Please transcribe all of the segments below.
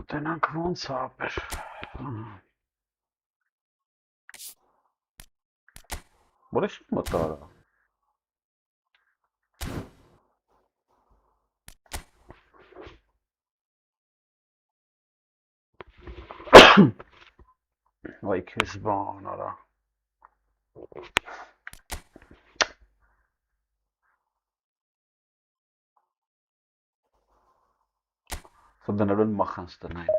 Tenank ոնց ապեր։ Որոշ մտարա։ Վայ քեզ բան արա։ Սոդներուն մախանց տնային։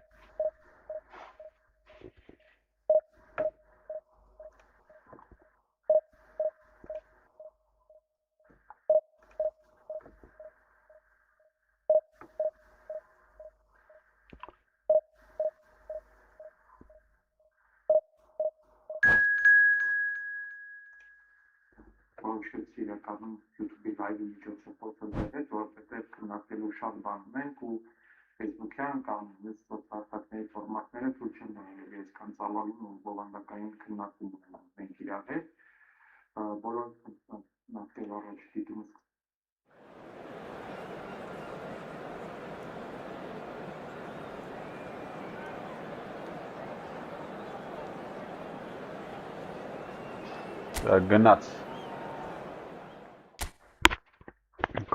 Որոշեցի իրականում YouTube-ի live-ի միջոցով փոխանցել, որովհետև քննարկելու շատ բաներ ենք ու Facebook-յան կամ սոցցանցային ֆորմատները ցույց չեն տալիս այսքան ծավալուն ու բովանդակային քննարկում ունենք իրար հետ։ Բոլոր նախկին առաջ դիտումս գնաց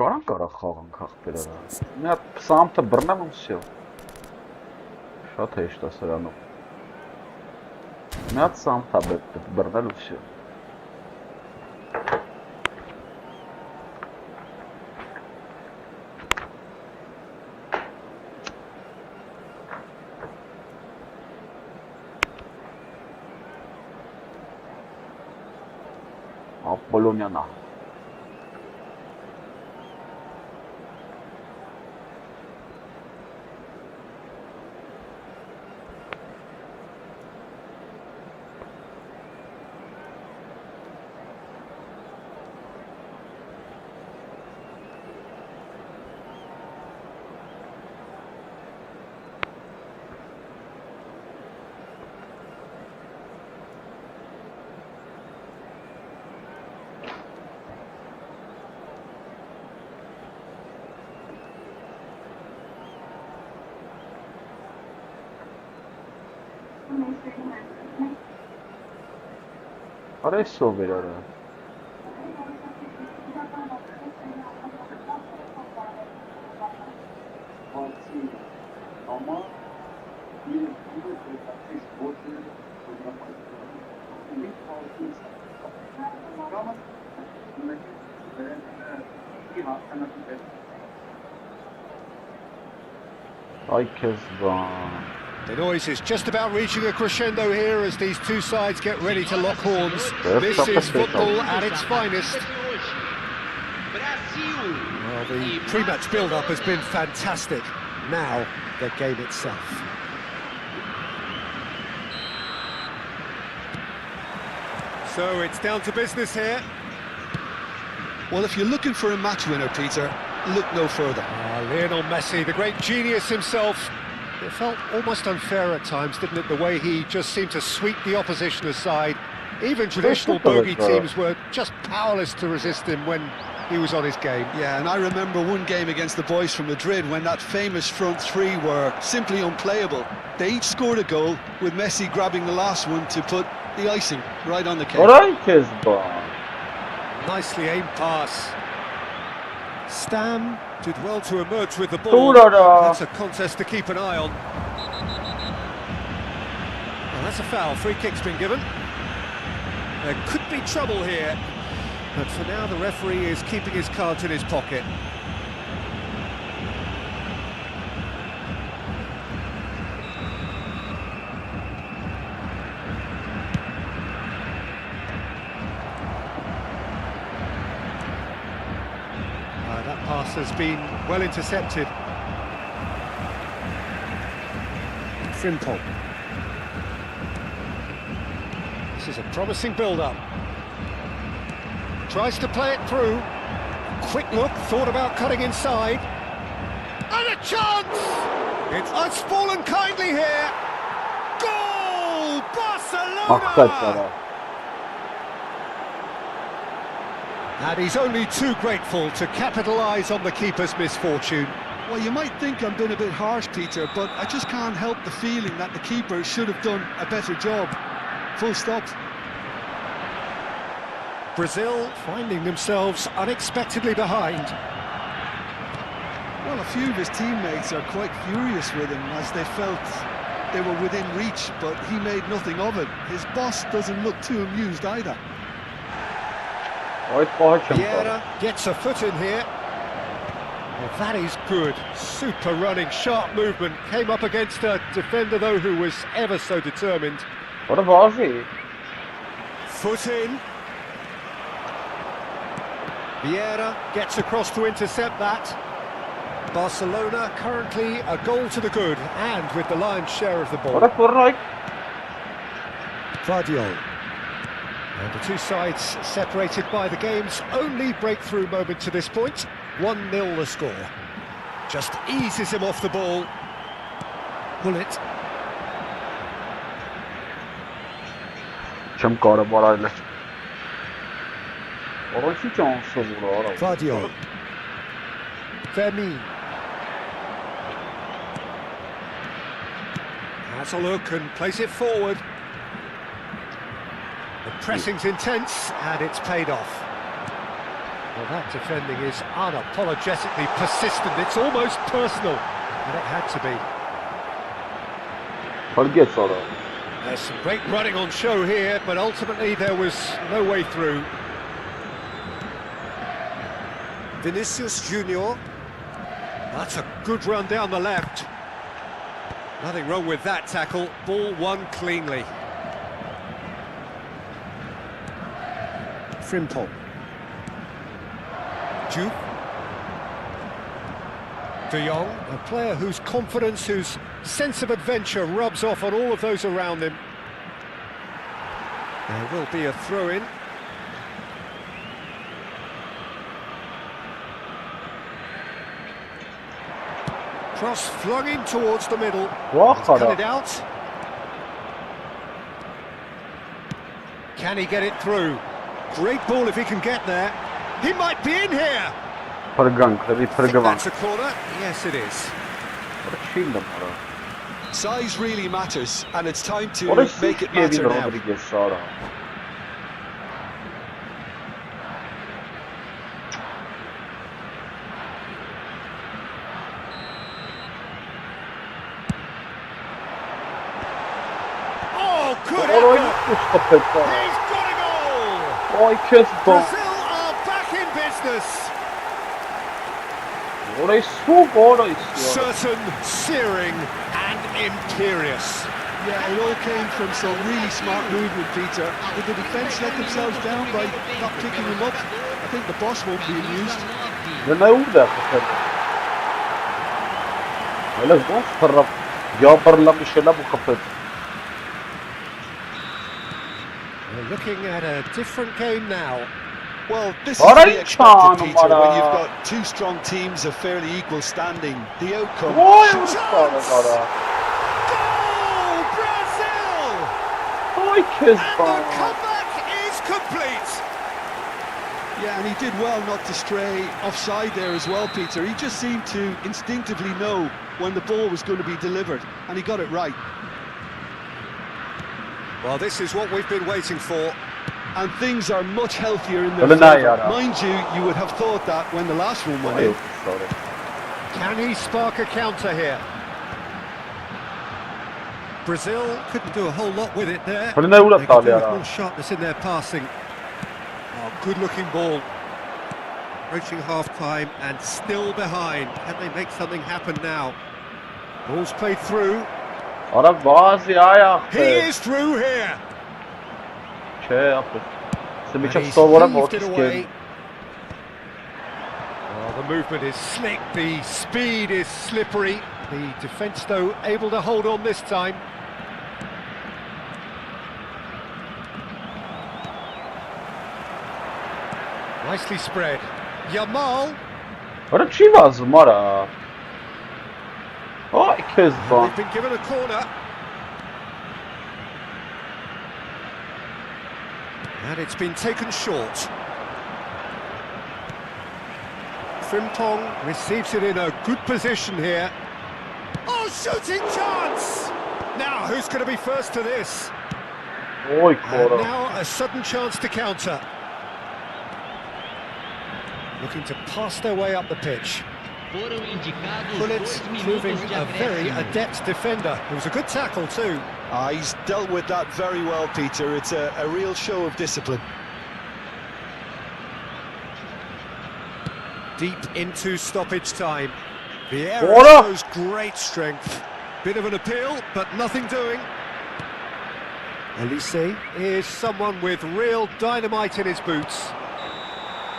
Կարան խաղանք ախպերարա։ Մի հատ 20 ամթը բռնեմ ու всё։ Շատ հեշտ է սրանով։ Մի հատ 20 ամթը բռնել ու всё։ Ապոլոնյանա Արե սովեր արա։ Այ քեզ բան։ The noise is just about reaching a crescendo here as these two sides get ready to lock horns. This is football at its finest. Well, the pre-match build-up has been fantastic. Now, the game itself. So it's down to business here. Well, if you're looking for a match winner, Peter, look no further. Lionel Messi, the great genius himself. It felt almost unfair at times, didn't it, the way he just seemed to sweep the opposition aside. Even traditional bogey teams were just powerless to resist him when he was on his game. Yeah, and I remember one game against the boys from Madrid when that famous front three were simply unplayable. They each scored a goal, with Messi grabbing the last one to put the icing right on the cake. Nicely aimed pass. Stam did well to emerge with the ball. That's a contest to keep an eye on. Well, that's a foul. Free kick's been given. There could be trouble here, but for now the referee is keeping his cards in his pocket. That pass has been well intercepted. Frimpong. This is a promising build-up. Tries to play it through. Quick look, thought about cutting inside. And a chance! It's fallen kindly here. Goal! Barcelona! And he's only too grateful to capitalise on the keeper's misfortune. Well, you might think I'm being a bit harsh, Peter, but I just can't help the feeling that the keeper should have done a better job. Full stop. Brazil finding themselves unexpectedly behind. Well, a few of his teammates are quite furious with him as they felt they were within reach, but he made nothing of it. His boss doesn't look too amused either. Vieira gets a foot in here. Well, that is good. Super running, sharp movement. Came up against a defender, though, who was ever so determined. What a volley. Foot in. Vieira gets across to intercept that. Barcelona currently a goal to the good, and with the lion's share of the ball. What a corner. Vardiol. And the two sides separated by the game's only breakthrough moment to this point. 1-0 the score. Just eases him off the ball. Bullet. Vardiol. Fermin. Has a look and plays it forward. The pressing's intense, and it's paid off. Well, that defending is unapologetically persistent. It's almost personal, and it had to be. There's some great running on show here, but ultimately there was no way through. Vinicius Junior. That's a good run down the left. Nothing wrong with that tackle. Ball won cleanly. Frimpong. Juve. De Jong, a player whose confidence, whose sense of adventure rubs off on all of those around him. There will be a throw-in. Cross flung in towards the middle. He's cut it out. Can he get it through? Great ball if he can get there. He might be in here. That's a corner. Yes, it is. Size really matters, and it's time to make it matter now. Oh, good effort. He's got a goal. Brazil are back in business. Certain, searing, and imperious. Yeah, it all came from some really smart movement, Peter. Did the defence let themselves down by not picking him up? I think the boss won't be amused. Looking at a different game now. Well, this is Alright, to be expected, Peter, Sean, when you've got two strong teams of fairly equal standing. The outcome Vay should... Ruslanlara. Goal, Brazil! Vay And the Kezban. comeback is complete. Yeah, and he did well not to stray offside there as well, Peter. He just seemed to instinctively know when the ball was going to be delivered, and he got it right. Well, this is what we've been waiting for. And things are much healthier in their Öyle ne favour. yara? Mind you would have thought that when the last one went Vay in. Ruslanlara. Can he spark a counter here? Brazil couldn't do a whole lot with it there. Öyle ne They uğraştı could do with ya? more sharpness in their passing. Oh, good-looking ball. Approaching half-time and still behind. Can they make something happen now? Ball's played through. Ara bazı ayaktı. He is through here. Şey yaptık. And Simiçak he's sovora heaved it mortis away. geldi. Well, the movement is slick, the speed is slippery. The defence, though, able to hold on this time. Nicely spread. Yamal. Ara çi lazım ara. Vay Kezban. They've been given a corner. And it's been taken short. Frimpong receives it in a good position here. Oh, shooting chance! Now, who's going to be first to this? Oy And kora. now a sudden chance to counter. Looking to pass their way up the pitch. Pullet proving a very adept defender. It was a good tackle too. He's dealt with that very well, Peter. It's a real show of discipline. Deep into stoppage time. The Ora! error shows great strength. Bit of an appeal, but nothing doing. Elise is someone with real dynamite in his boots.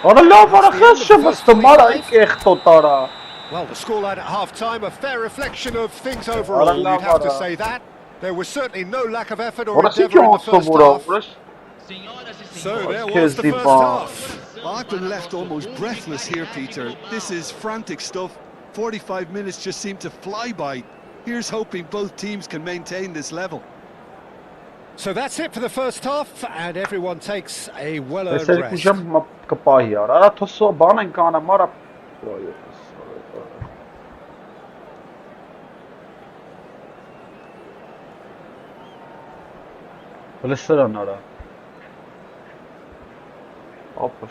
Ara la bara khasha bastım ara ilk ehtotara. Well, the scoreline at half-time, a fair reflection of things overall, Ora, you'd have to ora. say that. There was certainly no lack of effort or Orası ki endeavour in the olsa first bura half. uğraş. So there was the first Kezban. half. I've been left almost breathless here, Peter. This is frantic stuff. 45 minutes just seem to fly by. Here's hoping both teams can maintain this level. So that's it for the first half, and everyone takes a well-earned Mesela rest. kujam kapahi yar. Ara tosso bana kana mara. Listen ara. Hoppa.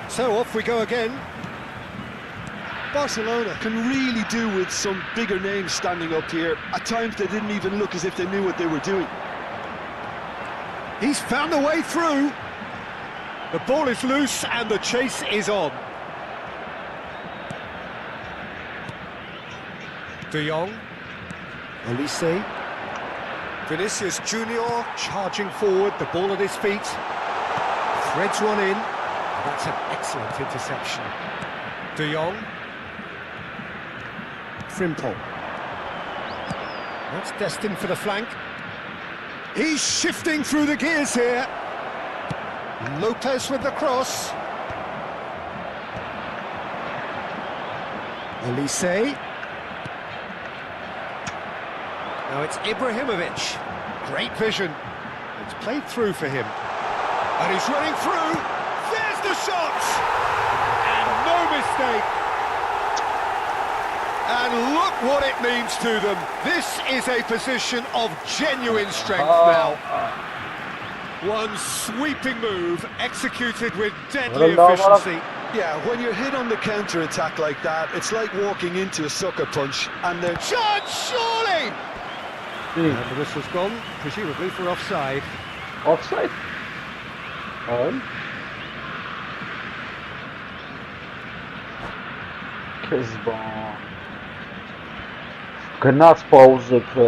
So off we go again. Barcelona can really do with some bigger names standing up here. At times they didn't even look as if they knew what they were doing. He's found a way through. The ball is loose and the chase is on. De Jong. Elise. Vinicius Junior charging forward, the ball at his feet. Threads one in. That's an excellent interception. De Jong. Frimpong. That's destined for the flank. He's shifting through the gears here. Lopez with the cross. Elise. Now it's Ibrahimovic. Great vision. It's played through for him. And he's running through. There's the shot! And no mistake. And look what it means to them. This is a position of genuine strength now. One sweeping move executed with deadly efficiency. Yeah, when you're hit on the counter-attack like that, it's like walking into a sucker punch. And the Shot, surely! And the whistle's gone, presumably for offside. Offside. On. քեզ բան։ Գնաց պաուզեքը։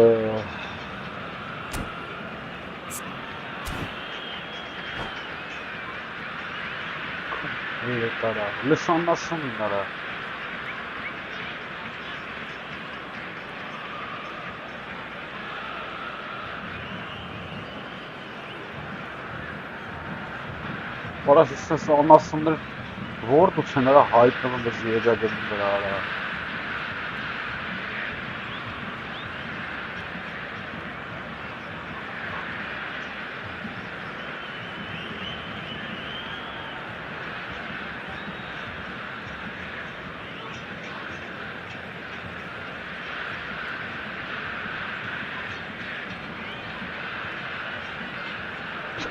Լետարա, լսանասն նրա։ Որս իսես անասններ որդ ու չնրա հայտնվում ես եջագնում դրա արա։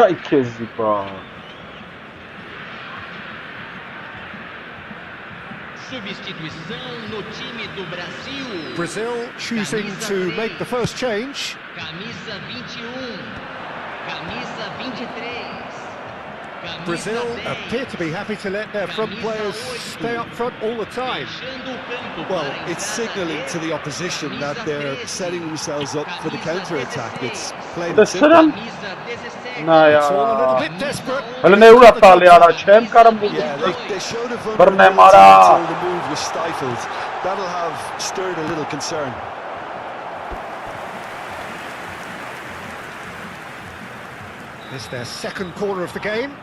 Ai que zipa. Substituição no time do Brasil. Brazil choosing to make the first change. Camisa 21. Camisa 23. Brazil appear to be happy to let their front players stay up front all the time. Well, it's signalling to the opposition that they're setting themselves up for the counter-attack. It's plain and simple. It's all a little bit desperate. Yeah, they showed a vulnerability until the move was stifled. That'll have stirred a little concern. It's their second corner of the game.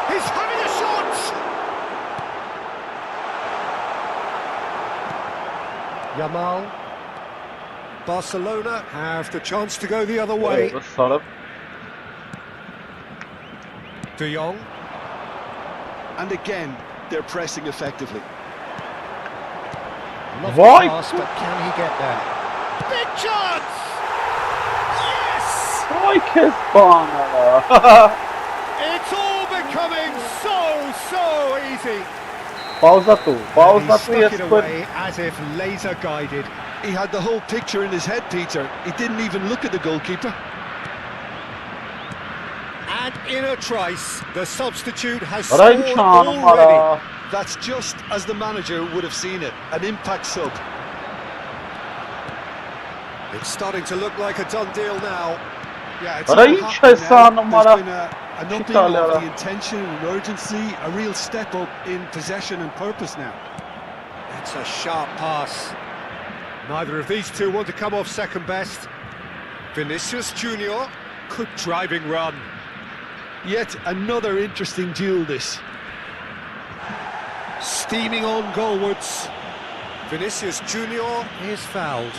He's having a shot! Yamal. Barcelona have the chance to go the other way. De Jong. And again, they're pressing effectively. Lovely pass, but can he get there? Big chance! Yes! It's all becoming so easy. Pausa tu, He stuck it away as if laser guided. He had the whole picture in his head, Peter. He didn't even look at the goalkeeper. And in a trice, the substitute has scored already. That's just as the manager would have seen it, an impact sub. It's starting to look like a done deal now. Yeah, it's all happening now. There's been an upping of the intention and urgency, a real step up in possession and purpose now. It's a sharp pass. Neither of these two want to come off second best. Vinicius Junior, good driving run. Yet another interesting duel this. Steaming on goalwards. Vinicius Junior is fouled.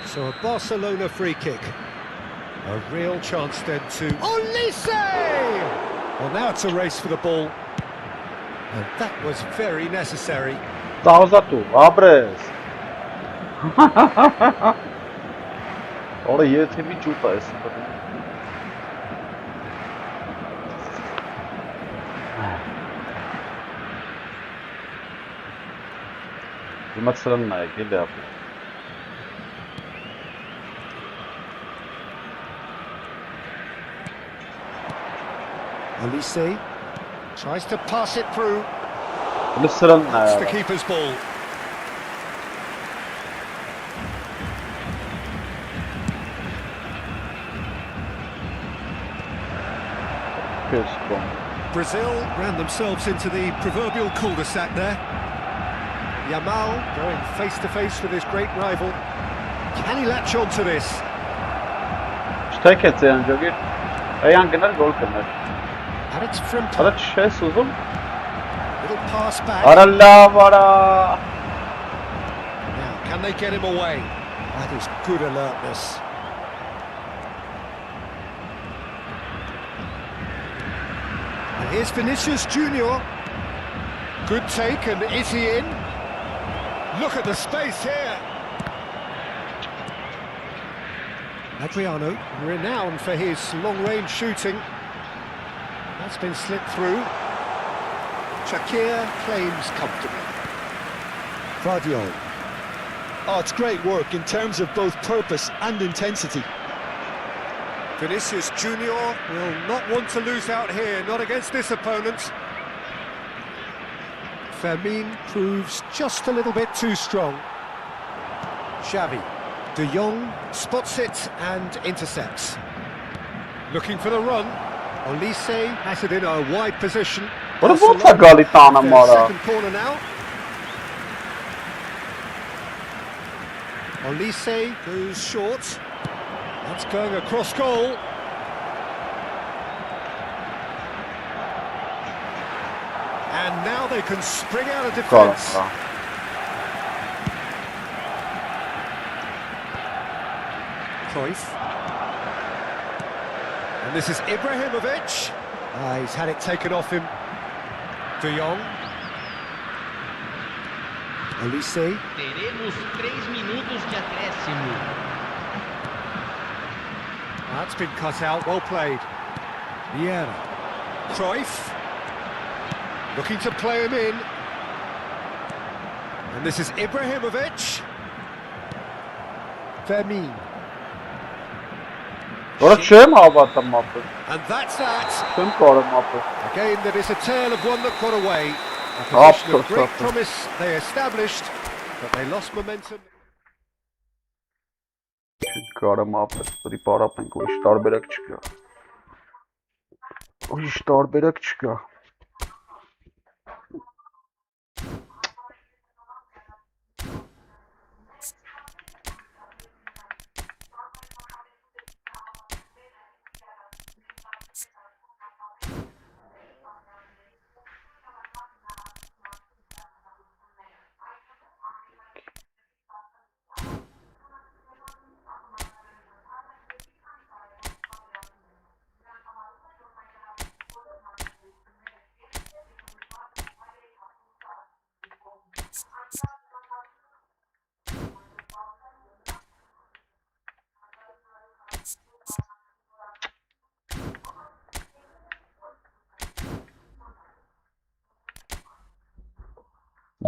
So a Barcelona free kick. A real chance then to Olise! Well, now it's a race for the ball. And that was very necessary. Pausa tu, abres. Orada ye temi chupa esse. Mesela gel yap. Olise tries to pass it through. It's Mesela the keeper's ball. Brazil ran themselves into the proverbial cul-de-sac there. Yamal going face to face with his great rival. Can he latch on to this? Take it, Jogi. Ayan gınar gol kırnar. And it's Frimpong. Ara şey suzum. Little pass back. Aralla vara. Now, can they get him away? That is good alertness. And here's Vinicius Junior. Good take, and is he in? Look at the space here. Adriano, renowned for his long-range shooting. That's been slipped through. Shakir claims comfortably. Vardiol. Oh, it's great work in terms of both purpose and intensity. Vinicius Junior will not want to lose out here, not against this opponent. Fermin proves just a little bit too strong. Xavi. De Jong spots it and intercepts. Looking for the run. Olise has it in a wide position. What a Galitana Their Mara. second corner now. Olise goes short. That's going across goal. And now they can spring out of defence. Cruyff. And this is Ibrahimovic. He's had it taken off him. De Jong. Olise. Teremos 3 minutos de acréscimo. That's been cut out, well played. Vieira. Cruyff. Looking to play him in. And this is Ibrahimovic. Fermin. Ora չեմ հավատում ապը։ And that's that. Չեմ կարում ապը։ Again, that is a tale of one that got away. A Up, position of great up. promise they established, but they lost momentum. Չեմ կարում ապը, որի պարապենք ուրիշ տարբերակ չկա։ Ուրիշ տարբերակ չկա։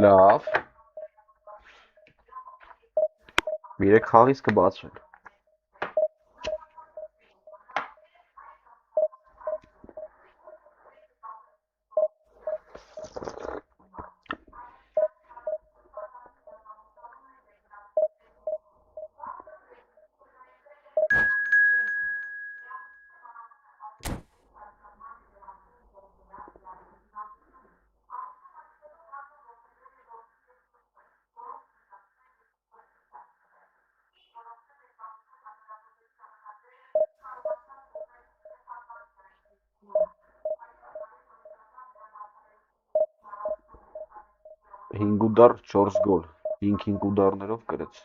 Լավ։ Երեք խաղից կբացվեն։ Հինգուդար 4 գոլ, 5 հինգուդարներով կրեց։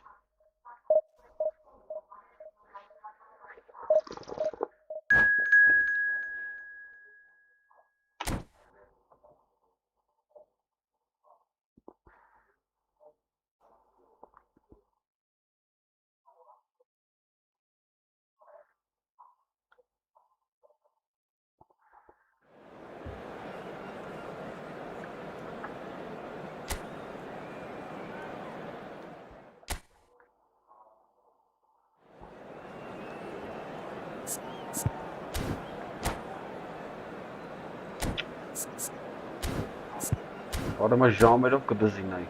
Արամա ժամերով կդզինայի։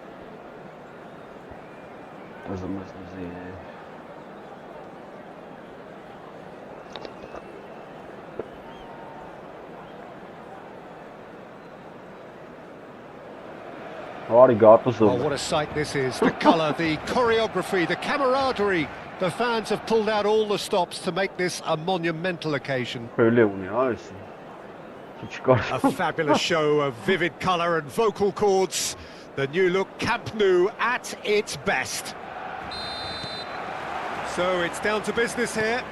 Ուզում ես դզի։ Oh, what a sight this is. The colour, the choreography, the camaraderie. The fans have pulled out all the stops to make this a monumental occasion. A fabulous show of vivid colour and vocal cords. The new look Camp Nou at its best. So it's down to business here.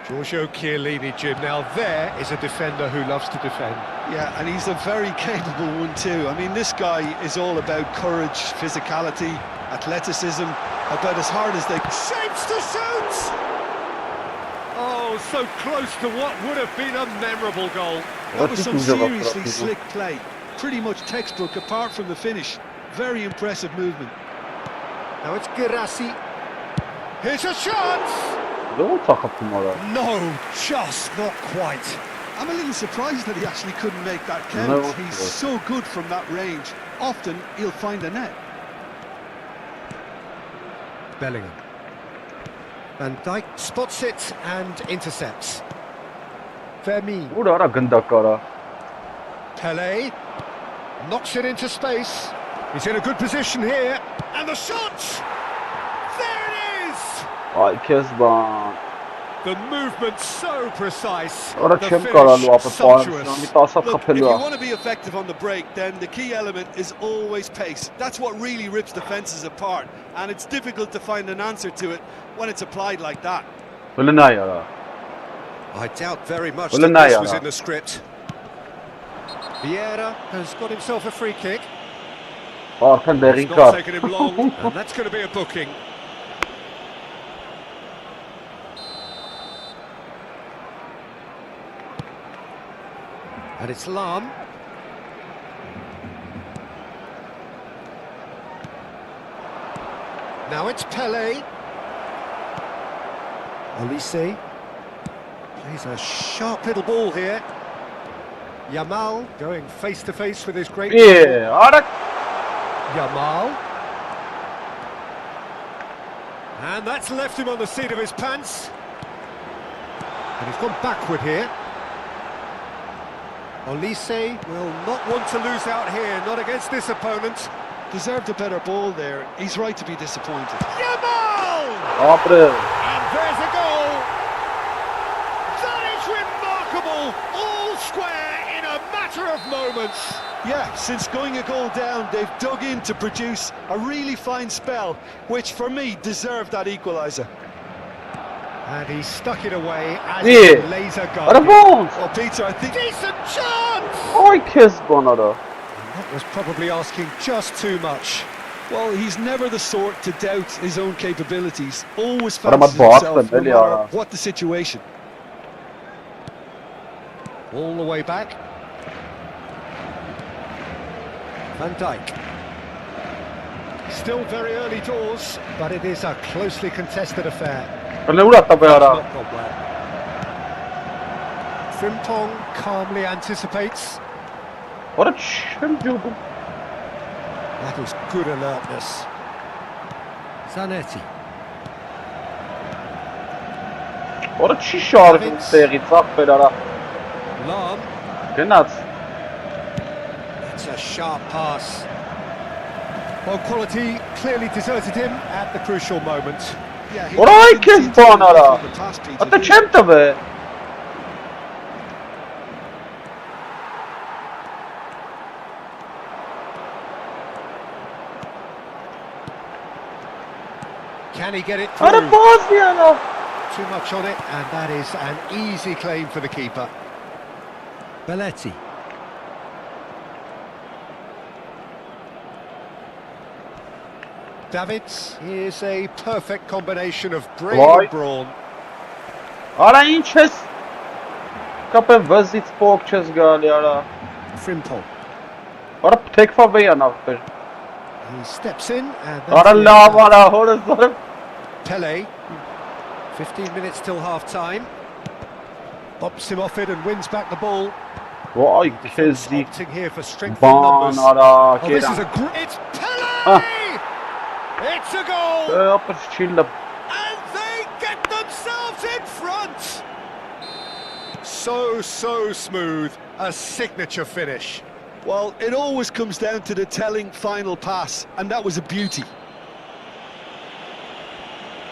Giorgio Chiellini, Jim. Now there is a defender who loves to defend. Yeah, and he's a very capable one too. I mean, this guy is all about courage, physicality, athleticism, about as hard as they... Shapes to shoot! Oh, so close to what would have been a memorable goal. That was some seriously slick play. Pretty much textbook apart from the finish. Very impressive movement. Now it's Girassi. Here's a shot! Ոնց է խփում արա։ No, just not quite. I'm a little surprised that he actually couldn't make that count. No, He's so good from that range. Often he'll find a net. Bellingham. Van Dijk spots it and intercepts. Vermeer. Ուր արա գնդակարա։ Pele knocks it into space. He's in a good position here. And the shot! There it is! Այ քեզ բան։ The movement so precise. Արա The չեմ finish կարալու ապա sumptuous. պարապենք, մի 10 հատ Look, if խփելու you է։ want to be effective on the break, then the key element is always pace. That's what really rips defences apart, and it's difficult to find an answer to it when it's applied like that. Բլնայ արա։ I doubt very much Well, that now this you was are. in the script. Vieira has got himself a free kick. Արդեն դեղին It's not կար։ taken him long, and that's going to be a booking. And it's Lam. Now it's Pele. Olise plays a sharp little ball here. Yamal going face to face with his great Է, արա Yamal. And that's left him on the seat of his pants. And he's gone backward here. Olise will not want to lose out here, not against this opponent. Deserved a better ball there. He's right to be disappointed. Yamal! ապրե։ And there's a goal! That is remarkable! All square in a matter of moments. Yeah, since going a goal down, they've dug in to produce a really fine spell, which for me deserved that equaliser. And he stuck it away as Yeah. a laser Արա gun. ոնց։ Well, Peter, I think Decent chance! Այ քեզ բան արա։ That was probably asking just too much. well, he's never the sort to doubt his own capabilities. Always But I'm fancies at himself, no Boston, matter what the situation. All the way back. Van Dijk. Still very early doors, but it is a closely contested affair. Բլնե ուր ատա բեարա։ Not gone well. Frimpong calmly anticipates. Արա չեմ ջուգում։ That was good alertness. Zanetti. Արա չի շարժում տեղից, ախպեր արա։ Lam. Գնաց։ It's a sharp pass. Well, quality clearly deserted him at the crucial moment. Yeah, he What I didn't can seem to ban be ara. from the pass, Peter, Ատա did he? չեմ տվե։ Can he get it Արա through? բազի արա։ Too much on it, and that is an easy claim for the keeper. Belletti. Davids is a perfect combination of brain Why? and brawn. Արա ինչ ես։ Կապեմ վզից փոք չես գալի արա։ Frimpong. Արա թեքվա վեյան ախպեր։ He steps in, and Արա that's the լավ end. արա հորս դարը։ Pele. 15 minutes till half time. Bops him off it and wins back the ball. Ոայ քեզի Opting here for strength in բան numbers. արա Oh, this is կերա։ a great. It's Pele! It's a goal! Ապա չիլը։ And they get themselves in front! So smooth. A signature finish. Well, it always comes down to the telling final pass, and that was a beauty.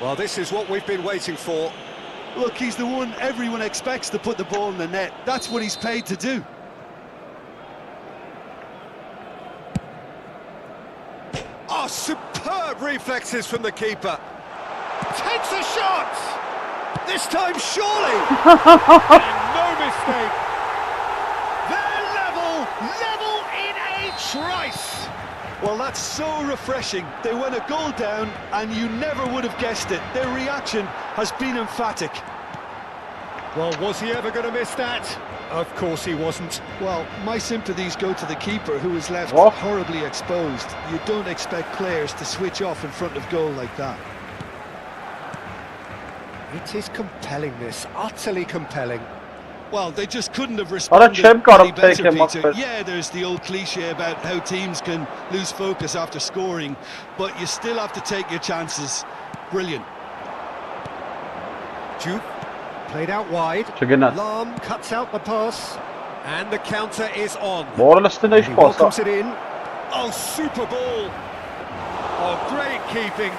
Well, this is what we've been waiting for. Look, he's the one everyone expects to put the ball in the net. That's what he's paid to do. Oh, superb reflexes from the keeper. Takes a shot! This time, surely! And no mistake. They're level in a trice. Well, that's so refreshing. They went a goal down, and you never would have guessed it. Their reaction has been emphatic. Well, was he ever going to miss that? Of course he wasn't. Well, my sympathies go to the keeper, who was left What? horribly exposed. You don't expect players to switch off in front of goal like that. It is compelling, this, utterly compelling. Well, they just couldn't have responded Champ any can't take better, him off Peter. it. Yeah, there's the old cliche about how teams can lose focus after scoring, but you still have to take your chances. Brilliant. Juke played out wide. Çekilmez. Lam cuts out the pass, and the counter is on. Bu arada üstünde iş He pası. welcomes it in. Oh, super ball. Oh, great keeping.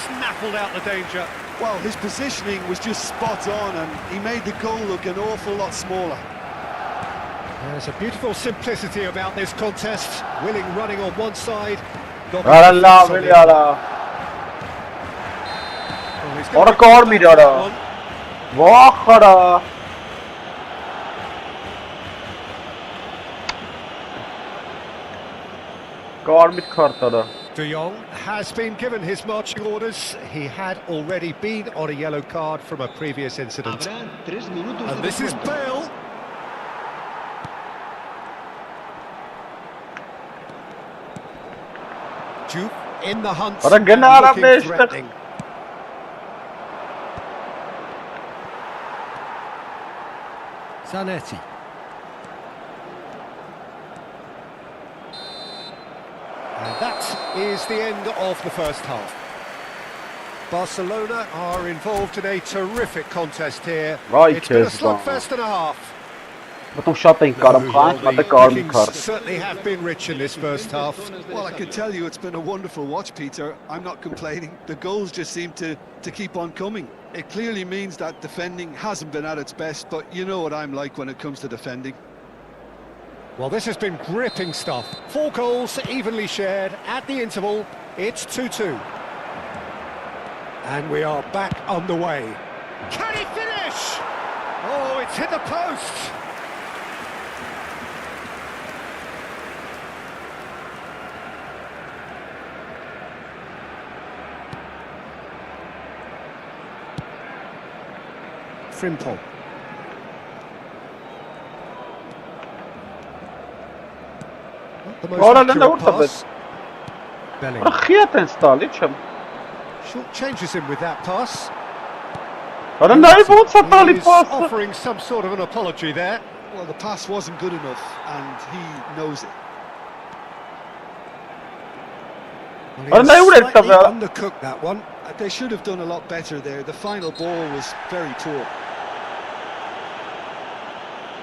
Snaffled out the danger. Well, his positioning was just spot on, and he made the goal look an awful lot smaller. There's a beautiful simplicity about this contest. Willing running on one side. Got Allah the defence on the bilir other. ala. Well, he's gonna Orada be caught görmüyor out ara. that one. Vah ara. Görmüyor kartları. De Jong has been given his marching orders. He had already been on a yellow card from a previous incident. Habrá 3 minutos And de this is descuento. Bale. Juke in the hunt. Ara gene and ara looking beşte. threatening. Zanetti. And that is the end of the first half. Barcelona are involved in a terrific contest here. Right, It's been a Kezban. slugfest and a half. Potom shopping karım Well, kanka, the da görmüyor pickings kart. certainly have been rich in this first half. Well, I can tell you it's been a wonderful watch, Peter. I'm not complaining. The goals just seem to keep on coming. It clearly means that defending hasn't been at its best, but you know what I'm like when it comes to defending. Well, this has been gripping stuff. 4 goals evenly shared at the interval. It's 2-2. And we are back underway. Can he finish? Oh, it's hit the post. Frimpong. Not the most Ora, then accurate the pass. Bellingham. Ora gieten stali çem. Short changes him with that pass. Ora ne bu satali He's pası. offering some sort of an apology there. Well, the pass wasn't good enough, and he knows it. Well, Ora ne he's uğraştı slightly be? undercooked that one. They should have done a lot better there. The final ball was very poor.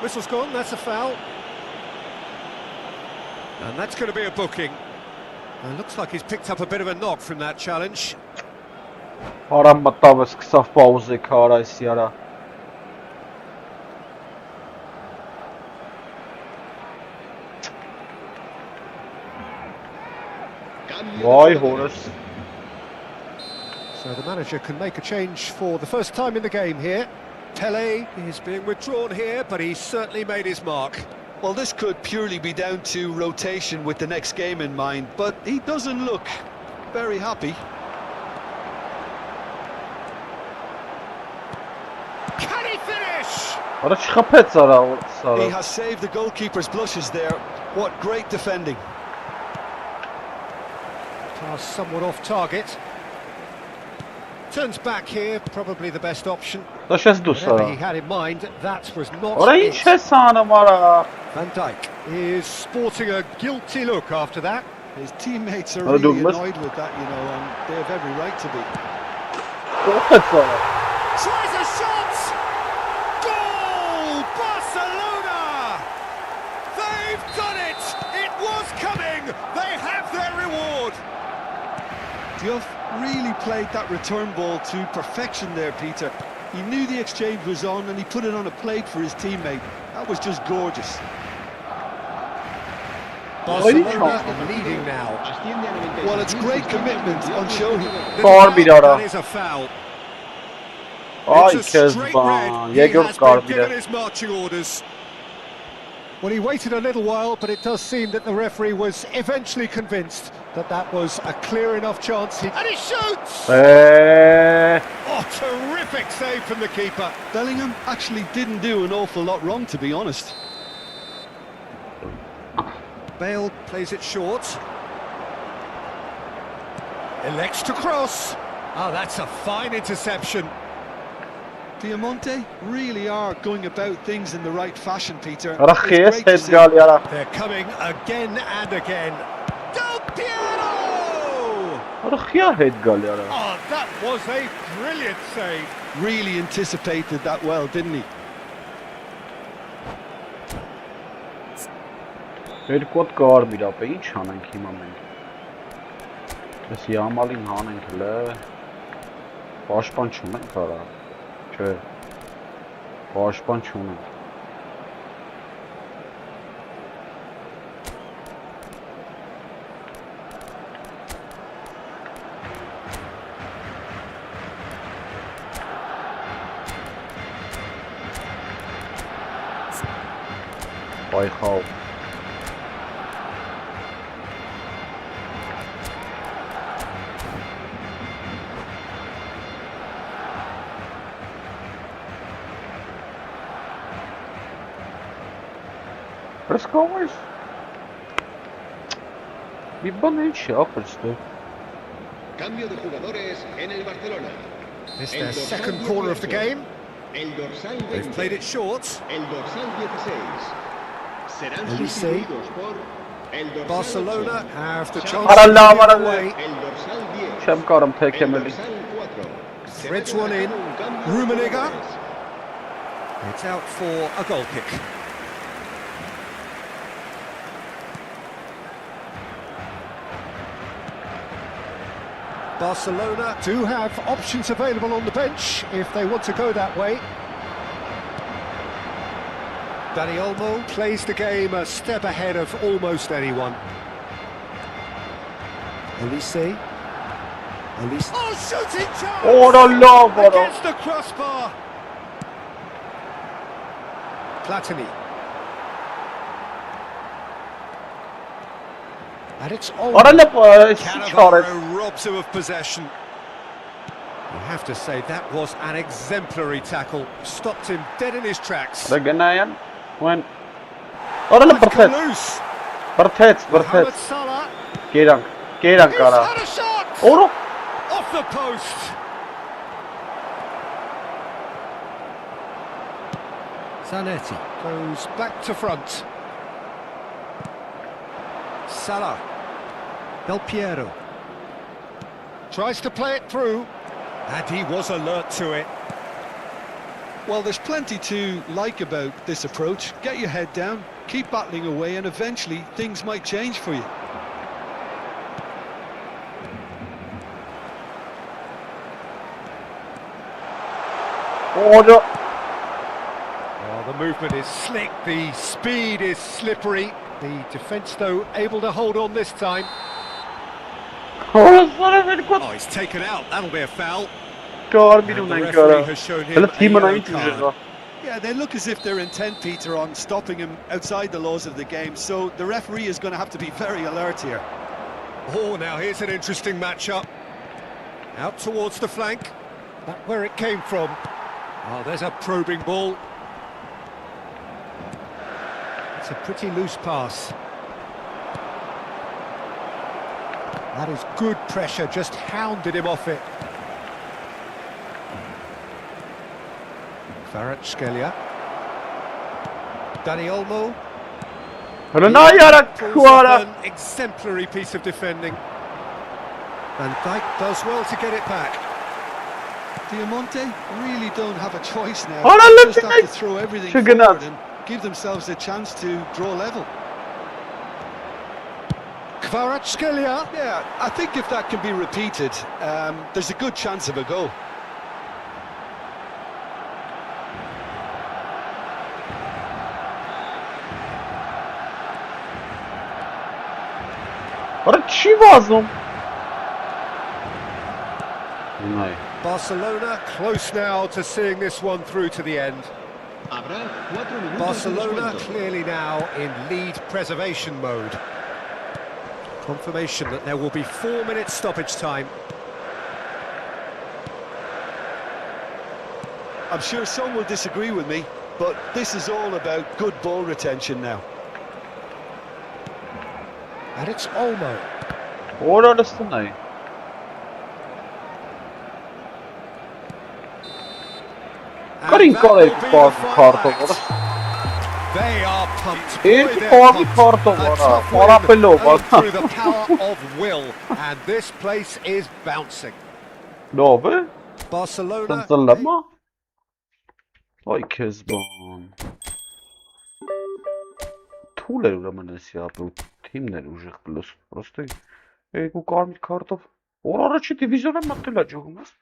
Whistle's gone, that's a foul. And that's going to be a booking. And looks like he's picked up a bit of a knock from that challenge. Aram matavas kısa pauzy kara isyara. Vay Horace. So the manager can make a change for the first time in the game here. Pele is being withdrawn here, but he's certainly made his mark. Well, this could purely be down to rotation with the next game in mind, but he doesn't look very happy. Can he finish? Ora çıkapet zara He sara. has saved the goalkeeper's blushes there. What great defending. Pass somewhat off target. Turns back here, probably the best option. Da şes du Whatever he sara. had in mind, that was not Ora it. hiç hesanım ara. Van Dijk is sporting a guilty look after that. His teammates are Well, really Douglas. annoyed with that, you know, and they have every right to be. Kopet zara. Tries a shot! Goal! Barcelona! They've done it! It was coming! They have their reward! Diouf really played that return ball to perfection there, Peter. He knew the exchange was on and he put it on a plate for his teammate. That was just gorgeous. Barcelona leading now. Extiende a 95 Well, it's great commitment on show. Kar bir ara. That is a foul. Ay It's a straight Kezban. red. He Yegor has kar been bir given ara. his marching orders. Well, he waited a little while, but it does seem that the referee was eventually convinced that that was a clear enough chance. And he shoots! Oh, terrific save from the keeper. Bellingham actually didn't do an awful lot wrong, to be honest. Bale plays it short. Elects to cross. Oh, that's a fine interception. Piemonte really are going about things in the right fashion, Peter. Rachis It's great to het see. gal yara. They're coming again and again. Del Piero! Rachia het gal yara. Oh, that was a brilliant save. Really anticipated that well, didn't he? Երկոտ կարմիր ապե ինչ անենք հիմա մենք։ Այս Յամալին հանենք հլը։ Պաշտպան չունենք արա։ Չէ։ Պաշտպան չունենք։ Բայխավ։ Рассказываешь? Ебанычий, апельство. Cambio de jugadores en el Barcelona. It's their second corner of the game. El dorsal They've played it short. El dorsal 16. Serán Elise. sustituidos por el dorsal Barcelona 8. have the chance Ara to la, give ara it la. away. El dorsal 10. Չեմ կարում El թեքեմ էլի։ dorsal 4. Se Threads va a one in. un cambio de Rummenigge. jugadores. It's out for a goal kick. Barcelona do have options available on the bench if they want to go that way. Dani Olmo plays the game a step ahead of almost anyone. Elise. Oh, shooting chance! Oh la la, bro. Against the crossbar. Platini. And it's all. Արա լապ չարեց։ Cannavaro robs him of possession. You have to say that was an exemplary tackle. Stopped him dead in his tracks. Դգնայան։ When Արա լապ բրթեց։ Loose. Բրթեց, Mohamed բրթեց։ Salah. Կերանք He's արա։ had a shot. Օրո։ Off the post. Zanetti goes back to front. Salah. Del Piero. Tries to play it through. And he was alert to it. Well, there's plenty to like about this approach. Get your head down, keep battling away, and eventually things might change for you. Օրո։ Oh, the movement is slick, the speed is slippery. The defence, though, able to hold on this time. Օրո սարը երկոտ Oh, he's taken out. That'll be a foul. կարմիր And the ունենք referee արա։ has shown him Հələ a թիմն yellow այն card. ուժեղա։ Yeah, they look as if they're intent, Peter, on stopping him outside the laws of the game, so the referee is going to have to be very alert here. Oh, now here's an interesting matchup. Out towards the flank. That's where it came from. Oh, there's a probing ball. It's a pretty loose pass. That is good pressure, just hounded him off it. Kvaratskhelia. Dani Olmo. Հələ նա яրա Pulls քուարա։ off an exemplary piece of defending. Van Dijk does well to get it back. Diamante really don't have a choice now. Oh, no, They look just at have to that. throw everything Should get forward out. and give themselves a chance to draw level. Kvaratskhelia. Yeah, I think if that can be repeated, there's a good chance of a goal. Արա չի վազում։ Նայ։ Barcelona close now to seeing this one through to the end. Habrá 4 minutos de Barcelona descuento. clearly now in lead preservation mode. Confirmation that there will be 4 minutes stoppage time. I'm sure some will disagree with me, but this is all about good ball retention now. And it's Olmo. Օրը լստնայ։ Կրին կարել քարտով։ They are pumped. It's Boy, for they're the pumped. Porto, A what tough a- win Parapelo, earned what a- through the power of will, and this place is bouncing. Լավ է։ Barcelona. Ծնծլեմա։ Այ քեզ բան։ Թուլ է ուրեմն էսի ապրու թիմն էլ ուժեղ պլյուս։ Պրոստը երկու կարմիր քարտով որ առաջի դիվիզիոն է մտել է ջողում ես։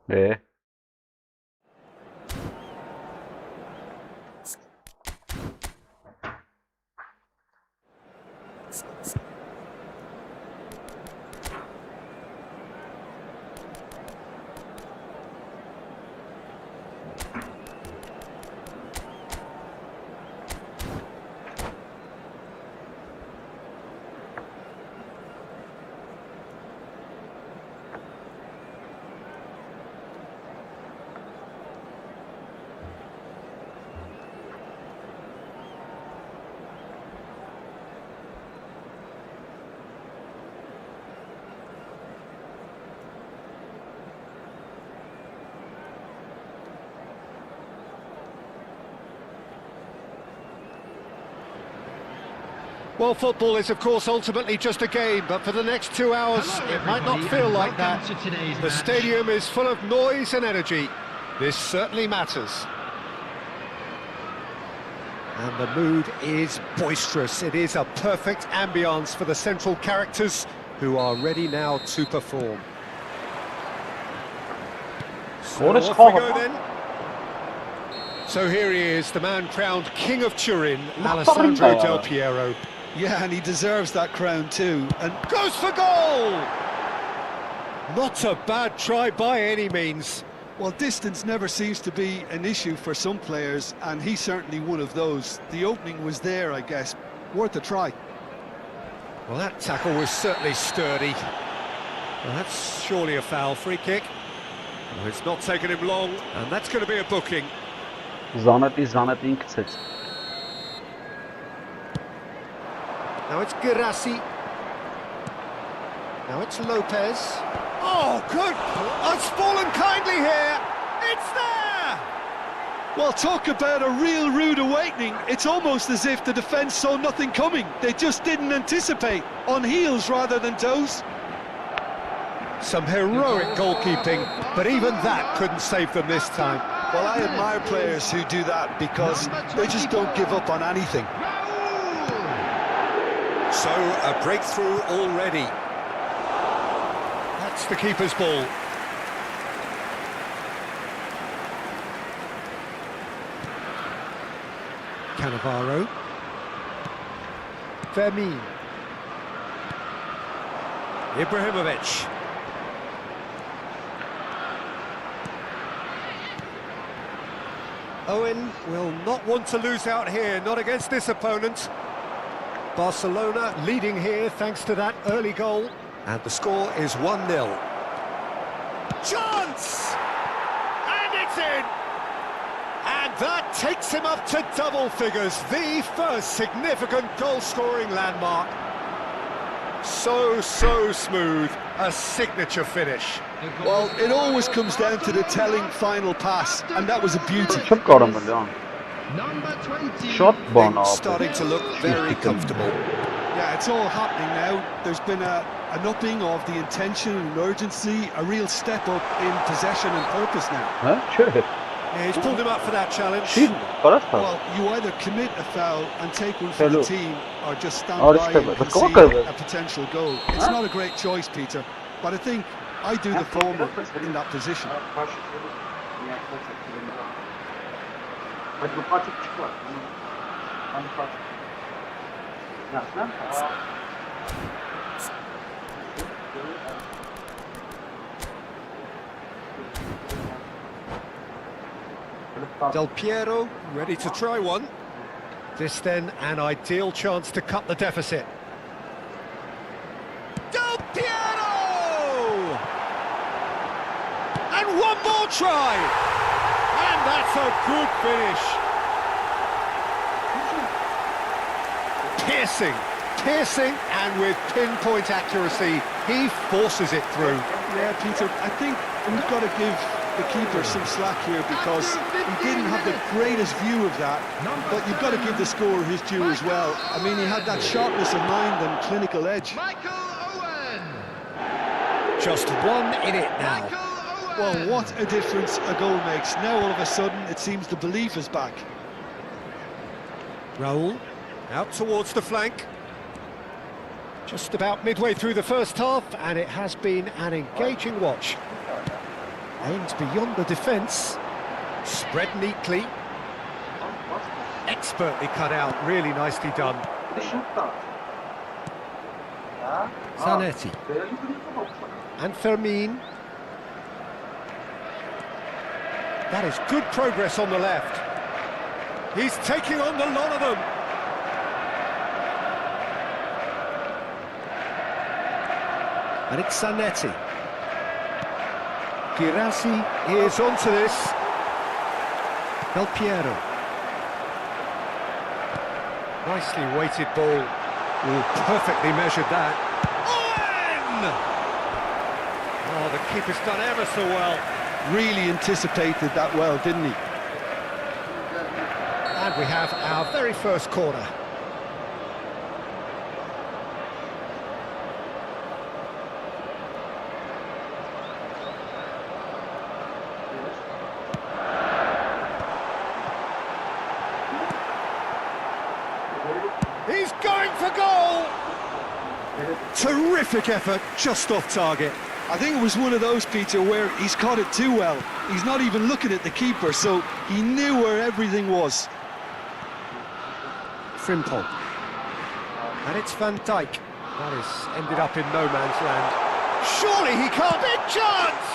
Է Well, football is, of course, ultimately just a game, but for the next 2 hours, it might not feel like that. The stadium is full of noise and energy. This certainly matters. And the mood is boisterous. It is a perfect ambience for the central characters who are ready now to perform. So What is off we go called? then. So here he is, the man crowned King of Turin, Alessandro Del Piero. Yeah, and he deserves that crown too. And Goes for goal! Not a bad try by any means. well, distance never seems to be an issue for some players, and he's certainly one of those. The opening was there, I guess. Worth a try. Well, that tackle was certainly sturdy. Well, that's surely a foul. Free kick. Well, it's not taken him long, and that's going to be a booking. Զանետի ինքցեց։ Now it's Girassi. Now it's Lopez. Oh, good! It's fallen kindly here. It's there! Well, talk about a real rude awakening. It's almost as if the defence saw nothing coming. They just didn't anticipate. On heels rather than toes. Some heroic goalkeeping, but even that couldn't save them this time. Well, I admire players who do that because they just don't give up on anything. So, a breakthrough already. That's the keeper's ball. Cannavaro. Vermeer. Ibrahimovic. Owen will not want to lose out here, not against this opponent. Barcelona leading here thanks to that early goal. And the score is 1-0. Chance! And it's in! And that takes him up to double figures, the first significant goal-scoring landmark. So smooth, a signature finish. Well, it always comes down to the telling final pass, and that was a beauty. Çok karamalı ya. Number 20. Shot bana abi. Starting to look very comfortable. Yeah, it's all happening now. There's been an upping of the intention and urgency, a real step up in possession and purpose now. Ha? Şöyle. Yeah, he's pulled him up for that challenge. Şey mi? Paras mı? Well, you either commit a foul and take one for Hello. the team, or just stand Oh, by this and time, let's concede go, Kevin. a potential goal. It's not a great choice, Peter, but I think I do the former in that position. Hadi bu parça küçük var. Hani parça. Nasıl? Del Piero ready to try one. This then an ideal chance to cut the deficit. Del Piero! And one more try! And that's a good finish. Piercing, and with pinpoint accuracy, he forces it through. Yeah, Peter, I think we've got to give the keeper some slack here because he didn't have the greatest view of that, but you've got to give the scorer his due as well. I mean, he had that sharpness of mind and clinical edge. Michael Owen. Just one in it now. Michael Owen. Well, what a difference a goal makes. Now all of a sudden it seems the belief is back. Raul out towards the flank. Just about midway through the first half, and it has been an engaging watch. Aimed beyond the defence, spread neatly, expertly cut out, really nicely done. Zanetti and Fermin. That is good progress on the left. He's taking on the lot of them. And it's Zanetti. Girassi is onto this. Del Piero. Nicely weighted ball. Ooh, perfectly measured that. Owen! Oh, the keeper's done ever so well. Really anticipated that well, didn't he? And we have our very first corner. He's going for goal! Terrific effort, just off target. I think it was one of those, Peter, where he's caught it too well. He's not even looking at the keeper, so he knew where everything was. Frimpong. And it's Van Dijk. That has ended up in no man's land. Surely he can't. Big chance!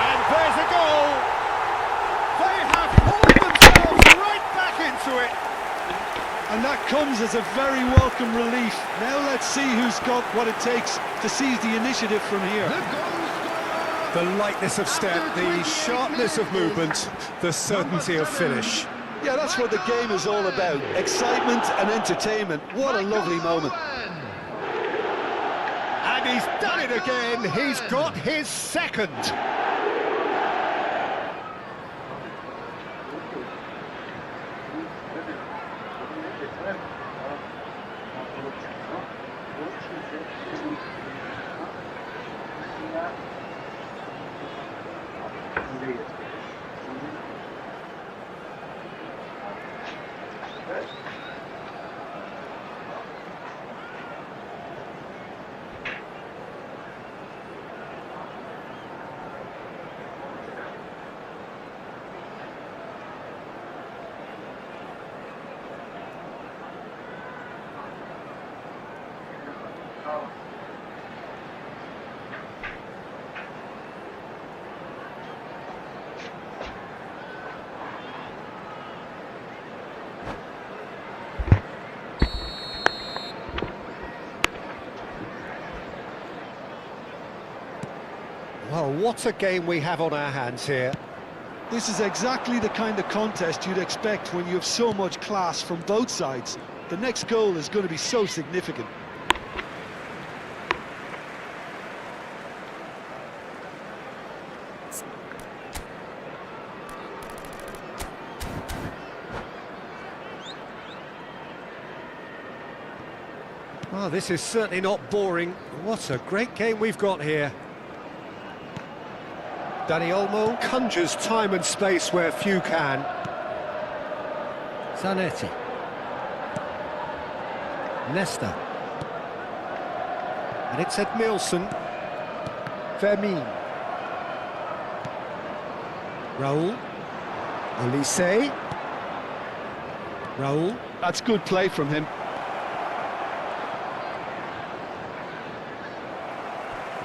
And there's a goal! They have hauled themselves right back into it. And that comes as a very welcome relief. Now let's see who's got what it takes to seize the initiative from here. The lightness of step, the sharpness of movement, the certainty of finish. Yeah, that's what the game is all about. Excitement and entertainment. What a lovely moment. And he's done it again. He's got his second. Well, what a game we have on our hands here. This is exactly the kind of contest you'd expect when you have so much class from both sides. The next goal is going to be so significant. Oh, this is certainly not boring. What a great game we've got here. Dani Olmo conjures time and space where few can. Zanetti. Nesta. And it's Edmilson. Fermin. Raul. Olise. Raul. That's good play from him.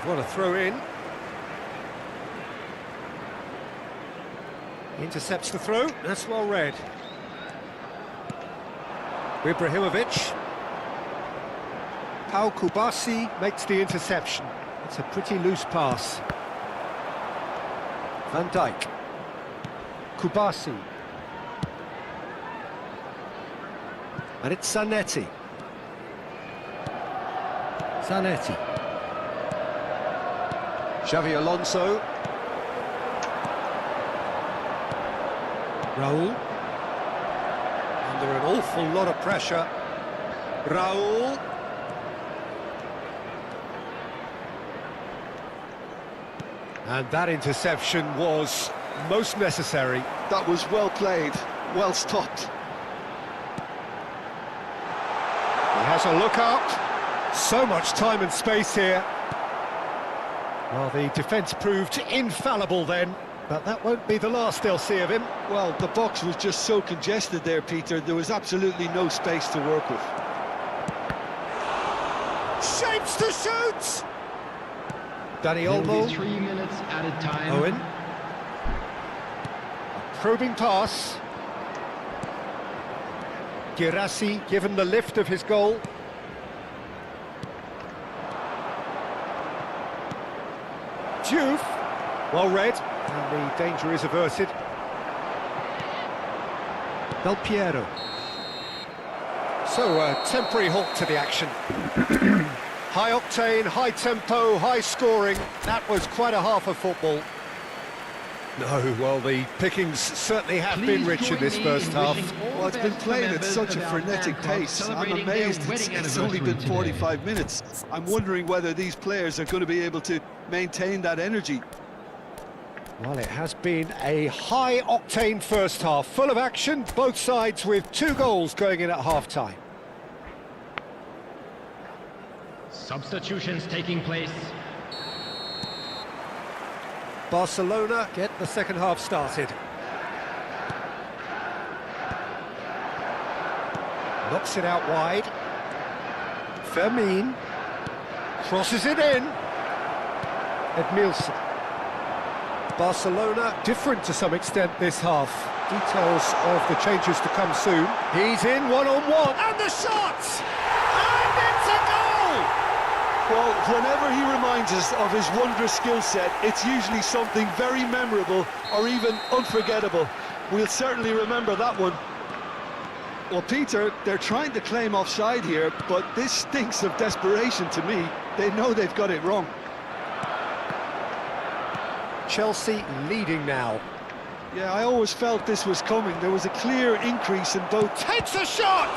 What a throw in. Intercepts the throw, that's well read. Ibrahimovic. Pau Kubasi makes the interception. It's a pretty loose pass. Van Dijk. Kubasi. And it's Zanetti. Zanetti. Xavi Alonso. Raul. Under an awful lot of pressure. Raul. And that interception was most necessary. That was well played, well stopped. He has a look up. So much time and space here. Well, the defence proved infallible then, but that won't be the last they'll see of him. Well, the box was just so congested there, Peter. There was absolutely no space to work with. Shapes to shoot! Dani There will Olmo. be 3 minutes added time. Owen. A probing pass. Girassi given the lift of his goal. Diouf. Well read, and the danger is averted. Del Piero. So, a temporary halt to the action. High octane, high tempo, high scoring. That was quite a half of football. No, well, the pickings certainly have been rich in this first half. Well, it's been played at such a frenetic pace. I'm amazed it's only been 45 minutes. I'm wondering whether these players are going to be able to maintain that energy. Well, it has been a high-octane first half, full of action, both sides with 2 goals going in at half-time. Substitutions taking place. Barcelona get the second half started. Knocks it out wide. Fermin crosses it in. Edmilson. Barcelona different to some extent this half. Details of the changes to come soon. He's in one-on-one, and the shot! And it's a goal! Well, whenever he reminds us of his wondrous skill set, it's usually something very memorable or even unforgettable. We'll certainly remember that one. Well, Peter, they're trying to claim offside here, but this stinks of desperation to me. They know they've got it wrong. Chelsea leading now. Yeah, I always felt this was coming. There was a clear increase in both. Takes a shot!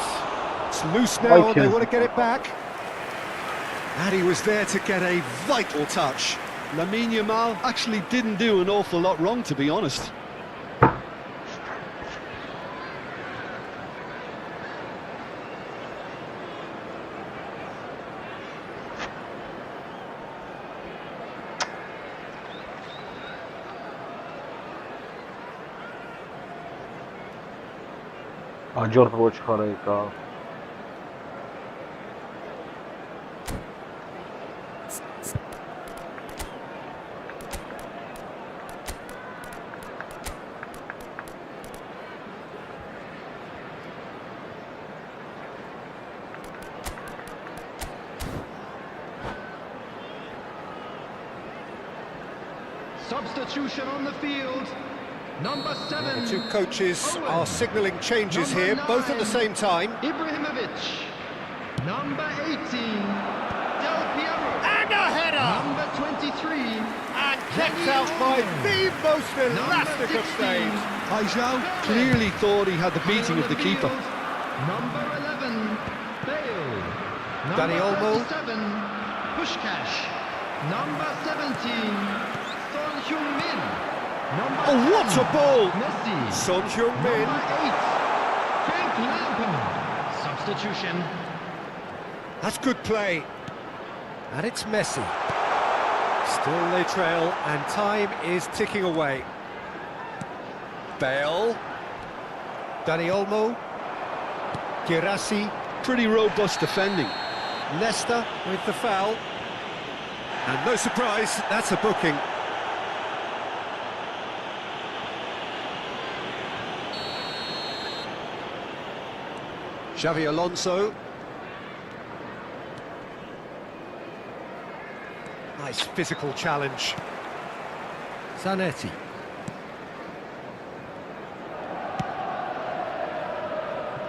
It's loose now, and they want to get it back. And he was there to get a vital touch. Lamine Yamal actually didn't do an awful lot wrong, to be honest. Աջորդ ոչխարը եկա։ Substitution on the field. Number 7. The two coaches are signalling changes Number here, both at the 9. same time. Ibrahimovic. Number 18. Del Piero. And a header! Number 23. And kept out by the most elastic of saves. Aijao clearly thought he had the beating of the keeper. Number 11. Bale. Dani Olmo. Number 37. Pushkash. Number 17. Son Heung-min. Number Oh, what a ball! Messi. Son Heung-min. Number 8. Frank Lampard. Substitution. That's good play. And it's Messi. Still they trail, and time is ticking away. Bale. Dani Olmo. Girassi. Pretty robust defending. Leicester with the foul. And no surprise, that's a booking. Xavi Alonso. Nice physical challenge. Zanetti.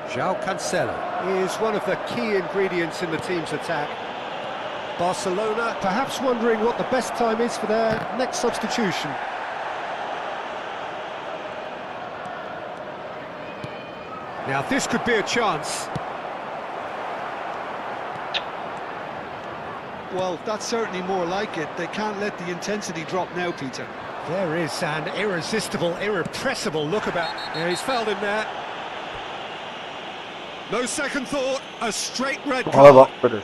João Cancelo is one of the key ingredients in the team's attack. Barcelona perhaps wondering what the best time is for their next substitution. Now this could be a chance. Well, that's certainly more like it. They can't let the intensity drop now, Peter. There is an irresistible, irrepressible look about. Yeah, he's fouled him there. No second thought, a straight red Hala card. bak böyle.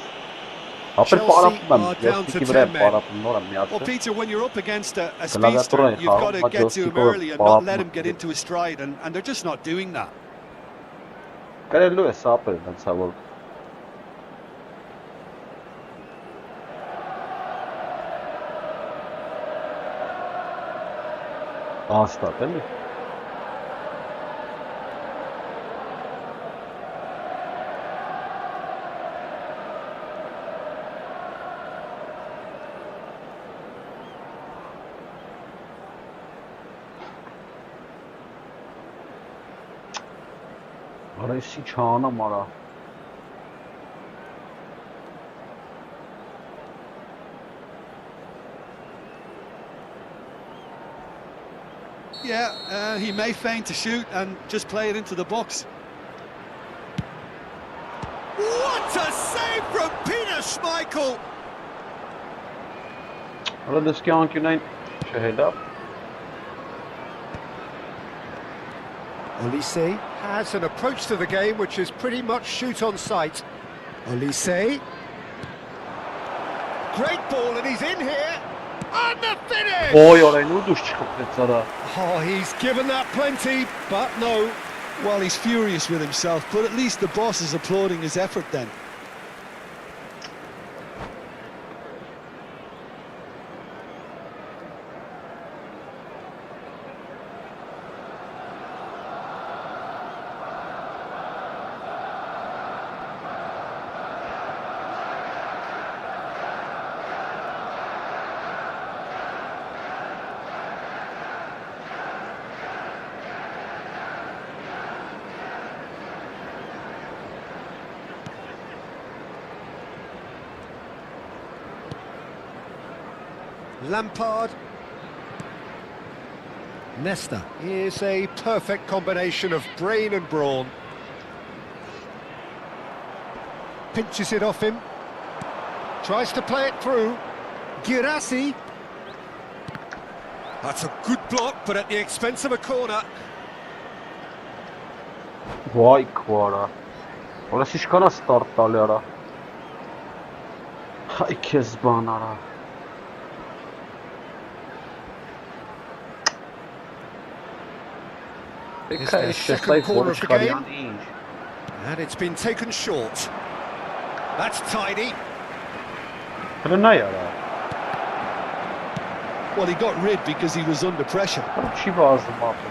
Apel Chelsea parapım are ben. down to Jostiki 10 bre men. parapım oram Well, yattı. Peter, when you're up against a Claviatura speedster, in you've got half, to get to him Jostiko early and not bağlatmak let him get gibi. into his stride, and they're just not doing that. Karelu e sapelden savol. Asta değil mi? Arayışı çağına mara. Yeah, he may feign to shoot and just play it into the box. What a save from Peter Schmeichel! Aradaki ankünen şehirde. Olise has an approach to the game which is pretty much shoot on sight. Olise. Great ball and he's in here. And the finish! Oy oraya ne duş çıkıp sana. Oh, he's given that plenty, but no. Well, he's furious with himself, but at least the boss is applauding his effort then. Lampard. Nesta is a perfect combination of brain and brawn. Pinches it off him. Tries to play it through. Girassi. That's a good block, but at the expense of a corner. Vay kvara. Orası şişkana start alıyorum. Hay kezbanara. It's their second corner of the game, and it's been taken short. That's tidy. Ne yara? Well, he got rid because he was under pressure. Çiğ bazı mahvı.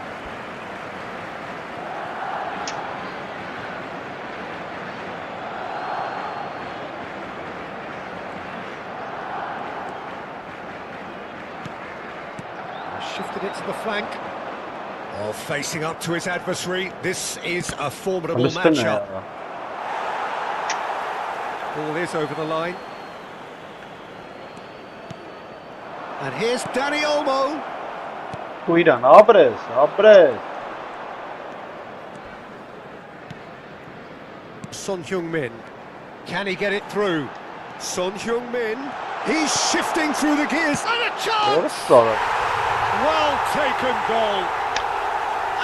Lifted it to the flank. Oh, facing up to his adversary. This is a formidable matchup. Ball is over the line. And here's Danny Olmo. Cuidan, abres. Son Heung-min. Can he get it through? Son Heung-min. He's shifting through the gears. And a chance! Well taken goal.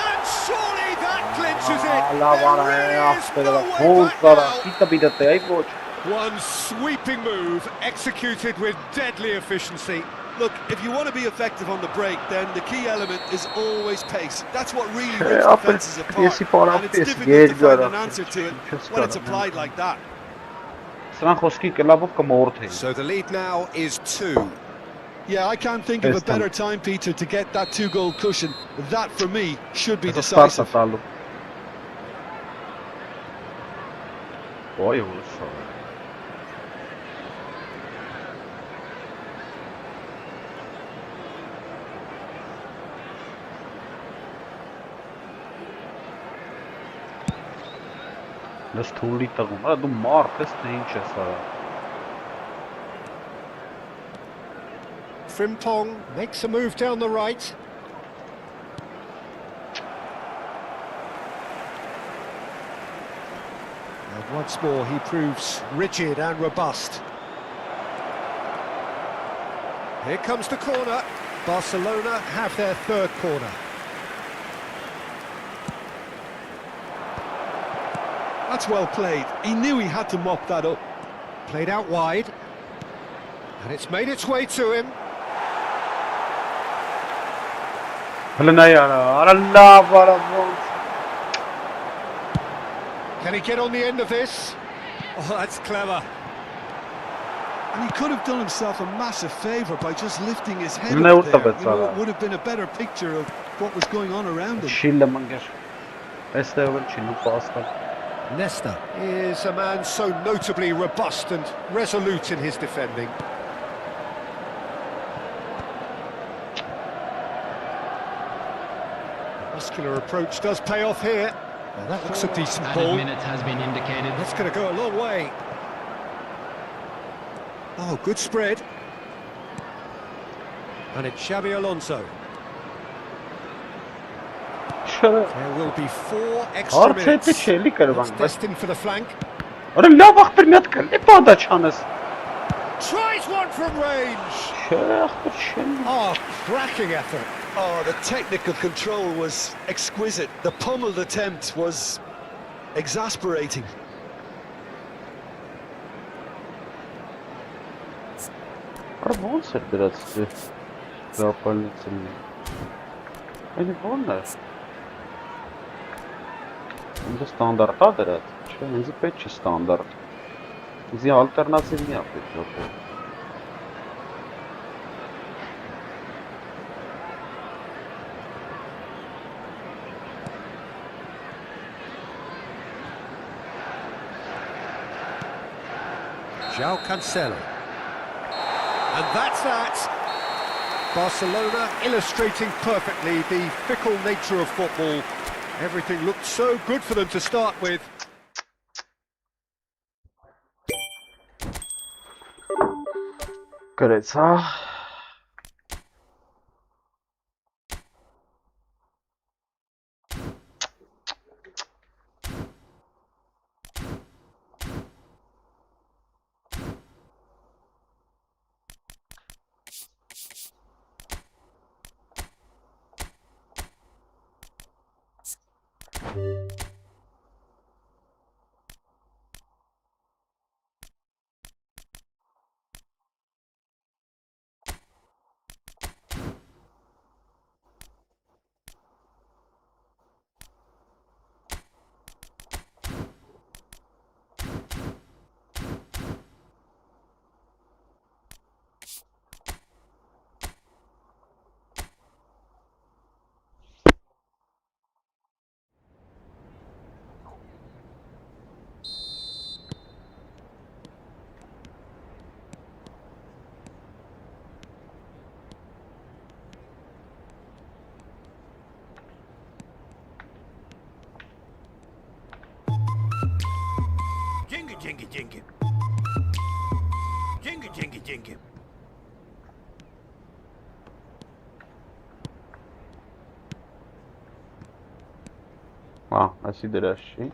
And surely that clinches it. There really is no way back now. One sweeping move executed with deadly efficiency. Look, if you want to be effective on the break, then the key element is always pace. That's what really rips defences apart. And it's difficult to find an answer to it when it's applied like that. So the lead now is 2. Yeah, I can't think of a better time, Peter, to get that 2-goal cushion. That, for me, should be decisive. Let's totally talk about the mark. This thing just Frimpong makes a move down the right. And once more he proves rigid and robust. Here comes the corner. Barcelona have their third corner. That's well played. He knew he had to mop that up. Played out wide. And it's made its way to him. Can he get on the end of this? Oh, that's clever. And he could have done himself a massive favour by just lifting his head up there. It would have been a better picture of what was going on around him. Nesta is a man so notably robust and resolute in his defending. Muscular approach does pay off here. Well, that looks a decent ball. Minutes has been indicated. That's going to go a long way. Oh, good spread. And it's Xabi Alonso. There will be 4 extra minutes. It's destined for the flank. Tries one from range. Oh, cracking effort. Oh, the technical control was exquisite. The pummeled attempt was exasperating. Ինձ ստանդարտ է դրած, չէ, ինձ պետք չի ստանդարտ։ Ինձ ալտերնատիվ մի է պետք է։ João Cancelo. And that's that. Barcelona illustrating perfectly the fickle nature of football. Everything looked so good for them to start with. Գրեց, հա։ деньги, деньги. Деньги, деньги, деньги. Así դրաշի։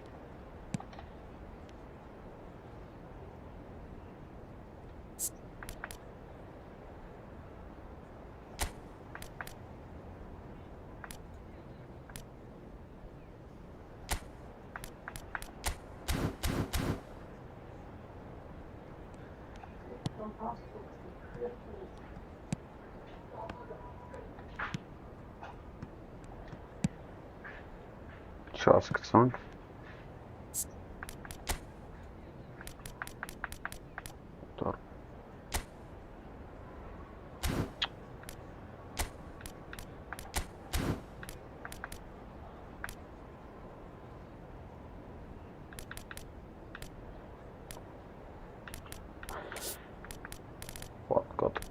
Չասկցանք։ Պատկատ։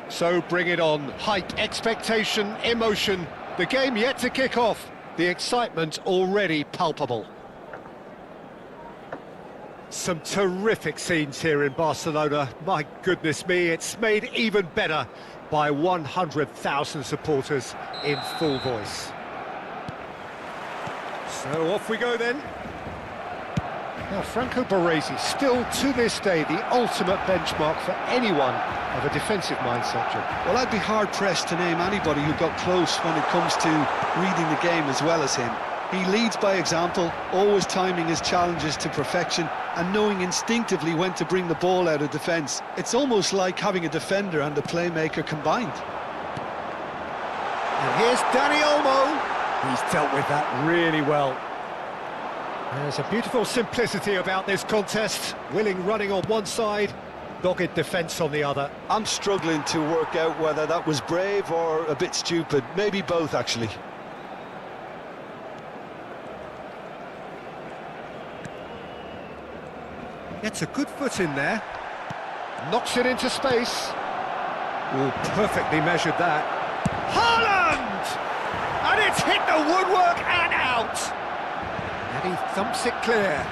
So bring it on. Hype, expectation, emotion. The game yet to kick off. The excitement already palpable. Some terrific scenes here in Barcelona. My goodness me, it's made even better by 100,000 supporters in full voice. So off we go then. Now, Franco Baresi, still to this day, the ultimate benchmark for anyone of a defensive mindset, Jim. Well, I'd be hard-pressed to name anybody who got close when it comes to reading the game as well as him. He leads by example, always timing his challenges to perfection and knowing instinctively when to bring the ball out of defence. It's almost like having a defender and a playmaker combined. And here's Dani Olmo. He's dealt with that really well. There's a beautiful simplicity about this contest. Willing running on one side, dogged defence on the other. I'm struggling to work out whether that was brave or a bit stupid. Maybe both, actually. Gets a good foot in there. Knocks it into space. Oh, perfectly measured that. Haaland! And it's hit the woodwork and out! And he thumps it clear.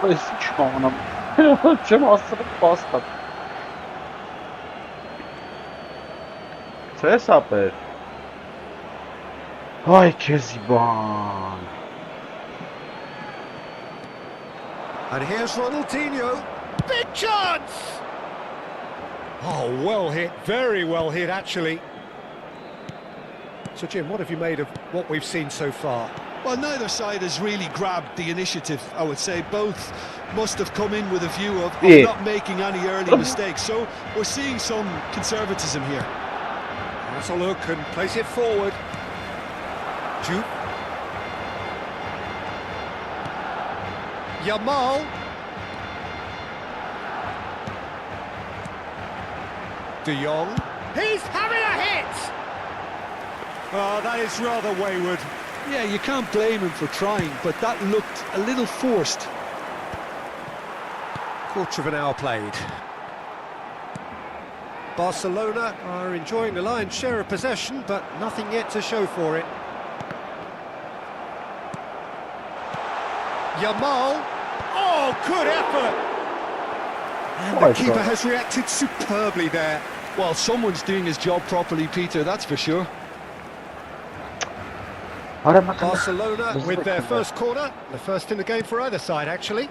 Ой, сучонам. Чем asılık bastım. Co jest apel? Ay Keziban. And here's Ronaldinho. Big chance! Oh, well hit, very well hit actually. So Jim, what have you made of what we've seen so far? Well, neither side has really grabbed the initiative, I would say. Both must have come in with a view of not making any early mistakes. So we're seeing some conservatism here. Let's a look and place it forward. Jude. Yamal. De Jong. He's having a hit! Oh, that is rather wayward. Yeah, you can't blame him for trying, but that looked a little forced. Quarter of an hour played. Barcelona are enjoying the lion's share of possession, but nothing yet to show for it. Yamal. Oh, good effort! And the keeper has reacted superbly there. Well, someone's doing his job properly, Peter, that's for sure. Barcelona with their first corner, the first in the game for either side, actually.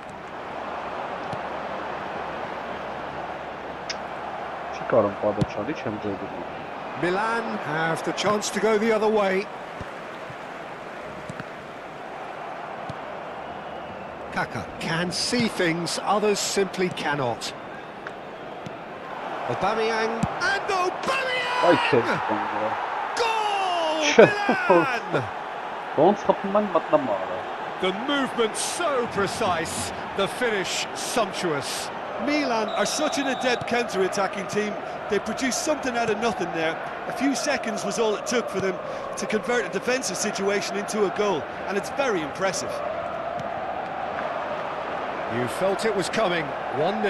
Milan have the chance to go the other way. Kaka can see things, others simply cannot. Aubameyang, and Aubameyang! Goal! Milan! The movement so precise, the finish sumptuous. Milan are such an adept counter-attacking team. They produced something out of nothing there. A few seconds was all it took for them to convert a defensive situation into a goal, and it's very impressive. You felt it was coming, 1-0.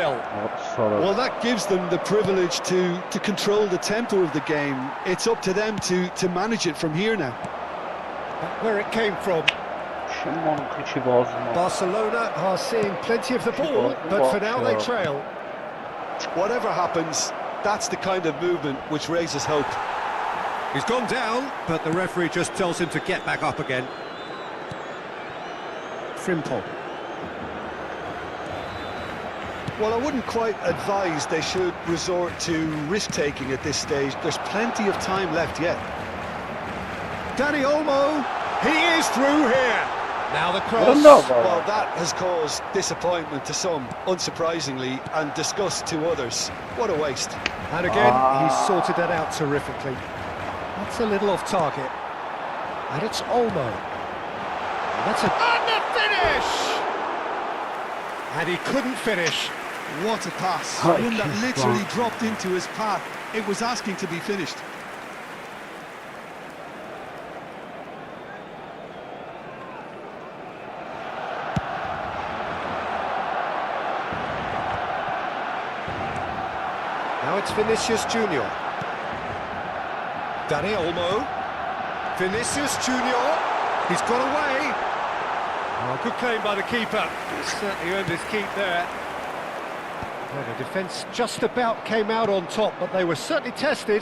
Well, that gives them the privilege to control the tempo of the game. It's up to them to manage it from here now. Where it came from. Barcelona are seeing plenty of the ball, but for now they trail. Whatever happens, that's the kind of movement which raises hope. He's gone down, but the referee just tells him to get back up again. Frimpong. Well, I wouldn't quite advise they should resort to risk-taking at this stage. There's plenty of time left yet. Danny Olmo, he is through here. Now the cross. Well, that has caused disappointment to some, unsurprisingly, and disgust to others. What a waste. And again, he's sorted that out terrifically. That's a little off target. And it's Olmo. And that's a... And the finish! And he couldn't finish. What a pass. One that literally dropped into his path. It was asking to be finished. Now it's Vinicius Junior. Danny Olmo. Vinicius Junior. He's got away. Oh, good claim by the keeper. He's certainly earned his keep there. Well, the defence just about came out on top, but they were certainly tested.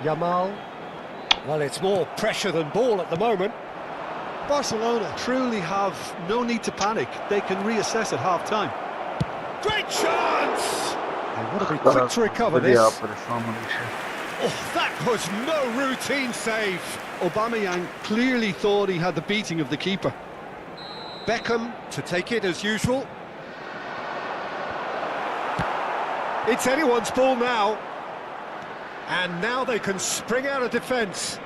Yamal. Well, it's more pressure than ball at the moment. Barcelona truly have no need to panic. They can reassess at half-time. Great chance! They want to be quick to recover this. Oh, that was no routine save. Aubameyang clearly thought he had the beating of the keeper. Beckham to take it as usual. It's anyone's ball now. And now they can spring out of defence.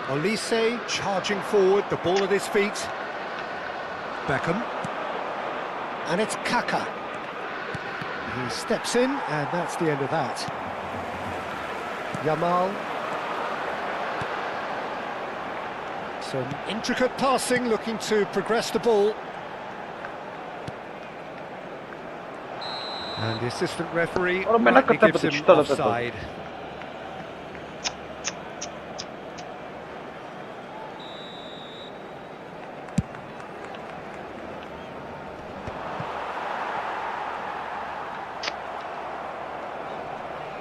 Olise charging forward, the ball at his feet. Beckham. And it's Kaka. He steps in, and that's the end of that. Yamal. Some intricate passing, looking to progress the ball. And the assistant referee rightly gives him offside.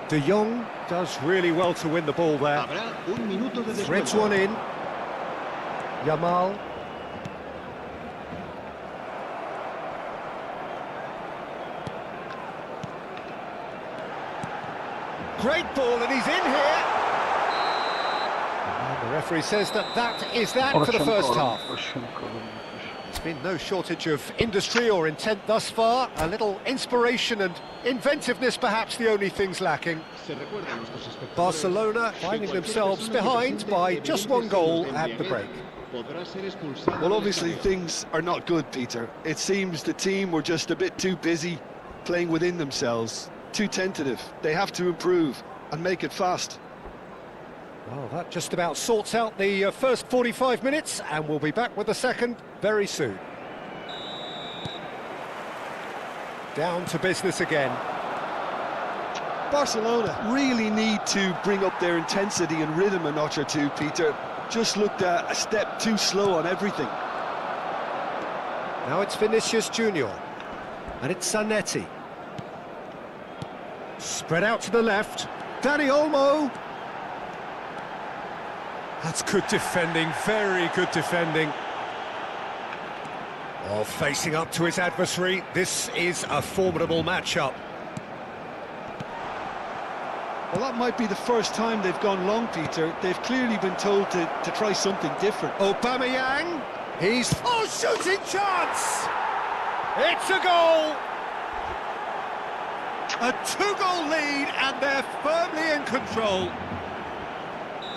De Jong does really well to win the ball there. Threads one in. Yamal. Great ball, and he's in here. And the referee says that is that for the first half. There's been no shortage of industry or intent thus far. A little inspiration and inventiveness, perhaps the only things lacking. Barcelona finding themselves behind by just one goal at the break. Well, obviously things are not good, Peter. It seems the team were just a bit too busy playing within themselves. Too tentative. They have to improve and make it fast. Well, that just about sorts out the first 45 minutes, and we'll be back with the second very soon. Down to business again. Barcelona really need to bring up their intensity and rhythm a notch or two, Peter. Just looked a step too slow on everything. Now it's Vinicius Junior, and it's Zanetti. Spread out to the left. Danny Olmo. That's good defending, very good defending. Oh, facing up to his adversary. This is a formidable matchup. Well, that might be the first time they've gone long, Peter. They've clearly been told to try something different. Aubameyang. He's... Oh, shooting chance! It's a goal! A two-goal lead, and they're firmly in control.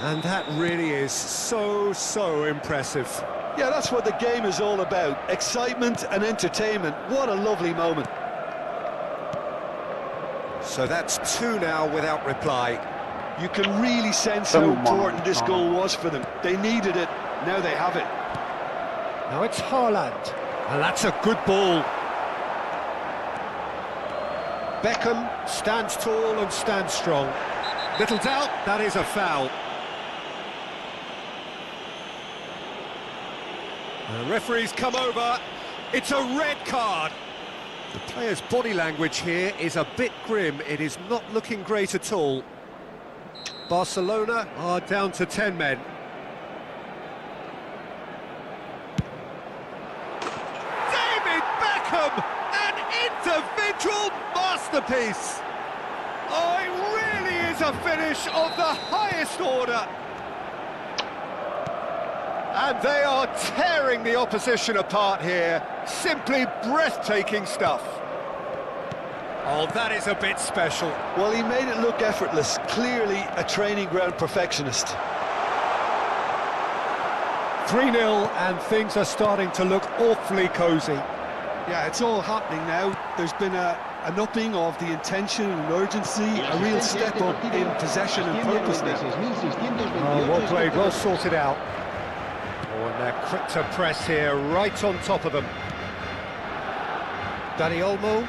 And that really is so impressive. Yeah, that's what the game is all about. Excitement and entertainment. What a lovely moment. So that's two now without reply. You can really sense how important this goal was for them. They needed it, now they have it. Now it's Haaland, and that's a good ball. Beckham stands tall and stands strong. Little doubt, that is a foul. The referee's come over. It's a red card. The player's body language here is a bit grim. It is not looking great at all. Barcelona are down to 10 men. David Beckham! And into piece. Oh, it really is a finish of the highest order. And they are tearing the opposition apart here. Simply breathtaking stuff. Oh, that is a bit special. Well, he made it look effortless. Clearly a training ground perfectionist. 3-0 and things are starting to look awfully cosy. Yeah, it's all happening now. There's been an upping of the intention and urgency, a real step up in possession and purpose now. Oh, well played, well sorted out. Oh, and they're quick to press here, right on top of them. Dani Olmo,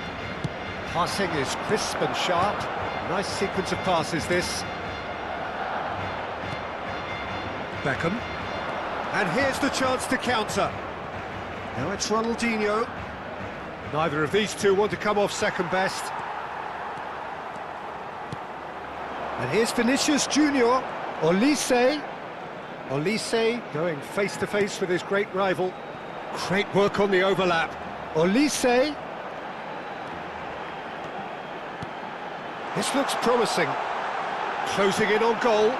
passing is crisp and sharp. Nice sequence of passes this. Beckham. And here's the chance to counter. Now it's Ronaldinho. Neither of these two want to come off second best. And here's Vinicius Junior. Olise. Olise going face to face with his great rival. Great work on the overlap. Olise. This looks promising. Closing in on goal.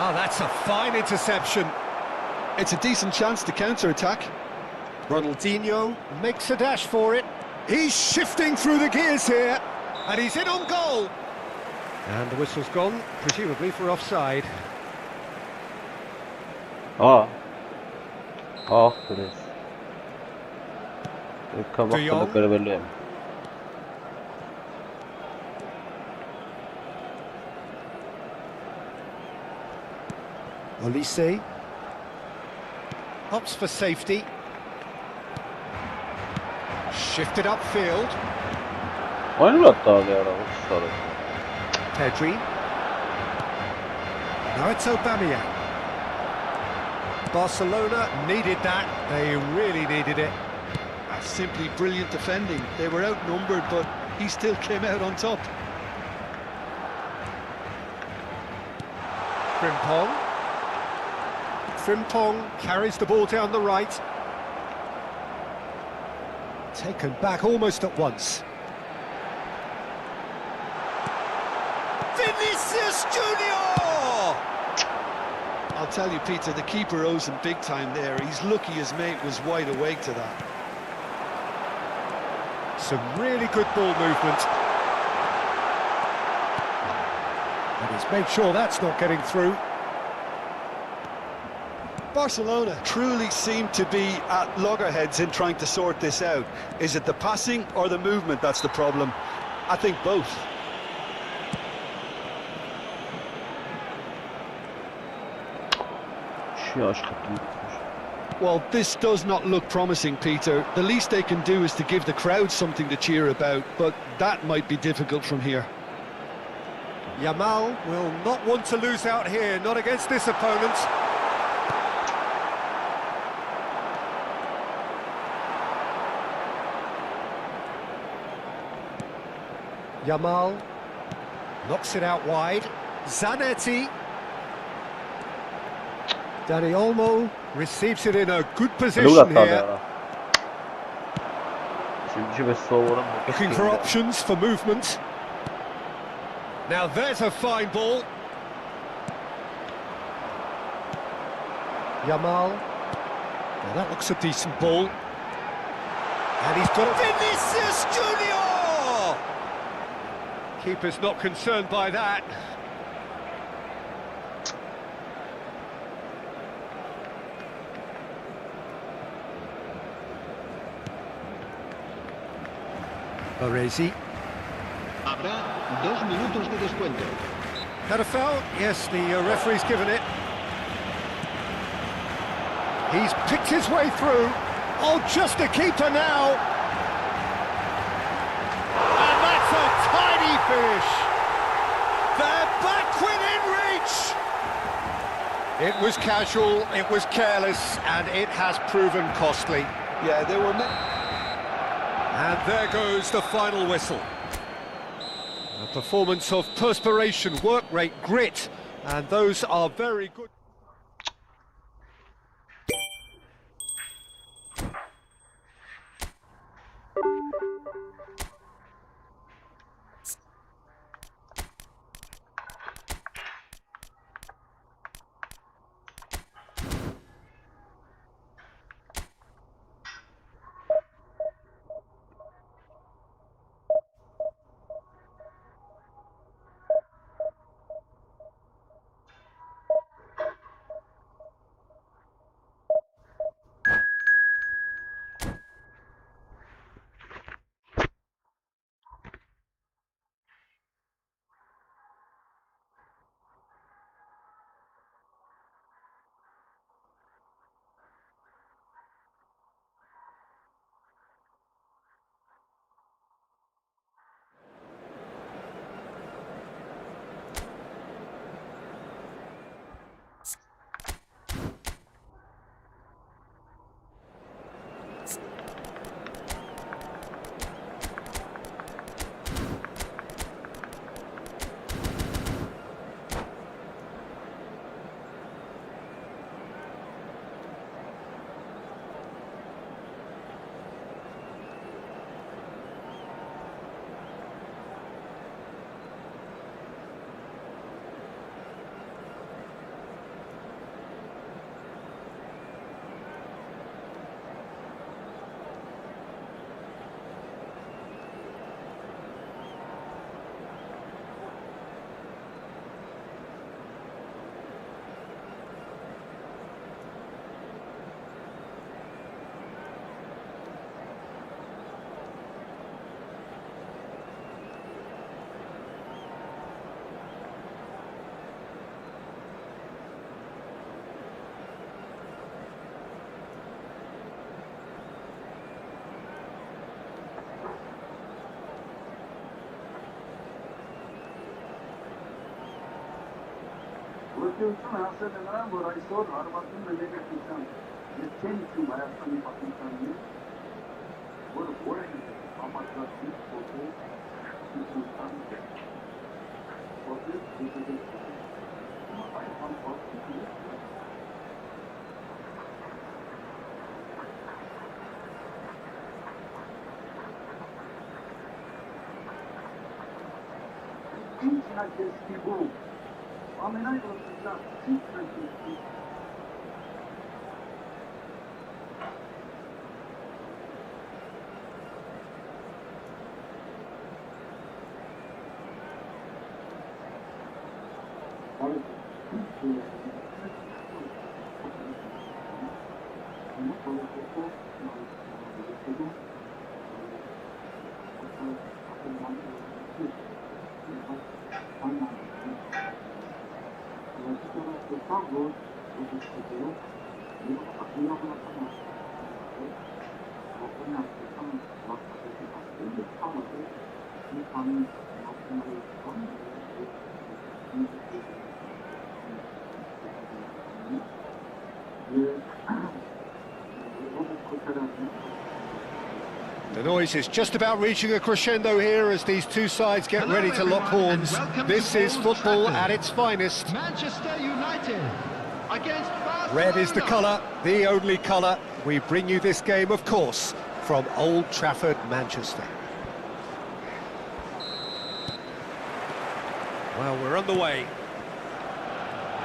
Oh, that's a fine interception. It's a decent chance to counter-attack. Ronaldinho makes a dash for it. He's shifting through the gears here. And he's in on goal. And the whistle's gone, presumably for offside. Ah. Ah, Chris. De Jong. Olise opts for safety. Shifted upfield. Oyunu attı abi araba. Sarı. Pedri. Now it's Aubameyang. Barcelona needed that. They really needed it. That's simply brilliant defending. They were outnumbered, but he still came out on top. Frimpong. Frimpong carries the ball down the right. Taken back almost at once. Vinicius Junior! I'll tell you, Peter, the keeper owes him big time there. He's lucky his mate was wide awake to that. Some really good ball movement. And he's made sure that's not getting through. Barcelona truly seem to be at loggerheads in trying to sort this out. Is it the passing or the movement that's the problem? I think both. Well, this does not look promising, Peter. The least they can do is to give the crowd something to cheer about, but that might be difficult from here. Yamal will not want to lose out here, not against this opponent. Yamal knocks it out wide. Zanetti. Dani Olmo receives it in a good position here. Looking for options for movement. Now there's a fine ball. Yamal. Now that looks a decent ball. And he's got Vinicius Junior! Keeper's not concerned by that. Baresi. Habrá 2 minutos de descuento. Had a foul? Yes, the referee's given it. He's picked his way through. Oh, just a keeper now. And that's a tiny finish. They're back within reach. It was casual, it was careless, and it has proven costly. Yeah, they were... And there goes the final whistle. A performance of perspiration, work rate, grit, and those are very good. Ողջույն հասել է նրան, որ այսօր հարվածում է եկեղեցին։ Ես չեմ իջում Հայաստանի պատմությանին, որը որը համակարգի փոխել իսլամական փոխել The noise is just about reaching a crescendo here as these two sides get Hello, ready to lock everyone, and horns. welcome This to is Old football Trafford. at its finest. Manchester United against Barcelona. Red is the colour, the only colour. We bring you this game, of course, from Old Trafford, Manchester. Well, we're on the way.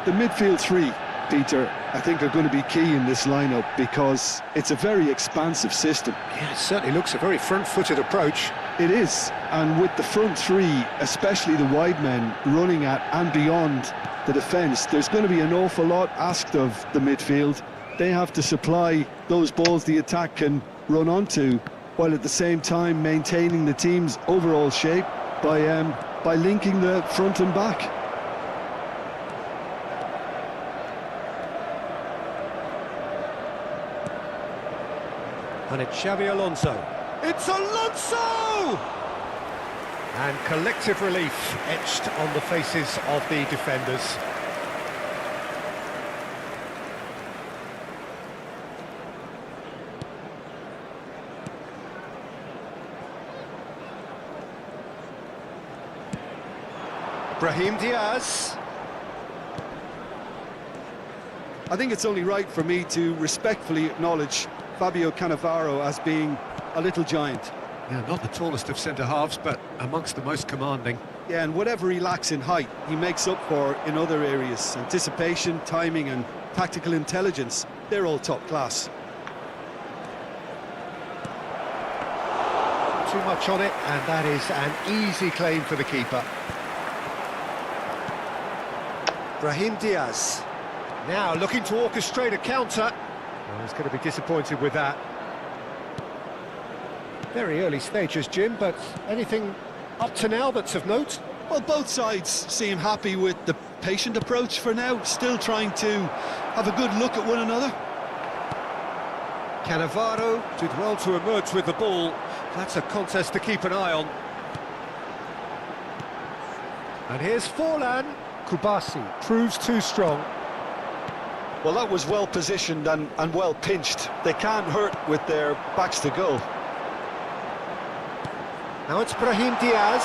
The midfield three, Peter, I think are going to be key in this lineup because it's a very expansive system. Yeah, it certainly looks a very front-footed approach. It is, and with the front three, especially the wide men running at and beyond the defence, there's going to be an awful lot asked of the midfield. They have to supply those balls the attack can run onto, while at the same time maintaining the team's overall shape by linking the front and back. And it's Xabi Alonso. It's Alonso! And collective relief etched on the faces of the defenders. Brahim Diaz. I think it's only right for me to respectfully acknowledge Fabio Cannavaro as being a little giant. Yeah, not the tallest of centre-halves, but amongst the most commanding. Yeah, and whatever he lacks in height, he makes up for in other areas. Anticipation, timing and tactical intelligence, they're all top class. Too much on it, and that is an easy claim for the keeper. Brahim Diaz. Now looking to orchestrate a counter. Well, he's going to be disappointed with that. Very early stages, Jim, but anything up to now that's of note? Well, both sides seem happy with the patient approach for now, still trying to have a good look at one another. Cannavaro did well to emerge with the ball. That's a contest to keep an eye on. And here's Forlan. Kubasi proves too strong. Well, that was well positioned and well pinched. They can't hurt with their backs to goal. Now it's Brahim Diaz.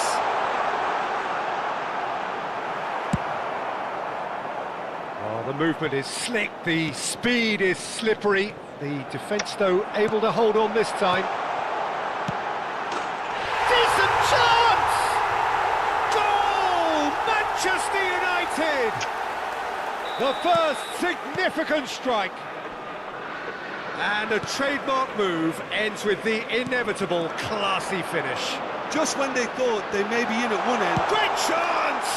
Oh, the movement is slick, the speed is slippery. The defence, though, able to hold on this time. Decent chance! Goal! Manchester United! The first significant strike. And a trademark move ends with the inevitable classy finish. Just when they thought they may be in at one end. Great chance!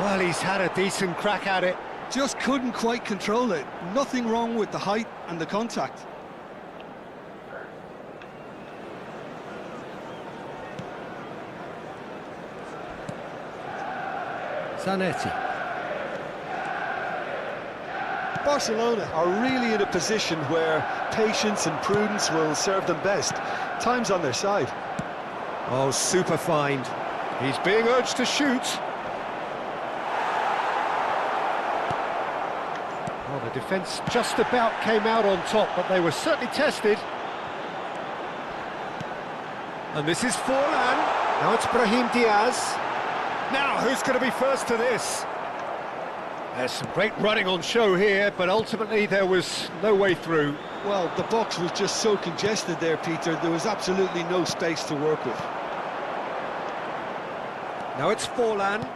Well, he's had a decent crack at it. Just couldn't quite control it. Nothing wrong with the height and the contact. Zanetti. Barcelona are really in a position where patience and prudence will serve them best. Time's on their side. Oh, super find. He's being urged to shoot. The defence just about came out on top, but they were certainly tested. And this is Forlan. Now it's Brahim Diaz. Now, who's going to be first to this? There's some great running on show here, but ultimately there was no way through. Well, the box was just so congested there, Peter. There was absolutely no space to work with. Now it's Forlan,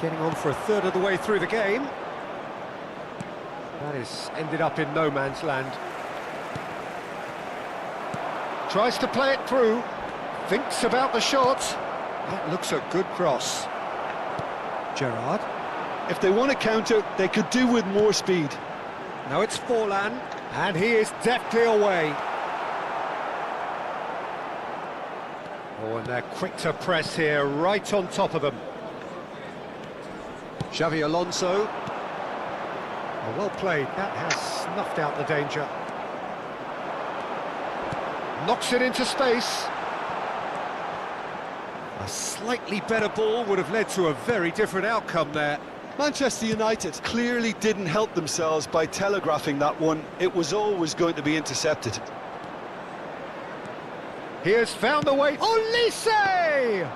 getting on for a third of the way through the game. That is ended up in no man's land. Tries to play it through, thinks about the shot. That looks a good cross. Gerrard. If they want to counter, they could do with more speed. Now it's Forlan, and he is deftly away. Oh, and they're quick to press here, right on top of them. Xavi Alonso. Oh, well played, that has snuffed out the danger. Knocks it into space. A slightly better ball would have led to a very different outcome there. Manchester United clearly didn't help themselves by telegraphing that one. It was always going to be intercepted. He has found the way. Olise!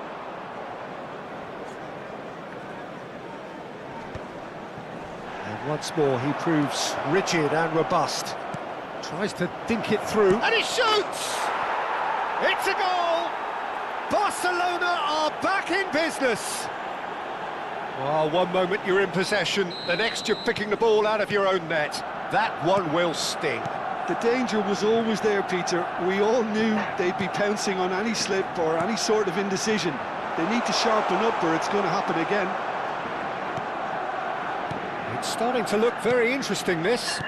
And once more he proves rigid and robust. Tries to dink it through. And he shoots! It's a goal! Barcelona are back in business. Well, one moment you're in possession, the next you're picking the ball out of your own net. That one will sting. The danger was always there, Peter. We all knew they'd be pouncing on any slip or any sort of indecision. They need to sharpen up or it's going to happen again. It's starting to look very interesting, this.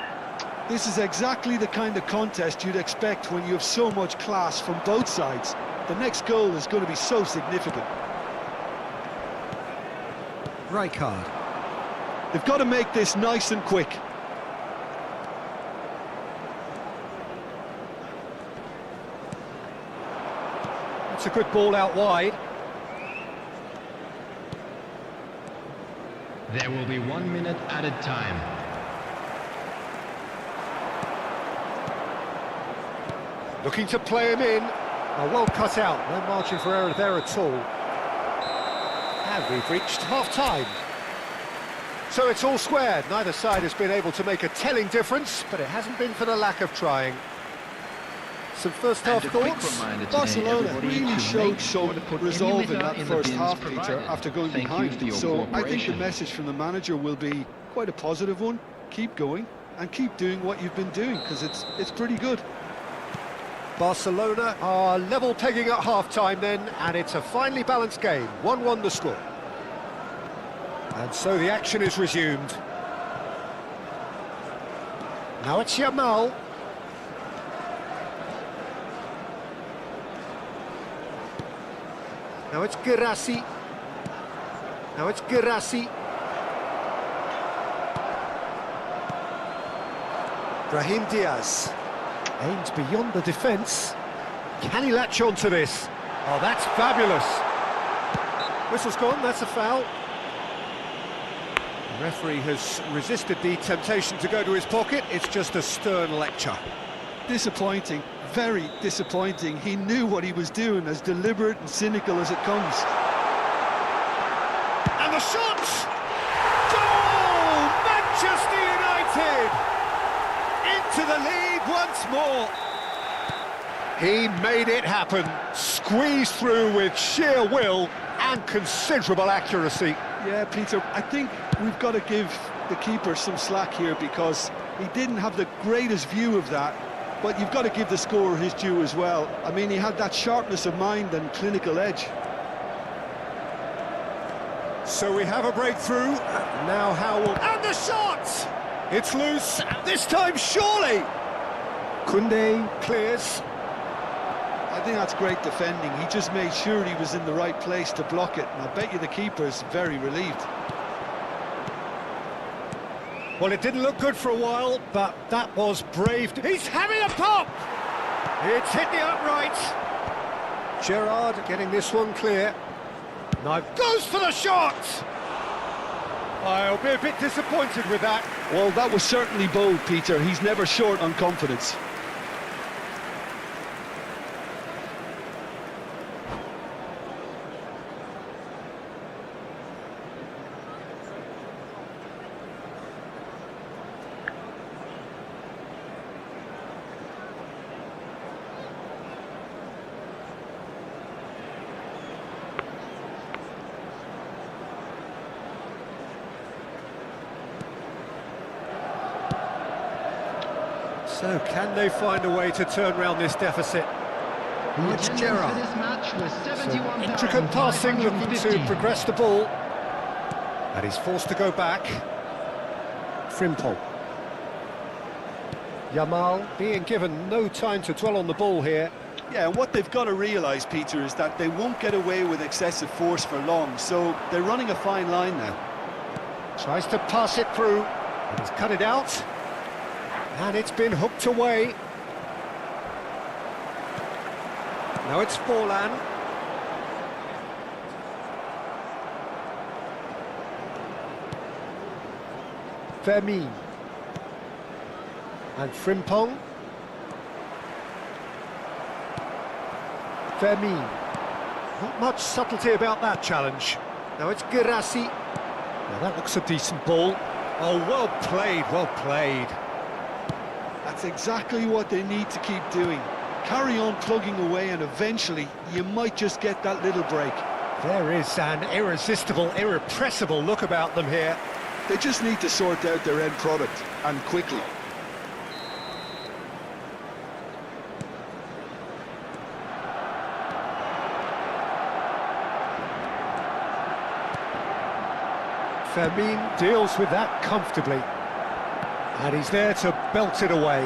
This is exactly the kind of contest you'd expect when you have so much class from both sides. The next goal is going to be so significant. Rijkaard. They've got to make this nice and quick. It's a good ball out wide. There will be 1 minute added time. Looking to play him in. Oh, well cut out, no margin for error there at all. And we've reached half-time. So it's all squared. Neither side has been able to make a telling difference, but it hasn't been for the lack of trying. Some first-half thoughts? Barcelona really showed some resolve in that first half, Peter, after going behind. So I think the message from the manager will be quite a positive one. Keep going and keep doing what you've been doing, because it's pretty good. Barcelona are level pegging at half-time then, and it's a finely balanced game. 1-1 the score. And so the action is resumed. Now it's Yamal. Now it's Girassi. Now it's Girassi. Brahim Diaz. Aims beyond the defence. Can he latch on to this? Oh, that's fabulous. Whistle's gone, that's a foul. The referee has resisted the temptation to go to his pocket. It's just a stern lecture. Disappointing, very disappointing. He knew what he was doing, as deliberate and cynical as it comes. And the shot! Goal! Manchester United! Into the lead once more. He made it happen, squeezed through with sheer will and considerable accuracy. Yeah, Peter, I think we've got to give the keeper some slack here, because he didn't have the greatest view of that, but you've got to give the scorer his due as well. I mean, he had that sharpness of mind and clinical edge. So we have a breakthrough. Now Howell. And the shot! It's loose, this time surely! Koundé clears. I think that's great defending. He just made sure he was in the right place to block it, and I bet you the keeper's very relieved. Well, it didn't look good for a while, but that was brave. He's having a pop! It's hit the upright. Gerrard getting this one clear. Now goes for the shot! I'll be a bit disappointed with that. Well, that was certainly bold, Peter. He's never short on confidence. So, can they find a way to turn around this deficit? It's Gerrard. This match was So, intricate passing, looking to progress the ball. And he's forced to go back. Frimpong. Yamal being given no time to dwell on the ball here. Yeah, and what they've got to realise, Peter, is that they won't get away with excessive force for long, so they're running a fine line now. Tries to pass it through. And he's cut it out. And it's been hooked away. Now it's Forlan. Vermeer. And Frimpong. Vermeer. Not much subtlety about that challenge. Now it's Girassi. Now that looks a decent ball. Oh, well played, well played. That's exactly what they need to keep doing. Carry on plugging away and eventually you might just get that little break. There is an irresistible, irrepressible look about them here. They just need to sort out their end product, and quickly. Fermin deals with that comfortably. And he's there to belt it away.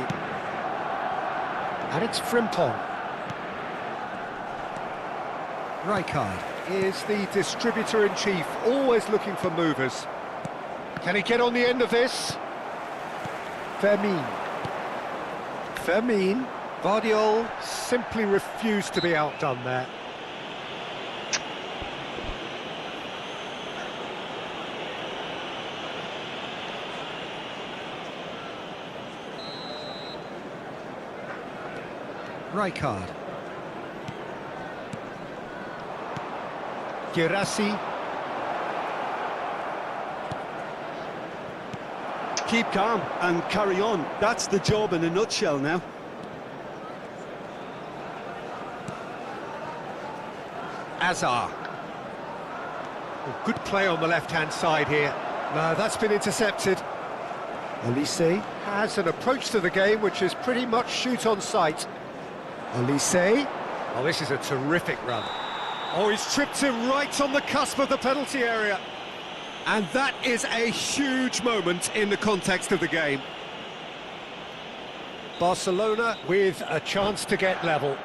And it's Frimpong. Rijkaard is the distributor-in-chief, always looking for movers. Can he get on the end of this? Fermin. Fermin. Vardiol simply refused to be outdone there. Rijkaard. Girassi. Keep calm and carry on. That's the job in a nutshell now. Azar. Good play on the left-hand side here. No, that's been intercepted. Olise has an approach to the game which is pretty much shoot on sight. Olise. Oh, this is a terrific run. Oh, he's tripped him right on the cusp of the penalty area. And that is a huge moment in the context of the game. Barcelona with a chance to get level.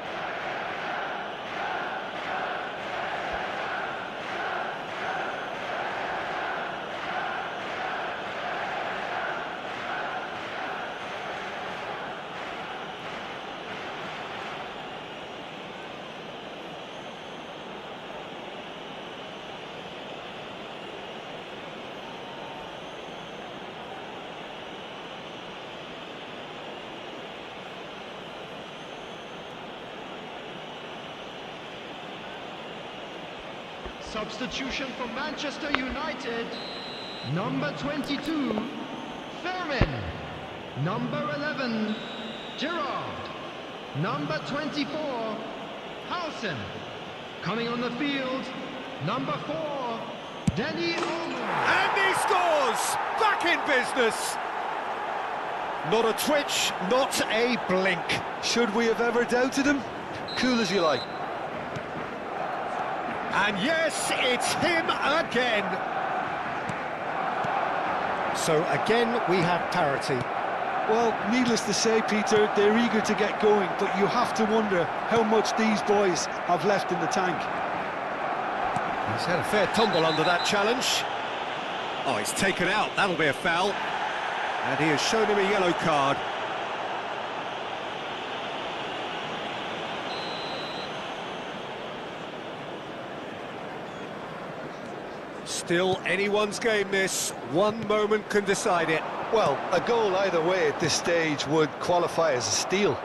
Substitution for Manchester United. Number 22, Fermin. Number 11, Gerrard. Number 24, Howson. Coming on the field, number 4, Danny Olmo. And he scores! Back in business! Not a twitch, not a blink. Should we have ever doubted him? Cool as you like. And yes, it's him again. So again, we have parity. Well, needless to say, Peter, they're eager to get going, but you have to wonder how much these boys have left in the tank. He's had a fair tumble under that challenge. Oh, he's taken out, that'll be a foul. And he has shown him a yellow card. Still anyone's game this. One moment can decide it. Well, a goal either way at this stage would qualify as a steal.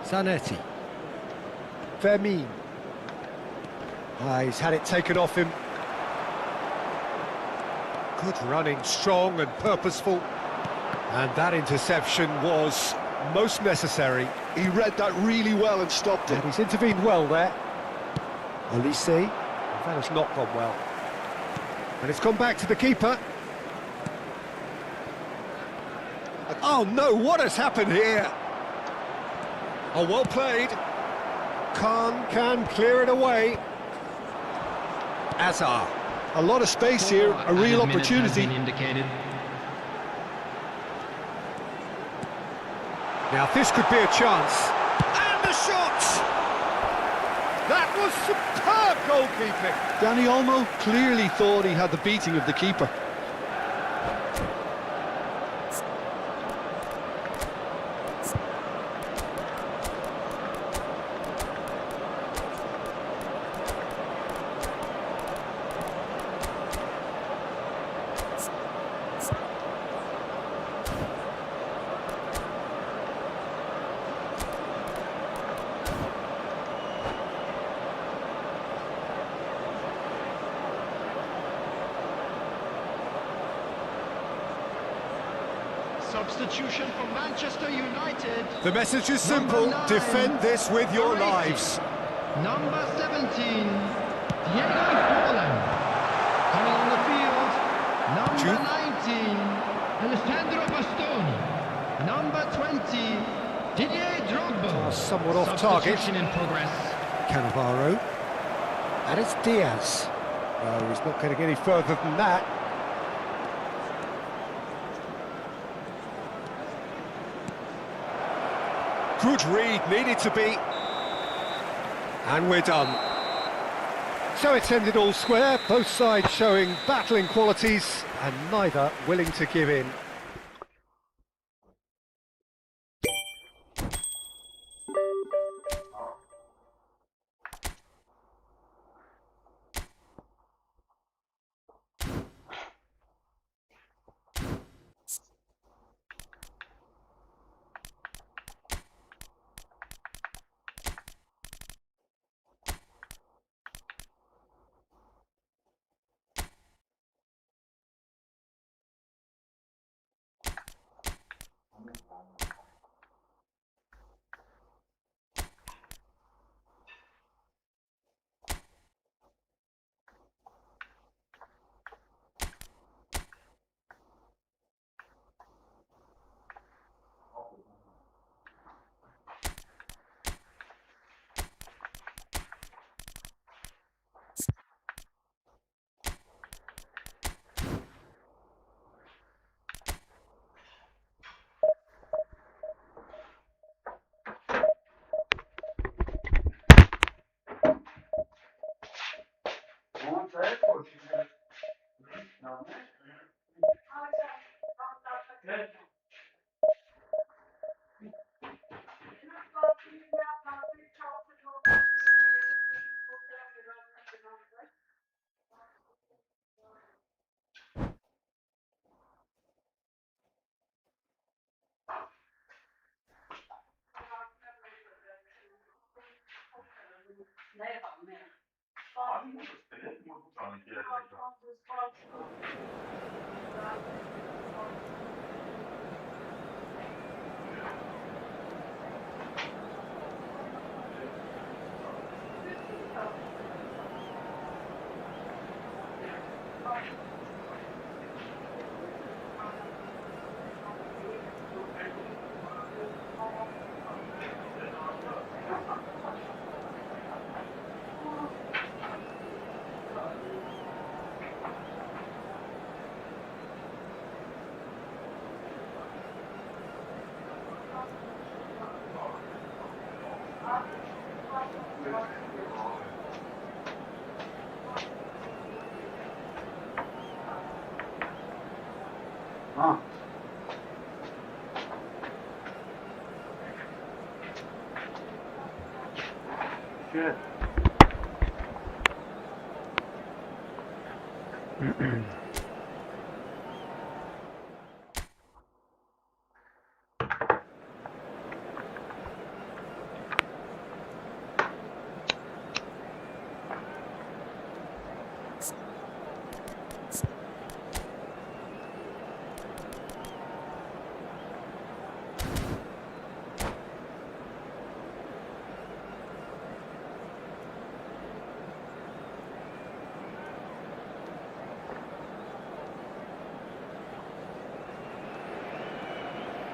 Zanetti. Vermin. He's had it taken off him. Good running, strong and purposeful. And that interception was most necessary. He read that really well and stopped it. And he's intervened well there. Olise. That has not gone well. And it's gone back to the keeper. Oh no, what has happened here? Oh, well played. Khan can clear it away. Azar. A lot of space here, a real opportunity. Now this could be a chance. And the shot! That was superb goalkeeping. Danny Olmo clearly thought he had the beating of the keeper. Substitution for Manchester United. The message is simple. Number 9, defend this with your lives. Number 17, Diego Forlan. Coming on the field, number Jude. 19, Alessandro Bastoni. Number 20, Didier Drogba. Somewhat off target. Substitution in progress. Cannavaro. And it's Diaz. No, he's not getting any further than that. Good read, needed to be. And we're done. So it's ended all square, both sides showing battling qualities and neither willing to give in. Shit.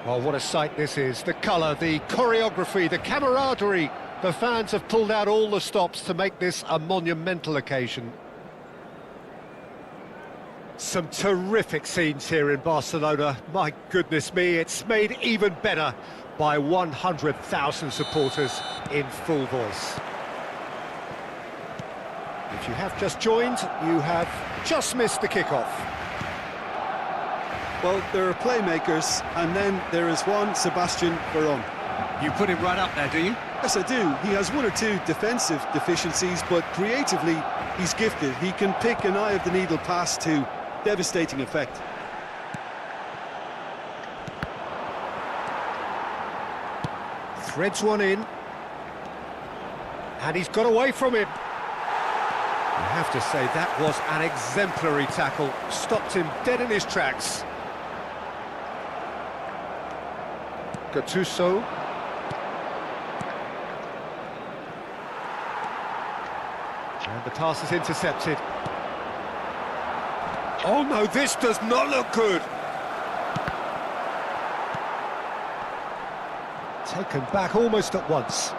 Oh, what a sight this is. The colour, the choreography, the camaraderie. The fans have pulled out all the stops to make this a monumental occasion. Some terrific scenes here in Barcelona. My goodness me, it's made even better by 100,000 supporters in full voice. If you have just joined, you have just missed the kickoff. Well, there are playmakers, and then there is one Sebastian Veron. You put him right up there, do you? Yes, I do. He has one or two defensive deficiencies, but creatively, he's gifted. He can pick an eye-of-the-needle pass to devastating effect. Threads one in. And he's got away from him. I have to say, that was an exemplary tackle. Stopped him dead in his tracks. Gattuso. And the pass is intercepted. Oh no, this does not look good. Taken back almost at once.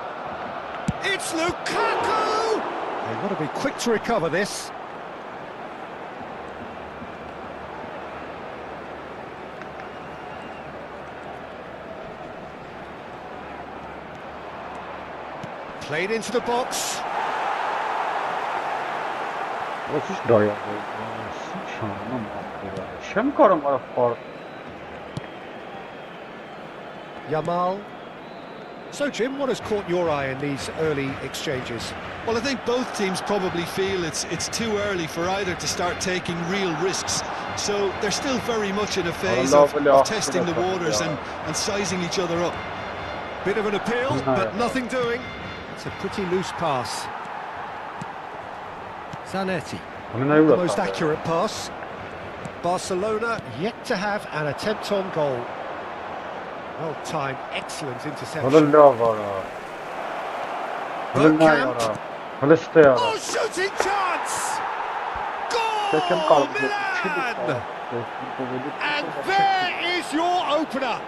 It's Lukaku! They've got to be quick to recover this. Played into the box. What's this guy? Yamal. So, Jim, what has caught your eye in these early exchanges? Well, I think both teams probably feel it's too early for either to start taking real risks. So they're still very much in a phase of testing the waters and sizing each other up. Bit of an appeal, but nothing doing. It's a pretty loose pass. Zanetti. The most accurate pass. Barcelona yet to have an attempt on goal. Well timed, excellent interception. Bergkamp. Oh, shooting chance! Goal, Milan! And there is your opener.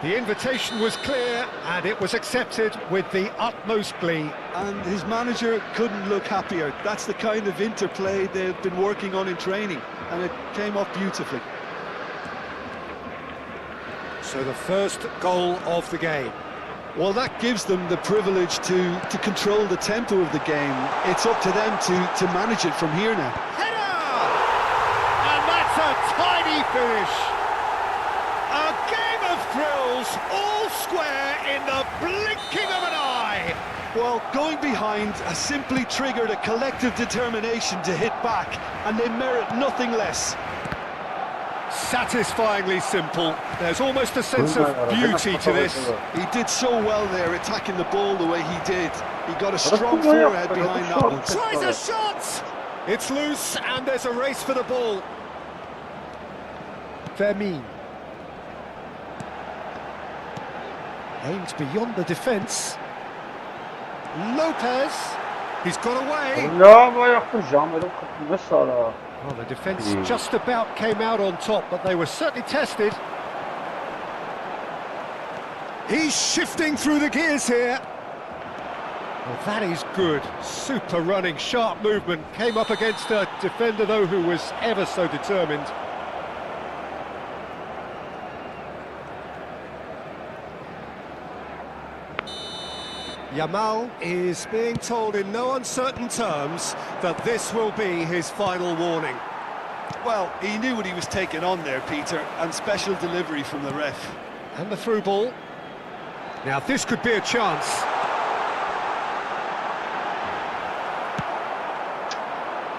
The invitation was clear and it was accepted with the utmost glee. And his manager couldn't look happier. That's the kind of interplay they've been working on in training, and it came off beautifully. So the first goal of the game. Well, that gives them the privilege to control the tempo of the game. It's up to them to manage it from here now. Header! And that's a tidy finish. A game of thrills, all square in the blinking of an eye. Well, going behind has simply triggered a collective determination to hit back, and they merit nothing less. Satisfyingly simple. There's almost a sense of beauty to this. He did so well there, attacking the ball the way he did. He got a strong forehead behind that one. Tries a shot! It's loose, and there's a race for the ball. Vermeer. Aims beyond the defence. Lopez. He's got away. Well, the defence just about came out on top, but they were certainly tested. He's shifting through the gears here. Well, that is good. Super running, sharp movement. Came up against a defender, though, who was ever so determined. Yamal is being told in no uncertain terms that this will be his final warning. Well, he knew what he was taking on there, Peter, and special delivery from the ref. And the through ball. Now this could be a chance.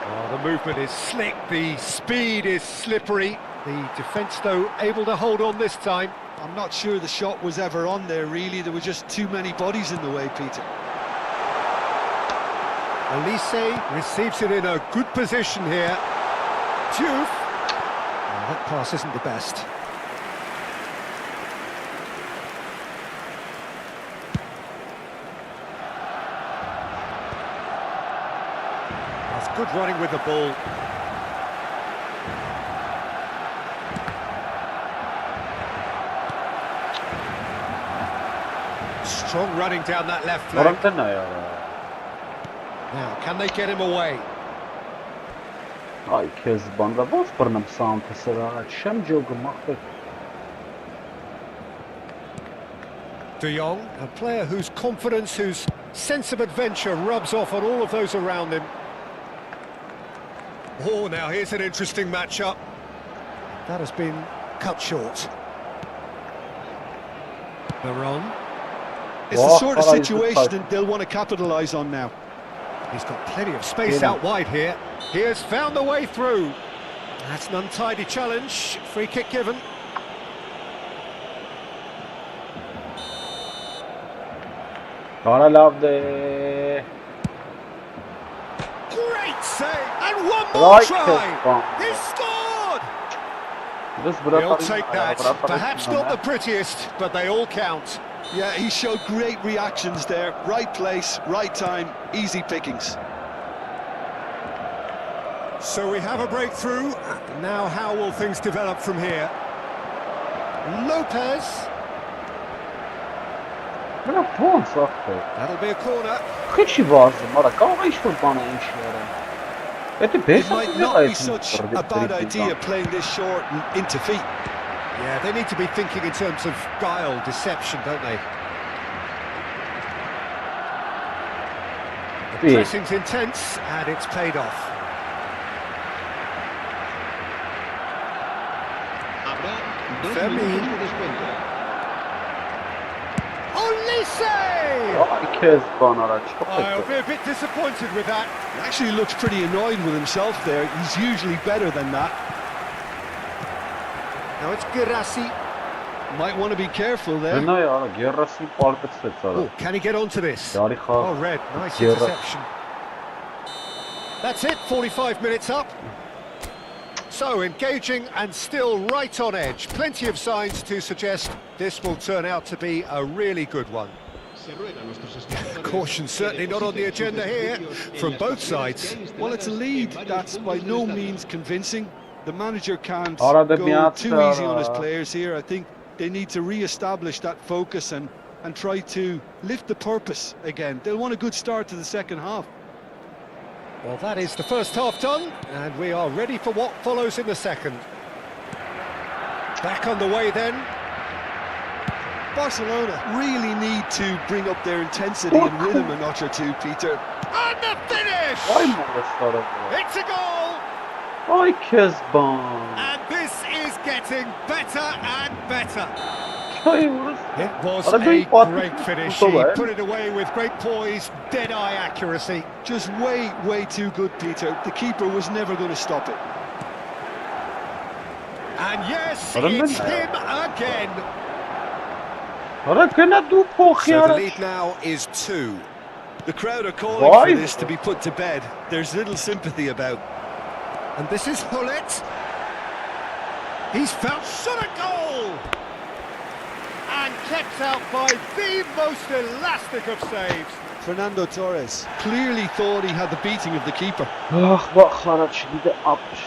Oh, the movement is slick, the speed is slippery. The defence, though, able to hold on this time. I'm not sure the shot was ever on there, really. There were just too many bodies in the way, Peter. Elise receives it in a good position here. Diouf. Oh, that pass isn't the best. That's good running with the ball. Strong running down that left flank. Որոնք նա եղա։ Now, can they get him away? Ay քեզ բանდა ո՞նց բռնեմ սամթը սրա, չեմ ջոգը մախվե։ De Jong, a player whose confidence, whose sense of adventure rubs off on all of those around him. Oh, now here's an interesting matchup. That has been cut short. Baron. It's the sort of situation they'll want to capitalise on now. He's got plenty of space out wide here. He has found the way through. That's an untidy challenge. Free kick given. Կարա լավ դե։ Great save! And one more Right, try! He scored! He'll take that. Perhaps not the prettiest, but they all count. Yeah, he showed great reactions there. Right place, right time, easy pickings. So we have a breakthrough. Now how will things develop from here? Lopez. Մնա ո՞նց ախպեր։ That'll be a corner. Քիչի վազում, արա կարող է ինչ-որ բան է ինչ լերը։ Դա It բես might not be such a bad idea playing this short and into feet. Yeah, they need to be thinking in terms of guile, deception, don't they? The pressing's intense, and it's paid off. Habrá 2 Femi. minutos de descuento. Olise! Ay քեզ բան արա, I'll չփոխեք։ be a bit disappointed with that. He actually looks pretty annoyed with himself there. He's usually better than that. Now it's Girassi. Might want to be careful there. Նա արա գերասի պարտեցրեց արա։ Oh, can he get onto this? Դարի խաղ։ Oh, red, nice Gera. interception. That's it, 45 minutes up. So, engaging and still right on edge. Plenty of signs to suggest this will turn out to be a really good one. Caution certainly not on the agenda here, from both sides. Well, it's a lead that's by no means convincing. The manager can't Ora de go Piazza. too easy on his players here. I think they need to re-establish that focus and try to lift the purpose again. They'll want a good start to the second half. Well, that is the first half done, and we are ready for what follows in the second. Back on the way then. Barcelona really need to bring up their intensity and rhythm a notch or two, Peter. And the finish! Ay մորս տարավ։ It's a goal! Ay քեզ բան։ And this is getting better and better. Ay մորս։ It was Ora, a doing what? great finish. So He well. put it away with great poise, dead-eye accuracy. Just way too good, Peter. The keeper was never going to stop it. And yes, Ora, it's then. him again. Արա գնա դու փոխի So the արա։ lead now is 2. The crowd are calling Why? for this to be put to bed. There's little sympathy about. And this is Hullet. He's found shot a goal! And kept out by the most elastic of saves. Fernando Torres clearly thought he had the beating of the keeper. Ախ, վախ արա չգիտե ապր։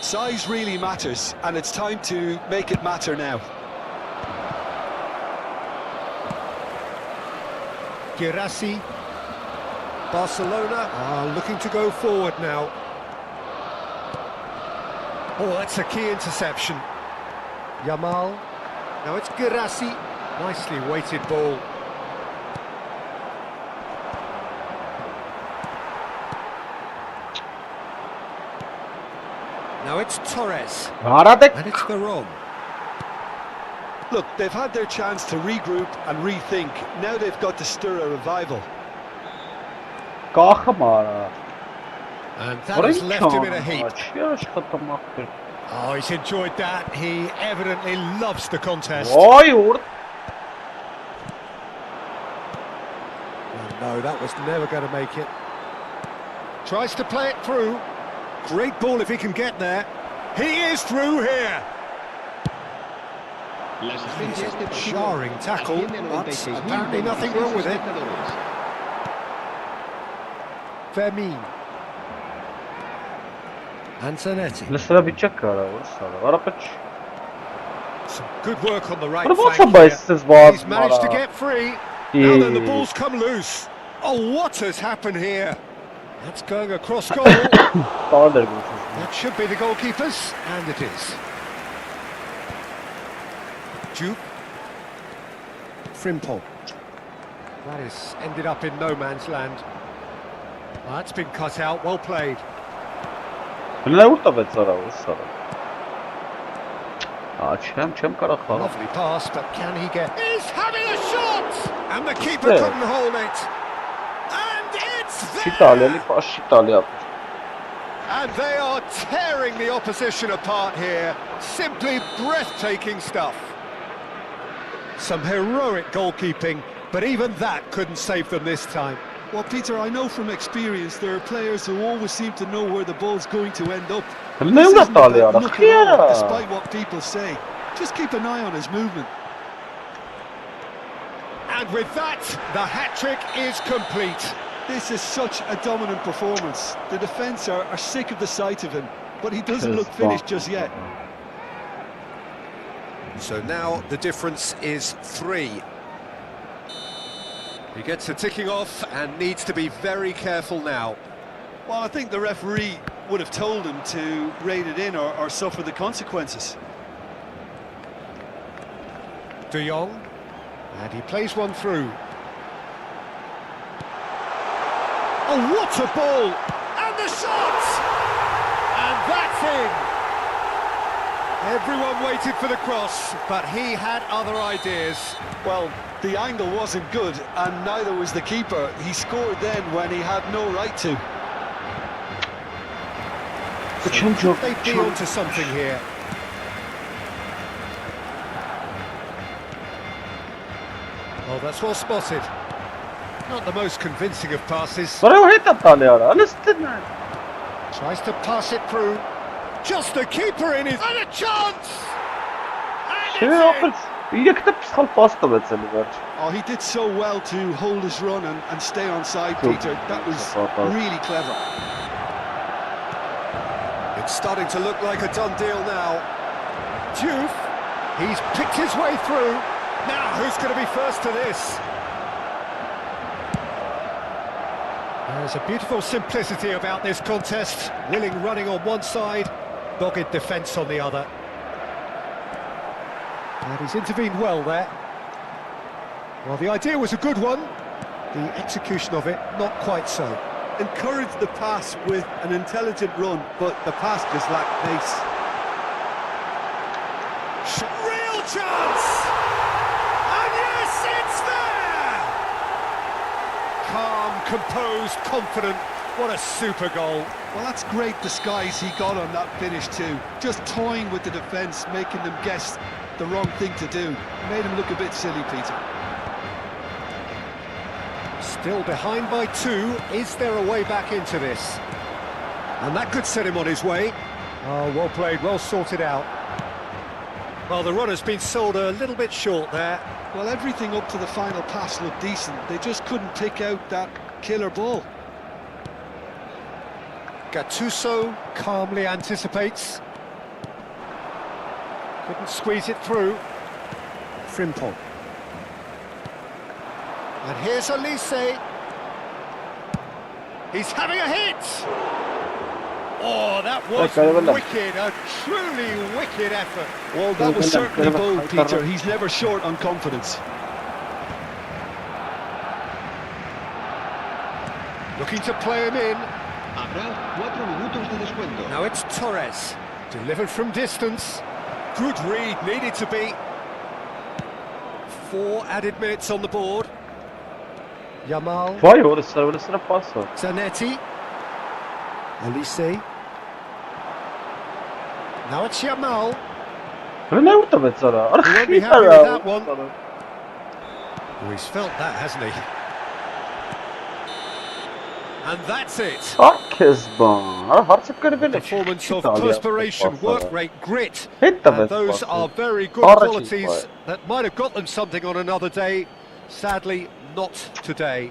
Size really matters, and it's time to make it matter now. Girassi. Barcelona are looking to go forward now. Oh, that's a key interception. Yamal. Now it's Girassi. Nicely weighted ball. Now it's Torres. Արա դե And it's Baron. Look, they've had their chance to regroup and rethink. Now they've got to stir a revival. կախը մարա։ And that has left him in a heap. Չի աշխատում ախպեր։ Oh, he's enjoyed that. He evidently loves the contest. Ոյ ուրդ։ No, that was never going to make it. Tries to play it through. Great ball if he can get there. He is through here. Jarring tackle, but apparently nothing wrong with it. Fermin. Antonetti. Լսրա վիճակ կարա, սարա, արապեչ։ Some good work on the right But what's flank about here. this ball, He's managed to Mara? get free. Now then, the ball's come loose. Oh, what has happened here? That's going across goal. That should be the goalkeeper's, and it is. Juke. Frimpong. That is ended up in no man's land. Well, that's been cut out, well played. Lovely pass, but can he get... He's having a shot! And the keeper couldn't hold it. And it's there! And they are tearing the opposition apart here. Simply breathtaking stuff. Some heroic goalkeeping, but even that couldn't save them this time. Well, Peter, I know from experience there are players who always seem to know where the ball's going to end up. This isn't about luck at all, despite what people say. Just keep an eye on his movement. And with that, the hat-trick is complete. This is such a dominant performance. The defence are sick of the sight of him, but he doesn't look finished just yet. So now the difference is 3. He gets a ticking off and needs to be very careful now. Well, I think the referee would have told him to rein it in or suffer the consequences. De Jong, and he plays one through. Oh, what a ball! And the shot! And that's in! Everyone waited for the cross, but he had other ideas. Well, the angle wasn't good, and neither was the keeper. He scored then when he had no right to. So they'd be onto something here. Oh, that's well spotted. Not the most convincing of passes. Tries to pass it through. Just the keeper in his... And a chance! And Oh, he did so well to hold his run and stay on side, Peter. That was really clever. It's starting to look like a done deal now. Diouf, he's picked his way through. Now, who's going to be first to this? There's a beautiful simplicity about this contest. Willing running on one side, dogged defence on the other. And he's intervened well there. Well, the idea was a good one. The execution of it, not quite so. Encouraged the pass with an intelligent run, but the pass just lacked pace. Real chance! And yes, it's there! Calm, composed, confident. What a super goal. Well, that's great disguise he got on that finish too. Just toying with the defence, making them guess the wrong thing to do. Made him look a bit silly, Peter. Still behind by 2. Is there a way back into this? And that could set him on his way. Oh, well played, well sorted out. Well, the run has been sold a little bit short there. Well, everything up to the final pass looked decent. They just couldn't pick out that killer ball. Gattuso calmly anticipates. Couldn't squeeze it through. Frimpong. And here's Elise. He's having a hit! Oh, that was wicked, a truly wicked effort. Well, that was certainly bold, Peter. He's never short on confidence. Looking to play him in. Habrá 4 minutos de descuento. Now it's Torres. Delivered from distance. Good read, needed to be. 4 added minutes on the board. Yamal. Vay orasına pas var. Zanetti. Olise. Now it's Yamal. Ne vurdu be sana? He won't be happy with that one. Oh, he's felt that, hasn't he? And that's it. Herkes bana. Harçık garibine. Performance of perspiration, work rate, grit. Hit And those are very good qualities that might have got them something on another day. Sadly, not today.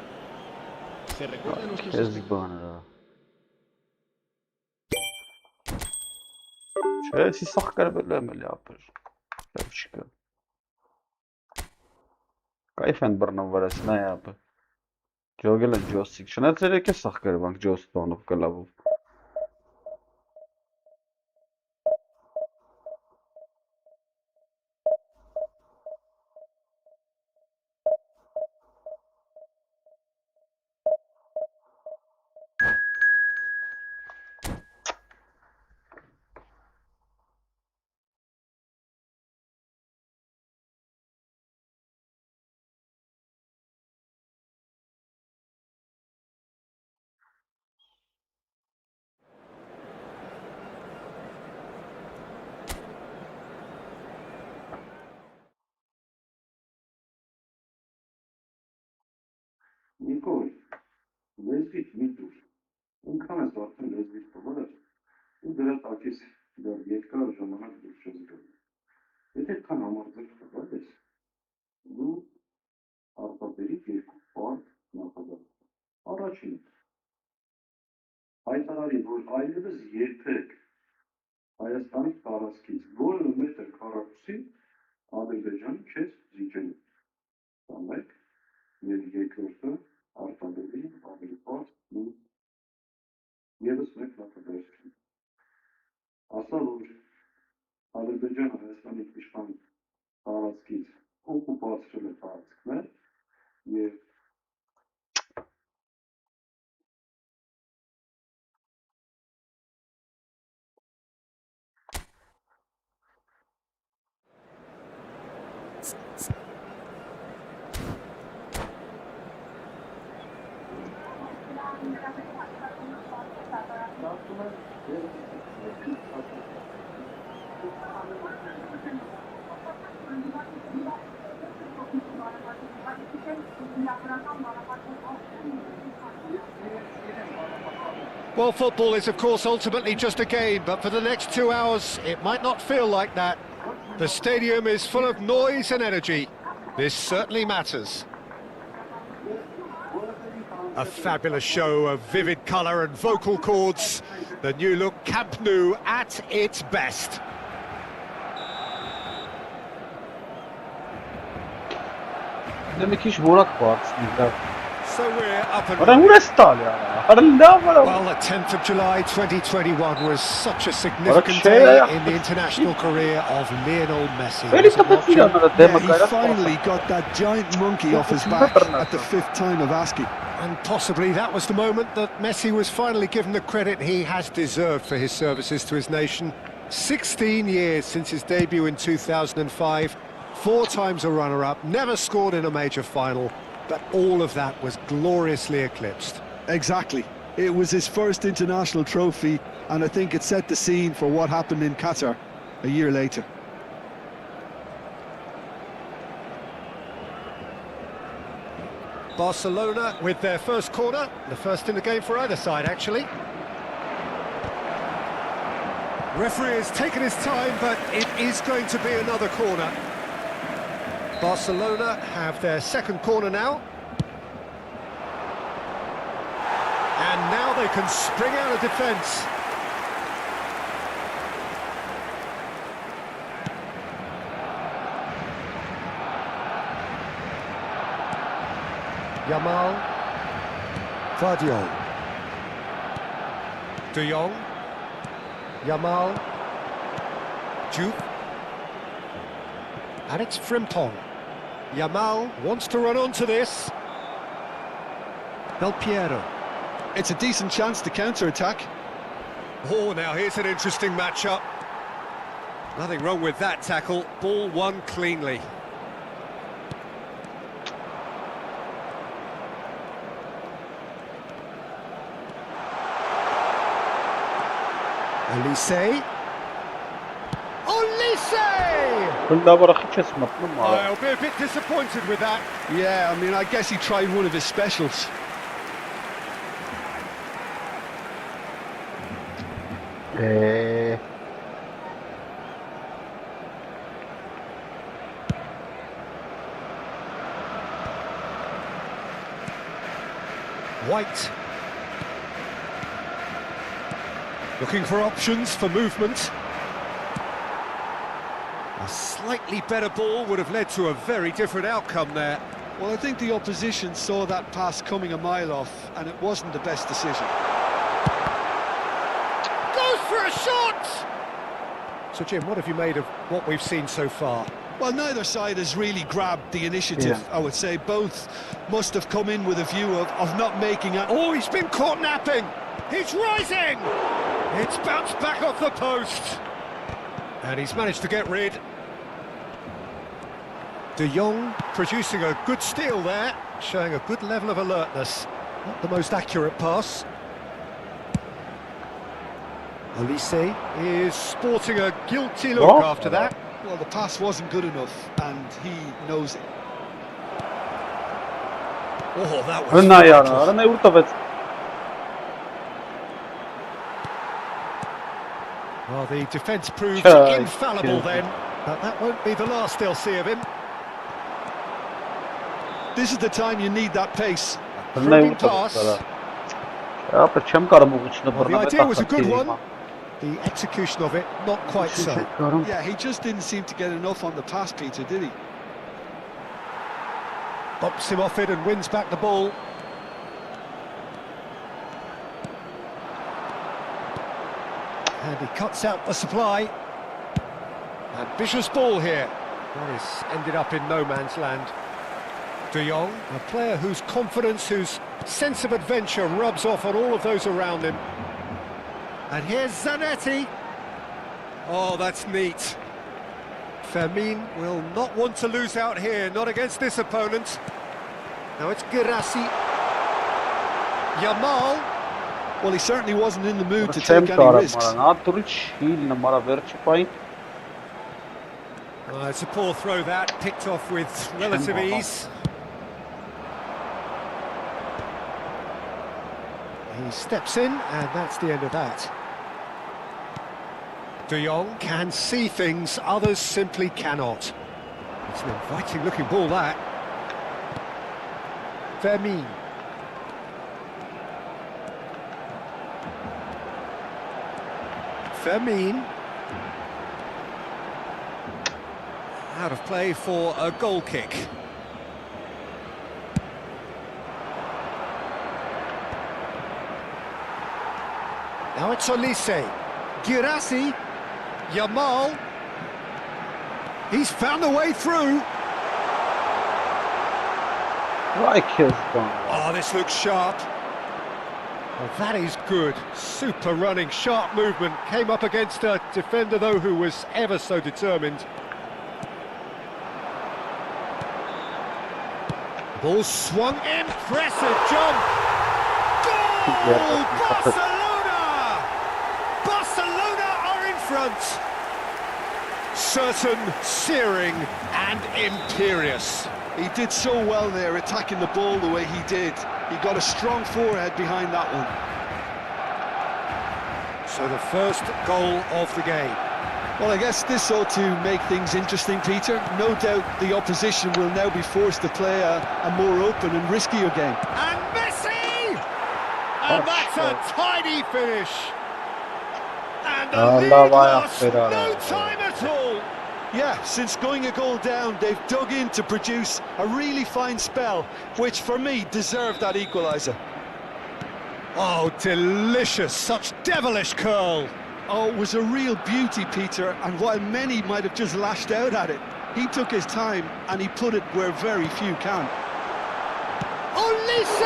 Herkes bana. Şöyle sisah garibine mi yapıyor? Yapışık. Kayfen bırnım var esna yapı. Jo gelen ջոստիկ, շնացերեք է սախ գրվանք ջոստ բանով կլավով։ Նիկոլ, լեզվիտ մի դուր, ինքան ես արդեն լեզվիտ տվարը, ու դրա տակիս դար երկար ժամանակ դուր չես գալու։ Եթե քան համարձակ տվար ես, դու արտաբերիկ երկու պարտ նախադարձ։ Առաջին, հայտարարի, որ այլևս երբեք Հայաստանի տարածքից որևէ մետր քառակուսի Ադրբեջանի չես զիջելու։ Դա մեկ, եւ երկրորդը արտաբերի ավելի պարտ ու եւս մեկ նախադարձություն։ Ասա, որ Ադրբեջանը Հայաստանի իշխան տարածքից օկուպացրել է տարածքներ եւ Well, football is, of course, ultimately just a game, but for the next 2 hours, it might not feel like that. The stadium is full of noise and energy. This certainly matters. A fabulous show of vivid colour and vocal cords. The new look Camp Nou at its best. Demek ki iş Burak Partisi'nde. So we're up and Bana running. Hurestal ya. Well, the 10th of July 2021 was such a significant day in the international career of Lionel Messi. Böyle kapatıyor Yeah, he finally got that giant monkey off his back at the 5th time of asking. And possibly that was the moment that Messi was finally given the credit he has deserved for his services to his nation. 16 years since his debut in 2005, 4 times a runner-up, never scored in a major final, but all of that was gloriously eclipsed. Exactly. It was his first international trophy, and I think it set the scene for what happened in Qatar a year later. Barcelona with their first corner, the first in the game for either side, actually. Referee has taken his time, but it is going to be another corner. Barcelona have their second corner now. And now they can spring out of defence. Yamal. Vardiol. De Jong. Yamal. Juke. And it's Frimpong. Yamal wants to run onto this. Del Piero. It's a decent chance to counter-attack. Oh, now here's an interesting matchup. Nothing wrong with that tackle. Ball won cleanly. Olise. I'll be a bit disappointed with that. Yeah, I mean, I guess he tried one of his specials. White. Looking for options for movement. A slightly better ball would have led to a very different outcome there. Well, I think the opposition saw that pass coming a mile off, and it wasn't the best decision. Goes for a shot! So, Jim, what have you made of what we've seen so far? Well, neither side has really grabbed the initiative, I would say. Both must have come in with a view of not making it. Oh, he's been caught napping! He's rising! It's bounced back off the post! And he's managed to get rid. De Jong producing a good steal there, showing a good level of alertness. Not the most accurate pass. Olise is sporting a guilty look after that. Well, the pass wasn't good enough, and he knows it. Oh, that was brutal. Well, the defence proved infallible then, but that won't be the last they'll see of him. This is the time you need that pace. Probing pass. Well, the idea was a good one. The execution of it, not quite so. Yeah, he just didn't seem to get enough on the pass, Peter, did he? Bumps him off it and wins back the ball. And he cuts out the supply. Ambitious ball here. That is ended up in no man's land. De Jong, a player whose confidence, whose sense of adventure rubs off on all of those around him. And here's Zanetti. Oh, that's neat. Fermin will not want to lose out here, not against this opponent. Now it's Girassi. Yamal. Well, he certainly wasn't in the mood to take any risks. It's a poor throw that, picked off with relative ease. He steps in, and that's the end of that. De Jong can see things others simply cannot. It's an inviting looking ball, that. Fermin. Fermin. Out of play for a goal kick. Now it's Olise. Girassi. Yamal. He's found a way through. Oh, this looks sharp. Well, that is good. Super running, sharp movement. Came up against a defender, though, who was ever so determined. Ball swung. Impressive jump. Goal! Barcelona! Barcelona are in front. Certain, searing and imperious. He did so well there, attacking the ball the way he did. He got a strong forehead behind that one. So the first goal of the game. Well, I guess this ought to make things interesting, Peter. No doubt the opposition will now be forced to play a more open and riskier game. And Messi! And that's a tidy finish. And the lead lost no time at all. Yeah, since going a goal down, they've dug in to produce a really fine spell, which for me deserved that equaliser. Oh, delicious, such devilish curl. Oh, it was a real beauty, Peter, and while many might have just lashed out at it, he took his time and he put it where very few can. Olise!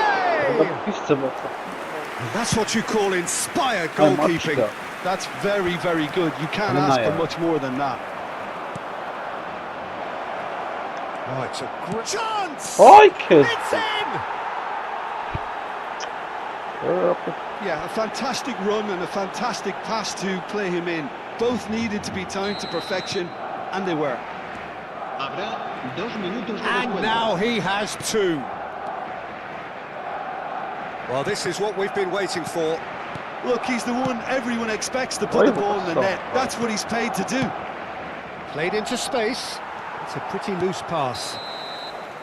And that's what you call inspired goalkeeping. That's very, very good. You can't ask for much more than that. Oh, it's a great chance! Ay, It's in! Yeah, a fantastic run and a fantastic pass to play him in. Both needed to be timed to perfection, and they were. Habrá 2 minutos de And descuento. now he has 2. Well, this is what we've been waiting for. Look, he's the one everyone expects to put the ball in the net. That's what he's paid to do. Played into space. It's a pretty loose pass.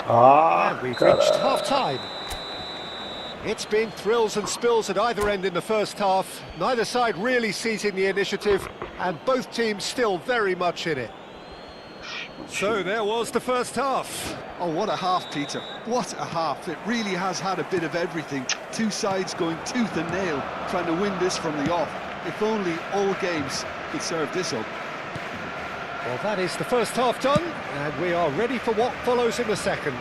And we've Cara. reached half-time. It's been thrills and spills at either end in the first half. Neither side really seizing the initiative, and both teams still very much in it. So there was the first half. Oh, what a half, Peter. What a half. It really has had a bit of everything. Two sides going tooth and nail, trying to win this from the off. If only all games could serve this up. Well, that is the first half done, and we are ready for what follows in the second.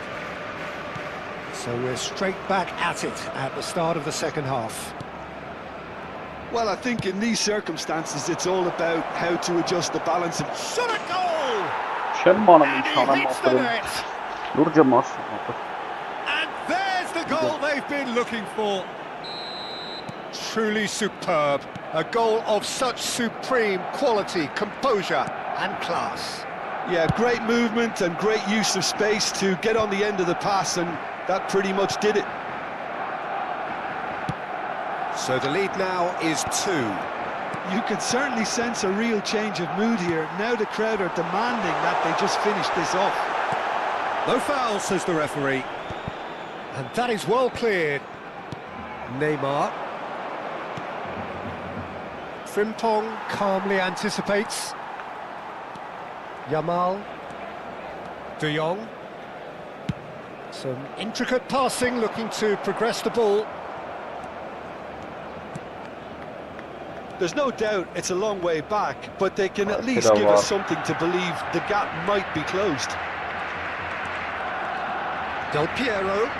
So we're straight back at it at the start of the second half. Well, I think in these circumstances, it's all about how to adjust the balance. Shot a goal! Sherman And he hits the net! And there's the goal they've been looking for. Truly superb. A goal of such supreme quality, composure and class. Yeah, great movement and great use of space to get on the end of the pass, and that pretty much did it. So the lead now is 2. You can certainly sense a real change of mood here. Now the crowd are demanding that they just finish this off. No foul, says the referee. And that is well cleared. Neymar. Frimpong calmly anticipates. Yamal. De Jong. Some intricate passing, looking to progress the ball. There's no doubt it's a long way back, but they can at least give us something to believe the gap might be closed. Del Piero.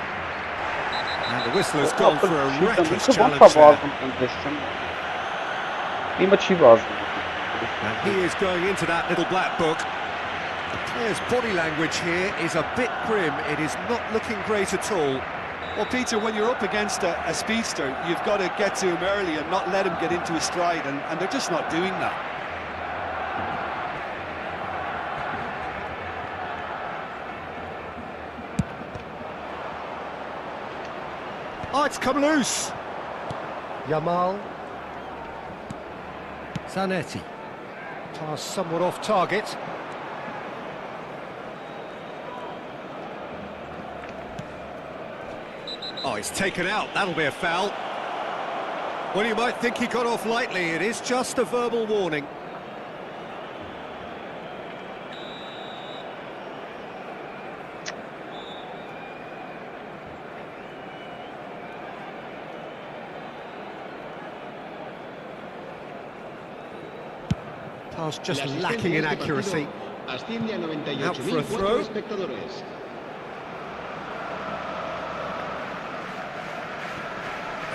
And the whistle has gone for a reckless challenge there. And he is going into that little black book. The player's body language here is a bit grim. It is not looking great at all. Well, Peter, when you're up against a speedster, you've got to get to him early and not let him get into his stride, and they're just not doing that. Oh, it's come loose. Yamal. Zanetti. Pass somewhat off target. Oh, he's taken out. That'll be a foul. Well, you might think he got off lightly. It is just a verbal warning. Pass just lacking in accuracy. Asciende a Out for a 98.004 throw. espectadores.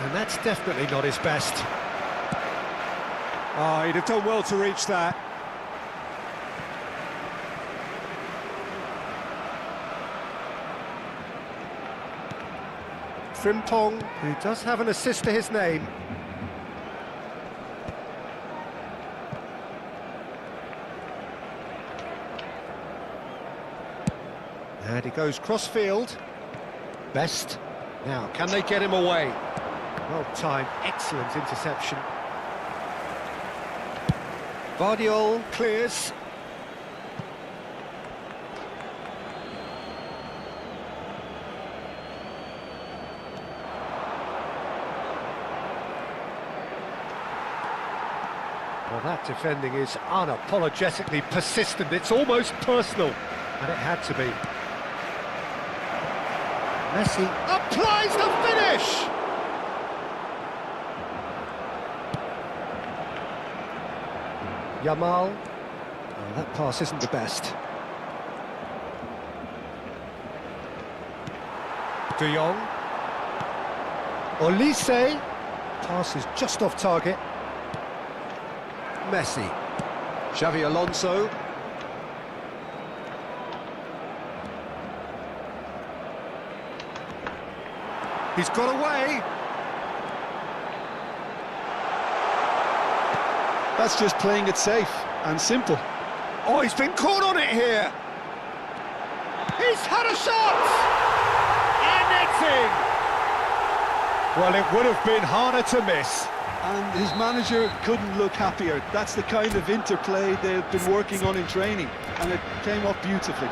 And that's definitely not his best. Oh, he'd have done well to reach that. Frimpong, who does have an assist to his name. And he goes cross-field. Best. Now, can they get him away? Well timed, excellent interception. Vardiol clears. Well, that defending is unapologetically persistent. It's almost personal, and it had to be. Messi applies the finish! Yamal. Oh, that pass isn't the best. De Jong. Olise. Pass is just off target. Messi. Xavi Alonso. He's got away. That's just playing it safe and simple. Oh, he's been caught on it here. He's had a shot! And it's in! Well, it would have been harder to miss. And his manager couldn't look happier. That's the kind of interplay they've been working on in training, and it came off beautifully.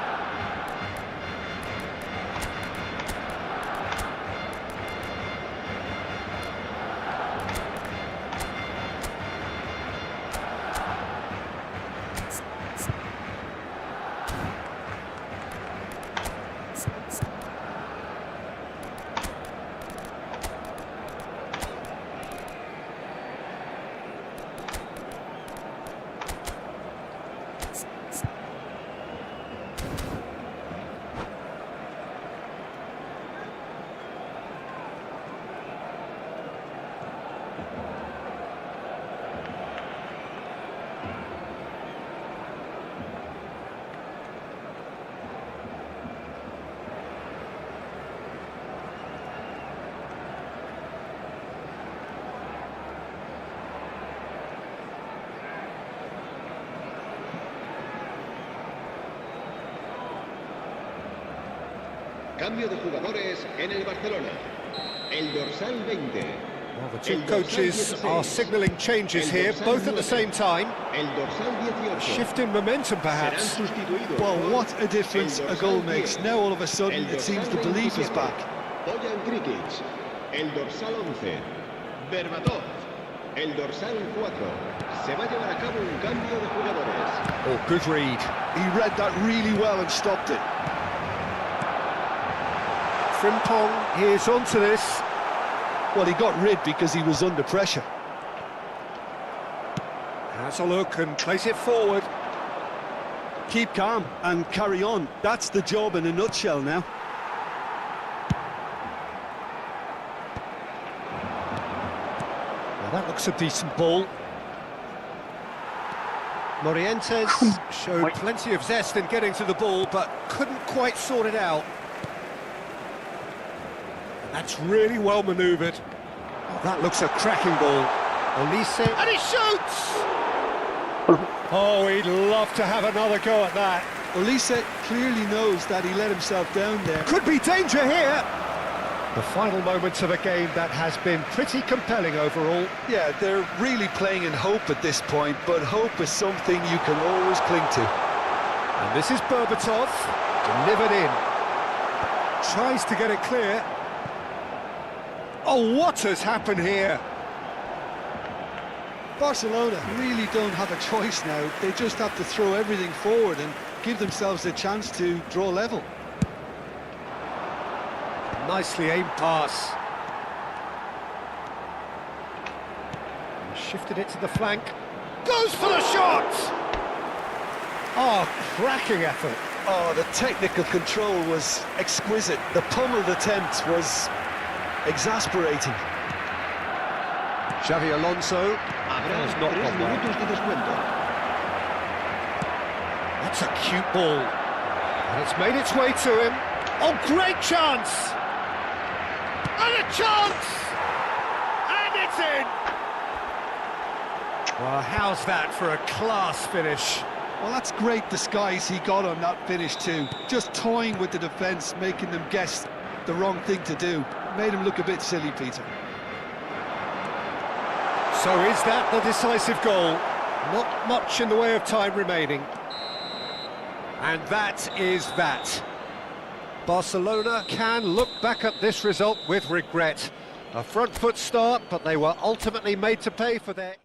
Cambio de jugadores en el Barcelona. El dorsal 20. Well, the two coaches are signalling changes here, both at the same time. El dorsal 18. Shift in momentum, Serán perhaps. sustituidos Well, por what a difference a goal makes. Now all of a sudden it seems the belief is back. Bojan Krikic. El dorsal 11. Berbatov. El dorsal 4. Se va a llevar a cabo un cambio de jugadores. Oh, good read. He read that really well and stopped it. Frimpong, here's onto this. Well, he got rid because he was under pressure. Has a look and plays it forward. Keep calm and carry on. That's the job in a nutshell now. Well, that looks a decent ball. Morientes showed plenty of zest in getting to the ball, but couldn't quite sort it out. That's really well manoeuvred. Oh, that looks a cracking ball. Olise, and he shoots! Oh, he'd love to have another go at that. Olise clearly knows that he let himself down there. Could be danger here. The final moments of a game that has been pretty compelling overall. Yeah, they're really playing in hope at this point, but hope is something you can always cling to. And this is Berbatov, delivered in. Tries to get it clear. Oh, what has happened here? Barcelona really don't have a choice now. They just have to throw everything forward and give themselves a chance to draw level. Nicely aimed pass. And shifted it to the flank. Goes for the shot! Oh, cracking effort. Oh, the technical control was exquisite. The pummeled attempt was exasperating. Xavi Alonso Habrá has not 3 gone well. minutos de descuento. That's a cute ball. And it's made its way to him. Oh, great chance! And a chance! And it's in! Well, how's that for a class finish? Well, that's great disguise he got on that finish too. Just toying with the defence, making them guess the wrong thing to do. Made him look a bit silly, Peter. So is that the decisive goal? Not much in the way of time remaining. And that is that. Barcelona can look back at this result with regret. A front foot start, but they were ultimately made to pay for their...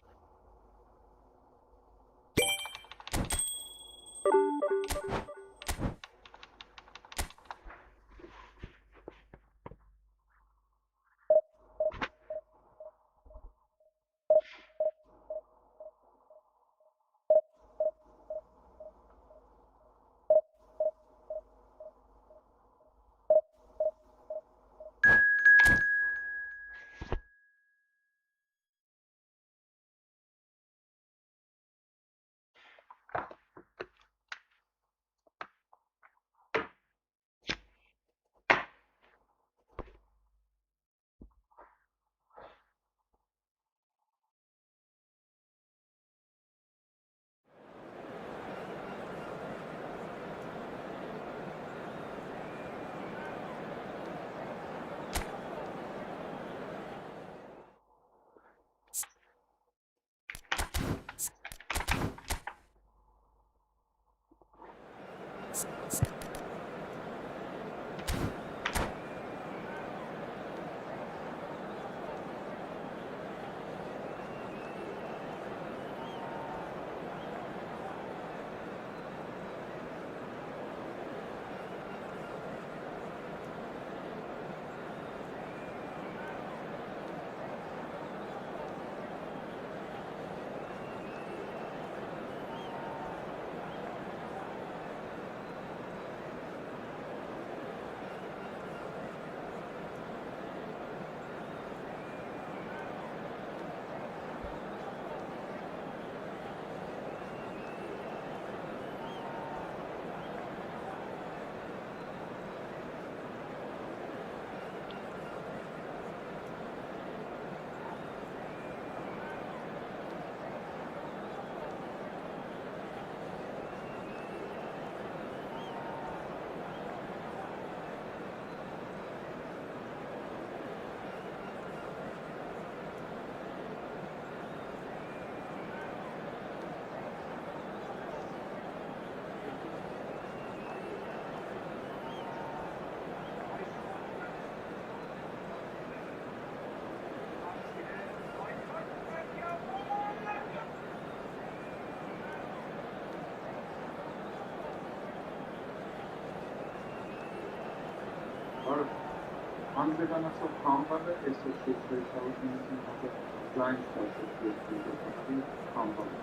Անձեկանացող համբալը այսօր շեշտարություն հազար ձայն ստացել համբալը։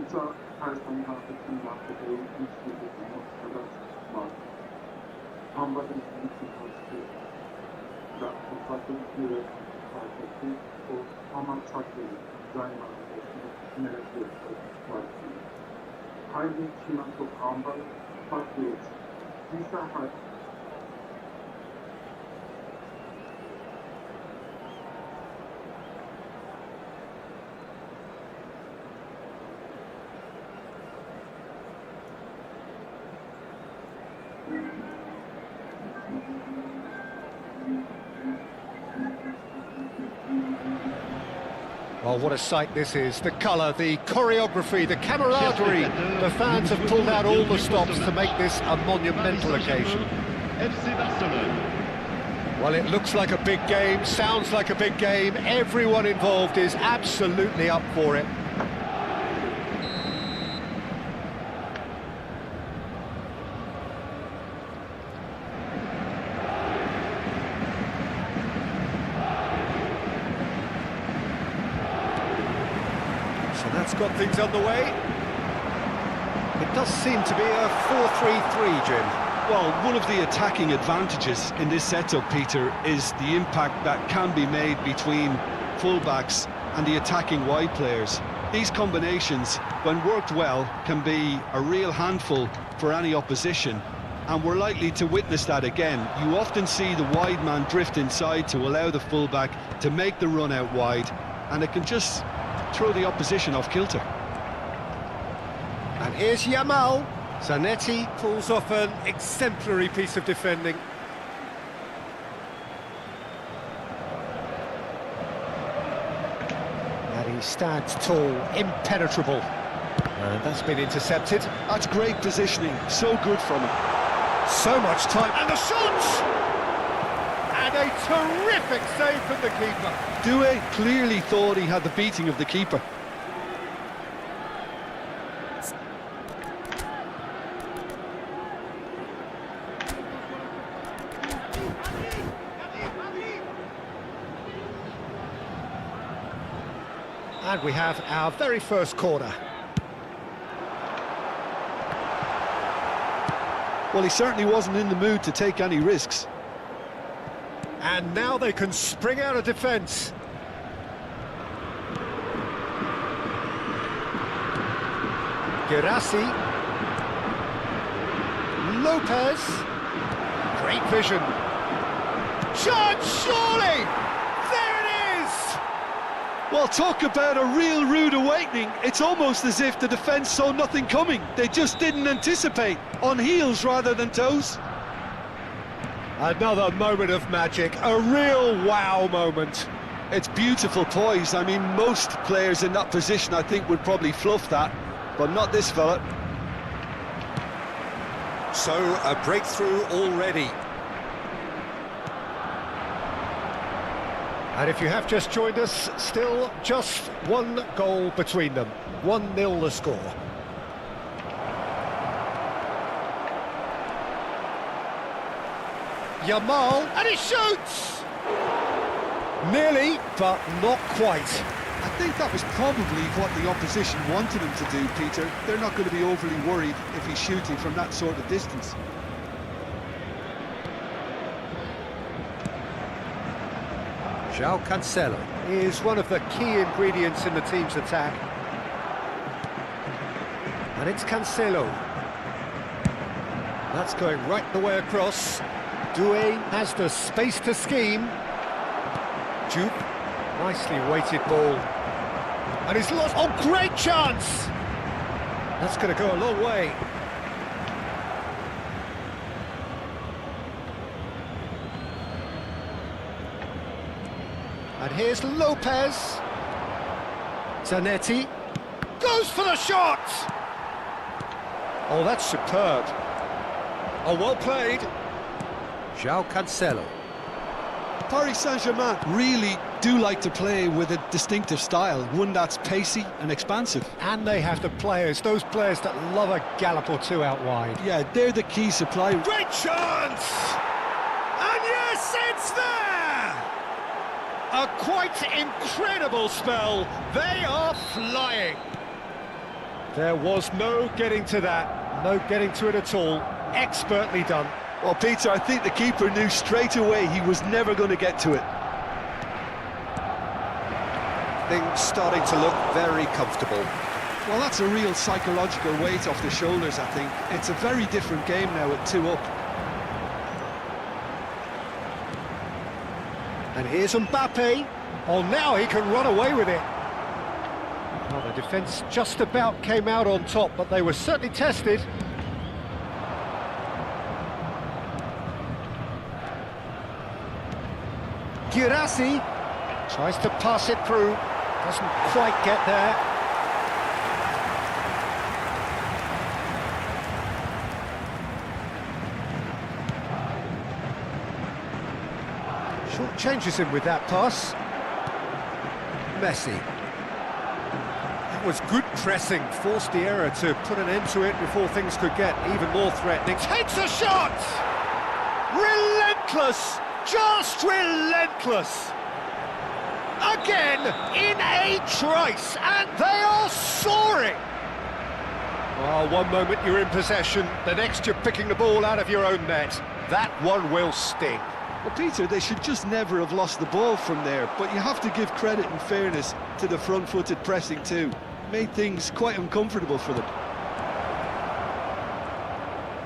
Ուծա Հայաստանի Հանրապետության մարդկային ինստիտուտի մոտցրած մարդ։ Համբալը ինստիտուտի դա պատմությունը հայտնի ու համացակել ձայն մարդկային ներկայացուցիչ։ Հայդի չիմանալով համբալը պատմեց Isa hat Well, what a sight this is. The colour, the choreography, the camaraderie. The fans have pulled out all the stops to make this a monumental occasion. FC Barcelone. Well, it looks like a big game, sounds like a big game. Everyone involved is absolutely up for it. So that's got things underway. It does seem to be a 4-3-3, Jim. Well, one of the attacking advantages in this setup, Peter, is the impact that can be made between fullbacks and the attacking wide players. These combinations, when worked well, can be a real handful for any opposition, and we're likely to witness that again. You often see the wide man drift inside to allow the fullback to make the run out wide, and it can just throw the opposition off kilter. And here's Yamal. Zanetti pulls off an exemplary piece of defending. And he stands tall, impenetrable. And that's been intercepted. That's great positioning, so good from him. So much time, and the shot! And a terrific save from the keeper. Doué clearly thought he had the beating of the keeper. And we have our very first corner. Well, he certainly wasn't in the mood to take any risks. And now they can spring out of defence. Girassi. Lopez. Great vision. Shot, surely! There it is! Well, talk about a real rude awakening. It's almost as if the defence saw nothing coming. They just didn't anticipate, on heels rather than toes. Another moment of magic, a real wow moment. It's beautiful poise. I mean, most players in that position, I think, would probably fluff that, but not this fella. So, a breakthrough already. And if you have just joined us, still just one goal between them. 1-0 the score. Yamal, and he shoots! Nearly, but not quite. I think that was probably what the opposition wanted him to do, Peter. They're not going to be overly worried if he's shooting from that sort of distance. João Cancelo is one of the key ingredients in the team's attack. And it's Cancelo. That's going right the way across. Doué has the space to scheme. Jupe, nicely weighted ball. And he's lost, oh, great chance! That's going to go a long way. And here's Lopez. Zanetti goes for the shot! Oh, that's superb. Oh, well played. João Cancelo. Paris Saint-Germain really do like to play with a distinctive style, one that's pacey and expansive. And they have the players, those players that love a gallop or two out wide. Yeah, they're the key supply. Great chance! And yes, it's It's there! A quite incredible spell. They are flying. There was no getting to that, no getting to it at all. Expertly done. Well, Peter, I think the keeper knew straight away he was never going to get to it. Things starting to look very comfortable. Well, that's a real psychological weight off the shoulders, I think. It's a very different game now at 2 up. And here's Mbappe. Oh, now he can run away with it. Well, the defence just about came out on top, but they were certainly tested. Girassi tries to pass it through, doesn't quite get there. Short changes him with that pass. Messi. That was good pressing, forced the error to put an end to it before things could get even more threatening. Takes a shot! Relentless! Just relentless! Again, in a trice, and they are soaring! Oh, one moment you're in possession, the next you're picking the ball out of your own net. That one will sting. Well, Peter, they should just never have lost the ball from there, but you have to give credit and fairness to the front-footed pressing too. Made things quite uncomfortable for them.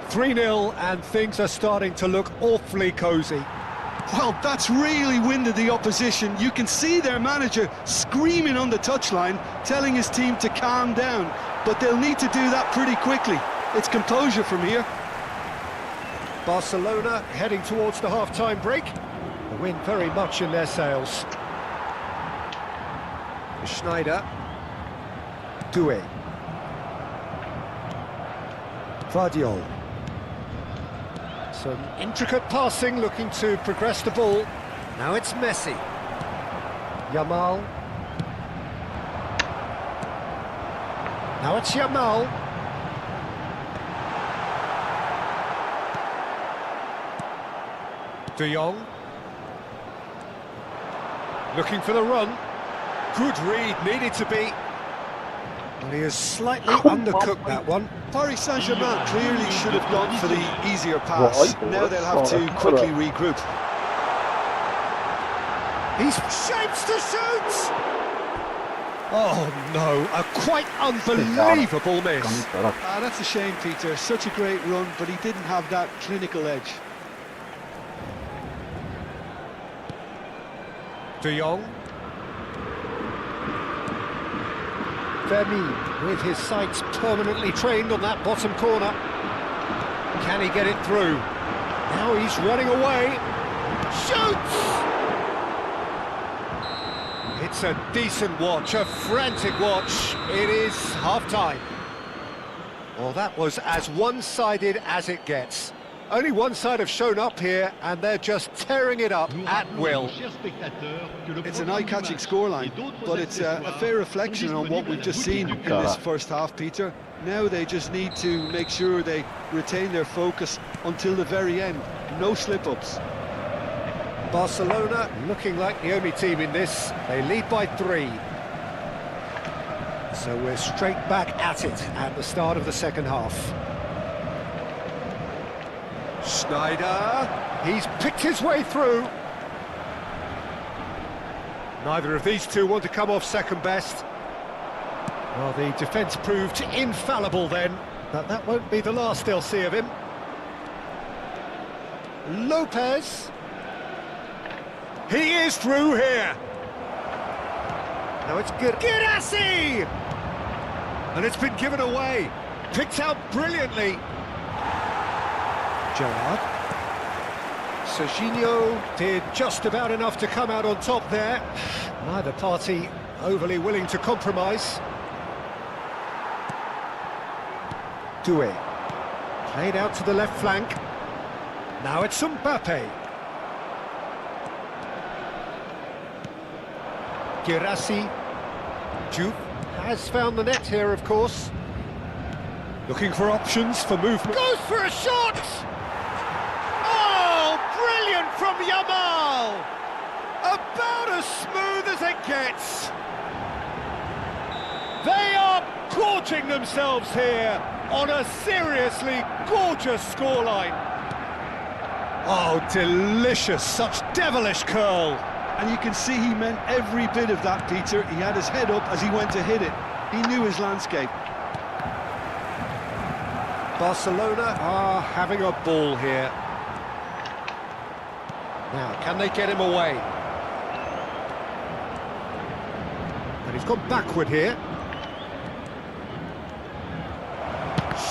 3-0, and things are starting to look awfully cosy. Well, that's really winded the opposition. You can see their manager screaming on the touchline, telling his team to calm down, but they'll need to do that pretty quickly. It's composure from here. Barcelona heading towards the half-time break. The wind very much in their sails. Schneider. Doué. Vardiol. Some intricate passing, looking to progress the ball. Now it's Messi. Yamal. Now it's Yamal. De Jong. Looking for the run. Good read, needed to be. And he has slightly undercooked that one. Paris Saint-Germain clearly should have gone for the easier pass. Now they'll have to quickly regroup. He's shapes to shoot! Oh no, a quite unbelievable miss. That's a shame, Peter. Such a great run, but he didn't have that clinical edge. De Jong. Vermi with his sights permanently trained on that bottom corner. Can he get it through? Now he's running away. Shoots! It's a decent watch, a frantic watch. It is half-time. Well, that was as one-sided as it gets. Only one side have shown up here, and they're just tearing it up at will. It's an eye-catching scoreline, but it's a fair reflection on what we've just seen in this first half, Peter. Now they just need to make sure they retain their focus until the very end. No slip-ups. Barcelona looking like the only team in this. They lead by 3. So we're straight back at it at the start of the second half. Schneider, he's picked his way through. Neither of these two want to come off second best. Well, the defence proved infallible then, but that won't be the last they'll see of him. Lopez. He is through here. Now it's good. Girassi! And it's been given away. Picked out brilliantly. Gerrard. Serginho did just about enough to come out on top there. Neither party overly willing to compromise. Doué. Played out to the left flank. Now it's Mbappe. Girassi. Juve has found the net here, of course. Looking for options for movement. Goes for a shot! Oh, brilliant from Yamal! as smooth as it gets. They are gorging themselves here on a seriously gorgeous scoreline. Oh, delicious, such devilish curl. And you can see he meant every bit of that, Peter. He had his head up as he went to hit it. He knew his landscape. Barcelona are having a ball here. Now, can they get him away? And he's gone backward here.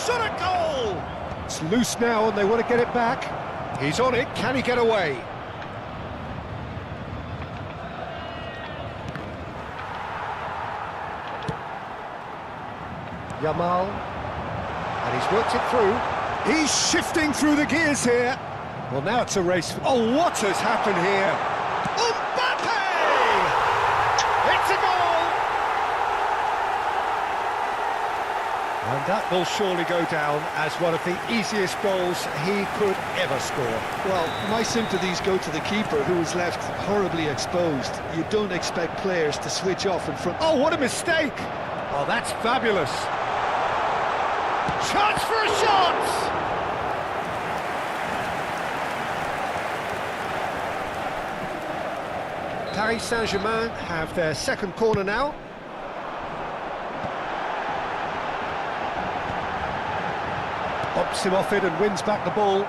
Shot a goal! It's loose now and they want to get it back. He's on it, can he get away? Yamal, and he's worked it through. He's shifting through the gears here. Well, now it's a race. Oh, what has happened here? Mbappe! It's a goal! And that will surely go down as one of the easiest goals he could ever score. Well, my sympathies go to the keeper, who was left horribly exposed. You don't expect players to switch off in front. Oh, what a mistake! Oh, that's fabulous. Chance for a shot! Paris Saint-Germain have their second corner now. Bumps him off it and wins back the ball.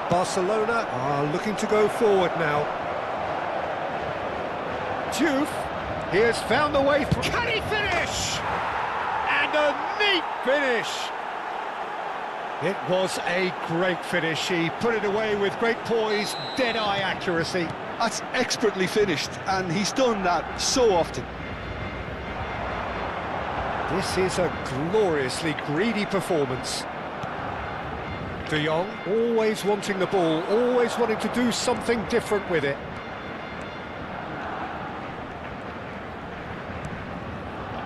Barcelona are looking to go forward now. Diouf, he has found the way through. Can he finish? And a neat finish. It was a great finish. He put it away with great poise, dead-eye accuracy. That's expertly finished, and he's done that so often. This is a gloriously greedy performance. De Jong, always wanting the ball, always wanting to do something different with it.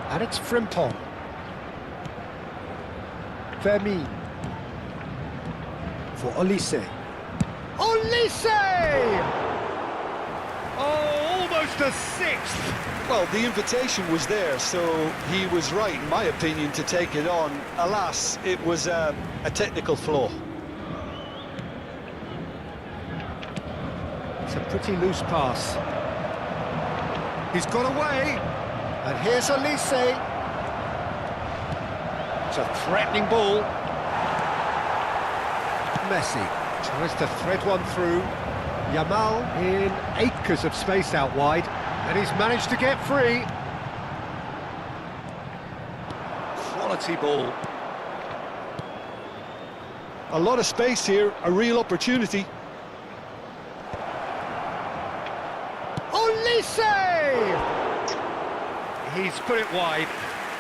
And it's Frimpong. Vermeer. For Olise. Olise! Oh, almost a sixth! Well, the invitation was there, so he was right, in my opinion, to take it on. Alas, it was a technical flaw. It's a pretty loose pass. He's got away, and here's Olise. It's a threatening ball. Messi tries to thread one through. Yamal in acres of space out wide, and he's managed to get free. Quality ball. A lot of space here, a real opportunity. Olise! He's put it wide.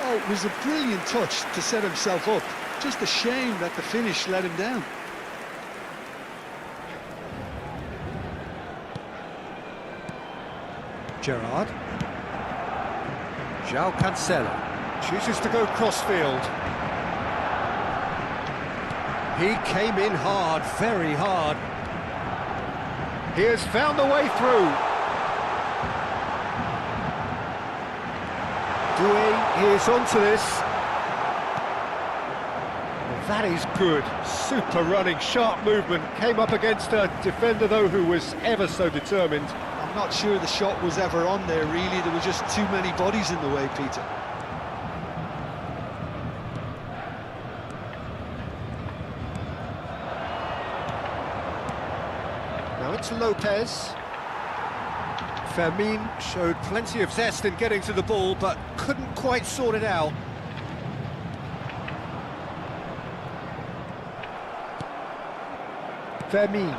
Oh, it was a brilliant touch to set himself up. Just a shame that the finish let him down. Gerrard. João Cancelo chooses to go crossfield. He came in hard, very hard. He has found the way through. Doué is onto this. Well, that is good. Super running, sharp movement. Came up against a defender, though, who was ever so determined. I'm not sure the shot was ever on there, really. There were just too many bodies in the way, Peter. Now it's Lopez. Fermin showed plenty of zest in getting to the ball, but couldn't quite sort it out. Fermin.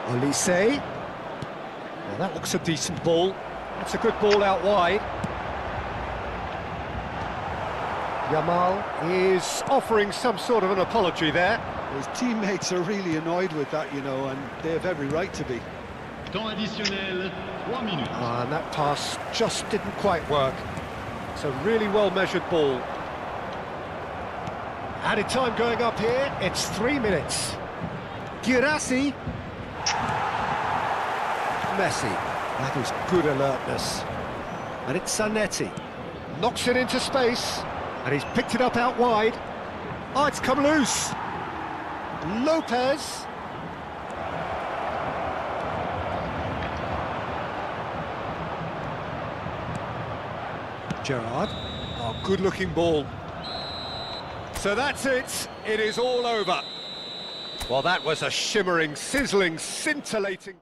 Olise. Well, that looks a decent ball. That's a good ball out wide. Yamal is offering some sort of an apology there. His teammates are really annoyed with that, you know, and they have every right to be. Temps additionnel, 3 minutes. And that pass just didn't quite work. It's a really well-measured ball. Added time going up here, it's 3 minutes. Girassi. Messi. That was good alertness. And it's Zanetti. Knocks it into space. And he's picked it up out wide. Oh, it's come loose. Lopez. Gerrard. Oh, good-looking ball. So that's it. It is all over. Well, that was a shimmering, sizzling, scintillating...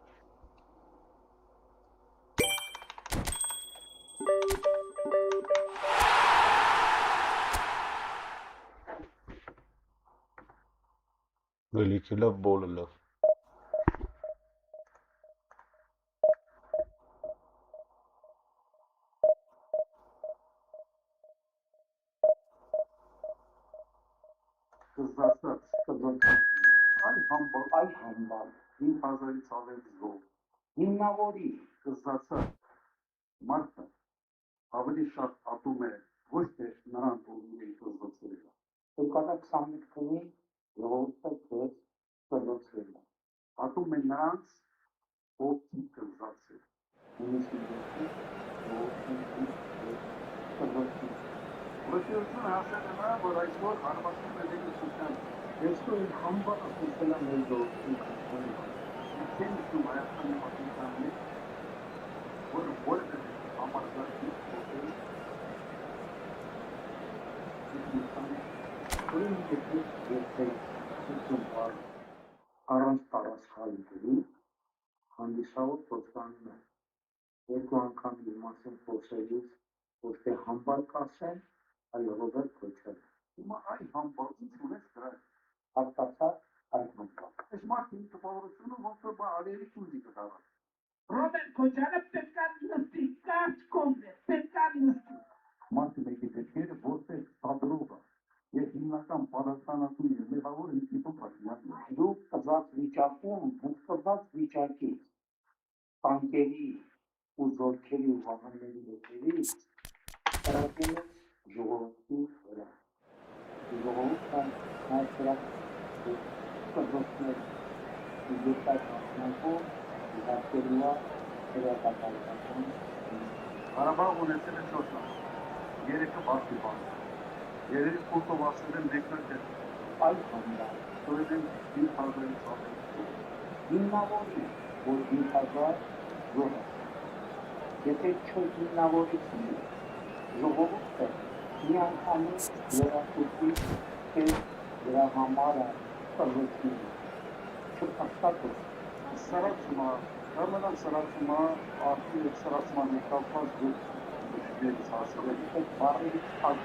Великий лев, более лев. Կզասած, կզասած, այ համբալ, իմ հազարից ավելի զով, հիմնավորի կզասած, մարդը ավելի շատ ատում է ոչ թե նրան տողնի կզացրել։ Եկատակ սամիտ կնի, ժողովուրդը կեզ կզացրել։ Ատում է նրանց, ով չի կզացրել։ Ունեսին դեպի, ժողովուրդը կզացրել։ Ուրեցիություն հասել է նա, որ այսօր հարվածում է դեկուսության։ Եստո իմ համբար ասուսել է մեր ժողովրդի կաշանի բան։ Չեն իշում Հայաստանի պատմության մեջ, որ որև է համարձակի ոտերի դեկուսանի, որին դեպիս երկրի սուսում բար առանց տարասխալիկերի հանդիսավոր պոտկանում է։ Երկու անգամ իր մասին փոսելուց, ոչ թե համբար կասեն, այլ Ռոբերտ Քոչարը։ Հիմա այ համբար ինչ ունես դրա հաստատած այ համբար։ Այս մարդի տպավորությունը ոնց որ արերի ուզի կդառնա։ Ռոբերտ Քոչարը պետք է նստի, կարճ կողմը, պետք է նստի։ Մարդը մեկի դեպքերը որպես սադրող է։ Ես հիմնական պատասխանատու եմ, մեղավոր ինքնիպո պատմած։ Դուք կզած վիճակում, դուք կզած վիճակից, տանկերի ու զորքերի ու վահանների դեպքերից Կարակելը ժողովրդի վրա։ Ժողովուրդը նախրակ կզոցներ իգետակ մասնակով զարկելուա հրապատալական Հարաբաղ ունեցել է 4 լավ, 3-ը բացի բան, երերի կուրտով ասել են մեկնակ է այլ համդար, սորել են 5,000-ից ավելի հիմնավորի, որ 5,000 զոհ է, եթե չհիմնավորիցի ժողովուրդը մի անգամից լրացուցի թե դրա համարը կրվեցին չպաստատոս։ Սարացումա, կարմենան սարացումա, արդի և սարացման եկալպած դուքներից հասել է բարերի թակ։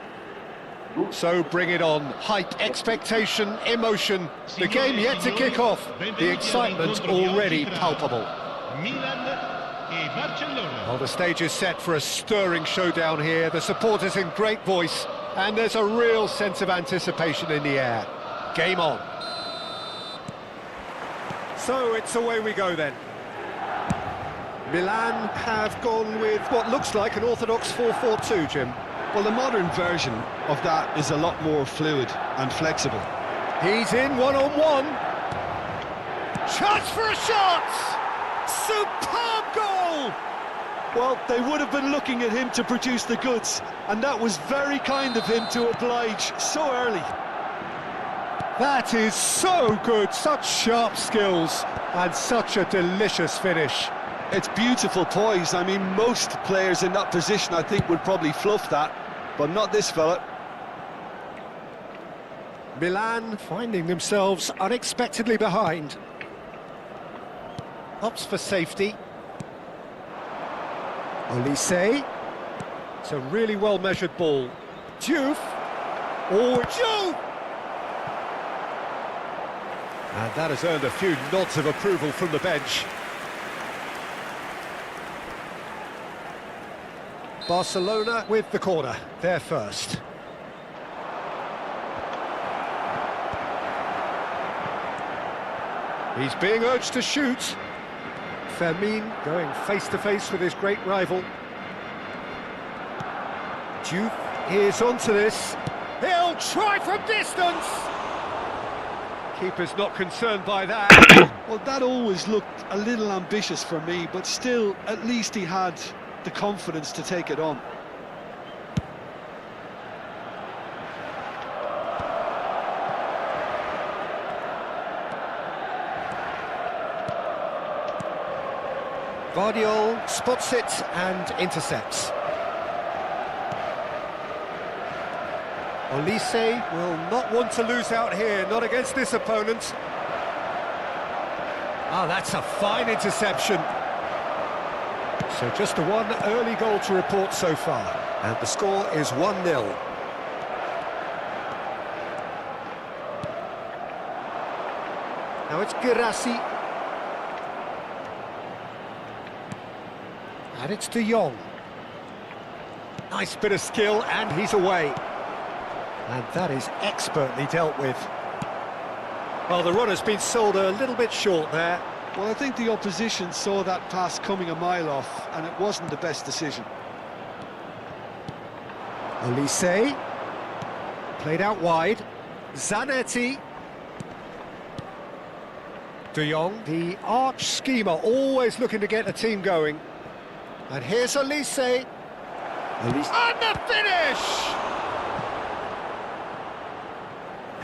So bring it on. Hype, expectation, emotion. The game yet to kick off. The excitement already palpable. Well, the stage is set for a stirring showdown here. The supporters in great voice, and there's a real sense of anticipation in the air. Game on. So it's away we go then. Milan have gone with what looks like an orthodox 4-4-2, Jim. Well, the modern version of that is a lot more fluid and flexible. He's in one-on-one. Chance for a shot! Superb goal! Well, they would have been looking at him to produce the goods, and that was very kind of him to oblige so early. That is so good, such sharp skills, and such a delicious finish. It's beautiful poise. I mean, most players in that position, I think, would probably fluff that, but not this fella. Milan finding themselves unexpectedly behind. Opts for safety. Olise. It's a really well-measured ball. Diouf. Oh, Diouf! And that has earned a few nods of approval from the bench. Barcelona with the corner, they're first. He's being urged to shoot. Fermin going face-to-face with his great rival. Diouf is onto this. He'll try from distance! Keeper's not concerned by that. Well, that always looked a little ambitious for me, but still, at least he had the confidence to take it on. Guardiola spots it and intercepts. Olise will not want to lose out here, not against this opponent. Ah, that's a fine interception. So just the one early goal to report so far. And the score is 1-0. Now it's Girassi. And it's De Jong. Nice bit of skill, and he's away. And that is expertly dealt with. Well, the run has been sold a little bit short there. Well, I think the opposition saw that pass coming a mile off, and it wasn't the best decision. Olise. Played out wide. Zanetti. De Jong, the arch schemer, always looking to get the team going. And here's Olise. And the finish!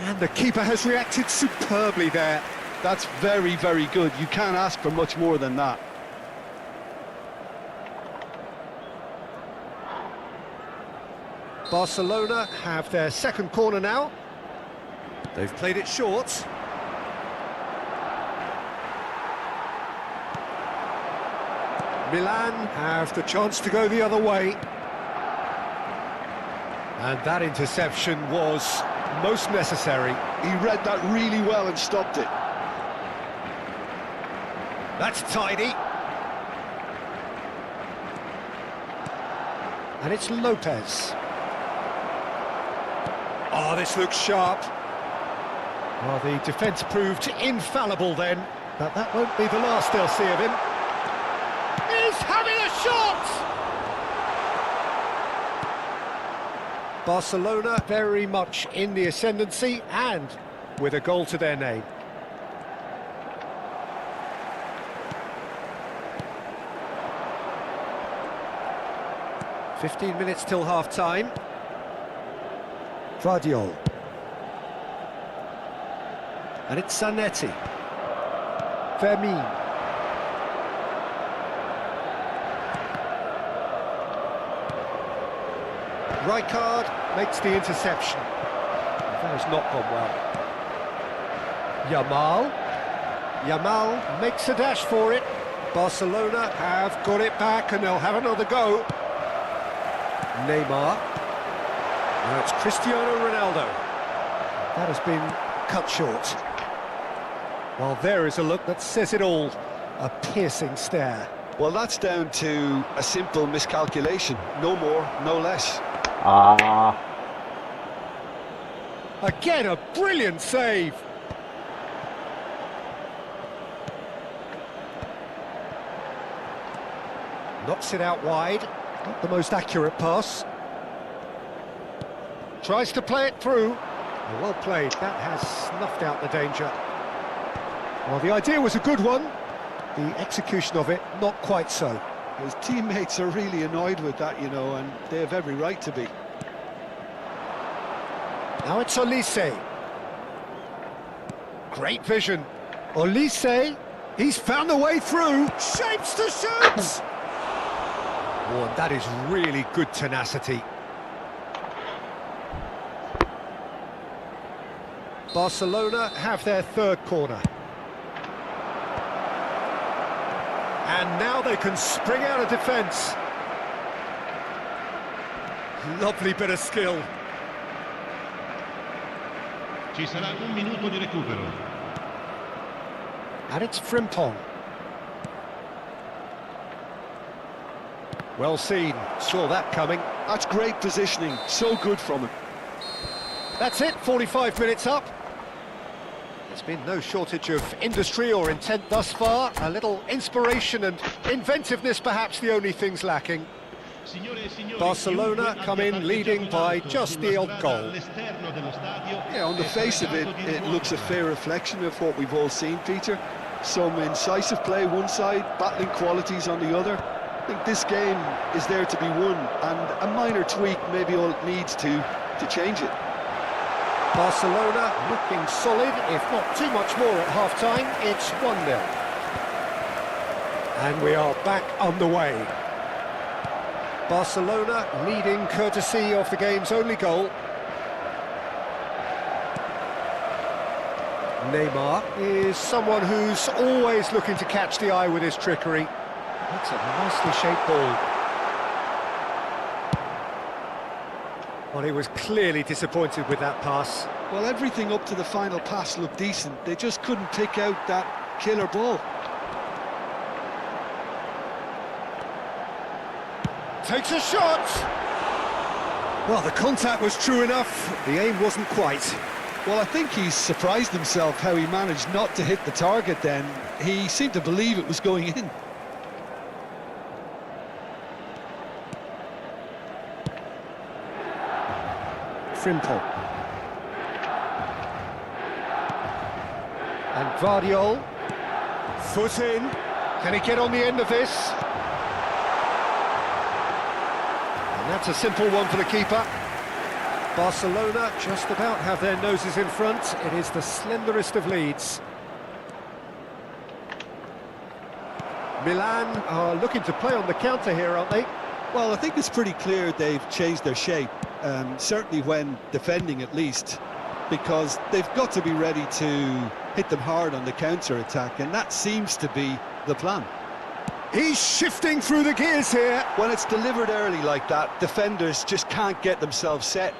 And the keeper has reacted superbly there. That's very, very good. You can't ask for much more than that. Barcelona have their second corner now. They've played it short. Milan have the chance to go the other way. And that interception was most necessary. He read that really well and stopped it. That's tidy. And it's Lopez. Oh, this looks sharp. Well, the defence proved infallible then, but that won't be the last they'll see of him. He's having a shot! Barcelona very much in the ascendancy and with a goal to their name. "15 minutes till half-time. Guardiola. And it's Zanetti. Fermin. Rijkaard makes the interception. That has not gone well. Yamal makes a dash for it. Barcelona have got it back and they'll have another go. Neymar. Now it's Cristiano Ronaldo. That has been cut short. Well, there is a look that says it all. A piercing stare. Well, that's down to a simple miscalculation. No more, no less. Again, a brilliant save. Knocks it out wide. Not the most accurate pass. Tries to play it through. Well played. That has snuffed out the danger. Well, the idea was a good one. The execution of it, not quite so. His teammates are really annoyed with that, you know, and they have every right to be. Now it's Olise. Great vision. Olise, he's found a way through. Shapes to shoot! Oh, and that is really good tenacity. Barcelona have their third corner. And now they can spring out of defence. Lovely bit of skill. Ci sarà un minuto di recupero. And it's Frimpong. Well seen, saw that coming. That's great positioning, so good from him. That's it, 45 minutes up. There's been no shortage of industry or intent thus far. A little inspiration and inventiveness, perhaps the only things lacking. Barcelona come in leading by just the odd goal. Yeah, on the face of it, it looks a fair reflection of what we've all seen, Peter. Some incisive play one side, battling qualities on the other. I think this game is there to be won, and a minor tweak maybe all it needs to change it. Barcelona looking solid, if not too much more at half-time. It's 1-0. And we are back underway. Barcelona leading courtesy of the game's only goal. Neymar is someone who's always looking to catch the eye with his trickery. That's a nicely shaped ball. Well, he was clearly disappointed with that pass. Well, everything up to the final pass looked decent. They just couldn't pick out that killer ball. Takes a shot! Well, the contact was true enough, the aim wasn't quite. Well, I think he's surprised himself how he managed not to hit the target then. He seemed to believe it was going in. Frimpong. And Guardiol. Foot in. Can he get on the end of this? And that's a simple one for the keeper. Barcelona just about have their noses in front. It is the slenderest of leads. Milan are looking to play on the counter here, aren't they? Well, I think it's pretty clear they've changed their shape, certainly when defending at least, because they've got to be ready to hit them hard on the counter-attack, and that seems to be the plan. He's shifting through the gears here. When it's delivered early like that, defenders just can't get themselves set.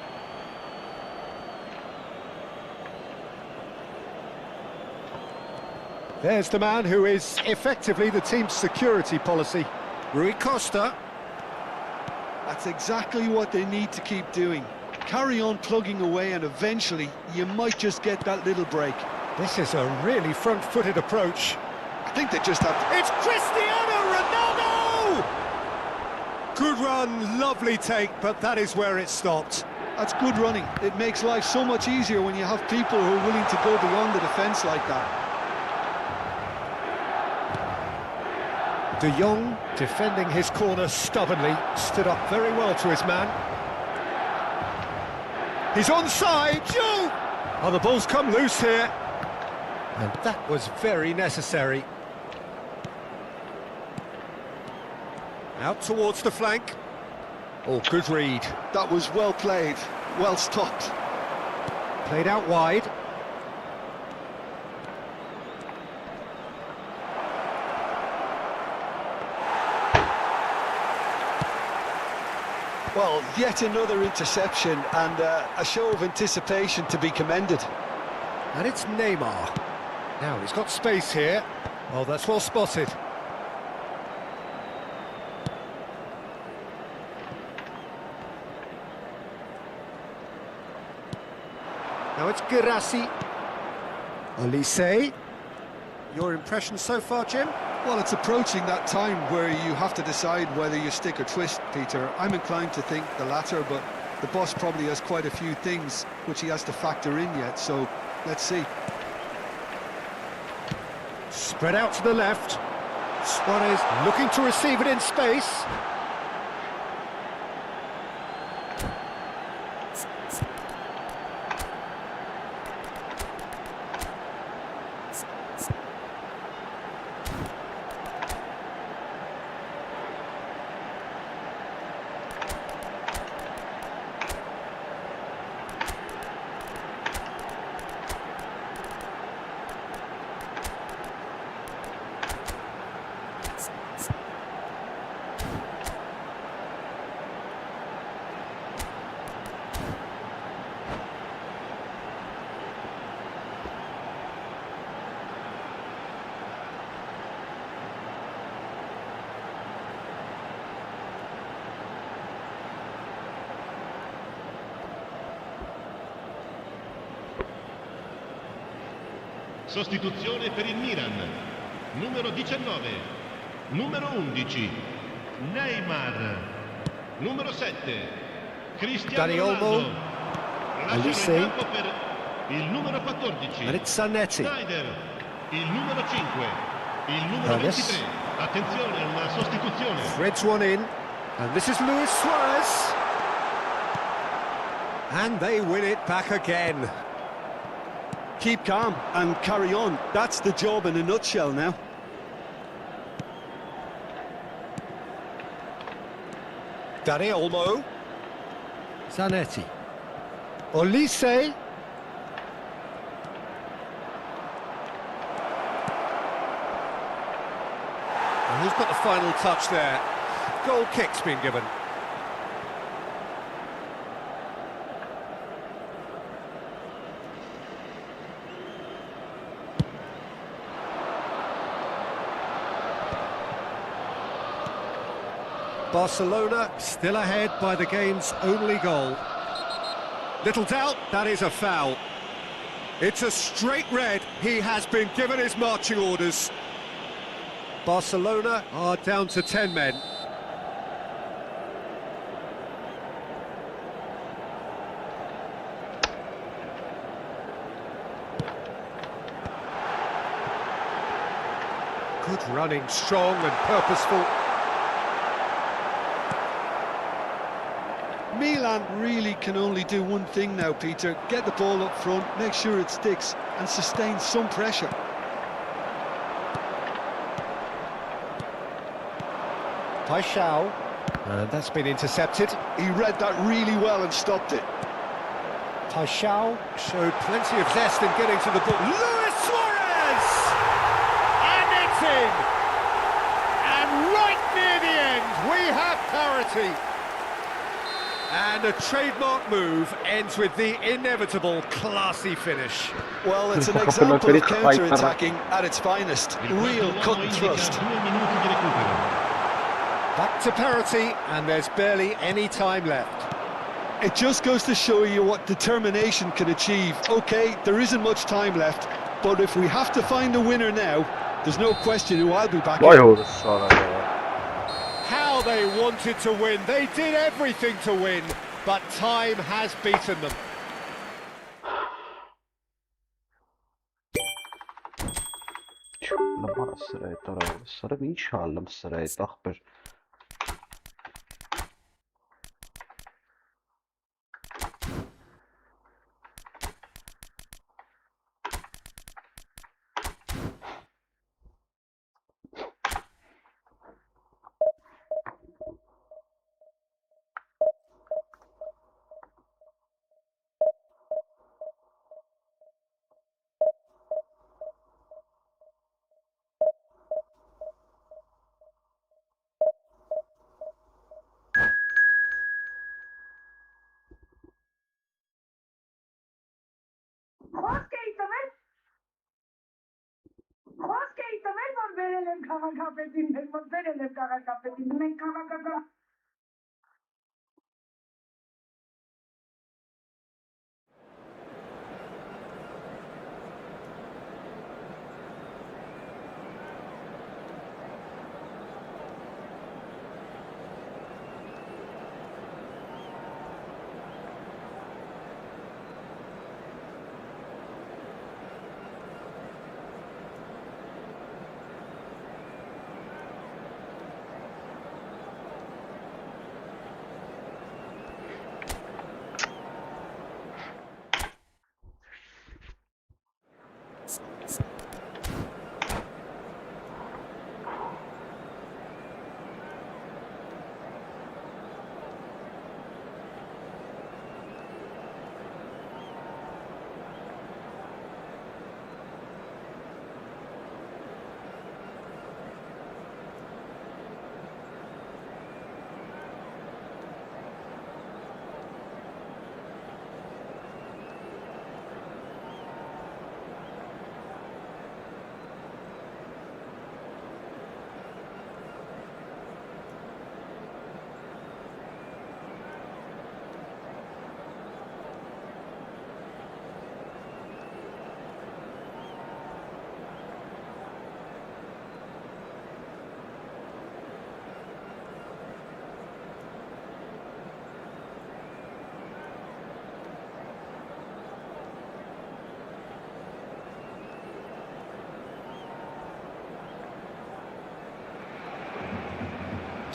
There's the man who is effectively the team's security policy, Rui Costa. That's exactly what they need to keep doing. Carry on plugging away, and eventually you might just get that little break. This is a really front-footed approach. I think they just have to... It's Cristiano Ronaldo! Good run, lovely take, but that is where it stopped. That's good running. It makes life so much easier when you have people who are willing to go beyond the defence like that. De Jong, defending his corner stubbornly, stood up very well to his man. He's onside! Shoot! Oh, the ball's come loose here. And that was very necessary. Out towards the flank. Oh, good read. That was well played, well stopped. Played out wide. Well, yet another interception, and a show of anticipation to be commended. And it's Neymar. Now, he's got space here. Oh, that's well spotted. Now it's Girassi. Olise. Your impression so far, Jim? Well, it's approaching that time where you have to decide whether you stick or twist, Peter. I'm inclined to think the latter, but the boss probably has quite a few things which he has to factor in yet, so let's see. Spread out to the left. Suarez looking to receive it in space. Sostituzione per il Milan. Numero 19. Numero 11. Neymar. Numero 7, Cristiano Dani Olmo. Ronaldo. Lasciano Olise. il campo per il numero 14. And it's Zanetti. Snyder, il numero 5, il numero Hermes. 23. Attenzione, una sostituzione. Threads one in. And this is Luis Suarez. And they win it back again. Keep calm and carry on. That's the job in a nutshell now. Dani Olmo. Zanetti. Olise. And who's got the final touch there? Goal kick's been given. Barcelona still ahead by the game's only goal. Little doubt, that is a foul. It's a straight red. He has been given his marching orders. Barcelona are down to 10 men. Good running, strong and purposeful. Milan really can only do one thing now, Peter. Get the ball up front, make sure it sticks and sustain some pressure. Paixão. And that's been intercepted. He read that really well and stopped it. Paixão showed plenty of zest in getting to the ball. Luis Suarez! And it's in! And right near the end, we have parity. And a trademark move ends with the inevitable classy finish. Well, it's an example of counter-attacking at its finest. Real cut and thrust. 2 minuti di recupero. Back to parity, and there's barely any time left. It just goes to show you what determination can achieve. Okay, there isn't much time left, but if we have to find a winner now, there's no question who I'll be backing. Vay oğlum ya. How they wanted to win. They did everything to win, but time has beaten them. Lama sırayı tarağı. Sarı bir iş halım sırayı takbir.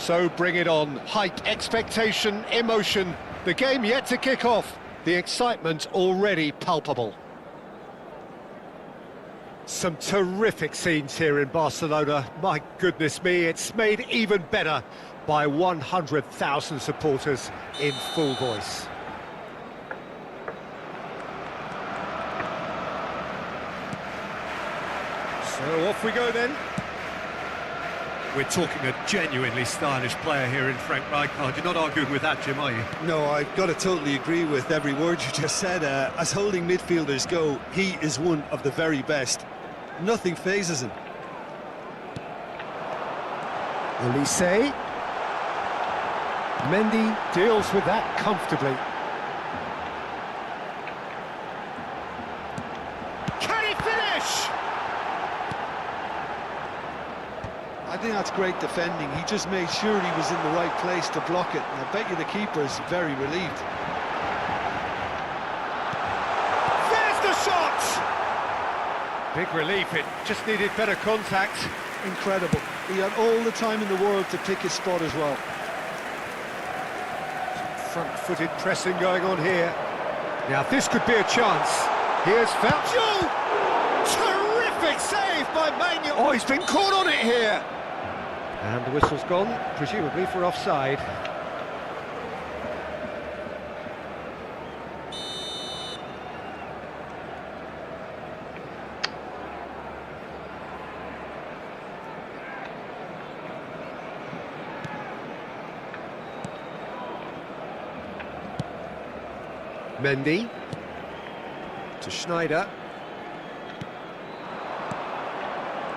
So bring it on. Hype, expectation, emotion. The game yet to kick off. The excitement already palpable. Some terrific scenes here in Barcelona. My goodness me, it's made even better by 100,000 supporters in full voice. So off we go then. We're talking a genuinely stylish player here in Frank Rijkaard. You're not arguing with that, Jim, are you? No, I've got to totally agree with every word you just said. As holding midfielders go, he is one of the very best. Nothing phases him. Olise. Mendy deals with that comfortably. Can he finish? I think that's great defending. He just made sure he was in the right place to block it. And I bet you the keeper's very relieved. There's the shot! Big relief, it just needed better contact. Incredible. He had all the time in the world to pick his spot as well. Front-footed pressing going on here. Now this could be a chance. Here's Felcho! Terrific save by Manuel! Oh, he's been caught on it here! And the whistle's gone, presumably for offside. Mendy to Schneider.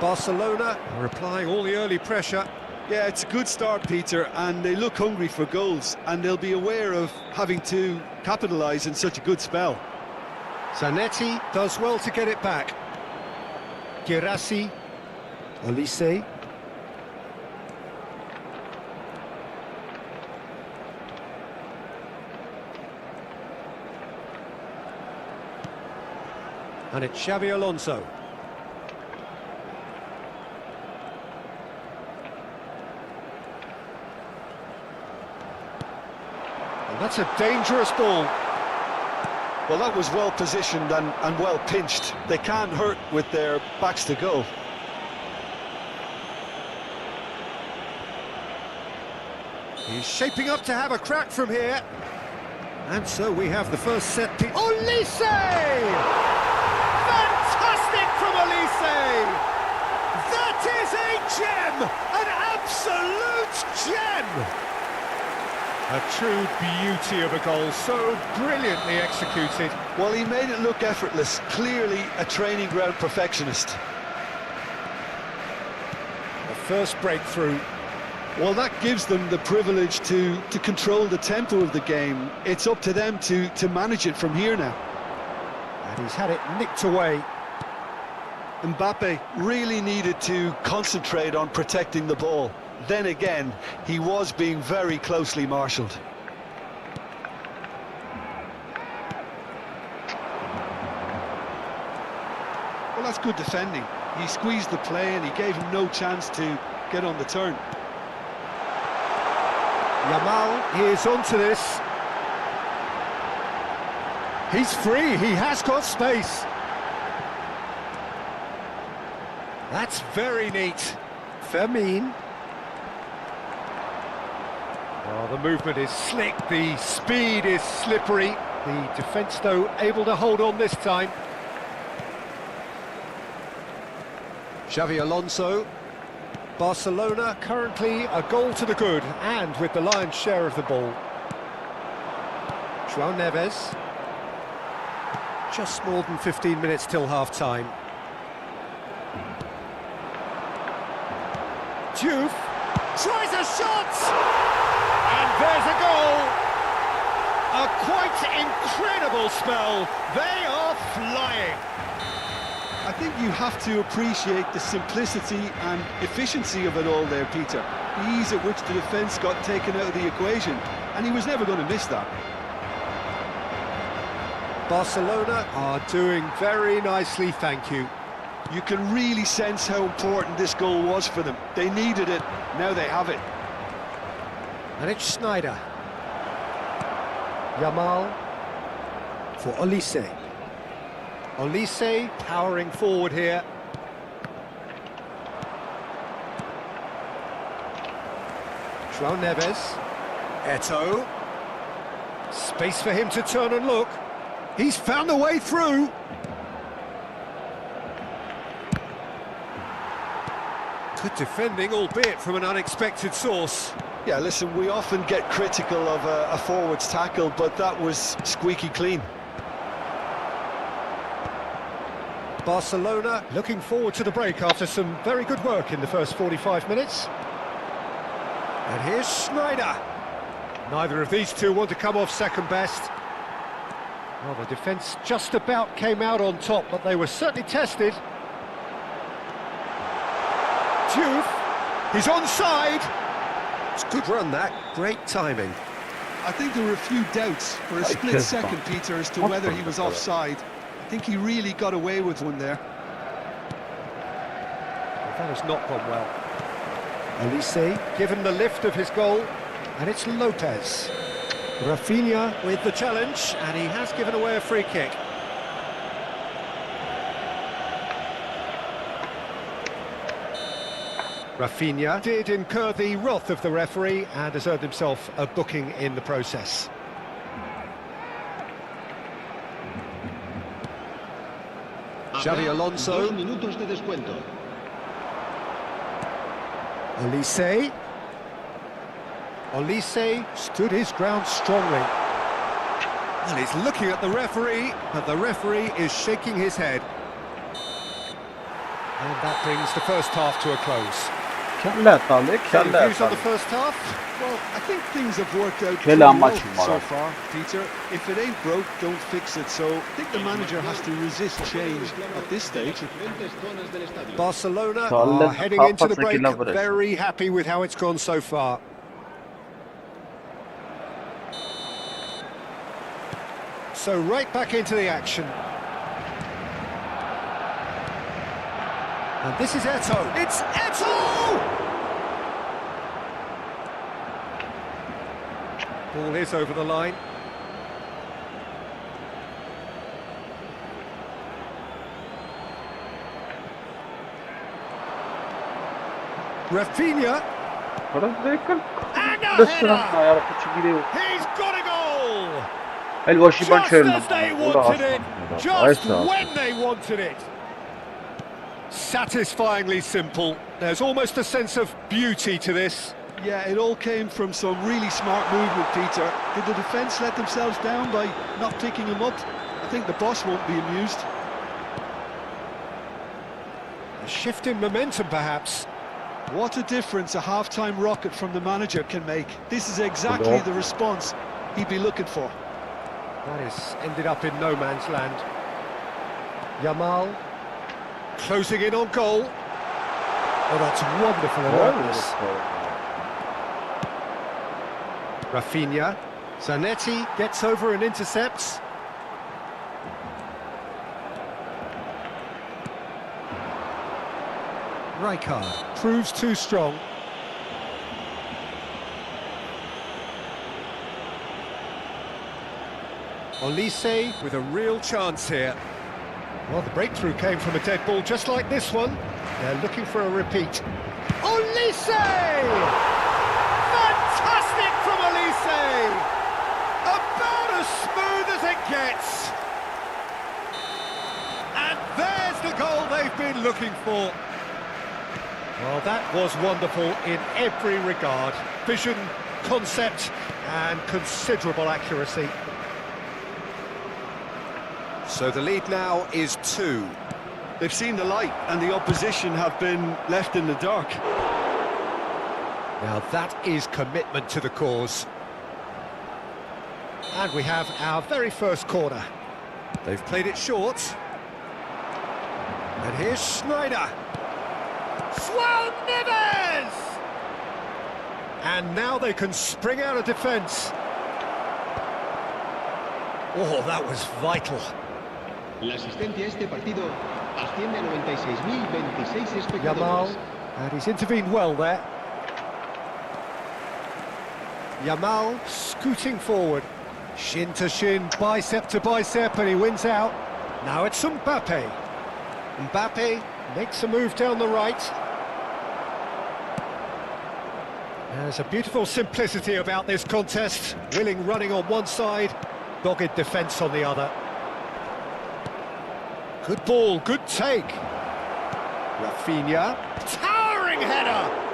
Barcelona are applying all the early pressure. Yeah, it's a good start, Peter, and they look hungry for goals, and they'll be aware of having to capitalise in such a good spell. Zanetti does well to get it back. Girassi. Olise. And it's Xavi Alonso. And that's a dangerous ball. Well, that was well positioned and well pinched. They can't hurt with their backs to goal. He's shaping up to have a crack from here. And so we have the first set piece. Olise! Fantastic from Olise! That is a gem! An absolute gem! A true beauty of a goal, so brilliantly executed. Well, he made it look effortless. Clearly a training ground perfectionist. The first breakthrough. Well, that gives them the privilege to control the tempo of the game. It's up to them to manage it from here now. And he's had it nicked away. Mbappe really needed to concentrate on protecting the ball. Then again, he was being very closely marshalled. Well, that's good defending. He squeezed the play and he gave him no chance to get on the turn. Yamal is onto this. He's free, he has got space. That's very neat. Fermin. Oh, the movement is slick, the speed is slippery. The defence, though, able to hold on this time. Xavi Alonso. Barcelona currently a goal to the good and with the lion's share of the ball. João Neves. Just more than 15 minutes till half-time. Diouf tries a shot! And there's a goal! A quite incredible spell. They are flying. I think you have to appreciate the simplicity and efficiency of it all there, Peter. The ease at which the defence got taken out of the equation, and he was never going to miss that. Barcelona are doing very nicely, thank you. You can really sense how important this goal was for them. They needed it, now they have it. And it's Schneider. Yamal for Olise. Olise powering forward here. João Neves. Eto'o. Space for him to turn and look. He's found a way through. Good defending, albeit from an unexpected source. Yeah, listen, we often get critical of a forward's tackle, but that was squeaky clean. Barcelona looking forward to the break after some very good work in the first 45 minutes. And here's Schneider. Neither of these two want to come off second best. Well, the defence just about came out on top, but they were certainly tested. Diouf, he's onside. It's a good run, that. Great timing. I think there were a few doubts for a split second, Peter, as to whether he was offside. I think he really got away with one there. Well, that has not gone well. Olise given the lift of his goal, and it's Lopez. Rafinha with the challenge, and he has given away a free kick. Rafinha did incur the wrath of the referee and has earned himself a booking in the process. Xavi Alonso. 2 minutos de descuento. Olise. Olise stood his ground strongly. Well, he's looking at the referee, but the referee is shaking his head. And that brings the first half to a close. Any views on the first half? Well, I think things have worked out Quel pretty well match, so Mara. far, Peter. If it ain't broke, don't fix it. So I think the manager has to resist change at this stage. Barcelona Solid are heading into the half break, second very happy with how it's gone so far. So right back into the action. And this is Eto'o. It's Eto'o! Ball is over the line. Rafinha. And a header! He's got a goal! Just as they wanted it, just when they wanted it. Satisfyingly simple. There's almost a sense of beauty to this. Yeah, it all came from some really smart movement, Peter. Did the defence let themselves down by not picking him up? I think the boss won't be amused. A shift in momentum, perhaps. What a difference a half-time rocket from the manager can make. This is exactly the response he'd be looking for. That has ended up in no man's land. Yamal closing in on goal. Oh, that's wonderful alertness. Rafinha. Zanetti gets over and intercepts. Rijkaard proves too strong. Olise with a real chance here. Well, the breakthrough came from a dead ball just like this one. They're looking for a repeat. Olise! Fantastic from Olise! About as smooth as it gets. And there's the goal they've been looking for. Well, that was wonderful in every regard. Vision, concept, and considerable accuracy. So the lead now is 2. They've seen the light and the opposition have been left in the dark. Now that is commitment to the cause. And we have our very first corner. They've played it short. And here's Schneider. João Neves! And now they can spring out of defence. Oh, that was vital. La asistencia a este partido asciende a 96.026 espectadores. Yamal, and he's intervened well there. Yamal scooting forward. Shin to shin, bicep to bicep, and he wins out. Now it's Mbappe. Mbappe makes a move down the right. There's a beautiful simplicity about this contest. Willing running on one side, dogged defence on the other. Good ball, good take. Rafinha, towering header!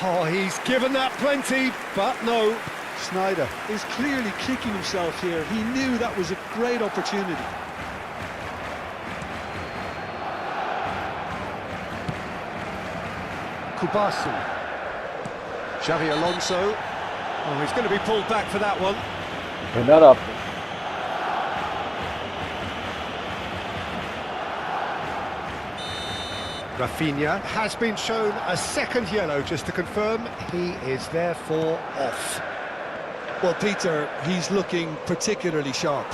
Oh, he's given that plenty, but no. Sneijder is clearly kicking himself here. He knew that was a great opportunity. Kubasu. Xavi Alonso. Oh, he's going to be pulled back for that one. Neler yaptı? Rafinha has been shown a second yellow, just to confirm he is therefore off. Well, Peter, he's looking particularly sharp.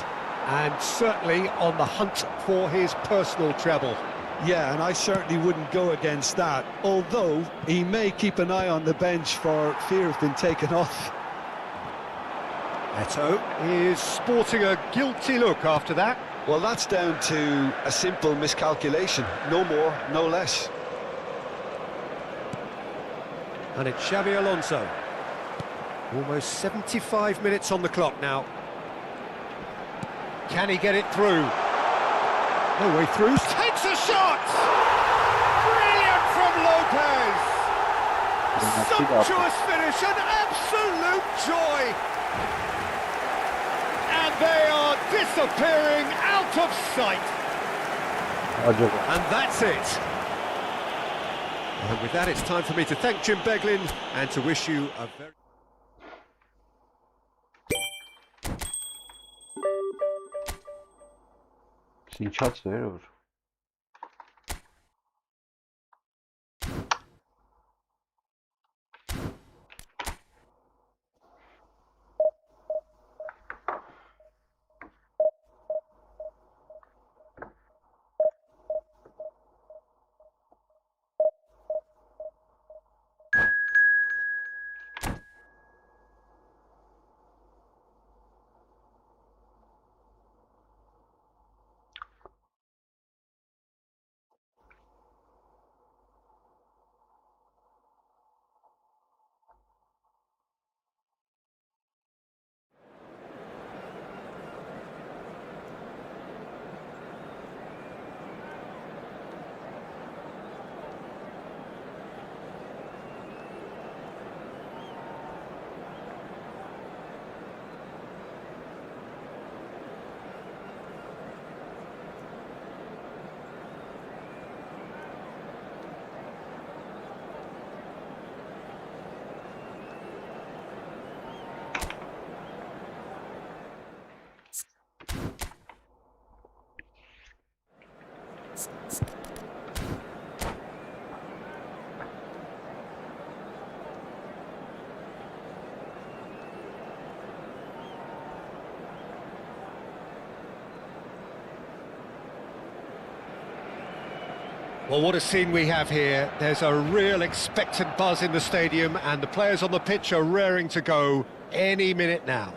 And certainly on the hunt for his personal treble. Yeah, and I certainly wouldn't go against that, although he may keep an eye on the bench for fear of being taken off. Eto'o is sporting a guilty look after that. Well, that's down to a simple miscalculation. No more, no less. And it's Xavi Alonso. Almost 75 minutes on the clock now. Can he get it through? No way through. Takes a shot! Brilliant from Lopez! Sumptuous finish, an absolute joy! And they are disappearing out of sight. Acaba. And that's it. And with that, it's time for me to thank Jim Beglin and to wish you a very... Сейчас верю. Well, what a scene we have here. There's a real expectant buzz in the stadium and the players on the pitch are raring to go any minute now.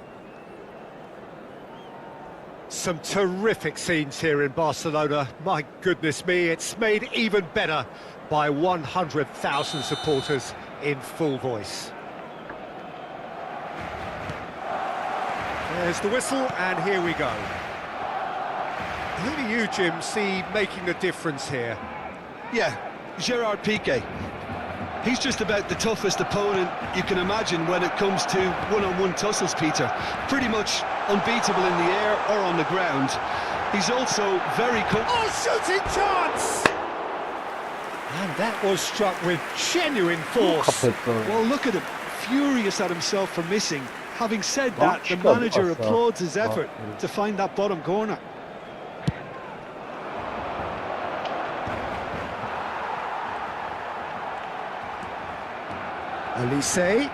Some terrific scenes here in Barcelona. My goodness me, it's made even better by 100,000 supporters in full voice. There's the whistle and here we go. Who do you, Jim, see making a difference here? Yeah, Gerard Piqué. He's just about the toughest opponent you can imagine when it comes to one-on-one tussles, Peter. Pretty much unbeatable in the air or on the ground. He's also very... shooting chance! And that was struck with genuine force. Well, look at him, furious at himself for missing. Having said that, the manager applauds his effort to find that bottom corner. Elise. Nice.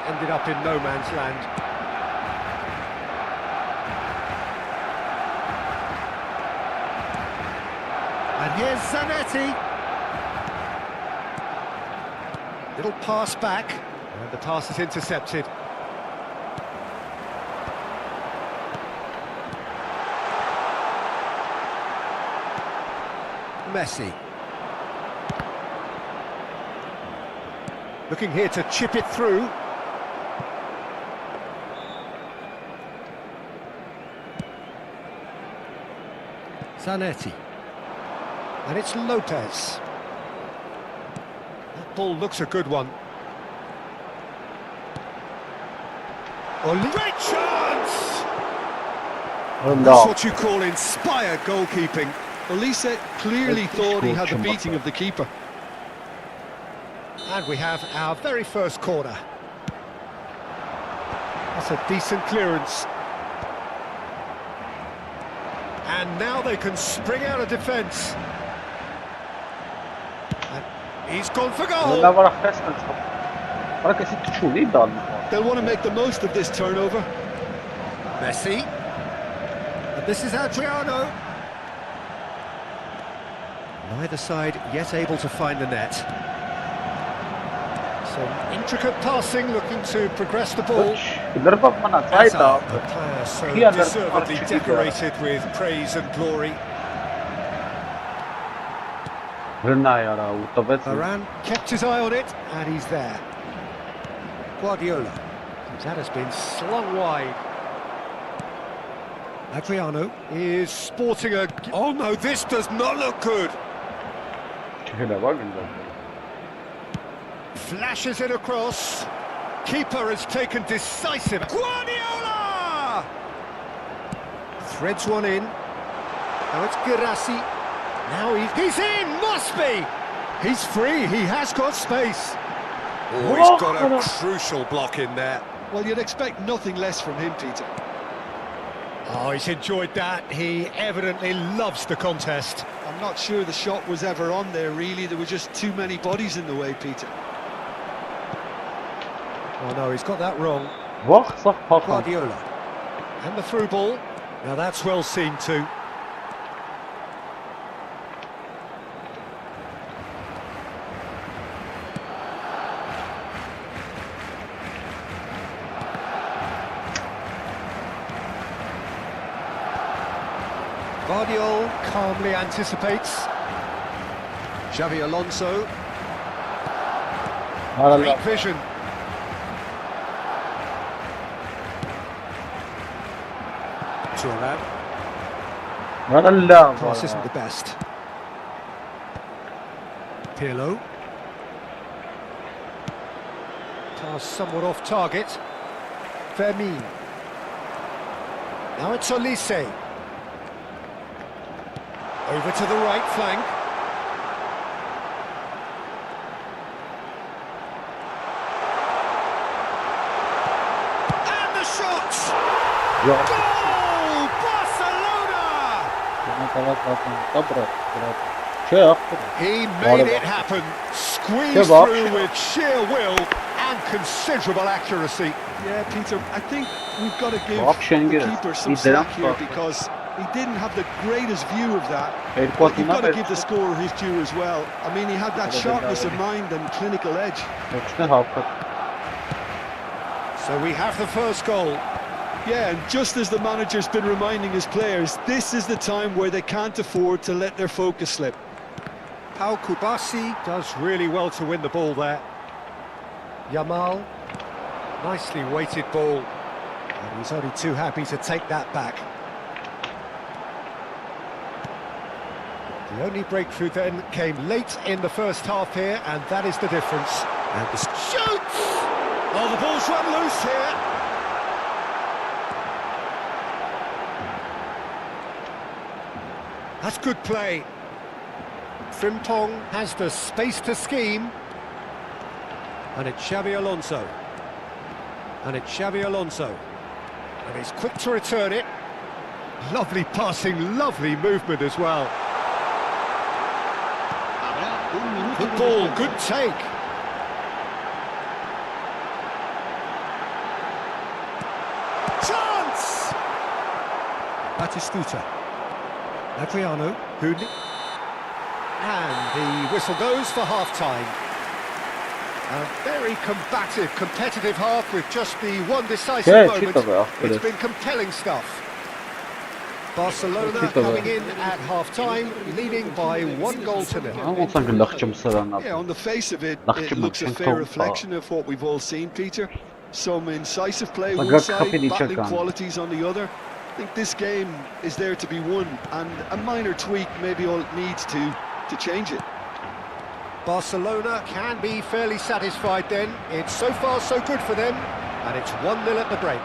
Ended up in no man's land. And here's Zanetti. Little pass back. And The pass is intercepted. Messi. Looking here to chip it through. Zanetti. And it's Lopez. That ball looks a good one. Great chance! That's what you call inspired goalkeeping. Olise clearly thought he had the beating of the keeper. And we have our very first corner. That's a decent clearance. And now they can spring out of defence. And he's gone for goal. They'll want to make the most of this turnover. Messi. And this is Adriano. Neither side yet able to find the net. Some intricate passing, looking to progress the ball. A player so deservedly decorated with praise and glory. Varane kept his eye on it, and he's there. Guardiola. That has been slung wide. Adriano is sporting a... Oh no, this does not look good. Flashes it across. Keeper has taken decisive... Guardiola! Threads one in. Now it's Girassi. Now he's in! Must be! He's free, he has got space. Oh, he's got a crucial block in there. Well, you'd expect nothing less from him, Peter. Oh, he's enjoyed that. He evidently loves the contest. I'm not sure the shot was ever on there, really. There were just too many bodies in the way, Peter. Oh no, he's got that wrong. Guardiola. And the through ball. Now that's well seen too. Guardiola calmly anticipates. Xavi Alonso. Great vision. Pass isn't the best. Pirlo. Pass somewhat off target. Fermin. Now it's Olise. Over to the right flank. And the shots! Goal! Barcelona! He made it happen. Squeezed through with sheer will and considerable accuracy. Yeah, Peter, I think we've got to give the keeper some slack here because he didn't have the greatest view of that. But you've got to give the scorer his due as well. I mean, he had that sharpness of mind and clinical edge. So we have the first goal. Yeah, and just as the manager's been reminding his players, this is the time where they can't afford to let their focus slip. Pau Kubasi does really well to win the ball there. Yamal, nicely weighted ball. And he's only too happy to take that back. The only breakthrough then came late in the first half here, and that is the difference. And the shoots! Oh, the ball's run loose here. That's good play. Frimpong has the space to scheme. And it's Xavi Alonso. And it's Xavi Alonso. And he's quick to return it. Lovely passing, lovely movement as well. Good ball, good take. Chance! Batistuta. Adriano, Houdini. And the whistle goes for half-time. A very combative, competitive half with just the one decisive Yeah, moment. cheater, It's been compelling stuff. Barcelona coming in at half-time, leading by 1-0. Ոնց գլխճում սրանա։ Yeah, on the face of it, Ach, it je looks a moet geen fair kant reflection of what we've all seen, Peter. Some incisive play Maar one dat side, gaat je niet battling checken. qualities on the other. I think this game is there to be won, and a minor tweak may be all it needs to change it. Barcelona can be fairly satisfied then. It's so far so good for them, and it's 1-0 at the break.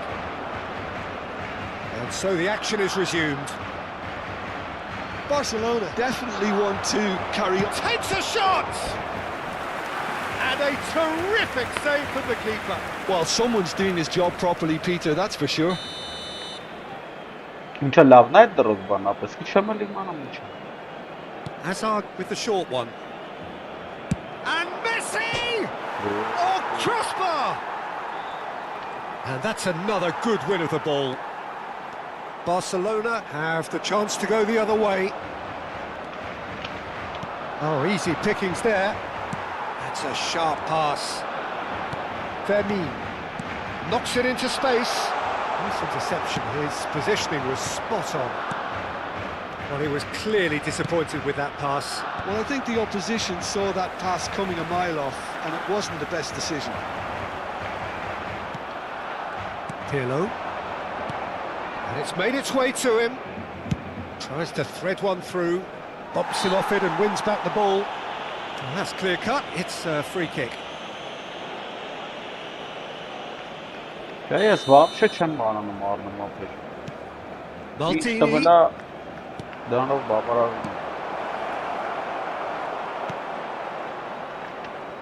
And so the action is resumed. Barcelona definitely want to carry on. Takes a shot! And a terrific save from the keeper. Well, someone's doing his job properly, Peter, that's for sure. Ինչա լավն է այդ դրոց բան, ապես քիչ եմ էլ իմանում ինչա։ Hazard with the short one. And Messi! Oh, crossbar! And that's another good win of the ball. Barcelona have the chance to go the other way. Oh, easy pickings there. That's a sharp pass. Fermin knocks it into space. Nice interception. His positioning was spot on. Well, he was clearly disappointed with that pass. Well, I think the opposition saw that pass coming a mile off, and it wasn't the best decision. Pirlo. And it's made its way to him. Tries to thread one through. Bumps him off it and wins back the ball. And that's clear cut. It's a free kick. Ես вообще չեմ բանանում առնում ապեր։ Maldini. Տվելա դրանով բավարարում։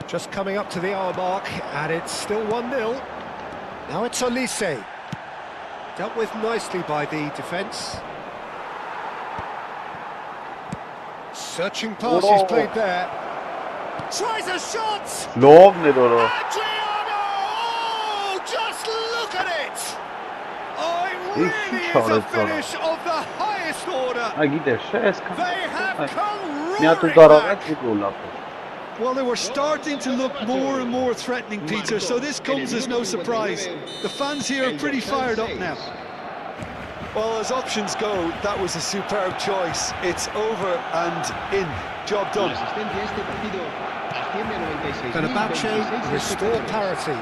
Just coming up to the hour mark, and it's still 1-0. Now it's Olise. Dealt with nicely by the defence. Searching pass is played there. Tries a shot! Լովն էր օրը։ Adriano! Oh, just look at it! Oh, it He really shot is a it, brother. finish of the highest order. Գիտես, չէ, ես They have come մի հատ roaring ուդարավեց back. ու գոլ ապեր։ Well, they were starting to look more and more threatening, Peter, so this comes as no surprise. The fans here are pretty fired up now. Well, as options go, that was a superb choice. It's over and in. Job done. Fenerbahce restore parity.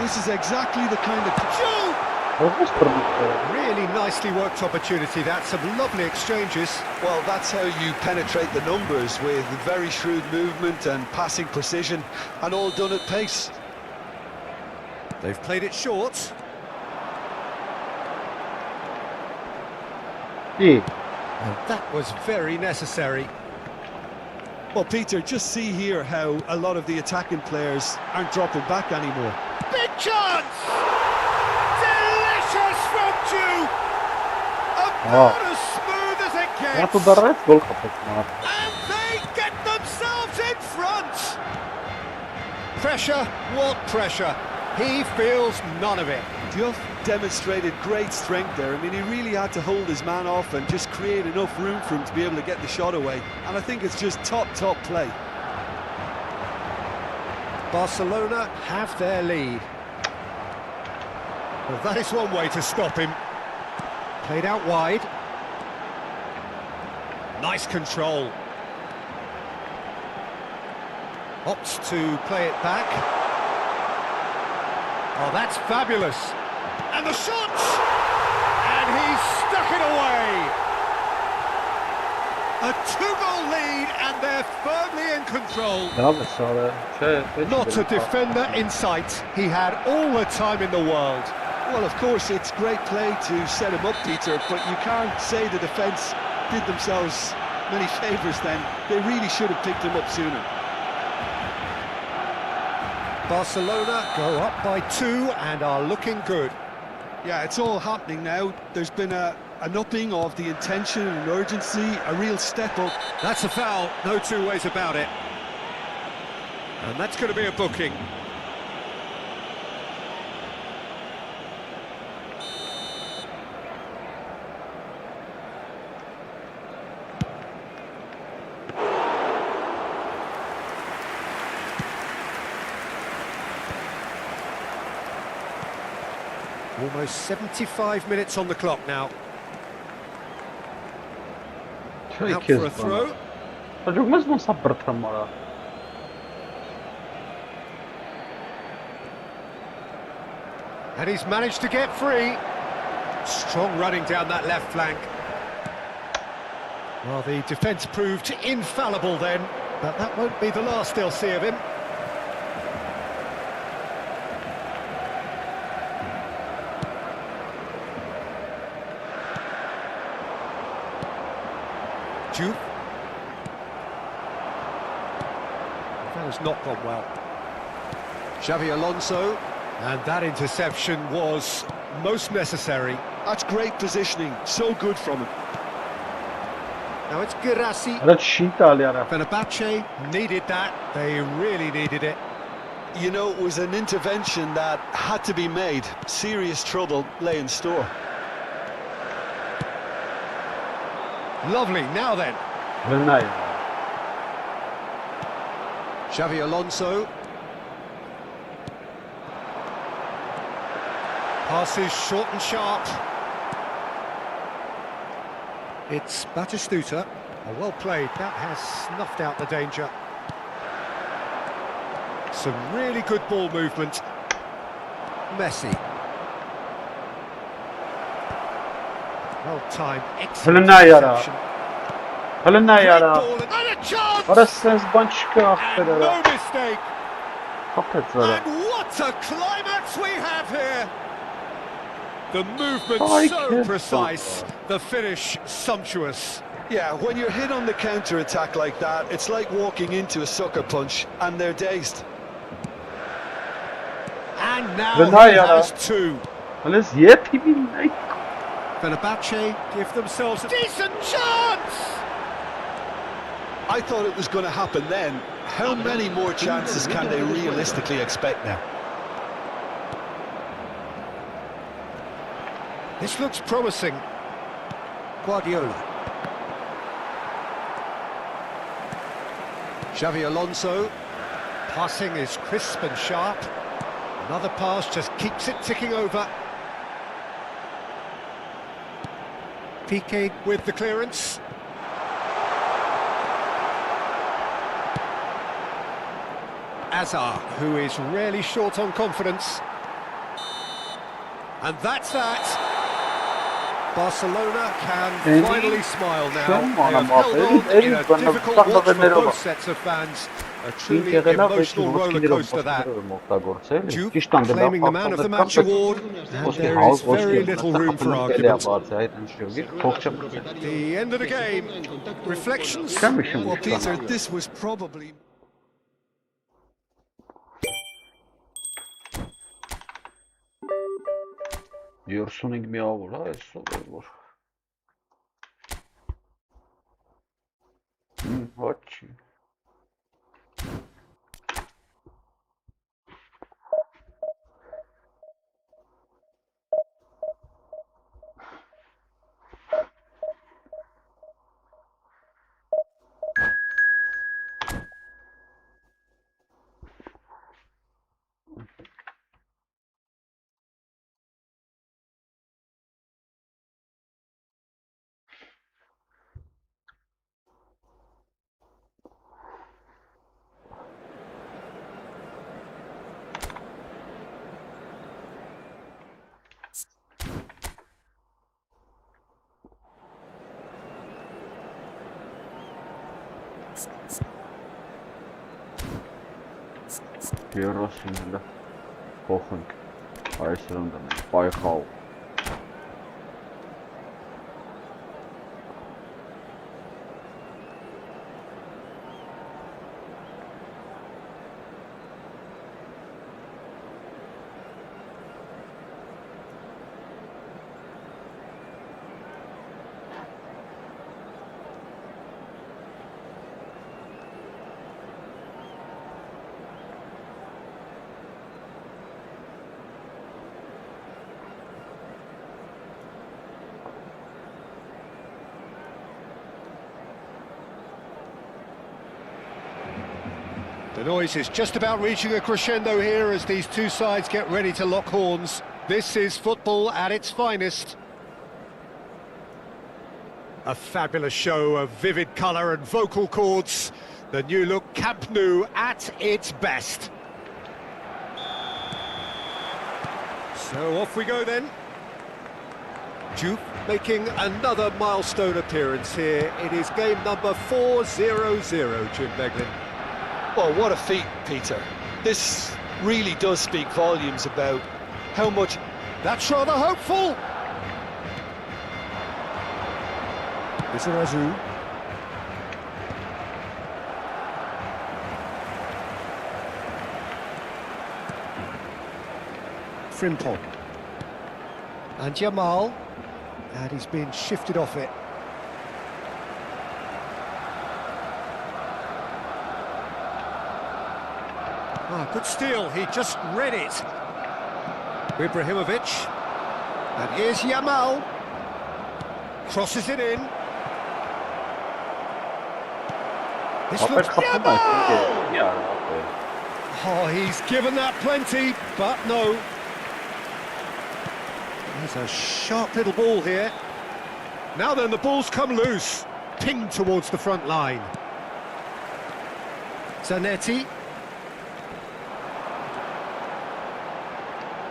This is exactly the kind of... Shoot! Ո՞վ է։ Really nicely worked opportunity. That's some lovely exchanges. Well, that's how you penetrate the numbers, with very shrewd movement and passing precision, and all done at pace. They've played it short. Ի, And that was very necessary. Well, Peter, just see here how a lot of the attacking players aren't dropping back anymore. Big chance! Delicious from Jew! About as smooth as it Նա gets. ուդարավեց գոլ խփեց մարդ։ And they get themselves in front! Pressure, what pressure? He feels none of it. Duff demonstrated great strength there. I mean, he really had to hold his man off and just create enough room for him to be able to get the shot away. And I think it's just top play. Barcelona have their lead. Well, that is one way to stop him. Played out wide. Nice control. Opts to play it back. Oh, that's fabulous. And the shot! And he stuck it away. A 2-goal lead, and they're firmly in control. Լավ է սարը, չէ, պետք Not a defender in sight. He had all the time in the world. Well, of course, it's great play to set him up, Peter, but you can't say the defence did themselves many favours then. They really should have picked him up sooner. Barcelona go up by 2 and are looking good. Yeah, it's all happening now. There's been an upping of the intention and urgency, a real step up. That's a foul, no two ways about it. And that's going to be a booking. Almost 75 minutes on the clock now. Out for a throw. And he's managed to get free. Strong running down that left flank. Well, the defence proved infallible then, but that won't be the last they'll see of him. Juve. That has not gone well. Xavi Alonso. And that interception was most necessary. That's great positioning, so good from him. Now it's Girassi. Fenerbahce needed that. They really needed it. You know, it was an intervention that had to be made. Serious trouble lay in store. Lovely, now then. Xavi Alonso. Passes short and sharp. It's Batistuta. Well played. That has snuffed out the danger. Some really good ball movement. Messi. Well timed. Excellent interception. Great ball and a chance! And no mistake. And what a climax we have here! The movement so precise, the finish sumptuous. Yeah, when you're hit on the counter-attack like that, it's like walking into a sucker punch, and they're dazed. And now he has two. Fenerbahce give themselves a decent chance! I thought it was going to happen then. How many more chances can they realistically expect now? This looks promising. Guardiola. Xavi Alonso. Passing is crisp and sharp. Another pass just keeps it ticking over. Piqué with the clearance. Azar, who is rarely short on confidence. And that's that. Barcelona can finally smile now. They have held on in a difficult watch for both sets of fans. A truly emotional rollercoaster that. Juve claiming the man of the match award, and there is very little room for argument. The end of the game. Reflections? Well, Peter, this was probably... Diyorsun mi olur ha? Olur. Watch. Երոսինը փոխենք այս ռանդը պայքալ The noise is just about reaching a crescendo here as these two sides get ready to lock horns. This is football at its finest. A fabulous show of vivid colour and vocal cords. The new look Camp Nou at its best. So off we go then. Juve making another milestone appearance here. It is game number 400, Jim Beglin. Well, what a feat, Peter. This really does speak volumes about how much... That's rather hopeful. Lizarazu. Frimpong. And Jamal. And he's been shifted off it. Ah, good steal. He just read it. Ibrahimovic. And here's Jamal. Crosses it in. This looks Jamal! Oh, he's given that plenty, but no. There's a sharp little ball here. Now then, the ball's come loose. Pinged towards the front line. Zanetti.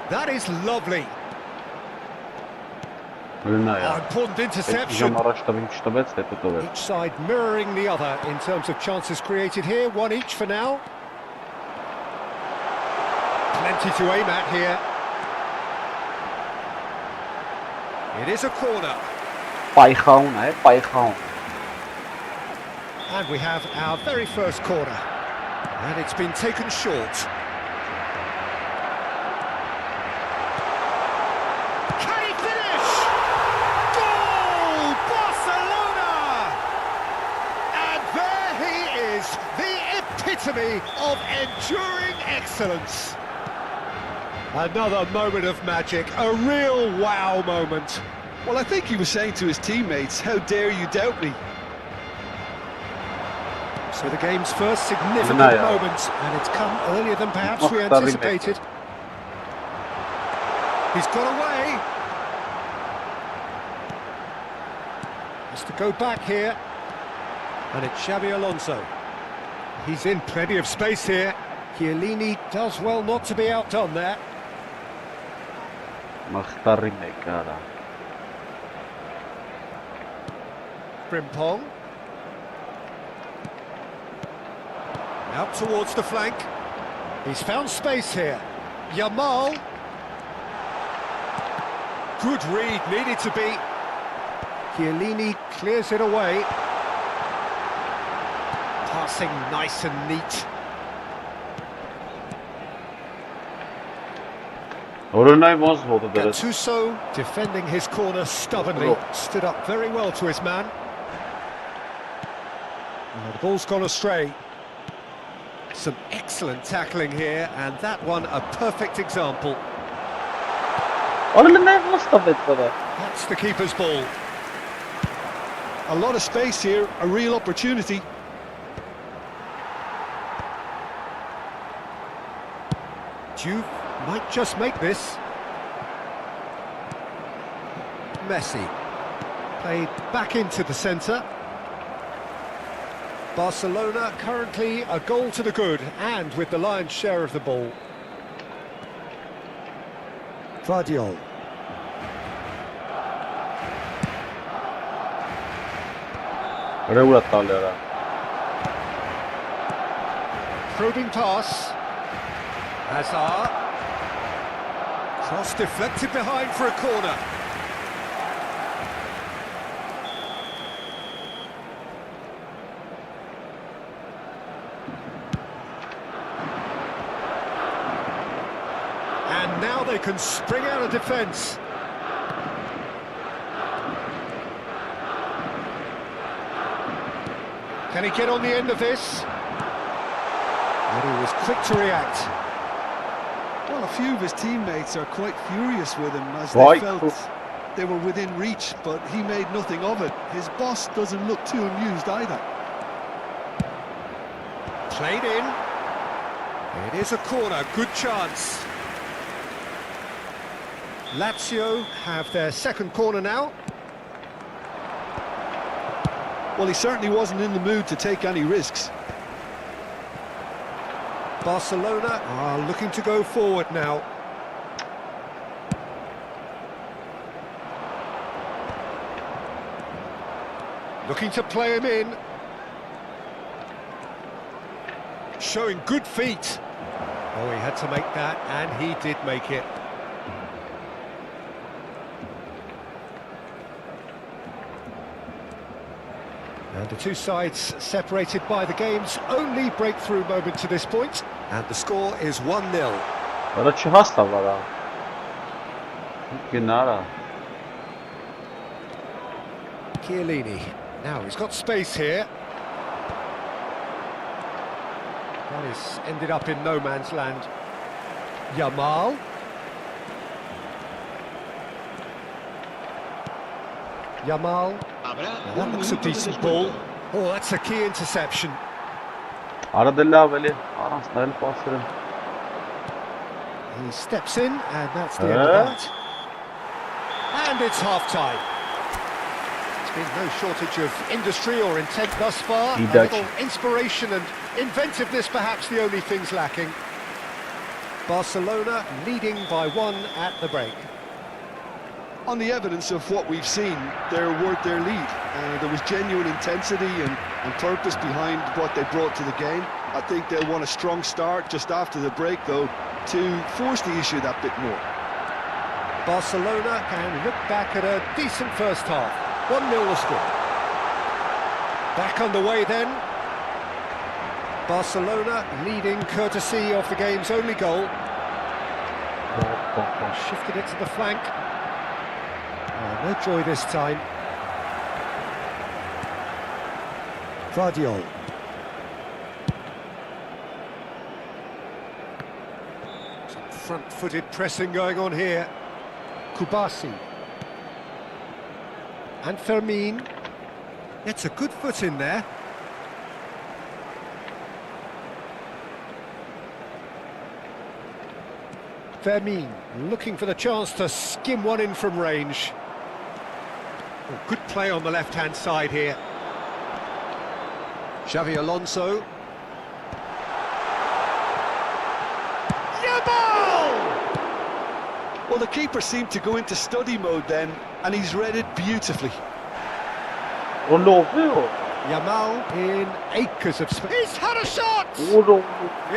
That is lovely. Oh, important interception. Each side mirroring the other in terms of chances created here. One each for now. Plenty to aim at here. It is a corner. And we have our very first corner. And it's been taken short. Can he finish? Goal! Barcelona! And there he is, the epitome of enduring excellence. Another moment of magic, a real wow moment. Well, I think he was saying to his teammates, how dare you doubt me? So the game's first significant moment, and it's come earlier than perhaps we anticipated. He's got away. Has to go back here. And it's Xabi Alonso. He's in plenty of space here. Chiellini does well not to be outdone there. Frimpong. Out towards the flank. He's found space here. Jamal. Good read, needed to be. Chiellini clears it away. Passing nice and neat. Gattuso defending his corner stubbornly. Stood up very well to his man. Oh, the ball's gone astray. Some excellent tackling here, and that one a perfect example. That's the keeper's ball. A lot of space here, a real opportunity. Juve might just make this. Messi. Played back into the centre. Barcelona currently a goal to the good, and with the lion's share of the ball. Vardiol. Probing pass. Hazard. Cross deflected behind for a corner. And now they can spring out of defence. Can he get on the end of this? And he was quick to react. Well, a few of his teammates are quite furious with him as they felt they were within reach, but he made nothing of it. His boss doesn't look too amused either. Played in. It is a corner, good chance. Lazio have their second corner now. Well, he certainly wasn't in the mood to take any risks. Barcelona are looking to go forward now. Looking to play him in. Showing good feet. Oh, he had to make that, and he did make it. And the two sides separated by the game's only breakthrough moment to this point. And the score is 1-0. Ora չհասավ արա։ Գնարա։ Chiellini. Now he's got space here. That is ended up in no man's land. Yamal. Yamal. That looks a decent ball. Oh, that's a key interception. Արա դե լավ էլի, առանց նայել պասերը։ He steps in, and that's the end of that. And it's half-time. There's been no shortage of industry or intent thus far. A little inspiration and inventiveness, perhaps the only things lacking. Barcelona leading by 1 at the break. On the evidence of what we've seen, they're worth their lead. There was genuine intensity and purpose behind what they brought to the game. I think they'll want a strong start just after the break, though, to force the issue that bit more. Barcelona can look back at a decent first half. 1-0 the score. Back underway then. Barcelona leading courtesy of the game's only goal. Shifted it to the flank. Oh, no joy this time. Vardiol. Some front-footed pressing going on here. Kubasi. And Fermin. Gets a good foot in there. Fermin looking for the chance to skim one in from range. Oh, good play on the left-hand side here. Xavi Alonso. Well, the keeper seemed to go into study mode then, and he's read it beautifully. Oh no, Phil. Yamal in acres of space. He's had a shot! Oh no.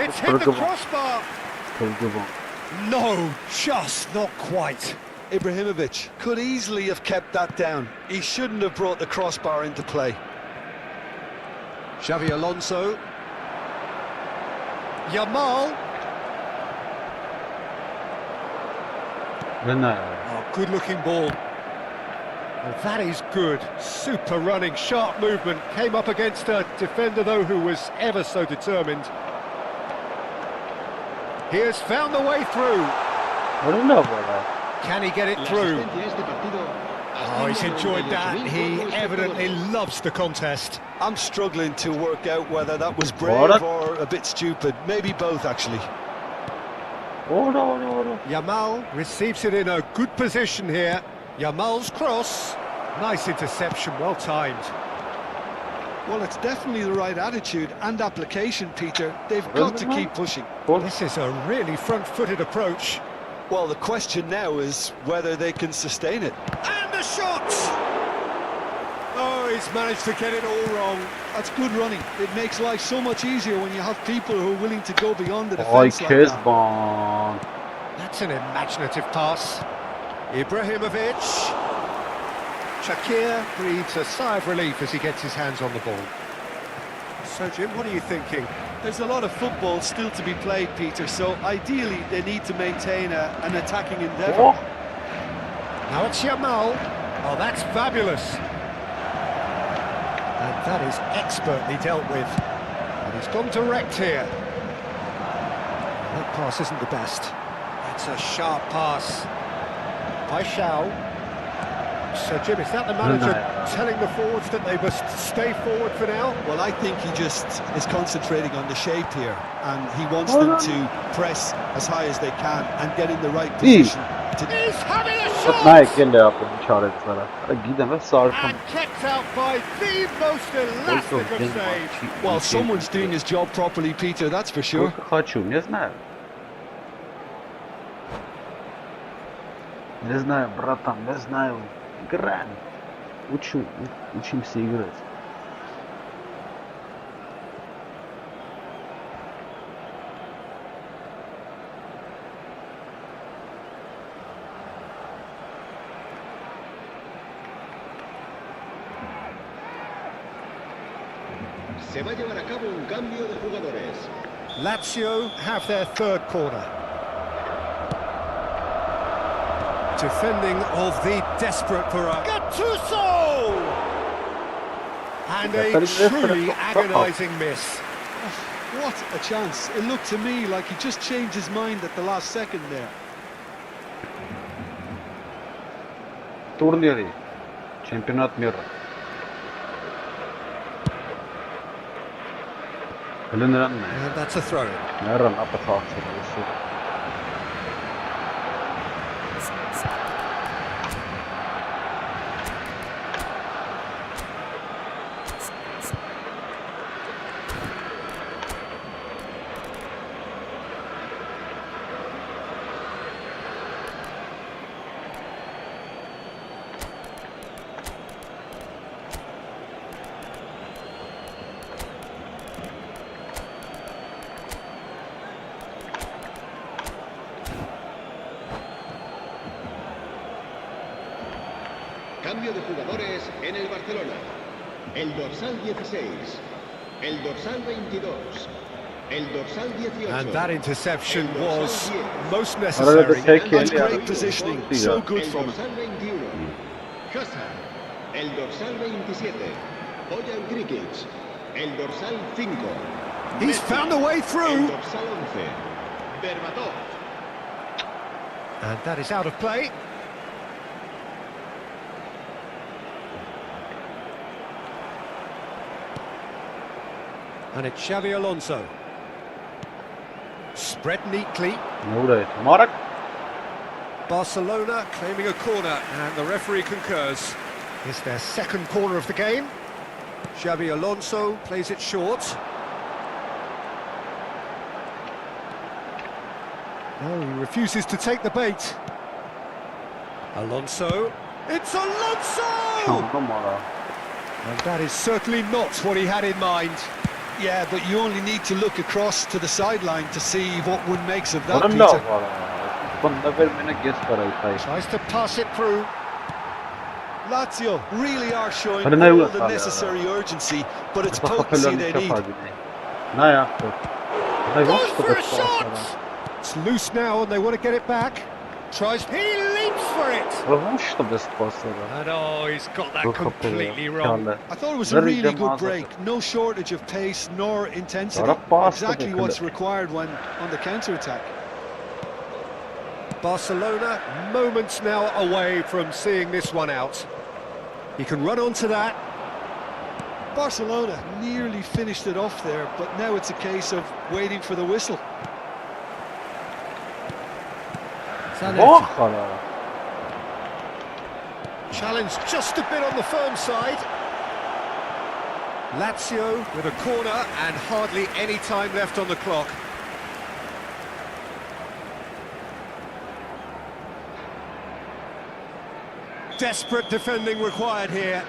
It's hit the crossbar. No, just not quite. Ibrahimovic could easily have kept that down. He shouldn't have brought the crossbar into play. Xavi Alonso. Yamal. Oh, good-looking ball. Well, that is good. Super running, sharp movement. Came up against a defender, though, who was ever so determined. He has found the way through. I don't know about that. Can he get it through? Oh, he's enjoyed that. He evidently loves the contest. I'm struggling to work out whether that was brave or a bit stupid. Maybe both, actually. Oh no, no, no. Yamal receives it in a good position here. Yamal's cross. Nice interception, well timed. Well, it's definitely the right attitude and application, Peter. They've got to keep pushing. This is a really front-footed approach. Well, the question now is whether they can sustain it. And the shot! Oh, he's managed to get it all wrong. That's good running. It makes life so much easier when you have people who are willing to go beyond the defence like that. That's an imaginative pass. Ibrahimovic. Shakir breathes a sigh of relief as he gets his hands on the ball. So, Jim, what are you thinking? There's a lot of football still to be played, Peter, so ideally they need to maintain an attacking endeavour. Oh. Now it's Yamal. Oh, that's fabulous. And that is expertly dealt with. And he's gone direct here. That pass isn't the best. That's a sharp pass. By Shao. So, Jim, is that the manager telling the forwards that they must stay forward for now? Well, I think he just is concentrating on the shape here, and he wants them to press as high as they can and get in the right position. He's having a But now shot! again they are putting charges there. Gidem ve sarkım. And kept out by the most elastic of saves. Well, someone's doing his job properly, Peter, that's for sure. Сколько хочу, не знаю. Не знаю, братан, не знаю. Играем. Учимся играть. Se va a llevar a cabo un cambio de jugadores. Lazio have their third corner. Defending of the desperate Pura. Gattuso! And a truly agonising miss. What a chance. It looked to me like he just changed his mind at the last second there. Турнире. Чемпионат мира. And that's a throw. Ран апатался. Cambio de jugadores en el Barcelona. El dorsal 16, el dorsal 22, el dorsal 18. And that interception el dorsal was 10, most necessary. That's great positioning, so good el from him. dorsal 21, Hazard, el dorsal 27, Bojan Krikic, el dorsal 5. He's found a way El through. dorsal 11, Berbatov. And that is out of play. And it's Xavi Alonso. Spread neatly. Marek. Barcelona claiming a corner, and the referee concurs. It's their second corner of the game. Xavi Alonso plays it short. No, he refuses to take the bait. Alonso. It's Alonso! And that is certainly not what he had in mind. Yeah, but you only need to look across to the sideline to see what one makes of that, No. Peter. Tries to pass it through. Lazio really are showing Hadi ne all uğraş the abi ya? necessary urgency, but it's potency they need. Ne yaptı? Goes for a shot! It's loose now and they want to get it back. Tries, he leaps for it! Что без паса? And oh, he's got that completely wrong. I thought it was a really good break. No shortage of pace nor intensity. Exactly what's required when on the counter-attack. Barcelona moments now away from seeing this one out. He can run onto that. Barcelona nearly finished it off there, but now it's a case of waiting for the whistle. Challenge just a bit on the firm side. Lazio with a corner and hardly any time left on the clock. Desperate defending required here.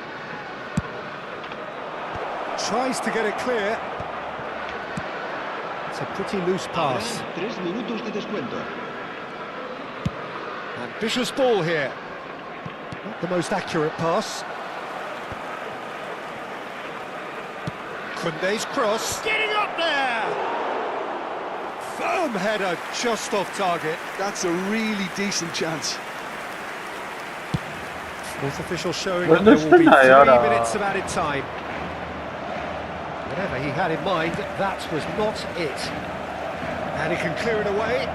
Tries to get it clear. It's a pretty loose pass. 3 minutos de descuento. Ambitious ball here. Not the most accurate pass. Koundé's cross. Getting up there! Firm header just off target. That's a really decent chance. Fourth official showing that there will be 3 minutes of added time. Whatever he had in mind, that was not it. And he can clear it away.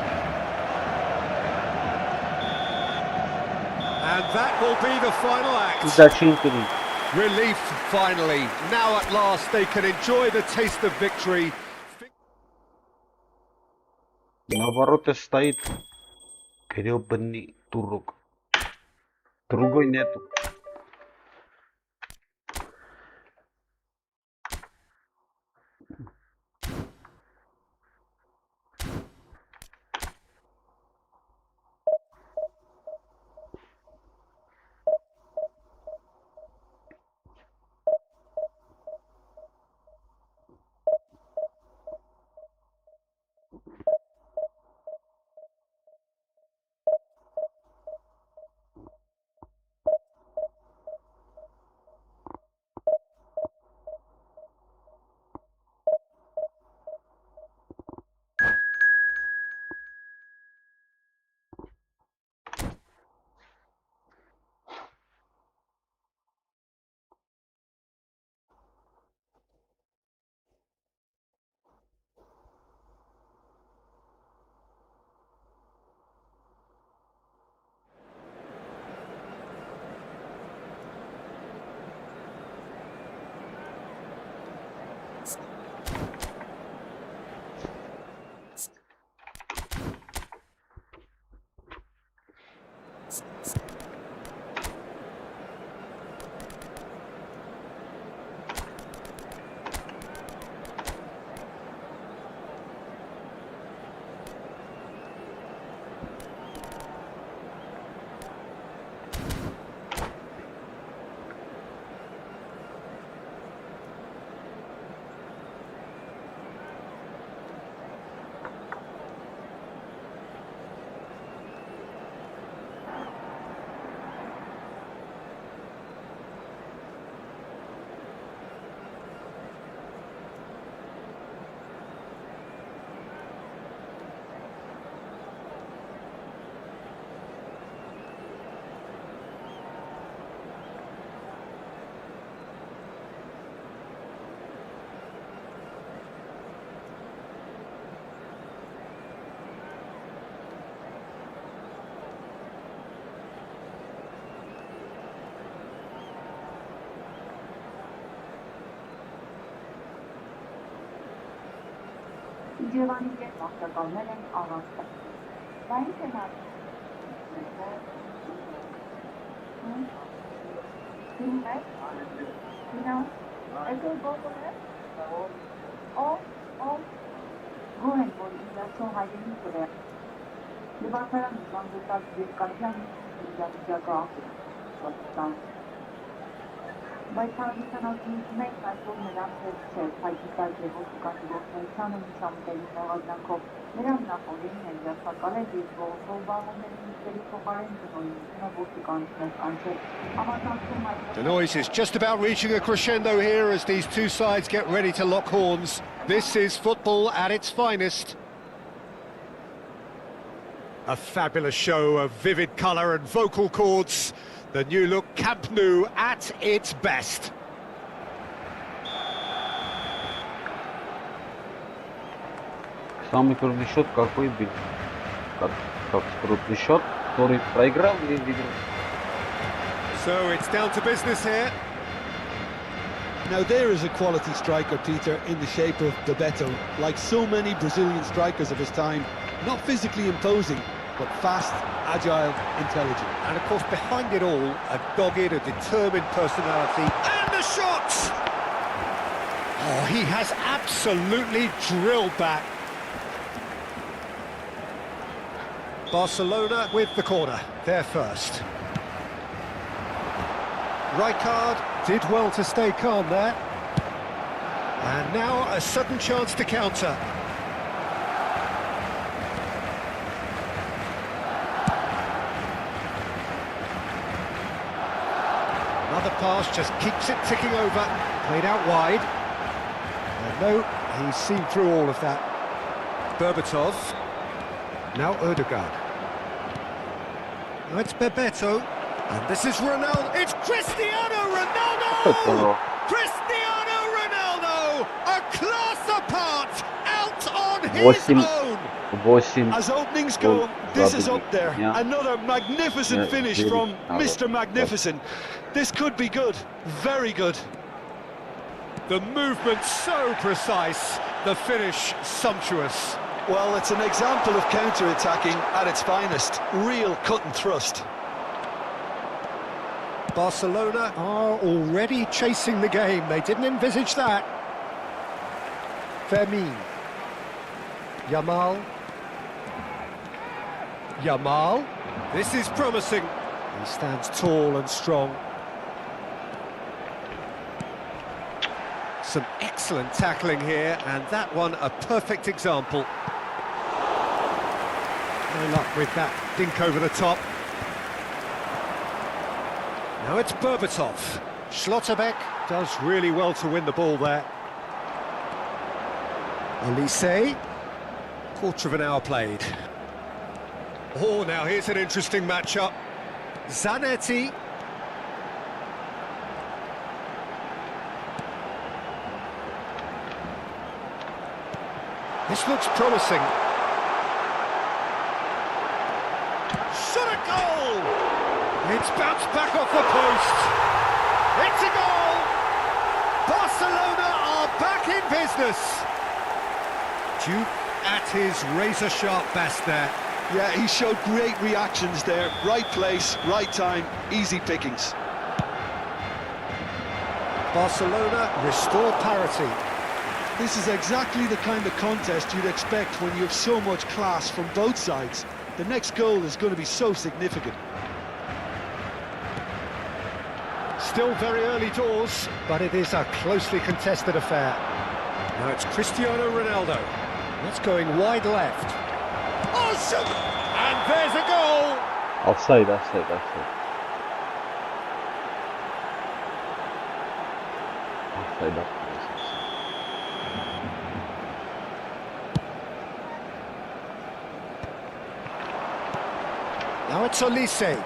And that will be the final act. Relief, finally. Now at last they can enjoy the taste of victory. На вороте стоит Гребаный турок. Другой нету. Իջևանի կետ մաղթականներ են ավաստը։ Դա ինչ է նա։ Դիմում է։ Դինա։ Այսօր բողոն է։ Գոհ են, որ իզացոն հայրենի կր է։ Լվացարան զանգոտած երկարյան իզավիճակը ապրան։ Բայց հարմիցանալքինից մենք այսօր նրանց հետ չէ, հայգիտար և ոստիկանի ողջայությանը միջամտելու մեղազանքով նրան նախորին ներգրավակալել և ողոքով բաղումների նիստերի փոխարեն տնօրինությունը ոստիկանություններ կանչել։ Համացանցում այդ The noise is just about reaching a crescendo here as these two sides get ready to lock horns. This is football at its finest. A fabulous show of vivid colour and vocal cords. The new look Camp Nou at its best. Самый крупный счет какой был? Как крупный счет, который проиграл или выиграл? So it's down to business here. Now there is a quality striker, Peter, in the shape of Bebeto. Like so many Brazilian strikers of his time, not physically imposing, but fast, agile, intelligent. And of course behind it all, a dogged, a determined personality. And the shot! Oh, he has absolutely drilled that. Barcelona with the corner, they're first. Rijkaard did well to stay calm there. And now a sudden chance to counter. Another pass just keeps it ticking over. Played out wide. And no, he's seen through all of that. Berbatov. Now Ødegaard. Now it's Bebeto. And this is Ronaldo. It's Cristiano Ronaldo! Cristiano Ronaldo! A class apart! Out on his own! 8 As openings go, this is up there. Another magnificent finish from Mr. Magnificent. This could be good, very good. The movement so precise, the finish sumptuous. Well, it's an example of counter-attacking at its finest. Real cut and thrust. Barcelona are already chasing the game. They didn't envisage that. Fermin. Yamal. Yamal. This is promising. He stands tall and strong. Some excellent tackling here, and that one a perfect example. No luck with that dink over the top. Now it's Berbatov. Schlotterbeck does really well to win the ball there. Elise. Quarter of an hour played. Oh, now here's an interesting matchup. Zanetti. This looks promising. Shot a goal! It's bounced back off the post. It's a goal! Barcelona are back in business. Duke at his razor-sharp best there. Yeah, he showed great reactions there. Right place, right time, easy pickings. Barcelona restore parity. This is exactly the kind of contest you'd expect when you have so much class from both sides. The next goal is going to be so significant. Still very early doors, but it is a closely contested affair. Now it's Cristiano Ronaldo. That's going wide left. Oh, shoot! And there's a goal! Offside, offside, offside. Offside, offside. Now it's Elise.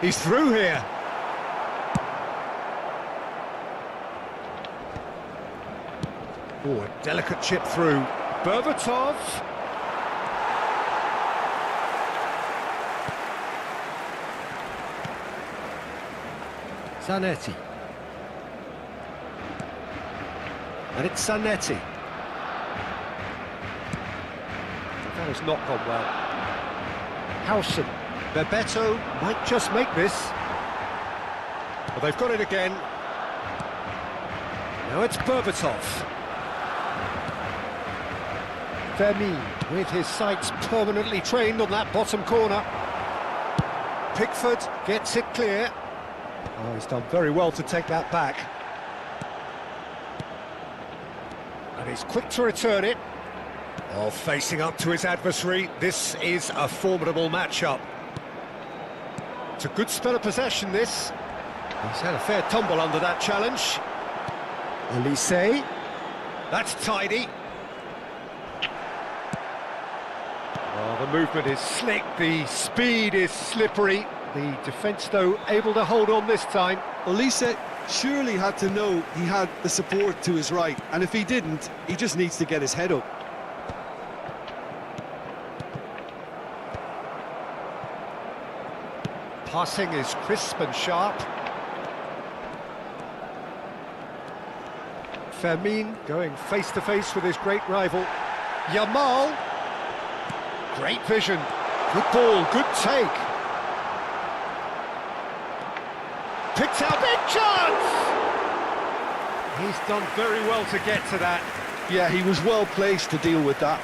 He's through here. Oh, a delicate chip through. Berbatov. Zanetti. And it's Zanetti. That has not gone well. Howson. Bebeto might just make this. Well, they've got it again. Now it's Berbatov. Fermin with his sights permanently trained on that bottom corner. Pickford gets it clear. Oh, he's done very well to take that back. And he's quick to return it. Oh, facing up to his adversary, this is a formidable matchup. It's a good spell of possession, this. He's had a fair tumble under that challenge. Elise. That's tidy. Oh, the movement is slick, the speed is slippery. The defence, though, able to hold on this time. Elise surely had to know he had the support to his right, and if he didn't, he just needs to get his head up. Passing is crisp and sharp. Fermin going face-to-face with his great rival. Yamal. Great vision. Good ball, good take. Picks out, big chance! He's done very well to get to that. Yeah, he was well placed to deal with that.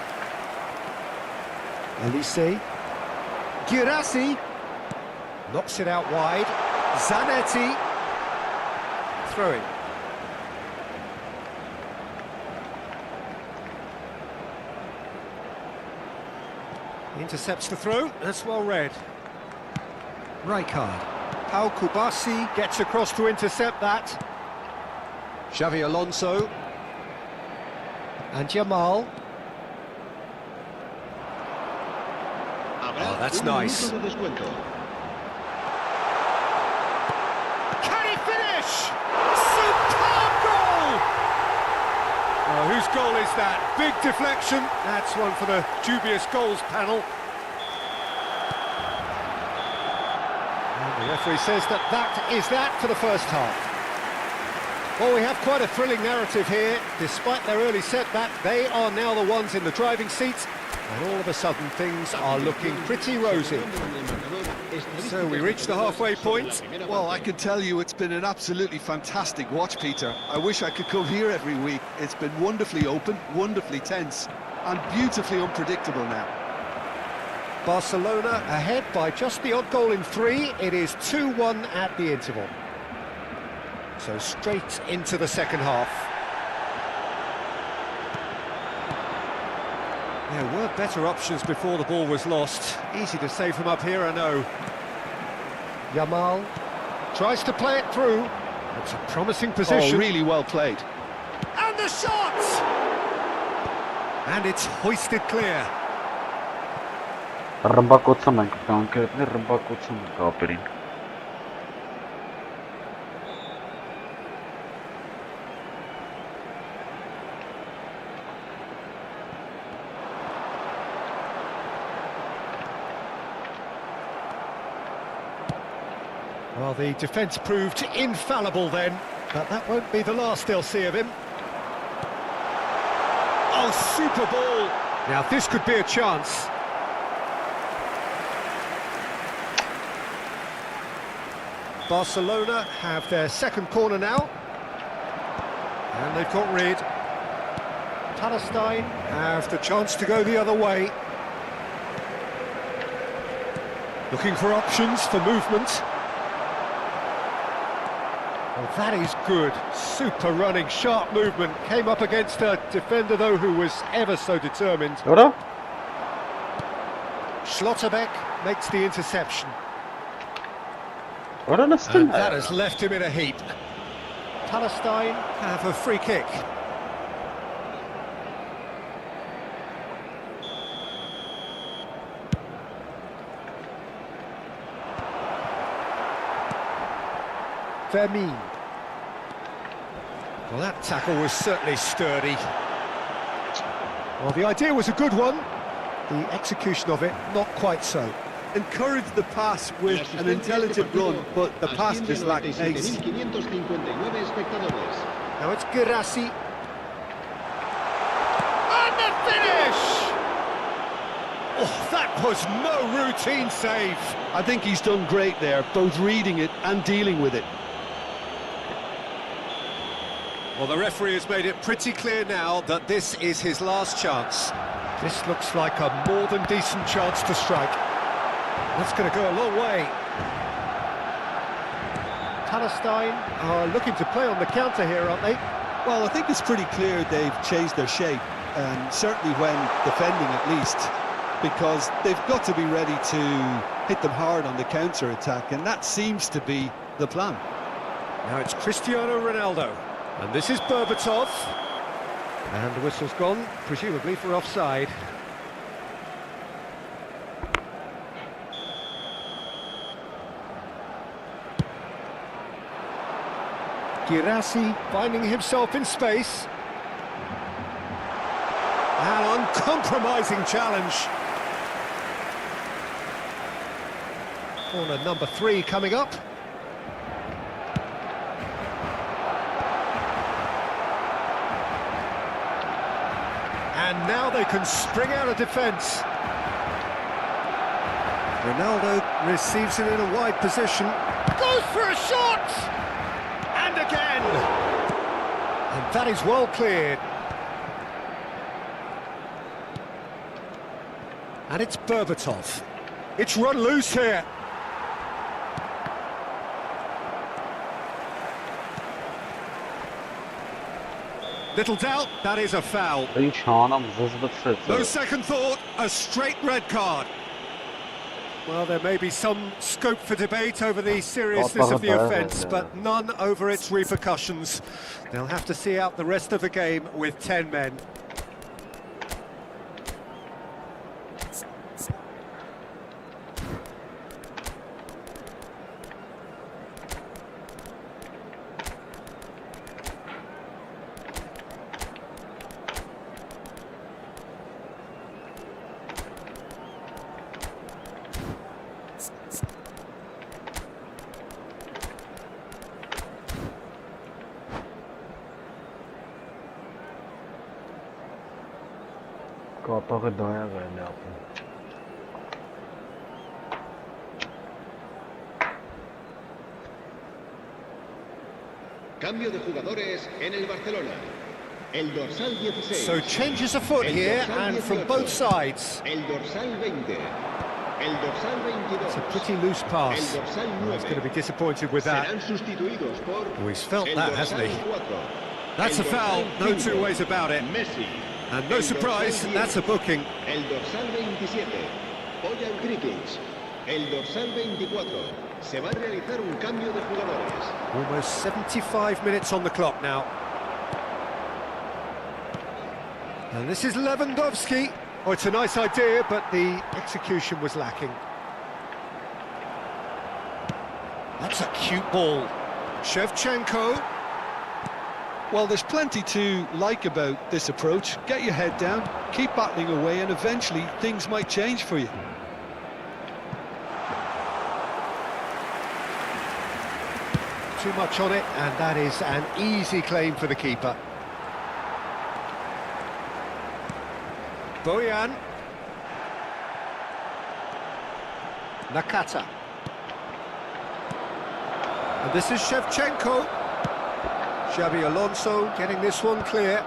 Elise. Girassi. Knocks it out wide. Zanetti. Throwing. Intercepts the throw. That's well read. Rijkaard. Pau Kubasi gets across to intercept that. Xavi Alonso. And Yamal. Oh, that's nice. Can he finish? Superb goal! Oh, whose goal is that? Big deflection. That's one for the dubious goals panel. The referee says that is that for the first half. Well, we have quite a thrilling narrative here. Despite their early setback, they are now the ones in the driving seat. And all of a sudden things are looking pretty rosy. So we reach the halfway point. Well, I can tell you it's been an absolutely fantastic watch, Peter. I wish I could come here every week. It's been wonderfully open, wonderfully tense, and beautifully unpredictable now. Barcelona ahead by just the odd goal in 3. It is 2-1 at the interval. So straight into the second half. There were better options before the ball was lost. Easy to say from up here, I know. Yamal tries to play it through. It's a promising position. Oh, really well played. And the shot! And it's hoisted clear. Ռմբակոծում ենք կոնկրետներ, ռմբակոծում ենք ապերին։ Well, the defence proved infallible then, but that won't be the last they'll see of him. Oh, super ball! Now this could be a chance. Barcelona have their second corner now. And they've got rid. Palestine have the chance to go the other way. Looking for options for movement. Well, that is good. Super running, sharp movement. Came up against a defender, though, who was ever so determined. Ora? Schlotterbeck makes the interception. Ora նստին։ And that has left him in a heap. Palestine have a free kick. Vermeer. Well, that tackle was certainly sturdy. Well, the idea was a good one. The execution of it, not quite so. Encouraged the pass with an intelligent run, but the pass just lacked pace. Now it's Girassi. And the finish! Oh, that was no routine save. I think he's done great there, both reading it and dealing with it. Well, the referee has made it pretty clear now that this is his last chance. This looks like a more than decent chance to strike. That's going to go a long way. Palestine are looking to play on the counter here, aren't they? Well, I think it's pretty clear they've changed their shape, and certainly when defending at least, because they've got to be ready to hit them hard on the counter-attack, and that seems to be the plan. Now it's Cristiano Ronaldo, and this is Berbatov. And the whistle's gone, presumably for offside. Girassi finding himself in space. An uncompromising challenge. Corner number 3 coming up. And now they can spring out of defence. Ronaldo receives it in a wide position. Goes for a shot! And again! And that is well cleared. And it's Berbatov. It's run loose here. Little doubt, that is a foul. Ինչ անամ զզվցրեց։ No second thought, a straight red card. Well, there may be some scope for debate over the seriousness of the offence, but none over its repercussions. They'll have to see out the rest of the game with 10 men. Կատաղը դայաղ է ապրում։ Cambio de jugadores en el Barcelona. El dorsal 16. So changes afoot here and from both sides. El dorsal 20. El dorsal 22. It's a pretty loose pass. El dorsal He's going to 9. be disappointed with that. Serán sustituidos por Oh, he's felt el that, dorsal hasn't he? 4. That's a El foul, dorsal no 5. two ways about it. Messi. And no El surprise, dorsal 10. that's a booking. El dorsal 27. Bojan Krikic. El dorsal 24. Se va a realizar un cambio de jugadores. Almost 75 minutes on the clock now. And this is Lewandowski. Oh, it's a nice idea, but the execution was lacking. That's a cute ball. Shevchenko. Well, there's plenty to like about this approach. Get your head down, keep battling away, and eventually things might change for you. Too much on it, and that is an easy claim for the keeper. Bojan. Nakata. And this is Shevchenko. Xabi Alonso getting this one clear.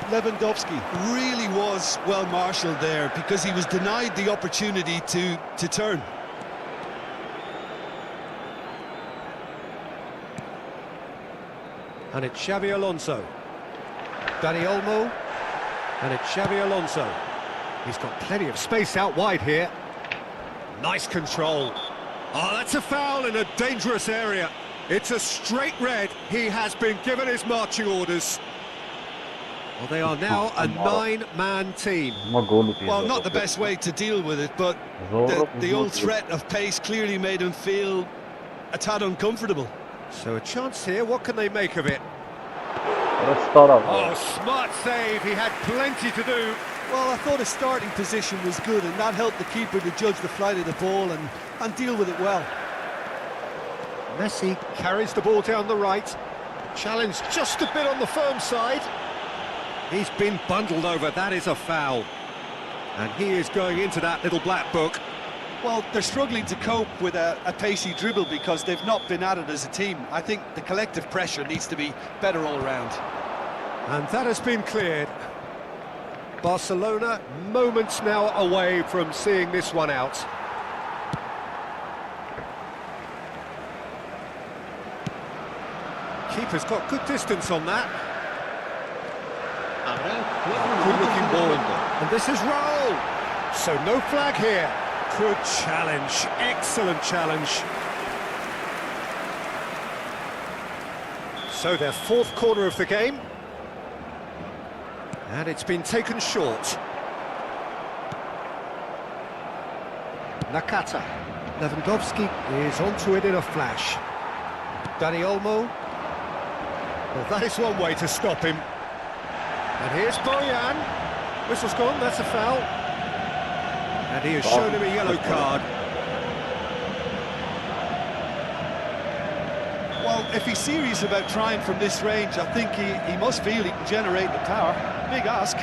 Lewandowski really was well marshalled there because he was denied the opportunity to turn. And it's Xabi Alonso. Dani Olmo. And it's Xabi Alonso. He's got plenty of space out wide here. Nice control. Oh, that's a foul in a dangerous area. It's a straight red. He has been given his marching orders. Well, they are now a 9-man team. Well, not the best way to deal with it, but the old threat of pace clearly made him feel a tad uncomfortable. So a chance here, what can they make of it? Oh, smart save, he had plenty to do. Well, I thought his starting position was good, and that helped the keeper to judge the flight of the ball and deal with it well. Messi carries the ball down the right. Challenge just a bit on the firm side. He's been bundled over, that is a foul. And he is going into that little black book. Well, they're struggling to cope with a pacey dribble because they've not been at it as a team. I think the collective pressure needs to be better all around. And that has been cleared. Barcelona moments now away from seeing this one out. Keeper's got good distance on that. Good looking ball. And this is Raul. So no flag here. Good challenge. Excellent challenge. So their fourth corner of the game. And it's been taken short. Nakata. Lewandowski is onto it in a flash. Dani Olmo. Well, that is one way to stop him. And here's Bojan. Whistle's gone, that's a foul. And he has shown him a yellow card. Well, if he's serious about trying from this range, I think he must feel he can generate the power. Big ask.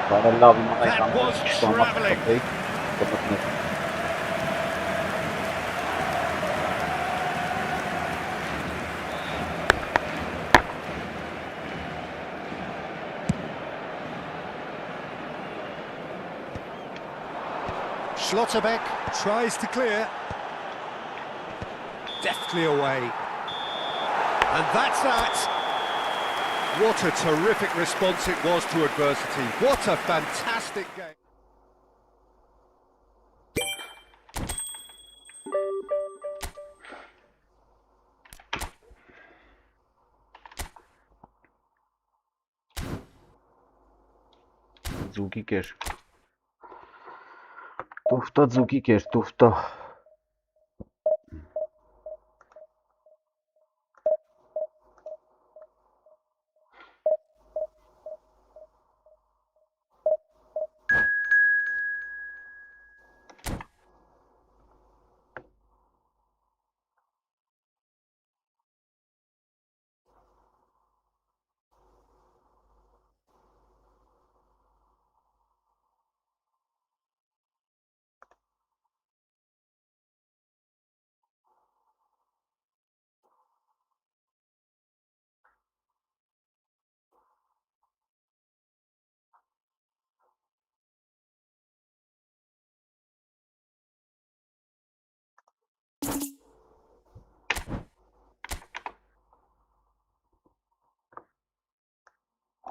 That was travelling. Schlotterbeck tries to clear. Deftly away. And that's that. What a terrific response it was to adversity. What a fantastic game. Ձուկի կեր։ Տուֆտա ձուկի կեր, տուֆտա։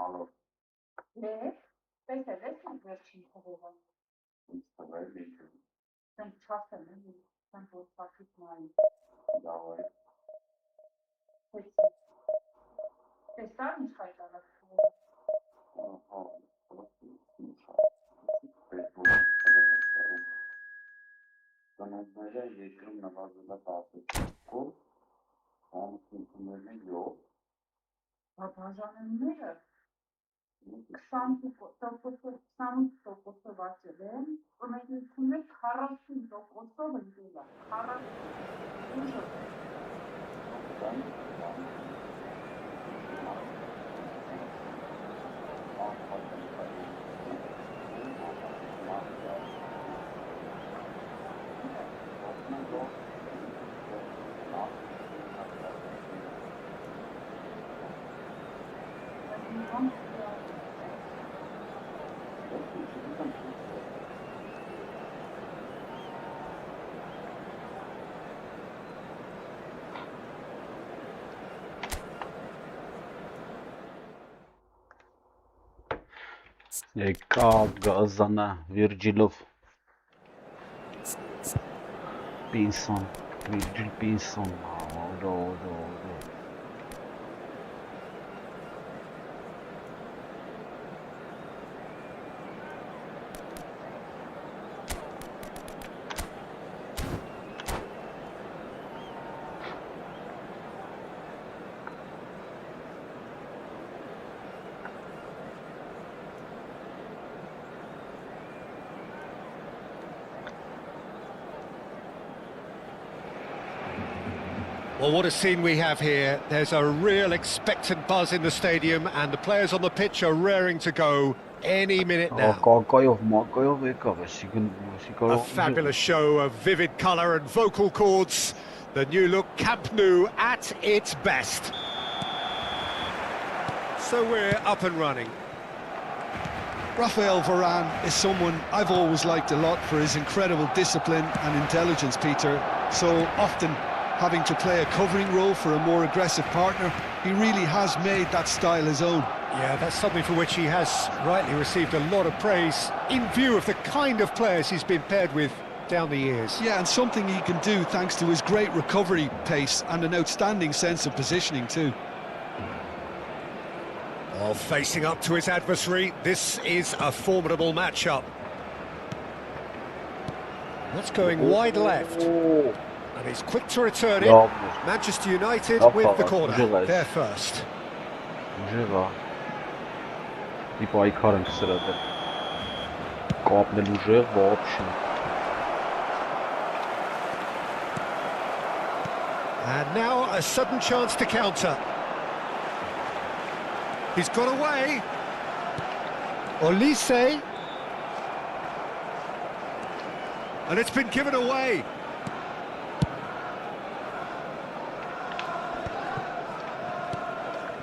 Ալո, Տեսել ես իմ վերջին խողովը։ ինձ տվել ինքը, Jsem časem, jsem podplatit mají. դավայ, Տեսա ինչ հայտարարել։ Կանոնները երկրում նվազել է 10%-ով, ամուսնություններն 7, Բաժանումները 28%-ով աճել են, կոմեդիություններ 40%-ով ընկել է, 40%։ Եկա գազանը Վիրջիլով Պինսոն, Վիրջիլ Պինսոն, Well, what a scene we have here. There's a real expectant buzz in the stadium and the players on the pitch are raring to go any minute now. Կակայով եկավ, A fabulous show of vivid colour and vocal cords. The new look Camp Nou at its best. So we're up and running. Raphael Varane is someone I've always liked a lot for his incredible discipline and intelligence, Peter. So often having to play a covering role for a more aggressive partner, he really has made that style his own. Yeah, that's something for which he has rightly received a lot of praise in view of the kind of players he's been paired with down the years. Yeah, and something he can do thanks to his great recovery pace and an outstanding sense of positioning too. Well, facing up to his adversary, this is a formidable matchup. That's going wide left. And he's quick to return it. Manchester United with the corner. They're first. Типа айքար ենք սրել։ Կապնել ուժեղ вообще։ And now a sudden chance to counter. He's got away. Olise. And it's been given away.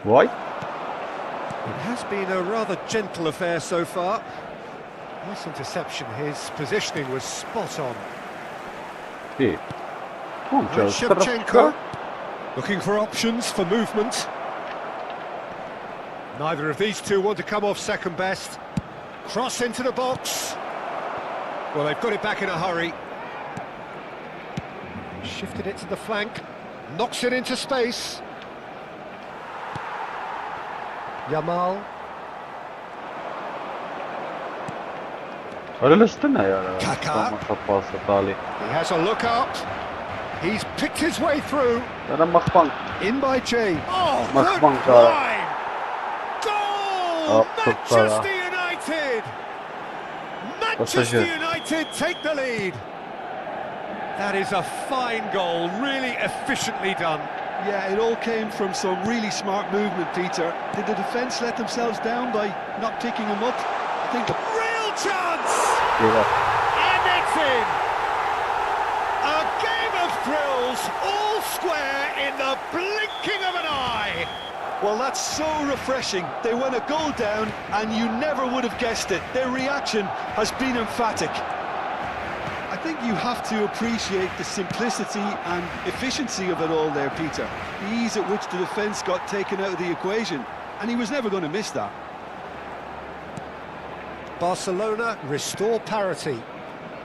Why? It has been a rather gentle affair so far. Nice interception. His positioning was spot on. Hey. And Shevchenko looking for options for movement. Neither of these two want to come off second best. Cross into the box. Well, they've got it back in a hurry. Shifted it to the flank. Knocks it into space. Yamal. Kaka. He has a look up. He's picked his way through. In by Jay. Oh, good line! Goal! Manchester United! Manchester United take the lead. That is a fine goal, really efficiently done. Yeah, it all came from some really smart movement, Peter. Did the defence let themselves down by not picking him up? I think real chance! And it's in! A game of thrills, all square in the blinking of an eye! Well, that's so refreshing. They went a goal down and you never would have guessed it. Their reaction has been emphatic. I think you have to appreciate the simplicity and efficiency of it all there, Peter. The ease at which the defence got taken out of the equation, and he was never going to miss that. Barcelona restore parity.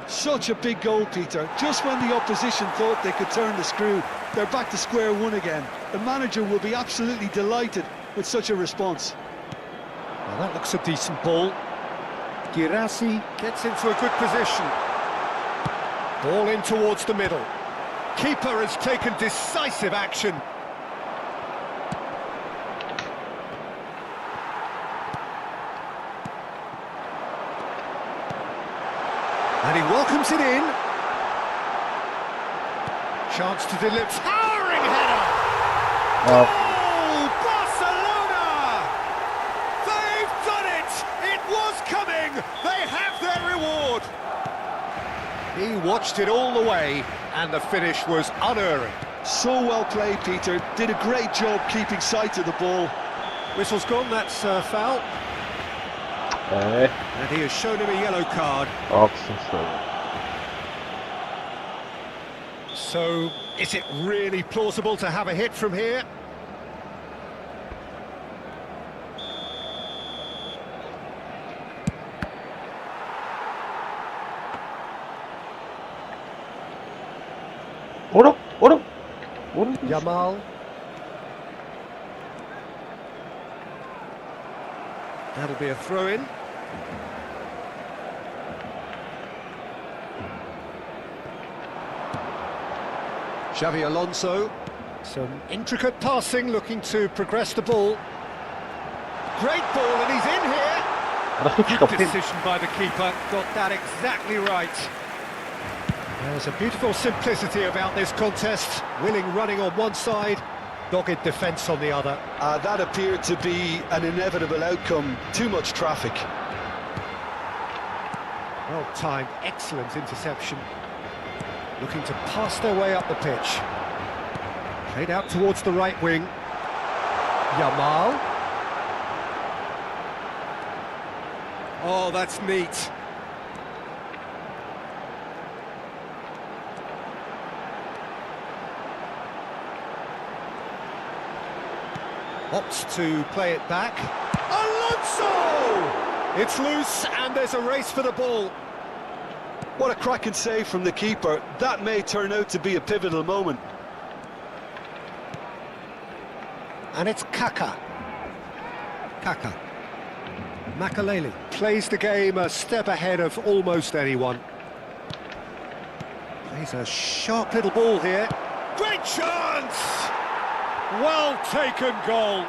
Such a big goal, Peter. Just when the opposition thought they could turn the screw, they're back to square one again. The manager will be absolutely delighted with such a response. Well, that looks a decent ball. Girassi gets into a good position. Ball in towards the middle. Keeper has taken decisive action. And he welcomes it in. Chance to deliver. Towering header! Oh, Barcelona! They've done it! It was coming! They have their reward! He watched it all the way, and the finish was unerring. So well played, Peter. Did a great job keeping sight of the ball. Whistle's gone, that's a foul. And he has shown him a yellow card. So, is it really plausible to have a hit from here? What is this? Yamal. That'll be a throw-in. Xavi Alonso. Some intricate passing, looking to progress the ball. Great ball, and he's in here. Good decision by the keeper, got that exactly right. There's a beautiful simplicity about this contest. Willing running on one side, dogged defence on the other. That appeared to be an inevitable outcome. Too much traffic. Well timed, excellent interception. Looking to pass their way up the pitch. Played out towards the right wing. Yamal. Oh, that's neat. Opts to play it back. Alonso! It's loose and there's a race for the ball. What a cracking save from the keeper. That may turn out to be a pivotal moment. And it's Kaka. Makaleli plays the game a step ahead of almost anyone. Plays a sharp little ball here. Great chance! Well taken goal.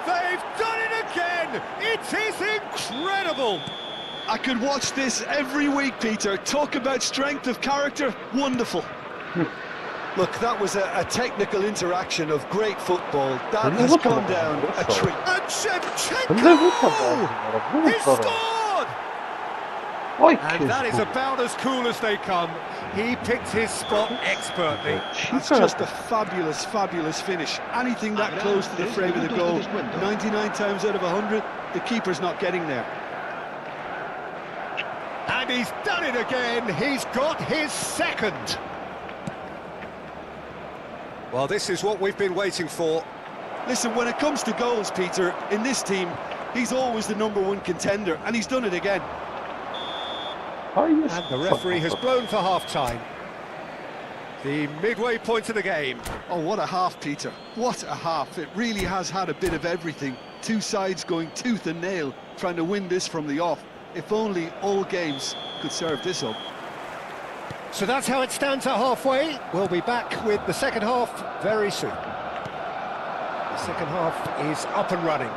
They've done it again! It is incredible! I could watch this every week, Peter. Talk about strength of character. Wonderful. Look, that was a technical interaction of great football. That has gone down a treat. And Shevchenko! He scored! And that is about as cool as they come. He picked his spot expertly. That's just a fabulous, fabulous finish. Anything that close to the frame of the goal, 99 times out of 100, the keeper's not getting there. And he's done it again. He's got his second. Well, this is what we've been waiting for. Listen, when it comes to goals, Peter, in this team, he's always the #1 contender, and he's done it again. And the referee has blown for half-time. The midway point of the game. Oh, what a half, Peter. What a half. It really has had a bit of everything. Two sides going tooth and nail, trying to win this from the off. If only all games could serve this up. So that's how it stands at halfway. We'll be back with the second half very soon. The second half is up and running.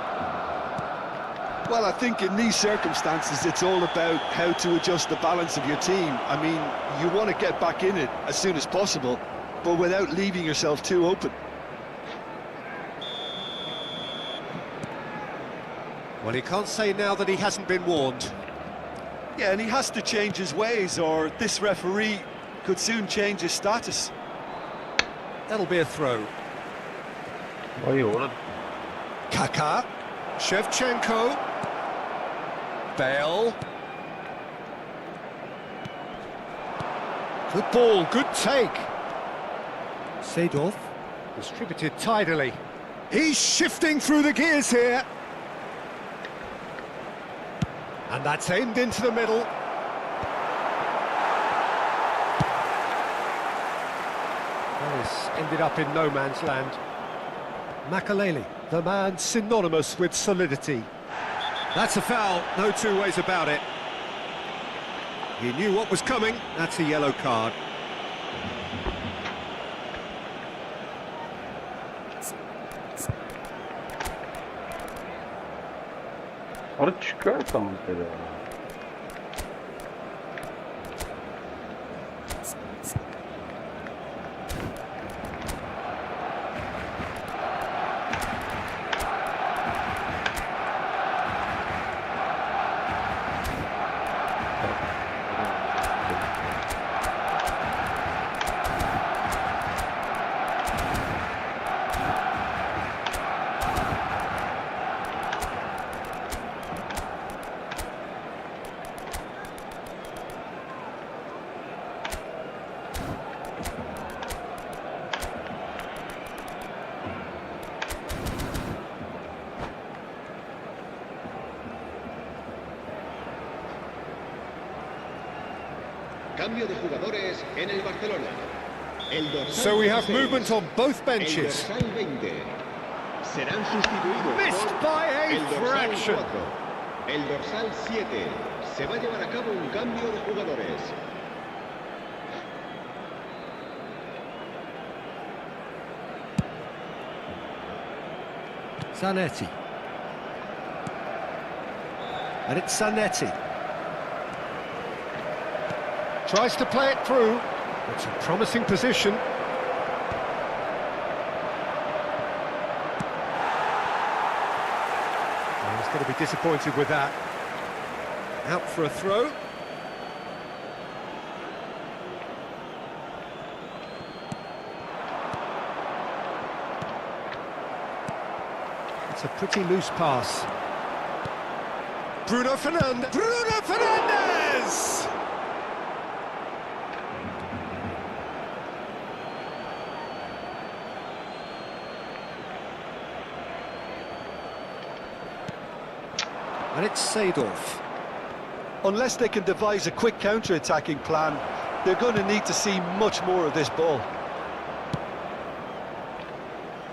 Well, I think in these circumstances, it's all about how to adjust the balance of your team. I mean, you want to get back in it as soon as possible, but without leaving yourself too open. Well, he can't say now that he hasn't been warned. Yeah, and he has to change his ways, or this referee could soon change his status. That'll be a throw. Kaka, Shevchenko, Bale. Good ball, good take. Seedorf, distributed tidily. He's shifting through the gears here. And that's aimed into the middle. Well, this ended up in no man's land. Makaleli, the man synonymous with solidity. That's a foul, no two ways about it. He knew what was coming, that's a yellow card. Arı çıkıyor tamam dedi. Cambio de jugadores en el Barcelona. El dorsal So we have 16, movement on both el benches. dorsal 20. Serán sustituidos Missed por by el 8 dorsal for action. 4. El dorsal 7. Se va a llevar a cabo un cambio de jugadores. Zanetti. And it's Zanetti. Tries to play it through. It's a promising position. Oh, he's going to be disappointed with that. Out for a throw. It's a pretty loose pass. Bruno Fernandes! Bruno Fernandes! And it's Seedorf. Unless they can devise a quick counter-attacking plan, they're going to need to see much more of this ball.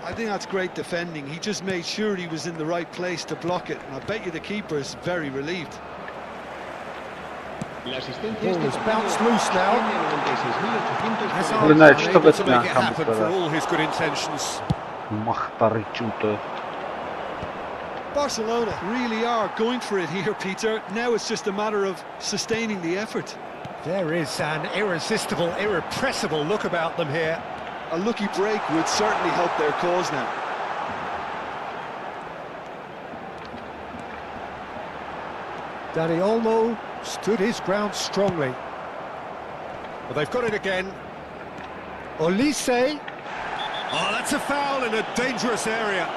I think that's great defending. He just made sure he was in the right place to block it, and I bet you the keeper is very relieved. La asistencia Ball este is partido bounced loose now. tiene 96.800 Hazard Блин, а что unable в to этом make it там happen for сказать? all his good intentions. Махтары чуто. Barcelona really are going for it here, Peter. Now it's just a matter of sustaining the effort. There is an irresistible, irrepressible look about them here. A lucky break would certainly help their cause now. Dani Olmo stood his ground strongly. Well, they've got it again. Olise. Oh, that's a foul in a dangerous area.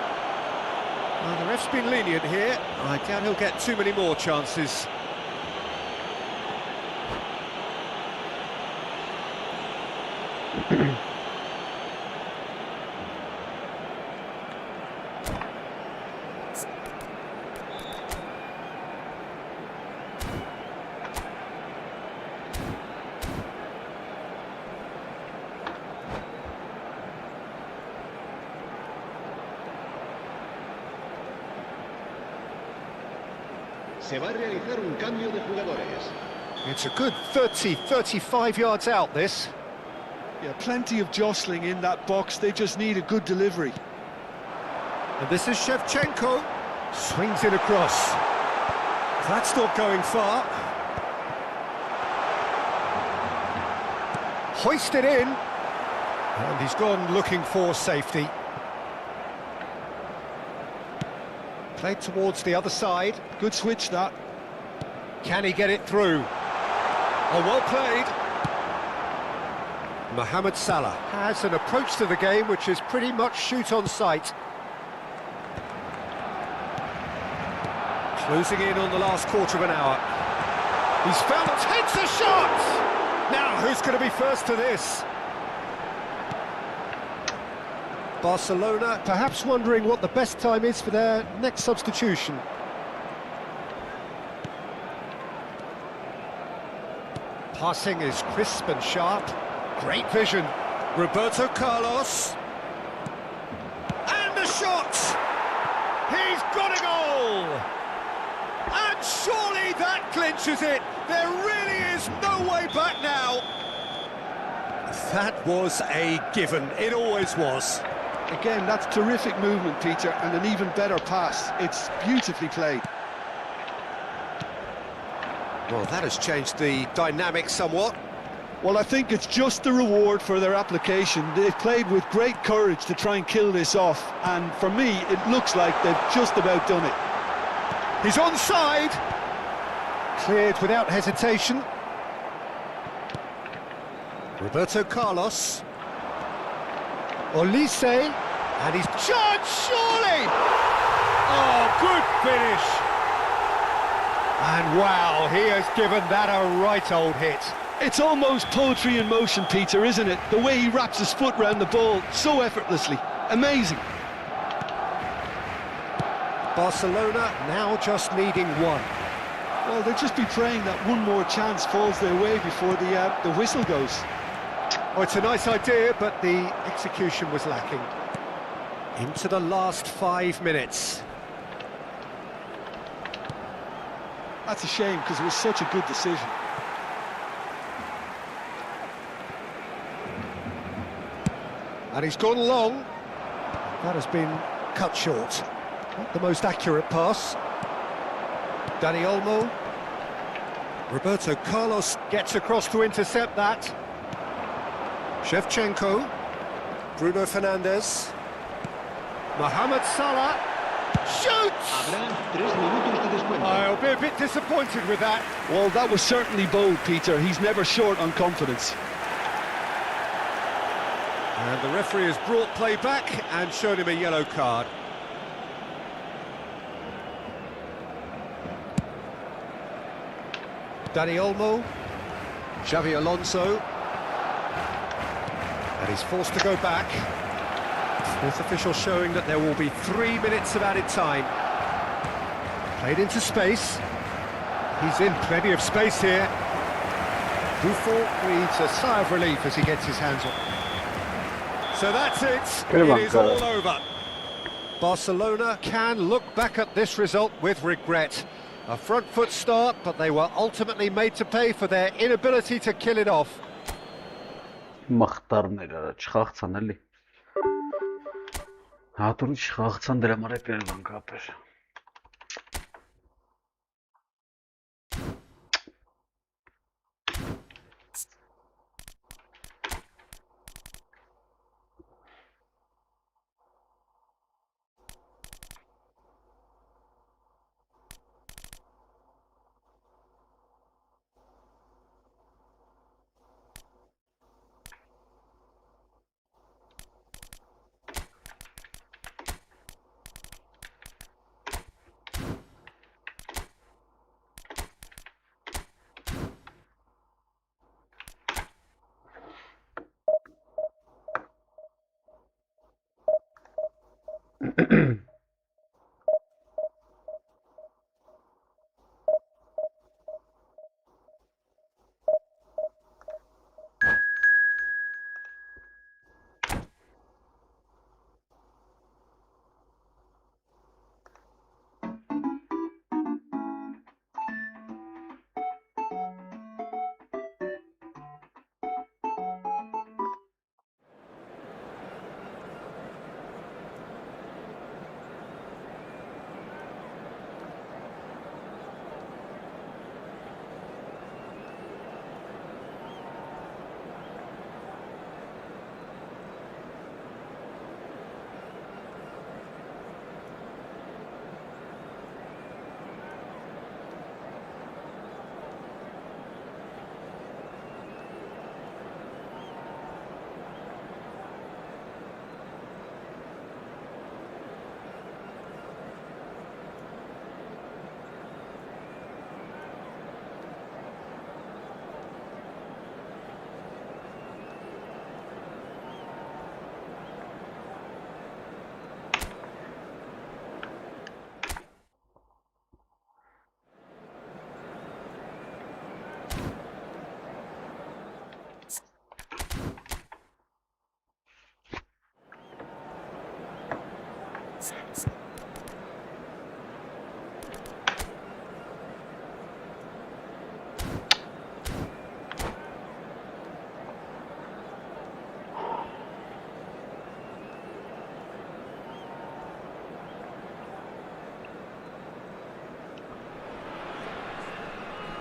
Well, the ref's been lenient here. I doubt he'll get too many more chances. Se va a realizar un cambio de jugadores. It's a good 30, 35 yards out, this. Yeah, plenty of jostling in that box. They just need a good delivery. And this is Shevchenko. Swings it across. That's not going far. Hoisted in. And he's gone looking for safety. Played towards the other side. Good switch, that. Can he get it through? Oh, well played. Mohamed Salah has an approach to the game which is pretty much shoot on sight. Closing in on the last quarter of an hour. He's found, takes a shot! Now, who's going to be first to this? Barcelona perhaps wondering what the best time is for their next substitution. Passing is crisp and sharp. Great vision. Roberto Carlos. And the shot! He's got a goal! And surely that clinches it. There really is no way back now. That was a given. It always was. Again, that's terrific movement, Peter, and an even better pass. It's beautifully played. Well, that has changed the dynamic somewhat. Well, I think it's just the reward for their application. They've played with great courage to try and kill this off, and for me, it looks like they've just about done it. He's onside. Cleared without hesitation. Roberto Carlos. Olise. And he's charged, surely! Oh, good finish. And wow, he has given that a right old hit. It's almost poetry in motion, Peter, isn't it? The way he wraps his foot round the ball so effortlessly. Amazing. Barcelona now just needing one. Well, they'll just be praying that one more chance falls their way before the whistle goes. Oh, it's a nice idea, but the execution was lacking. Into the last 5 minutes. That's a shame, because it was such a good decision. And he's gone long. That has been cut short. Not the most accurate pass. Dani Olmo. Roberto Carlos gets across to intercept that. Shevchenko. Bruno Fernandes. Mohamed Salah. Shoots! Habrá 3 minutos de descuento. I'll be a bit disappointed with that. Well, that was certainly bold, Peter. He's never short on confidence. And the referee has brought play back and shown him a yellow card. Dani Olmo, Xavi Alonso, and he's forced to go back. Fourth official showing that there will be 3 minutes of added time. Played into space. He's in plenty of space here. Buffon breathes a sigh of relief as he gets his hands on. So that's it. It is all over. Barcelona can look back at this result with regret. A front foot start, but they were ultimately made to pay for their inability to kill it off. Մխտարներ արա, չխաղցան էլի։ Հատուրի չխաղցան դրա համար է պերվան կապեր։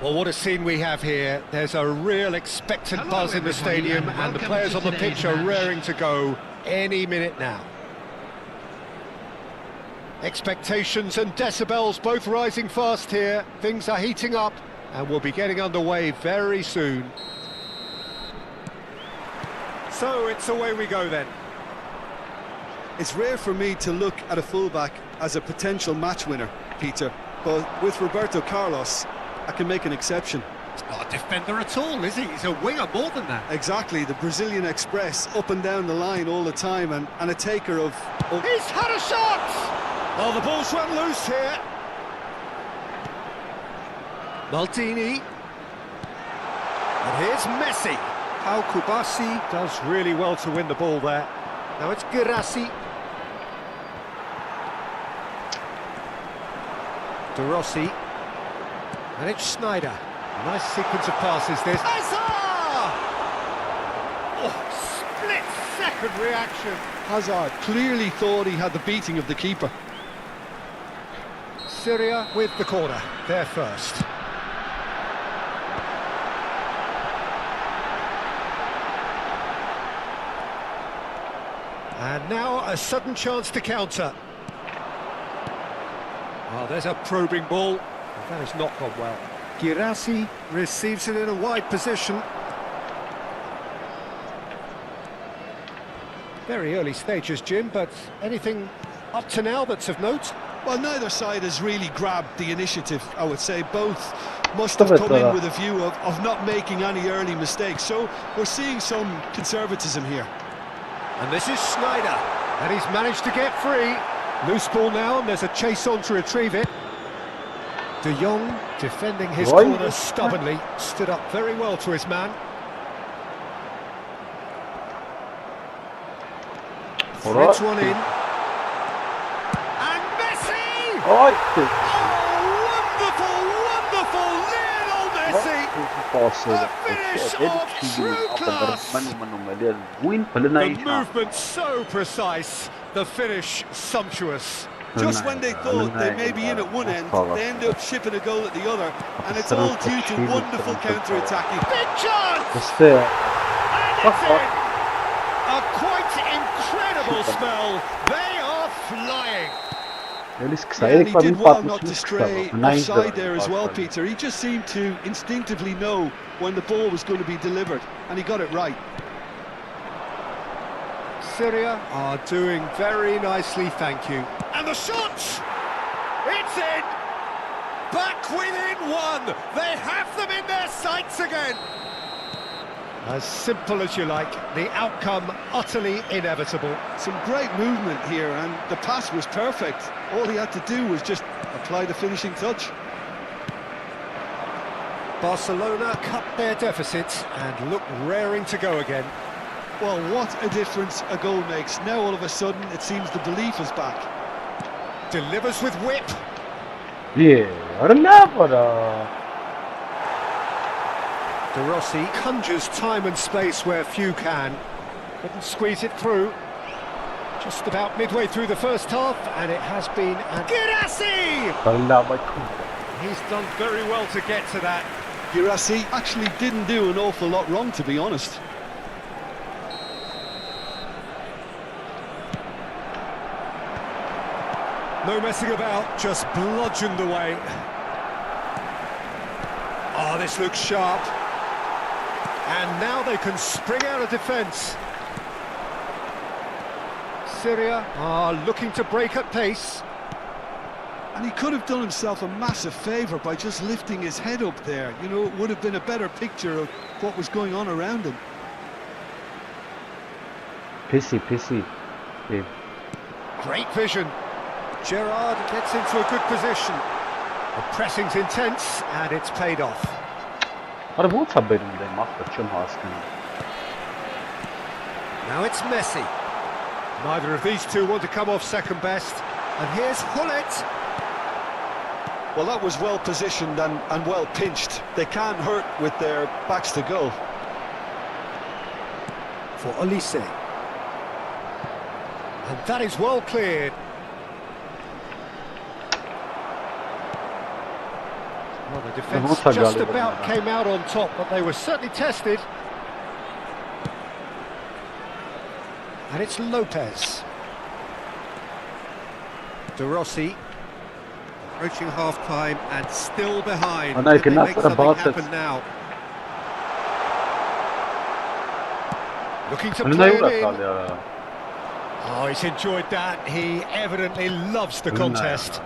Well, what a scene we have here. There's a real expectant buzz in the stadium, and the players on the pitch are raring to go any minute now. Expectations and decibels both rising fast here. Things are heating up, and we'll be getting underway very soon. So it's away we go then. It's rare for me to look at a fullback as a potential match winner, Peter, but with Roberto Carlos, I can make an exception. He's not a defender at all, is he? He's a winger more than that. Exactly, the Brazilian Express, up and down the line all the time, and a taker of... He's had a shot! Oh, the ball's run loose here. Maldini. And here's Messi. Pau Kubasi does really well to win the ball there. Now it's Girassi. De Rossi. And it's Schneider. Nice sequence of passes this. Hazard! Oh, split-second reaction. Hazard clearly thought he had the beating of the keeper. Syria with the corner. They're first. And now a sudden chance to counter. Oh, there's a probing ball. That has not gone well. Girassi receives it in a wide position. Very early stages, Jim, but anything up to now that's of note? Well, neither side has really grabbed the initiative, I would say. Both must have come in with a view of not making any early mistakes. So we're seeing some conservatism here. And this is Schneider, and he's managed to get free. Loose ball now, and there's a chase on to retrieve it. De Jong defending his corner stubbornly, stood up very well to his man. Threads one in. And Messi! Oh, wonderful, wonderful Lionel Messi! A finish of true class! The movement so precise, the finish sumptuous. Just when they thought they may be in at one end, they end up shipping a goal at the other, and it's all due to wonderful counter-attacking. Big chance! And it's in! A quite incredible spell. They are flying. And he did well not to stray offside there as well, Peter. He just seemed to instinctively know when the ball was going to be delivered, and he got it right. Syria are doing very nicely, thank you. And the shot! It's in! Back within one! They have them in their sights again! As simple as you like, the outcome utterly inevitable. Some great movement here, and the pass was perfect. All he had to do was just apply the finishing touch. Barcelona cut their deficit and look raring to go again. Well, what a difference a goal makes. Now all of a sudden it seems the belief is back. Delivers with whip. Yeah, De Rossi conjures time and space where few can. Couldn't squeeze it through. Just about midway through the first half, and it has been Girassi! He's done very well to get to that. Girassi actually didn't do an awful lot wrong, to be honest. No messing about, just bludgeoned away. Oh, this looks sharp. And now they can spring out of defence. Syria are looking to break at pace. And he could have done himself a massive favour by just lifting his head up there. You know, it would have been a better picture of what was going on around him. Pissy. Yeah. Great vision. Gerrard gets into a good position. The pressing's intense, and it's paid off. Now it's Messi. Neither of these two want to come off second best. And here's Hullet. Well, that was well positioned and well pinched. They can't hurt with their backs to goal. For Olise. And that is well cleared. Well, the defence just about came out on top, but they were certainly tested. And it's Lopez. De Rossi. Approaching half-time and still behind. And I Can can they ask make for something about happen it. now? Looking to play it in. Oh, he's enjoyed that. He evidently loves the contest.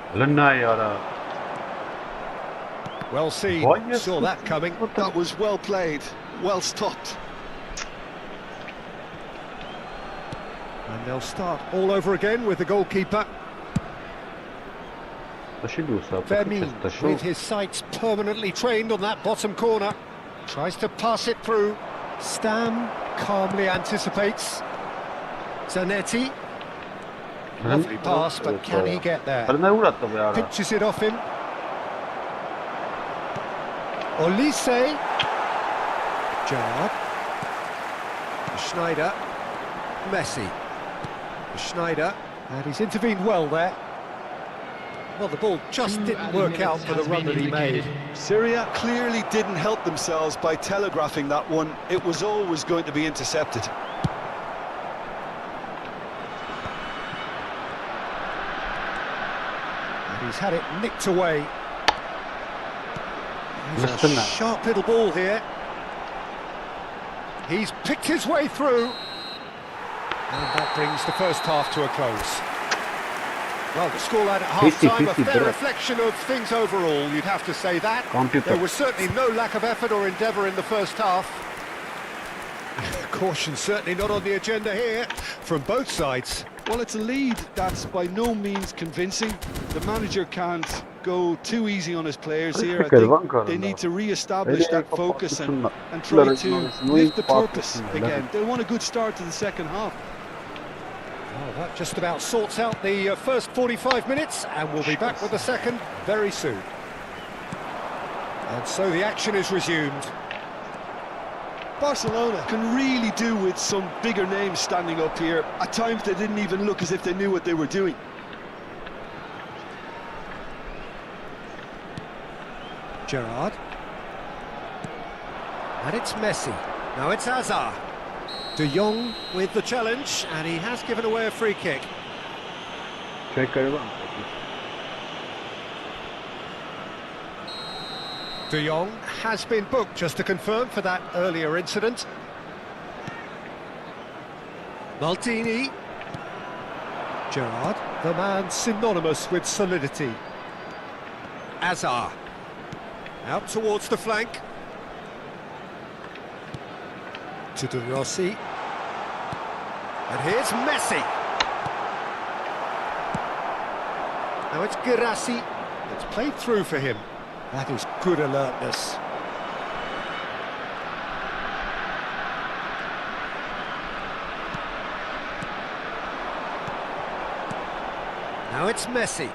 Well seen. Saw that coming. That was well played, well stopped. And they'll start all over again with the goalkeeper. Vermin, with his sights permanently trained on that bottom corner, tries to pass it through. Stam calmly anticipates. Zanetti. Lovely pass, but can he get there? Pinches it off him. Olise. Gerrard. Schneider. Messi. Schneider. And he's intervened well there. Well, the ball just didn't work out for the run that he made. Syria clearly didn't help themselves by telegraphing that one. It was always going to be intercepted. And he's had it nicked away. He's a sharp little ball here. He's picked his way through. And that brings the first half to a close. Well, the scoreline at half-time, a fair reflection of things overall, you'd have to say that. There was certainly no lack of effort or endeavour in the first half. Caution certainly not on the agenda here, from both sides. Well, it's a lead that's by no means convincing. The manager can't go too easy on his players here. I think they need to re-establish that focus and try to lift the purpose again. They want a good start to the second half. Well, that just about sorts out the first 45 minutes, and we'll be back with the second very soon. And so the action is resumed. Barcelona can really do with some bigger names standing up here. At times they didn't even look as if they knew what they were doing. Gerrard. And it's Messi. Now it's Hazard. De Jong with the challenge, and he has given away a free kick. De Jong has been booked, just to confirm, for that earlier incident. Maldini. Gerrard, the man synonymous with solidity. Hazard. Out towards the flank. To De Rossi. And here's Messi. Now it's Guirassy. It's played through for him. That is good alertness. Now it's Messi.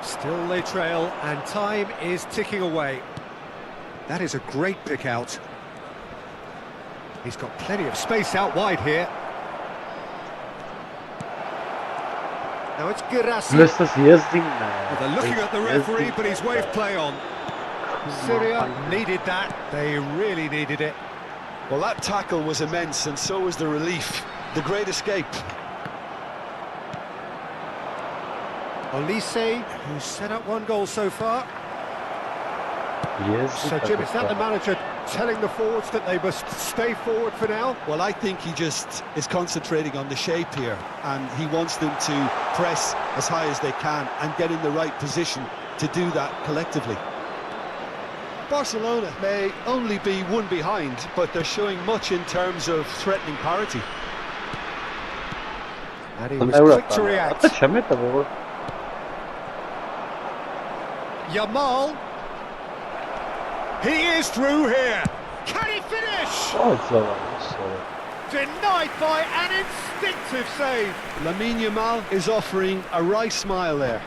Still they trail, and time is ticking away. That is a great pick out. He's got plenty of space out wide here. Now it's Guirassy. Well, they're looking at the referee, but he's waved play on. Syria needed that. They really needed it. Well, that tackle was immense, and so was the relief. The great escape. Olise, who's set up one goal so far. So, Jim, is that the manager telling the forwards that they must stay forward for now? Well, I think he just is concentrating on the shape here, and he wants them to press as high as they can and get in the right position to do that collectively. Barcelona may only be one behind, but they're showing much in terms of threatening parity. And he was quick to react. Yamal. He is through here. Can he finish? Denied by an instinctive save. Lamine Yamal is offering a wry smile there.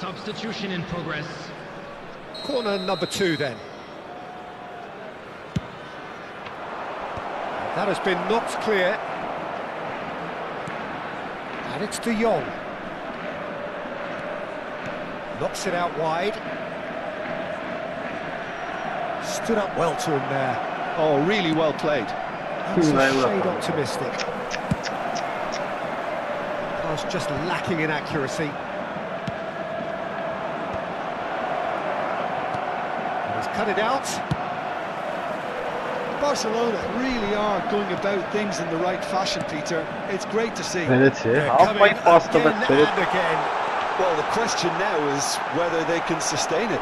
Substitution in progress. Corner number 2 then. That has been knocked clear. And it's De Jong. Knocks it out wide. Stood up well to him there. Oh, really well played. He's a shade optimistic. Pass just lacking in accuracy. And he's cut it out. Barcelona really are going about things in the right fashion, Peter. It's great to see. They're coming again and again. Well, the question now is whether they can sustain it.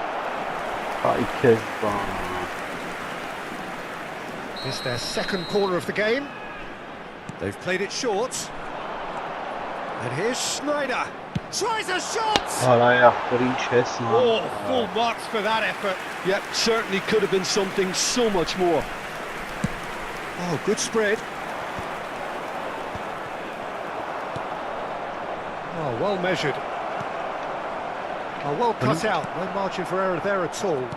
It's their second corner of the game. They've played it short. And here's Schneider. Tries a shot! Oh, full marks for that effort. Yep, certainly could have been something so much more. Oh, good spread. Oh, well measured. Oh, well cut out. No margin for error there at all.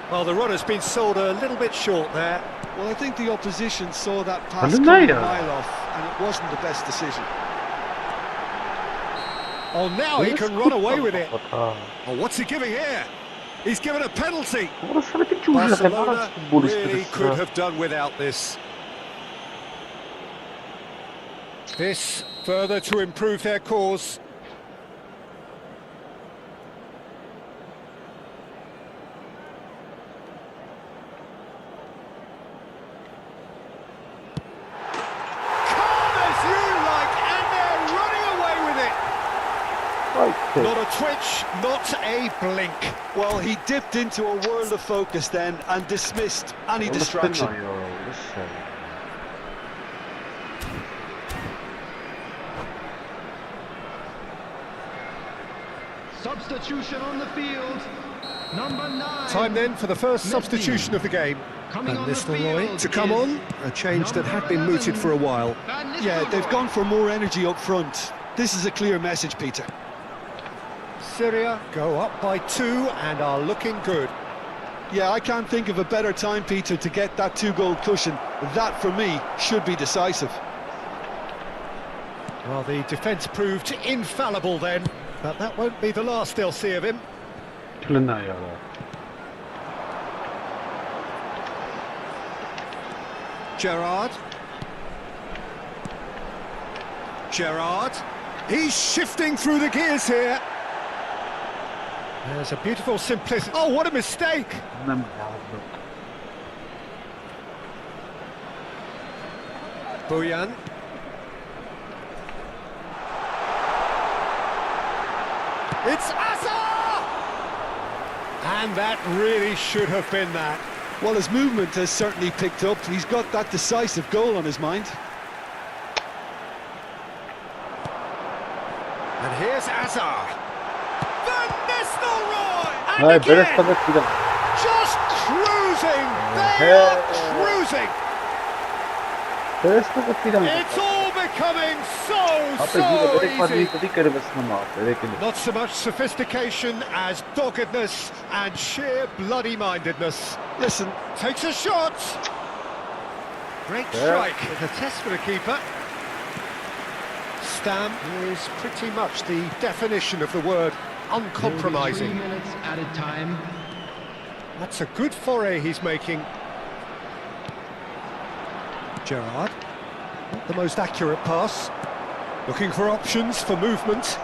Well, the run has been sold a little bit short there. Well, I think the opposition saw that pass coming a mile off, and it wasn't the best decision. Oh, now he can run away with it. Oh, what's he giving here? He's given a penalty. Barcelona really could have done without this. This further to improve their cause. Not a twitch, not a blink. Well, he dipped into a world of focus then and dismissed any distraction. Substitution on the field. Number 9. Time then for the first substitution of the game. Coming on the Leroy field to come is on. A change that had been mooted for a while. Yeah, they've gone for more energy up front. This is a clear message, Peter. Syria go up by 2 and are looking good. Yeah, I can't think of a better time, Peter, to get that 2-goal cushion. That, for me, should be decisive. Well, the defence proved infallible then, but that won't be the last they'll see of him. Gerrard. He's shifting through the gears here. There's a beautiful simplicity. Oh, what a mistake! Bojan. It's Azar! And that really should have been that. Well, his movement has certainly picked up. He's got that decisive goal on his mind. And here's Azar. Van Nistelrooy! And again! Just cruising! They are cruising! It's all becoming so easy! Not so much sophistication as doggedness and sheer bloody-mindedness. Listen, Takes a shot! Great strike with a test for the keeper. Stam is pretty much the definition of the word uncompromising. 3 minutes added time. That's a good foray he's making. Gerrard, not the most accurate pass. Looking for options for movement.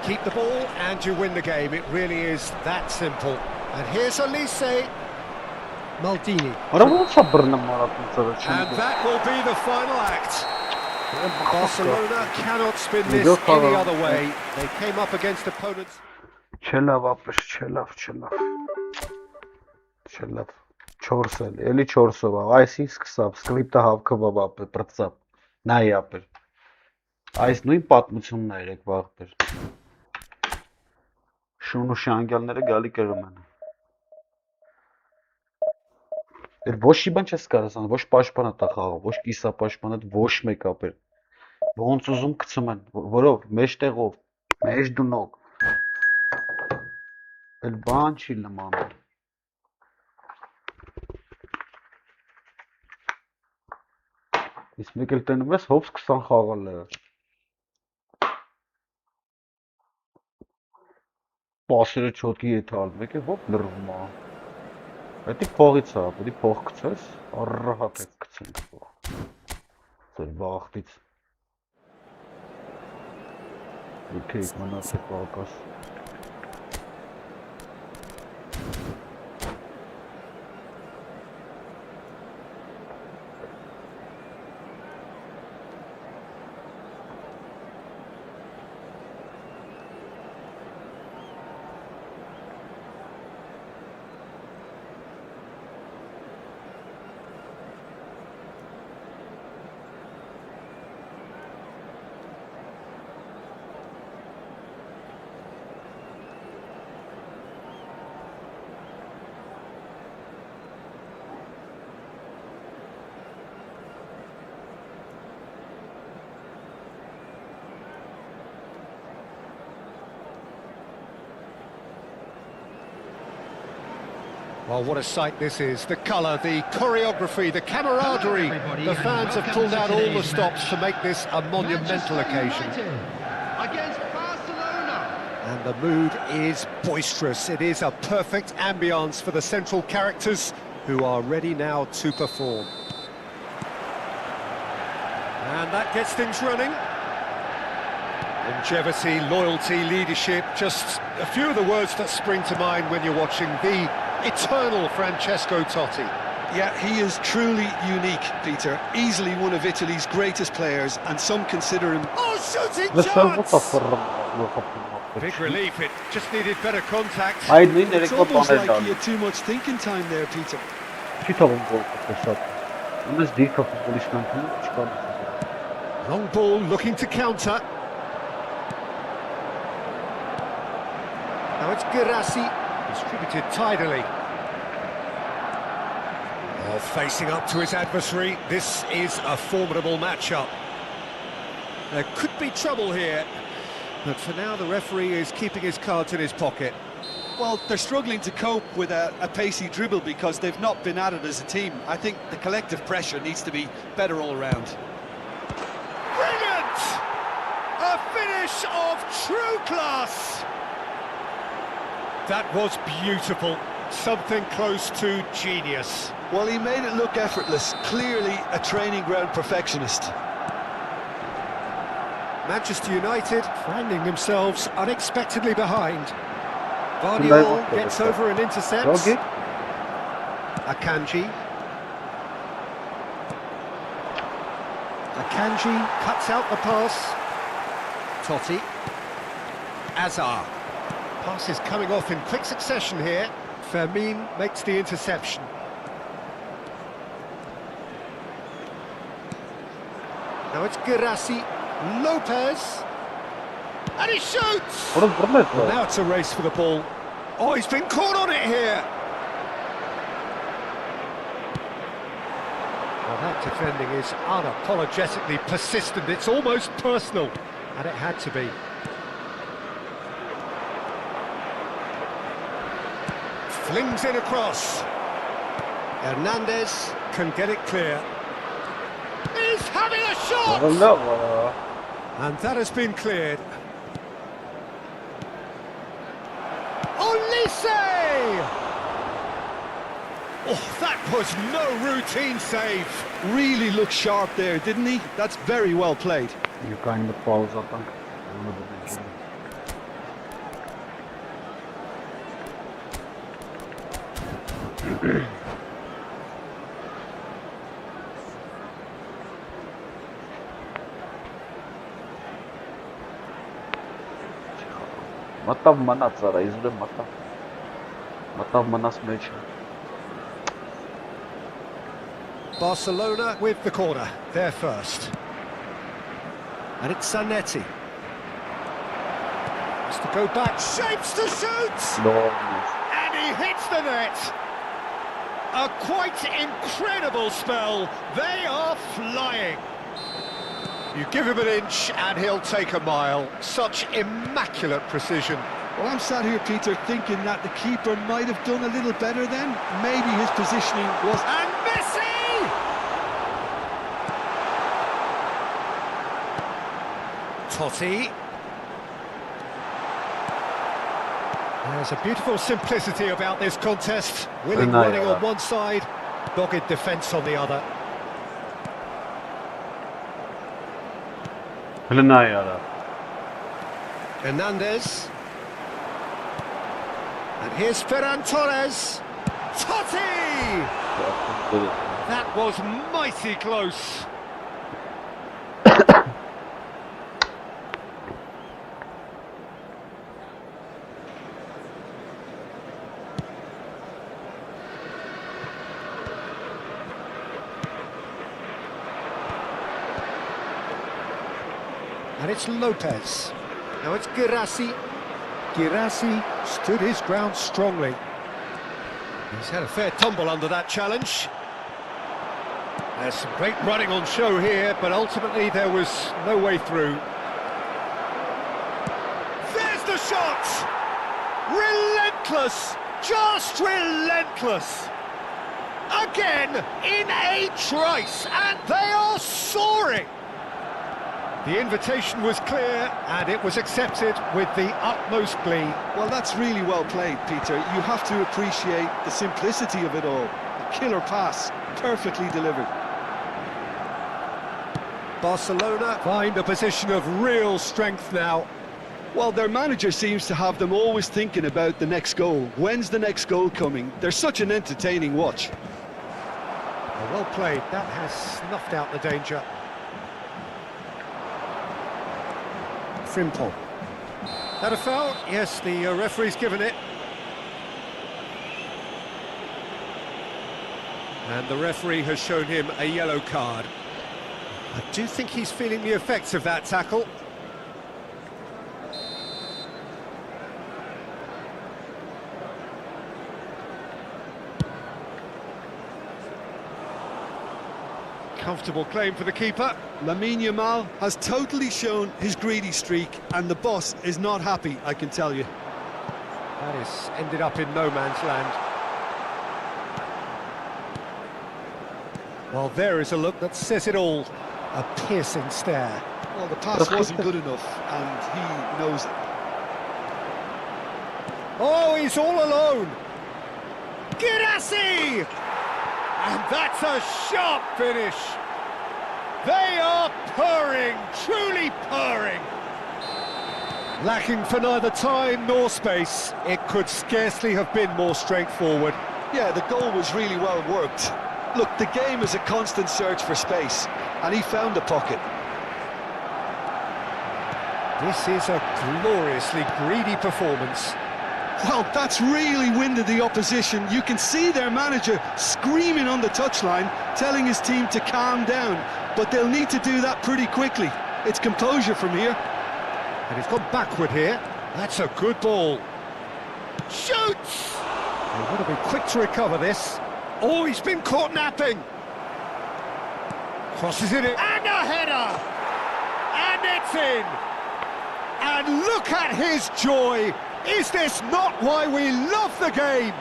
Keep the ball and you win the game. It really is that simple. And here's Elise. Maldini. And that will be the final act. Barcelona cannot spin this any other way. They came up against opponents. Չելավ 4 էլի 4-ով, այսին սկսավ, սկրիպտը հավքվավ ապեր, պրծավ, նայի ապեր, այս նույն պատմությունն է երեք վաղպեր, շուն ու շանգյալները գալի կրում են, էր ոչ մի բան չես կարասան, ոչ պաշպանատ է խաղը, ոչ կիսապաշպանատ, ոչ մեկ ապեր, Ոնց ուզում գցում են, որով, մեջտեղով, մեջ դնող։ Էլ բան չի նմանում։ Իսկ մեկ էլ տենում ես հոպս 20 խաղալ է։ Պասերը չոտքի եթալ, մեկ է հոպ լրվում է։ Պետք փողից է, պետք փող գցես, առհատ է գցենք փող։ Ձեր բախտից։ Եկեք մնացեք պակաս։ Well, what a sight this is. The colour, the choreography, the camaraderie. The fans have pulled out all the stops to make this a monumental occasion. Against Barcelona. And the mood is boisterous. It is a perfect ambience for the central characters who are ready now to perform. And that gets things running. Longevity, loyalty, leadership, just a few of the words that spring to mind when you're watching the eternal Francesco Totti. Yeah, he is truly unique, Peter. Easily one of Italy's greatest players, and some consider him... Oh, shooting This chance! is Big relief, it just needed better contact. It's almost like he had too much thinking time there, Peter. Long ball looking to counter. Now it's Girassi, distributed tidily. Oh, facing up to his adversary, this is a formidable matchup. There could be trouble here, but for now the referee is keeping his cards in his pocket. Well, they're struggling to cope with a pacey dribble because they've not been at it as a team. I think the collective pressure needs to be better all round. Brilliant! A finish of true class! That was beautiful. Something close to genius. Well, he made it look effortless. Clearly a training ground perfectionist. Manchester United finding themselves unexpectedly behind. Vardiol gets over and intercepts. Akanji. Akanji cuts out the pass. Totti. Azar. Pass is coming off in quick succession here. Fermin makes the interception. Now it's Girassi. Lopez. And he shoots! Well, now it's a race for the ball. Oh, he's been caught on it here! Well, that defending is unapologetically persistent. It's almost personal. And it had to be. Flings in across. Hernandez can get it clear. He's having a shot! And that has been cleared. Olise! Oh, that was no routine save. Really looked sharp there, didn't he? That's very well played. You kind of falls up. Մտավ մնաց արա, իզուր մտավ մնաց մեջ։ Barcelona with the corner, they're first. And it's Zanetti. Has to go back, shapes to shoot! No. And he hits the net! A quite incredible spell, they are flying! You give him an inch and he'll take a mile. Such immaculate precision. Well, I'm sat here, Peter, thinking that the keeper might have done a little better then. Maybe his positioning was... And Messi! Totti. There's a beautiful simplicity about this contest. Willing running on one side, dogged defence on the other. Hernandez. And here's Ferran Torres. Totti! That was mighty close. And it's Lopez. Now it's Girassi. Girassi stood his ground strongly. He's had a fair tumble under that challenge. There's some great running on show here, but ultimately there was no way through. There's the shot! Relentless! Just relentless! Again, in a trice, and they are soaring! The invitation was clear, and it was accepted with the utmost glee. Well, that's really well played, Peter. You have to appreciate the simplicity of it all. A killer pass, perfectly delivered. Barcelona find a position of real strength now. Well, their manager seems to have them always thinking about the next goal. When's the next goal coming? They're such an entertaining watch. Well played. That has snuffed out the danger. Frimpong. That a foul? Yes, the referee's given it. And the referee has shown him a yellow card. I do think he's feeling the effects of that tackle. Comfortable claim for the keeper. Lamine Yamal has totally shown his greedy streak, and the boss is not happy, I can tell you. That is ended up in no man's land. Well, there is a look that says it all. A piercing stare. Well, the pass wasn't good enough, and he knows it. Oh, he's all alone. Girassi! And that's a sharp finish. They are purring, truly purring. Lacking for neither time nor space, it could scarcely have been more straightforward. Yeah, the goal was really well worked. Look, the game is a constant search for space, and he found the pocket. This is a gloriously greedy performance. Well, that's really winded the opposition. You can see their manager screaming on the touchline, telling his team to calm down. But they'll need to do that pretty quickly. It's composure from here. And he's gone backward here. That's a good ball. Shoots! They would have been quick to recover this. Oh, he's been caught napping. Crosses it in. And a header! And it's in! And look at his joy! Is this not why we love the game?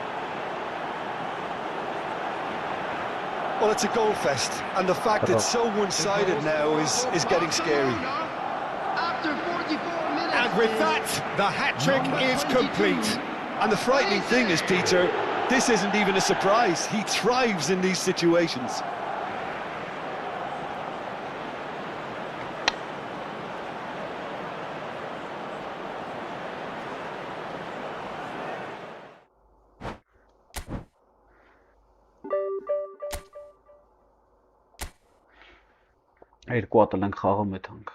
Well, it's a goal fest, and the fact it's so one-sided now is getting scary. After 44 minutes. And with that, the hat-trick is complete. And the frightening thing is, Peter, this isn't even a surprise. He thrives in these situations. Երկու հատ ենք խաղում այդ հանք։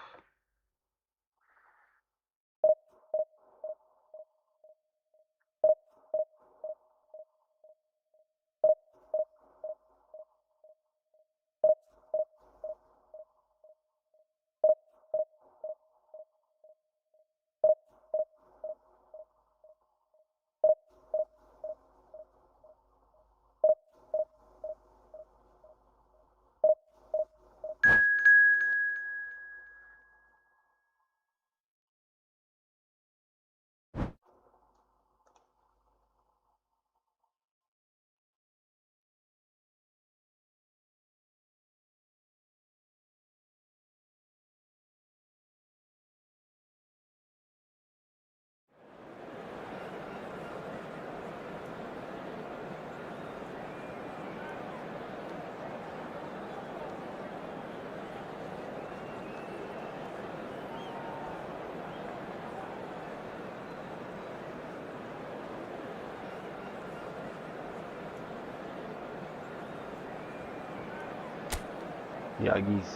Yagis.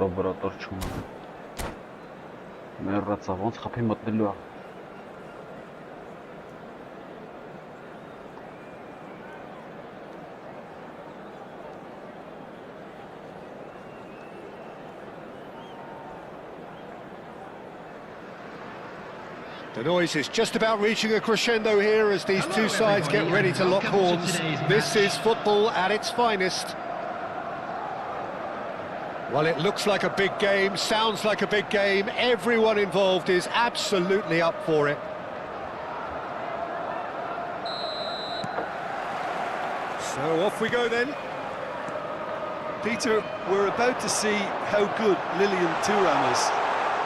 Ռոբերատոր չունի։ Մեռածա, ոնց խփի մտնելու է։ The noise is just about reaching a crescendo here as these two sides get ready to lock horns. This is football at its finest. Well, it looks like a big game, sounds like a big game. Everyone involved is absolutely up for it. So off we go then. Peter, we're about to see how good Lilian Thuram is.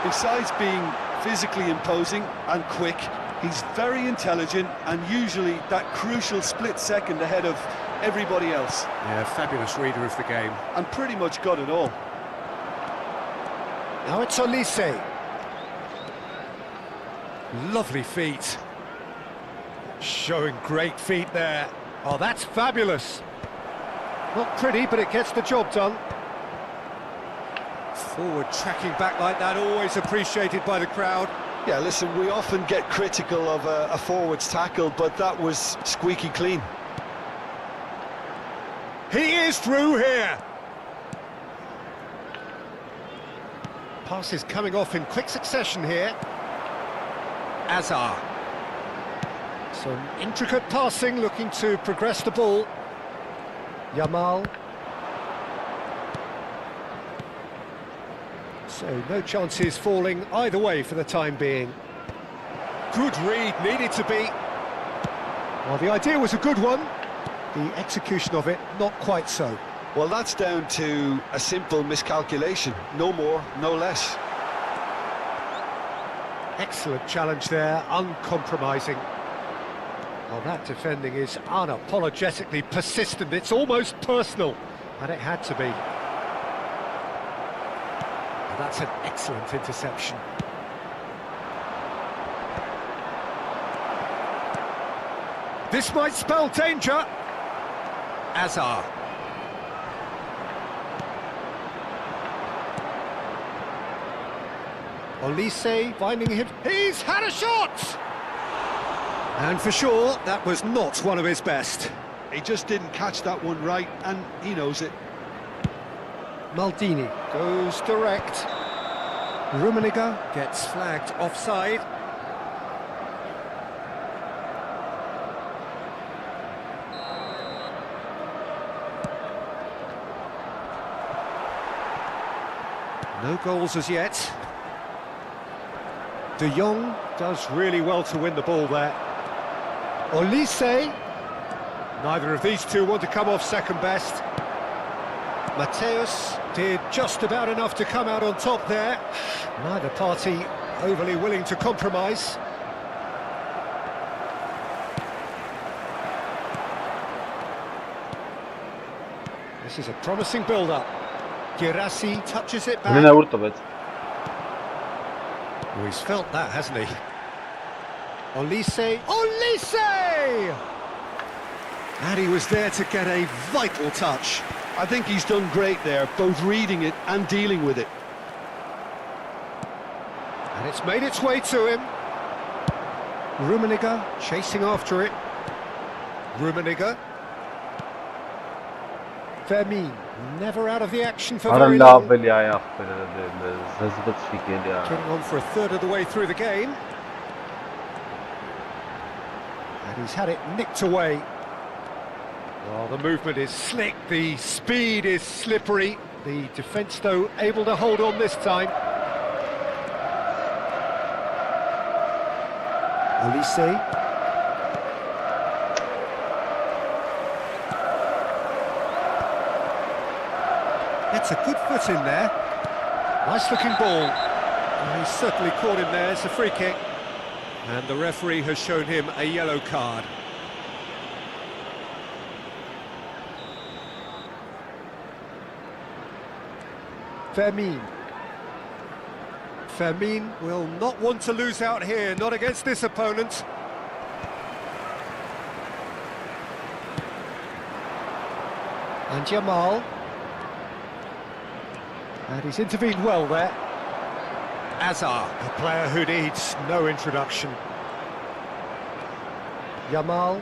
Besides being physically imposing and quick, he's very intelligent and usually that crucial split second ahead of everybody else. Yeah, fabulous reader of the game. And pretty much got it all. Now it's Olise. Lovely feet. Showing great feet there. Oh, that's fabulous. Not pretty, but it gets the job done. Forward tracking back like that, always appreciated by the crowd. Yeah, listen, we often get critical of a forward's tackle, but that was squeaky clean. He is through here. Passes coming off in quick succession here. Azar. Some intricate passing, looking to progress the ball. Yamal. So no chances falling either way for the time being. Good read, needed to be. Well, the idea was a good one. The execution of it, not quite so. Well, that's down to a simple miscalculation. No more, no less. Excellent challenge there, uncompromising. Well, that defending is unapologetically persistent. It's almost personal, and it had to be. Well, that's an excellent interception. This might spell danger. Azar. Olise finding him. He's had a shot! And for sure, that was not one of his best. He just didn't catch that one right, and he knows it. Maldini goes direct. Rummenigge gets flagged offside. No goals as yet. De Jong does really well to win the ball there. Olise. Neither of these two want to come off second best. Mateus did just about enough to come out on top there. Neither party overly willing to compromise. This is a promising build-up. Girassi touches it back. Oh, he's felt that, hasn't he? Olise. Olise! And he was there to get a vital touch. I think he's done great there, both reading it and dealing with it. And it's made its way to him. Rummenigge chasing after it. Rummenigge. Vermin, never out of the action for very long. Getting on for a third of the way through the game. And he's had it nicked away. Well, the movement is slick, the speed is slippery. The defence, though, able to hold on this time. Olise. Gets a good foot in there. Nice looking ball. And he's certainly caught him there. It's a free kick. And the referee has shown him a yellow card. Fermin. Fermin will not want to lose out here, not against this opponent. And Jamal. And he's intervened well there. Azar, a player who needs no introduction. Jamal.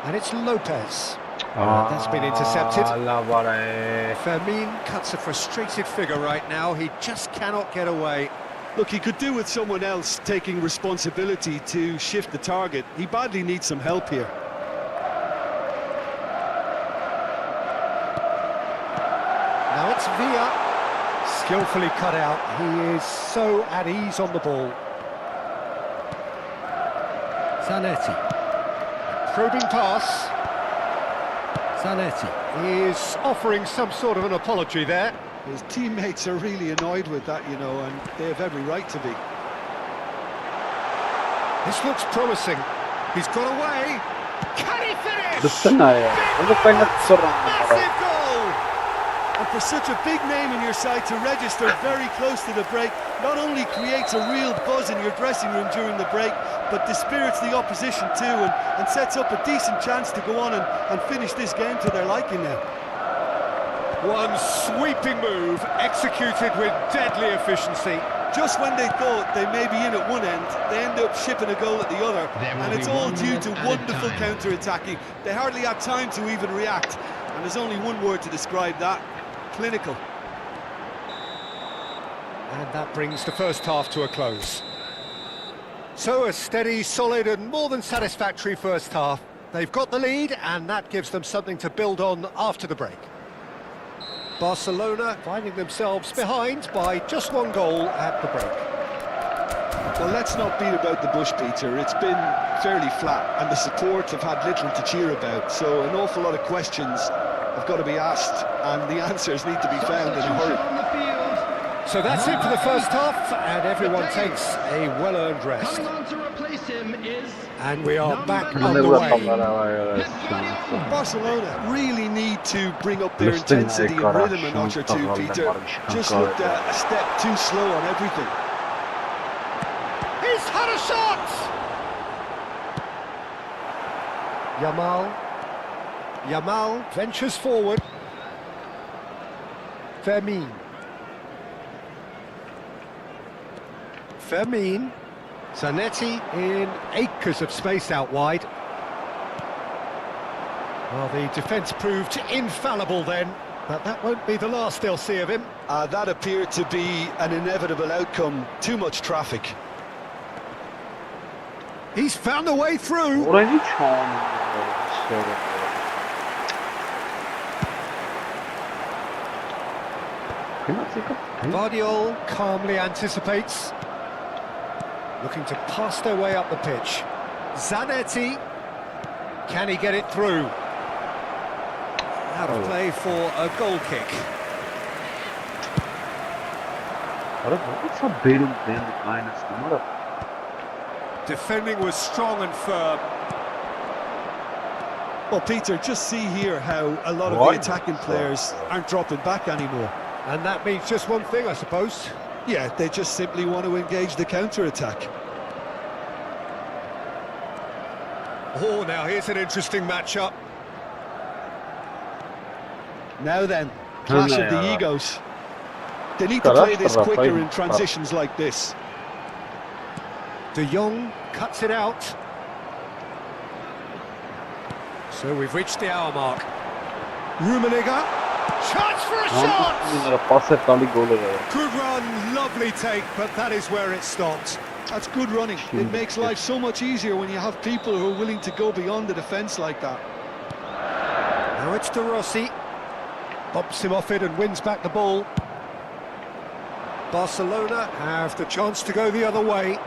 And it's Lopez. That's been intercepted. Fermin cuts a frustrated figure right now. He just cannot get away. Look, he could do with someone else taking responsibility to shift the target. He badly needs some help here. Now it's Villa. Skillfully cut out. He is so at ease on the ball. Zanetti. Probing pass. Zanetti is offering some sort of an apology there. His teammates are really annoyed with that, you know, and they have every right to be. This looks promising. He's got away. Can he finish? Massive goal! And for such a big name in your side to register very close to the break, not only creates a real buzz in your dressing room during the break, but dispirits the opposition too, and sets up a decent chance to go on and finish this game to their liking now. One sweeping move, executed with deadly efficiency. Just when they thought they may be in at one end, they end up shipping a goal at the other, and it's all due to wonderful counter-attacking. They hardly had time to even react, and there's only one word to describe that: clinical. And that brings the first half to a close. So a steady, solid and more than satisfactory first half. They've got the lead and that gives them something to build on after the break. Barcelona finding themselves behind by just one goal at the break. Well, let's not beat about the bush, Peter. It's been fairly flat and the support have had little to cheer about, so an awful lot of questions have got to be asked and the answers need to be found in a hurry. So that's it for the first half, and everyone takes a well-earned rest. Coming on to replace him is And we are back number underway. Barcelona really need to bring up their intensity and rhythm a notch or two, Peter. Just looked a step too slow on everything. He's had a shot! Yamal ventures forward. Fermin. Zanetti in acres of space out wide. Well, the defence proved infallible then, but that won't be the last they'll see of him. That appeared to be an inevitable outcome. Too much traffic. He's found a way through. Guardiola calmly anticipates. Looking to pass their way up the pitch. Zanetti. Can he get it through? Out of play for a goal kick. Defending was strong and firm. Well, Peter, just see here how a lot of the attacking players aren't dropping back anymore. And that means just one thing, I suppose. Yeah, they just simply want to engage the counter-attack. Oh, now here's an interesting matchup. Now then, clash of the egos. They need to play this quicker in transitions like this. De Jong cuts it out. So we've reached the hour mark. Rummenigge. Chance for a shot! Good run, lovely take, but that is where it stopped. That's good running. It makes life so much easier when you have people who are willing to go beyond the defence like that. Now it's De Rossi. Bumps him off it and wins back the ball. Barcelona have the chance to go the other way.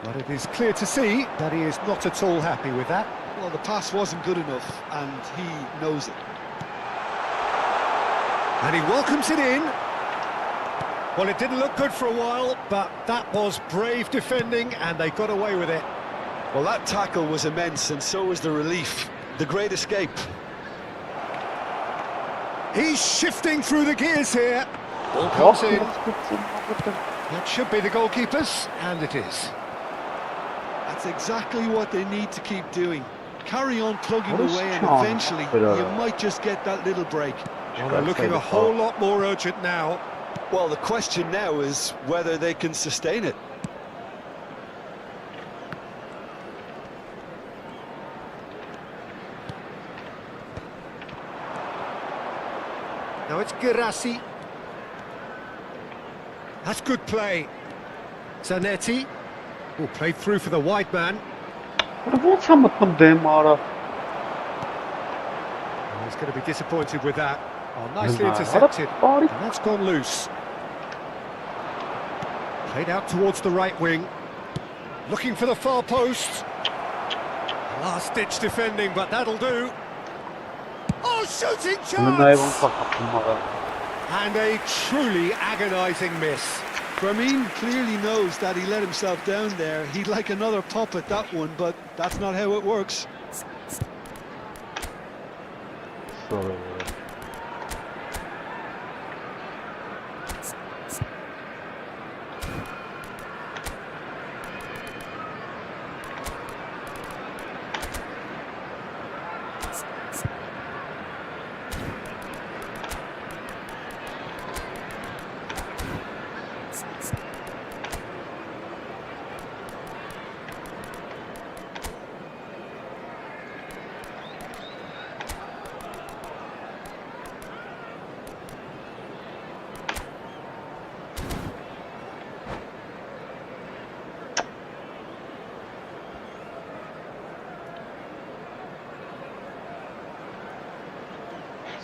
But it is clear to see that he is not at all happy with that. Well, the pass wasn't good enough, and he knows it. And he welcomes it in. Well, it didn't look good for a while, but that was brave defending, and they got away with it. Well, that tackle was immense, and so was the relief. The great escape. He's shifting through the gears here. Ball comes in. That should be the goalkeepers, and it is. That's exactly what they need to keep doing. Carry on plugging What is away, and Sean? eventually you might just get that little break. Well, they're looking a whole lot more urgent now. Well, the question now is whether they can sustain it. Now it's Girassi. That's good play. Zanetti. Oh, played through for the wide man. Ո՞նց է մտնում դեմ արա։ He's going to be disappointed with that. Oh, nicely intercepted. And that's gone loose. Played out towards the right wing. Looking for the far post. Last-ditch defending, but that'll do. Oh, shooting chance! And a truly agonising miss. Ramin clearly knows that he let himself down there. He'd like another pop at that one, but that's not how it works. Sorry.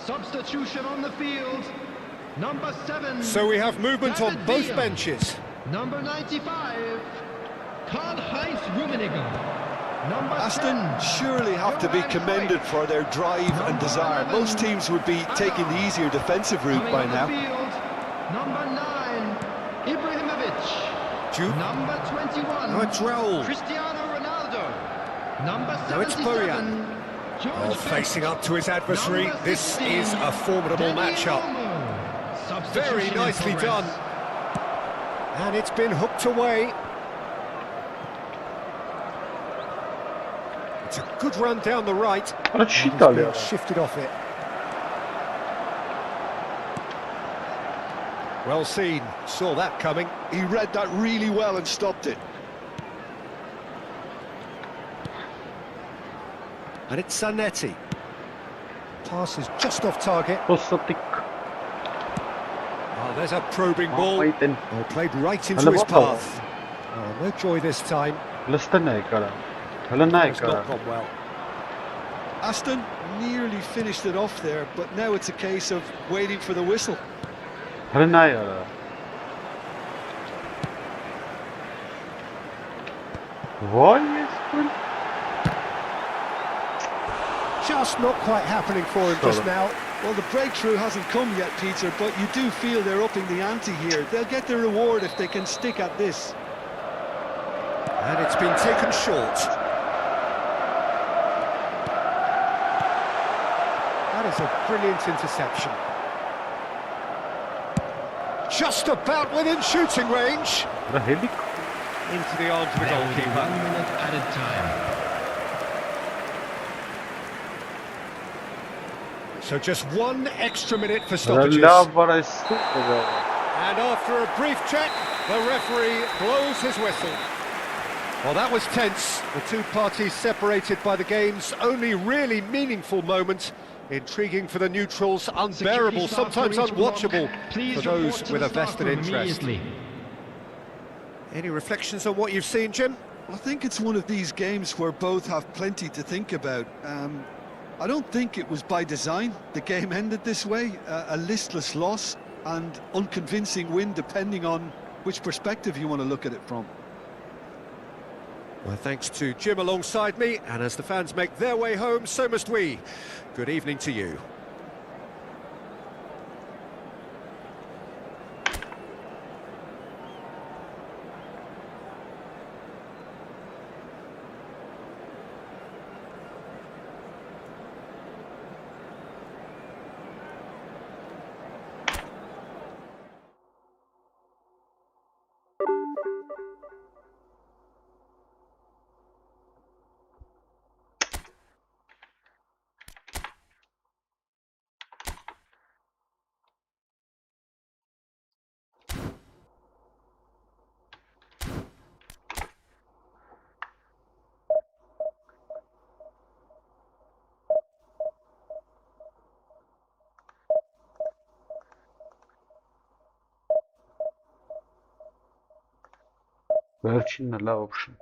Substitution on the field. Number 7. So we have movement on both benches. Number 95. Karl-Heinz Rummenigge. Number Aston 10, surely have to be commended for their drive and desire. Most teams would be taking the easier defensive route by now. Number 9, Ibrahimovic. Jude. Number 21, Now it's Raul. Cristiano Ronaldo. Number Now it's 77, George Oh, facing up to his adversary. Number This 16, is a formidable Dani matchup. Olmo. Very Substitution in nicely progress. done. And it's been hooked away. It's a good run down the right. Արա չի He's տալի been արա։ shifted off it. Well seen. Saw that coming. He read that really well and stopped it. And it's Zanetti. Pass is just off target. Խոստիկ։ Oh, there's a probing ball. Այդեն Oh, played right into Hello, his what? path. Oh, no joy this time. լստն է եկարա։ Հələ նա It's not եկարա։ gone well. Aston nearly finished it off there, but now it's a case of waiting for the whistle. Հələ նա յարա։ Վայ ես։ Just not quite happening for him just now. Well, the breakthrough hasn't come yet, Peter, but you do feel they're upping the ante here. They'll get their reward if they can stick at this. And it's been taken short. That is a brilliant interception. Just about within shooting range. Դա հելի Into the arms of the There will be 1 goalkeeper. minute added time. So just 1 extra minute for stoppages. լավ բարայս։ And after a brief check, the referee blows his whistle. Well, that was tense. The two parties separated by the game's only really meaningful moment. Intriguing for the neutrals, unbearable, sometimes unwatchable for those with a vested interest. Any reflections on what you've seen, Jim? I think it's one of these games where both have plenty to think about. I don't think it was by design the game ended this way. A listless loss and unconvincing win, depending on which perspective you want to look at it from. Well, thanks to Jim alongside me, and as the fans make their way home, so must we. Good evening to you. Վերջինն է լավ option։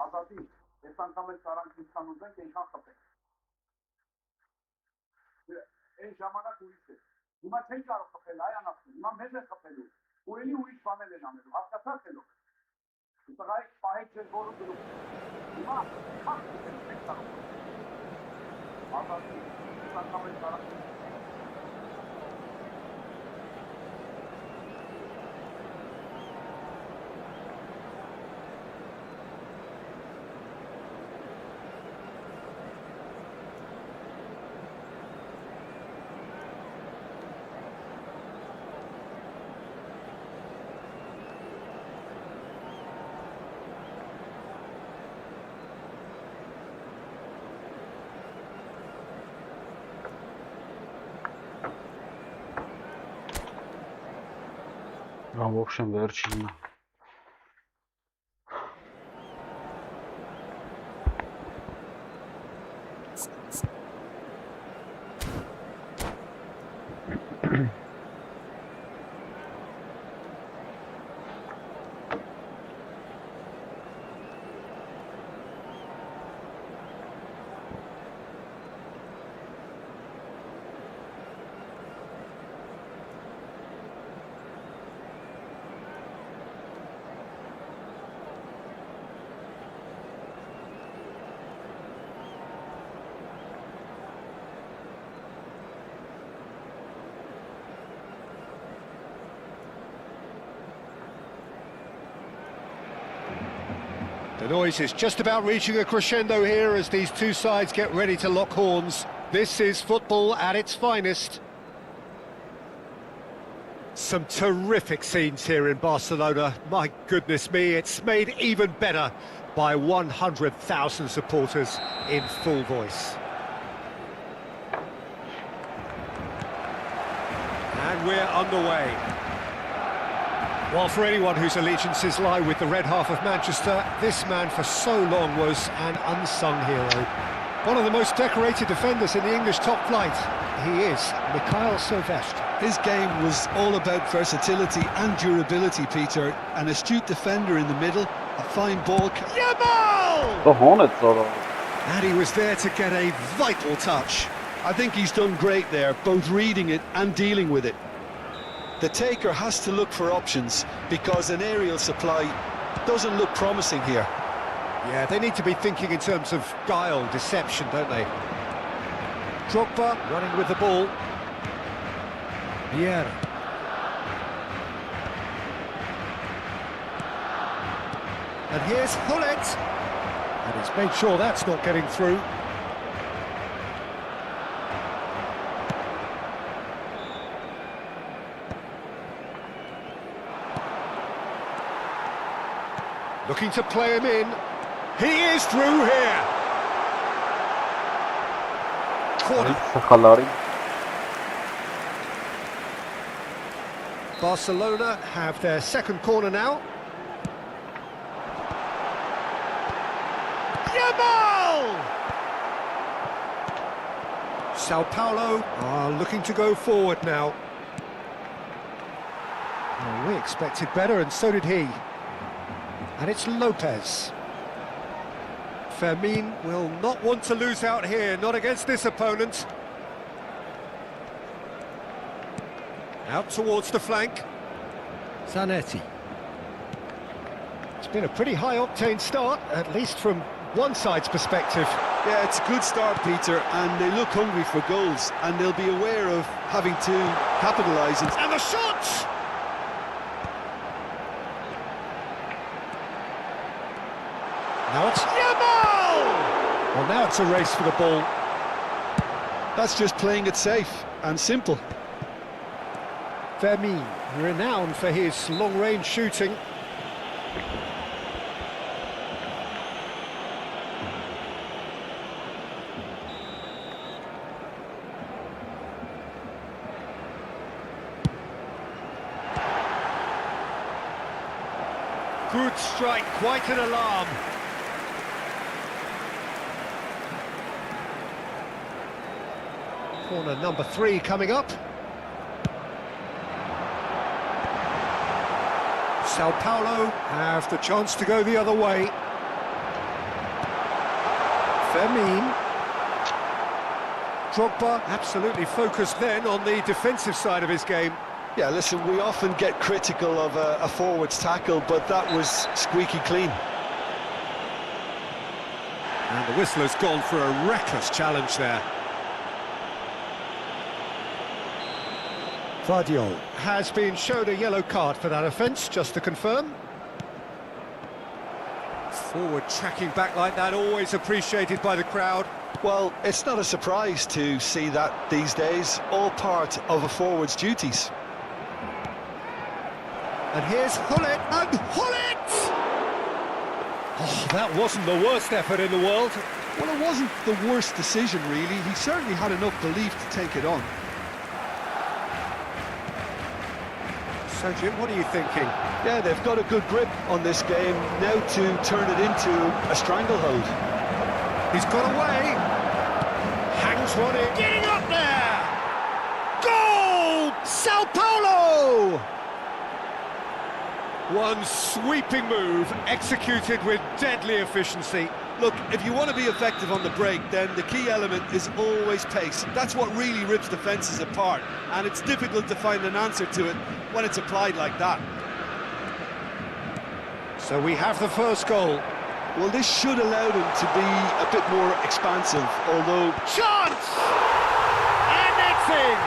Ազատի, ես անգամ էլ կարանք ինքան ուզենք, այնքան խփենք։ Այն ժամանակ ուրիշ է։ Հիմա չեն կարող խփել, այ անասում, հիմա մեզ է խփելու։ Ու էլի ուրիշ բաներ են անելու, հասկացա՞ք ելոք։ Տղայք պահեք ձեր գոլը գրում։ Հիմա քաշ չեն կարող։ Ազատի, ես անգամ էլ կարանք Լավ option վերջինն է։ The noise is just about reaching a crescendo here as these two sides get ready to lock horns. This is football at its finest. Some terrific scenes here in Barcelona. My goodness me, it's made even better by 100,000 supporters in full voice. And we're underway. Well, for anyone whose allegiances lie with the red half of Manchester, this man for so long was an unsung hero. One of the most decorated defenders in the English top flight. He is Mikhail Silvestre. His game was all about versatility and durability, Peter. An astute defender in the middle, a fine ball. Yamal! The Hornets are And he was there to get a vital touch. I think he's done great there, both reading it and dealing with it. The taker has to look for options because an aerial supply doesn't look promising here. Yeah, they need to be thinking in terms of guile, deception, don't they? Drogba running with the ball. Vieira. And here's Hullet. And he's made sure that's not getting through. Looking to play him in. He is through here. Sakhalari. Barcelona have their second corner now. Yamal! Sao Paulo are looking to go forward now. Well, we expected better, and so did he. And it's Lopez. Fermin will not want to lose out here, not against this opponent. Out towards the flank. Zanetti. It's been a pretty high-octane start, at least from one side's perspective. Yeah, it's a good start, Peter, and they look hungry for goals, and they'll be aware of having to capitalise. And the shot! Now it's Yamal! Well, now it's a race for the ball. That's just playing it safe and simple. Fermin, renowned for his long-range shooting. Good strike, quite an alarm. Corner number 3 coming up. Sao Paulo have the chance to go the other way. Fermin. Drogba absolutely focused then on the defensive side of his game. Yeah, listen, we often get critical of a forward's tackle, but that was squeaky clean. And the whistler's gone for a reckless challenge there. Vardio has been shown a yellow card for that offence, just to confirm. Forward tracking back like that, always appreciated by the crowd. Well, it's not a surprise to see that these days, all part of a forward's duties. And here's Hullet, and Hullet! Oh, that wasn't the worst effort in the world. Well, it wasn't the worst decision, really. He certainly had enough belief to take it on. So, Jim, what are you thinking? Yeah, they've got a good grip on this game, now to turn it into a stranglehold. He's got away. Hangs one in. Getting up there! Goal! Sao Paulo! One sweeping move, executed with deadly efficiency. Look, if you want to be effective on the break, then the key element is always pace. That's what really rips defences apart, and it's difficult to find an answer to it when it's applied like that. So we have the first goal. Well, this should allow them to be a bit more expansive, although... Chance! And it's in!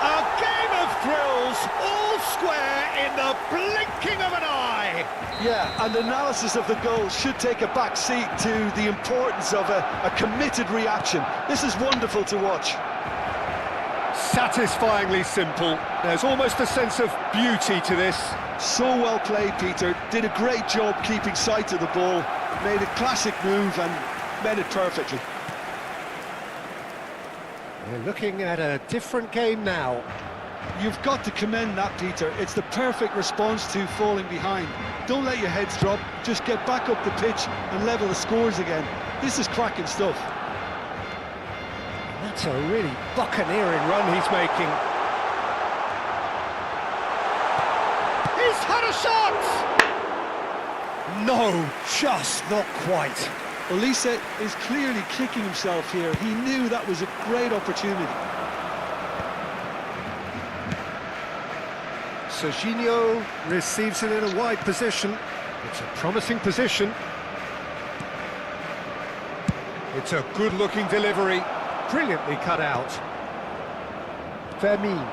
A game of thrills, all square in the blinking of an eye! Yeah, and analysis of the goal should take a back seat to the importance of a committed reaction. This is wonderful to watch. Satisfyingly simple. There's almost a sense of beauty to this. So well played, Peter. Did a great job keeping sight of the ball. Made a classic move and made it perfectly. We're looking at a different game now. You've got to commend that, Peter. It's the perfect response to falling behind. Don't let your heads drop. Just get back up the pitch and level the scores again. This is cracking stuff. That's a really buccaneering run he's making. He's had a shot! No, just not quite. Olise is clearly kicking himself here. He knew that was a great opportunity. Serginho receives it in a wide position. It's a promising position. It's a good-looking delivery. Brilliantly cut out. Fermin.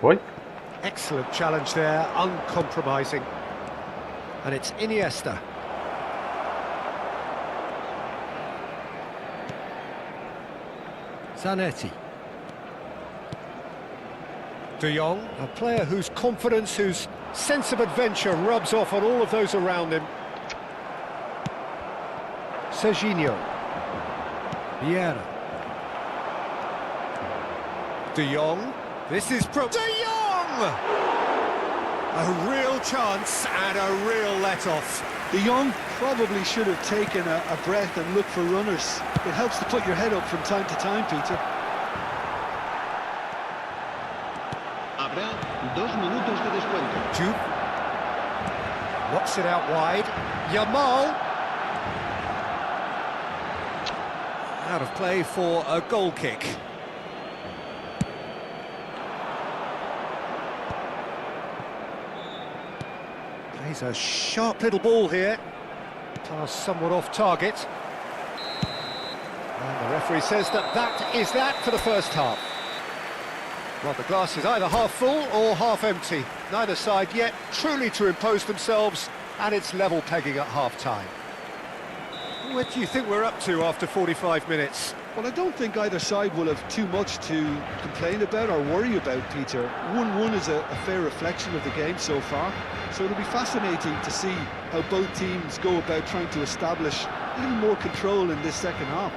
Oi. Excellent challenge there, uncompromising. And it's Iniesta. Zanetti. De Jong, a player whose confidence, whose sense of adventure rubs off on all of those around him. Serginho. Vieira. De Jong. This is De Jong! A real chance and a real let-off. De Jong probably should have taken a breath and looked for runners. It helps to put your head up from time to time, Peter. Habrá 2 minutos de descuento. Jude. Knocks it out wide. Yamal. Out of play for a goal kick. Plays a sharp little ball here. Pass somewhat off target. And the referee says that is that for the first half. Well, the glass is either half full or half empty. Neither side yet truly to impose themselves, and it's level pegging at half-time. What do you think we're up to after 45 minutes? Well, I don't think either side will have too much to complain about or worry about, Peter. 1-1 is a fair reflection of the game so far, so it'll be fascinating to see how both teams go about trying to establish a little more control in this second half.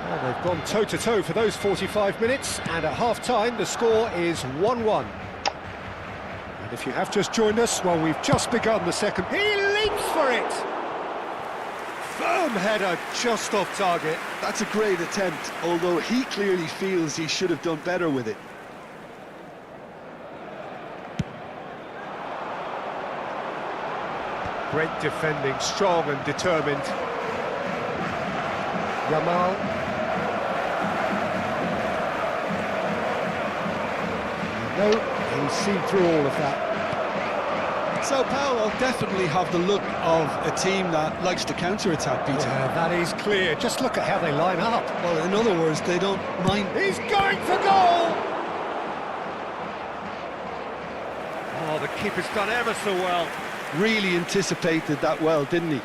Well, they've gone toe-to-toe for those 45 minutes, and at half-time the score is 1-1. And if you have just joined us, well, we've just begun the second. He leaps for it! Firm header, just off target. That's a great attempt, although he clearly feels he should have done better with it. Great defending, strong and determined. Yamal. No, he's seen through all of that. Sao Paulo definitely have the look of a team that likes to counter-attack, Peter. Yeah, that is clear. Just look at how they line up. Well, in other words, they don't mind. He's going for goal! Oh, the keeper's done ever so well. Really anticipated that well, didn't he?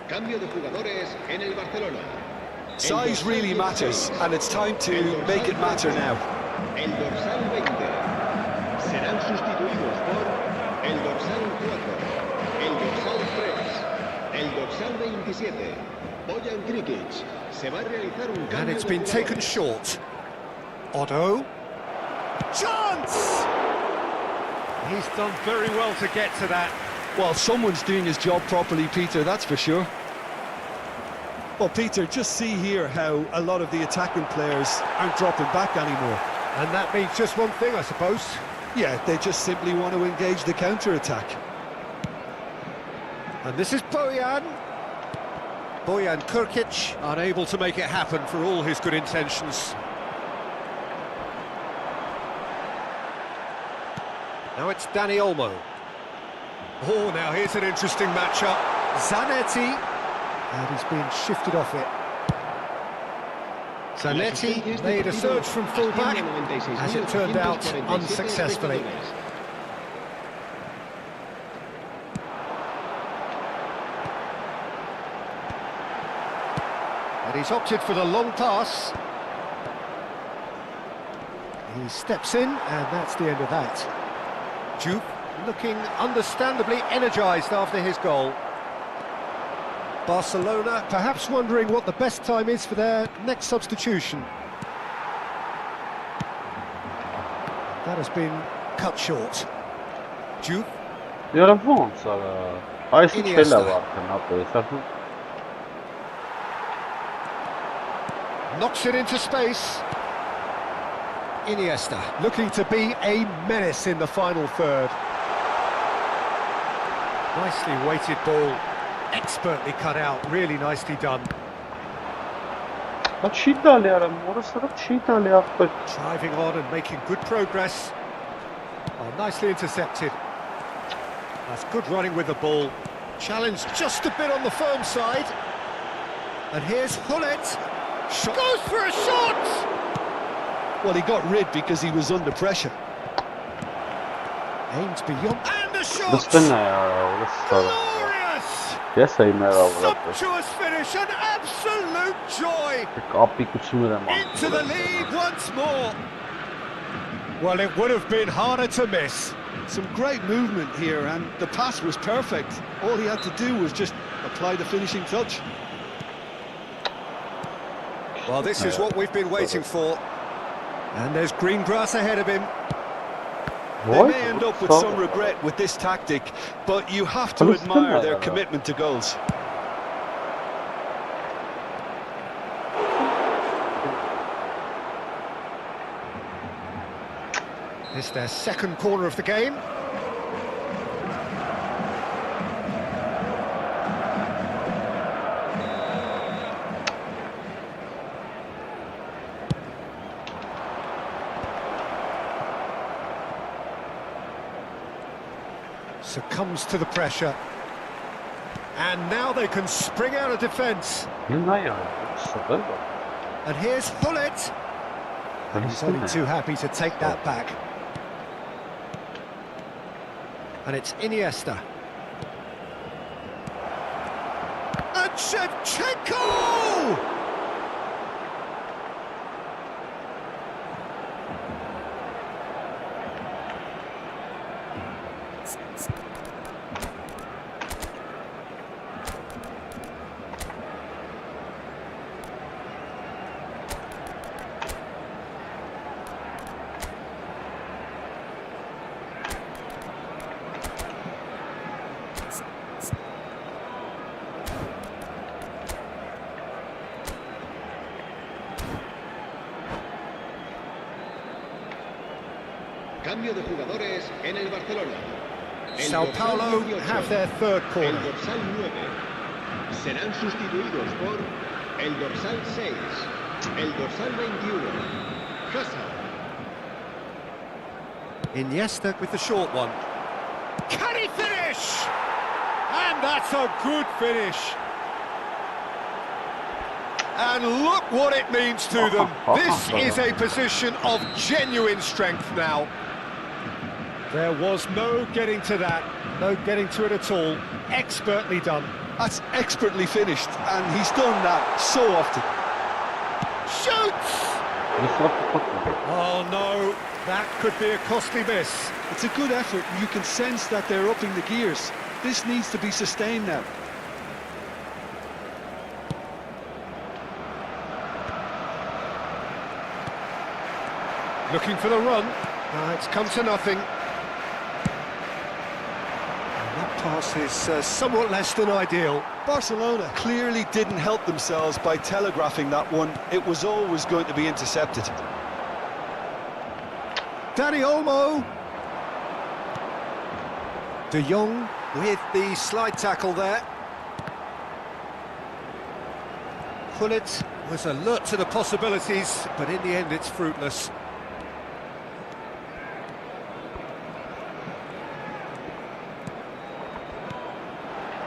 Cambio de jugadores en el Barcelona. Size really matters, and it's time to make it matter now. El dorsal 20. Serán sustituidos por el dorsal 4, el dorsal 3, el dorsal 27. Bojan Krikic. Se va a realizar un cambio. And it's been taken short. Otto. Chance! He's done very well to get to that. Well, someone's doing his job properly, Peter, that's for sure. Well, Peter, just see here how a lot of the attacking players aren't dropping back anymore. And that means just one thing, I suppose. Yeah, they just simply want to engage the counter-attack. And this is Bojan. Bojan Krkic, unable to make it happen for all his good intentions. Now it's Dani Olmo. Oh, now here's an interesting matchup. Zanetti. And he's been shifted off it. Zanetti made a surge from full-back, as it turned out, unsuccessfully. And he's opted for the long pass. He steps in, and that's the end of that. Juke looking understandably energised after his goal. Barcelona perhaps wondering what the best time is for their next substitution. That has been cut short. Juke. Knocks it into space. Iniesta looking to be a menace in the final third. Nicely weighted ball, expertly cut out, really nicely done. Driving on and making good progress. Oh, nicely intercepted. That's good running with the ball. Challenged just a bit on the firm side. And here's Hullet. Goes for a shot! Well, he got rid because he was under pressure. Aims beyond. And a shot! Glorious! Sumptuous finish, an absolute joy! Into the lead once more. Well, it would have been harder to miss. Some great movement here, and the pass was perfect. All he had to do was just apply the finishing touch. Well, this is what we've been waiting for. And there's green grass ahead of him. They may end up with some regret with this tactic, but you have to admire their commitment to goals. It's their second corner of the game. Succumbs to the pressure. And now they can spring out of defence. And here's Hullet. And he's only too happy to take that back. And it's Iniesta. And Shevchenko! Cambio de jugadores en el Barcelona. Sao Paulo have their third El corner. dorsal 9 serán sustituidos por el dorsal 6, el dorsal 21, Hazard. Iniesta with the short one. Can he finish? And that's a good finish. And look what it means to them. This is a position of genuine strength now. There was no getting to that, no getting to it at all. Expertly done. That's expertly finished, and he's done that so often. Shoots! Oh no, that could be a costly miss. It's a good effort, and you can sense that they're upping the gears. This needs to be sustained now. Looking for the run. It's come to nothing. That pass is somewhat less than ideal. Barcelona clearly didn't help themselves by telegraphing that one. It was always going to be intercepted. Dani Olmo. De Jong with the slide tackle there. Hullet was alert to the possibilities, but in the end it's fruitless.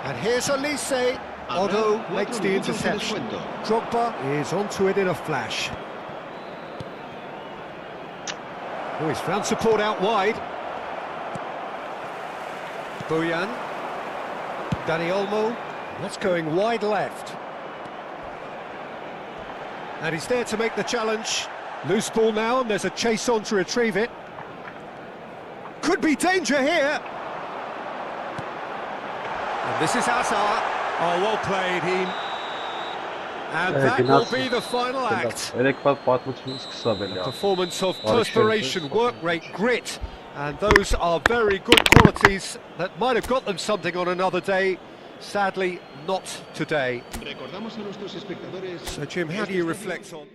And here's Olise. Otto makes the interception. Drogba is onto it in a flash. Oh, he's found support out wide. Bojan. Dani Olmo. That's going wide left. And he's there to make the challenge. Loose ball now, and there's a chase on to retrieve it. Could be danger here. And this is Hazard. Oh, well played, him. And that will be the final act. A performance of perspiration, work rate, grit. And those are very good qualities that might have got them something on another day. Sadly, not today. So, Jim, how do you reflect on...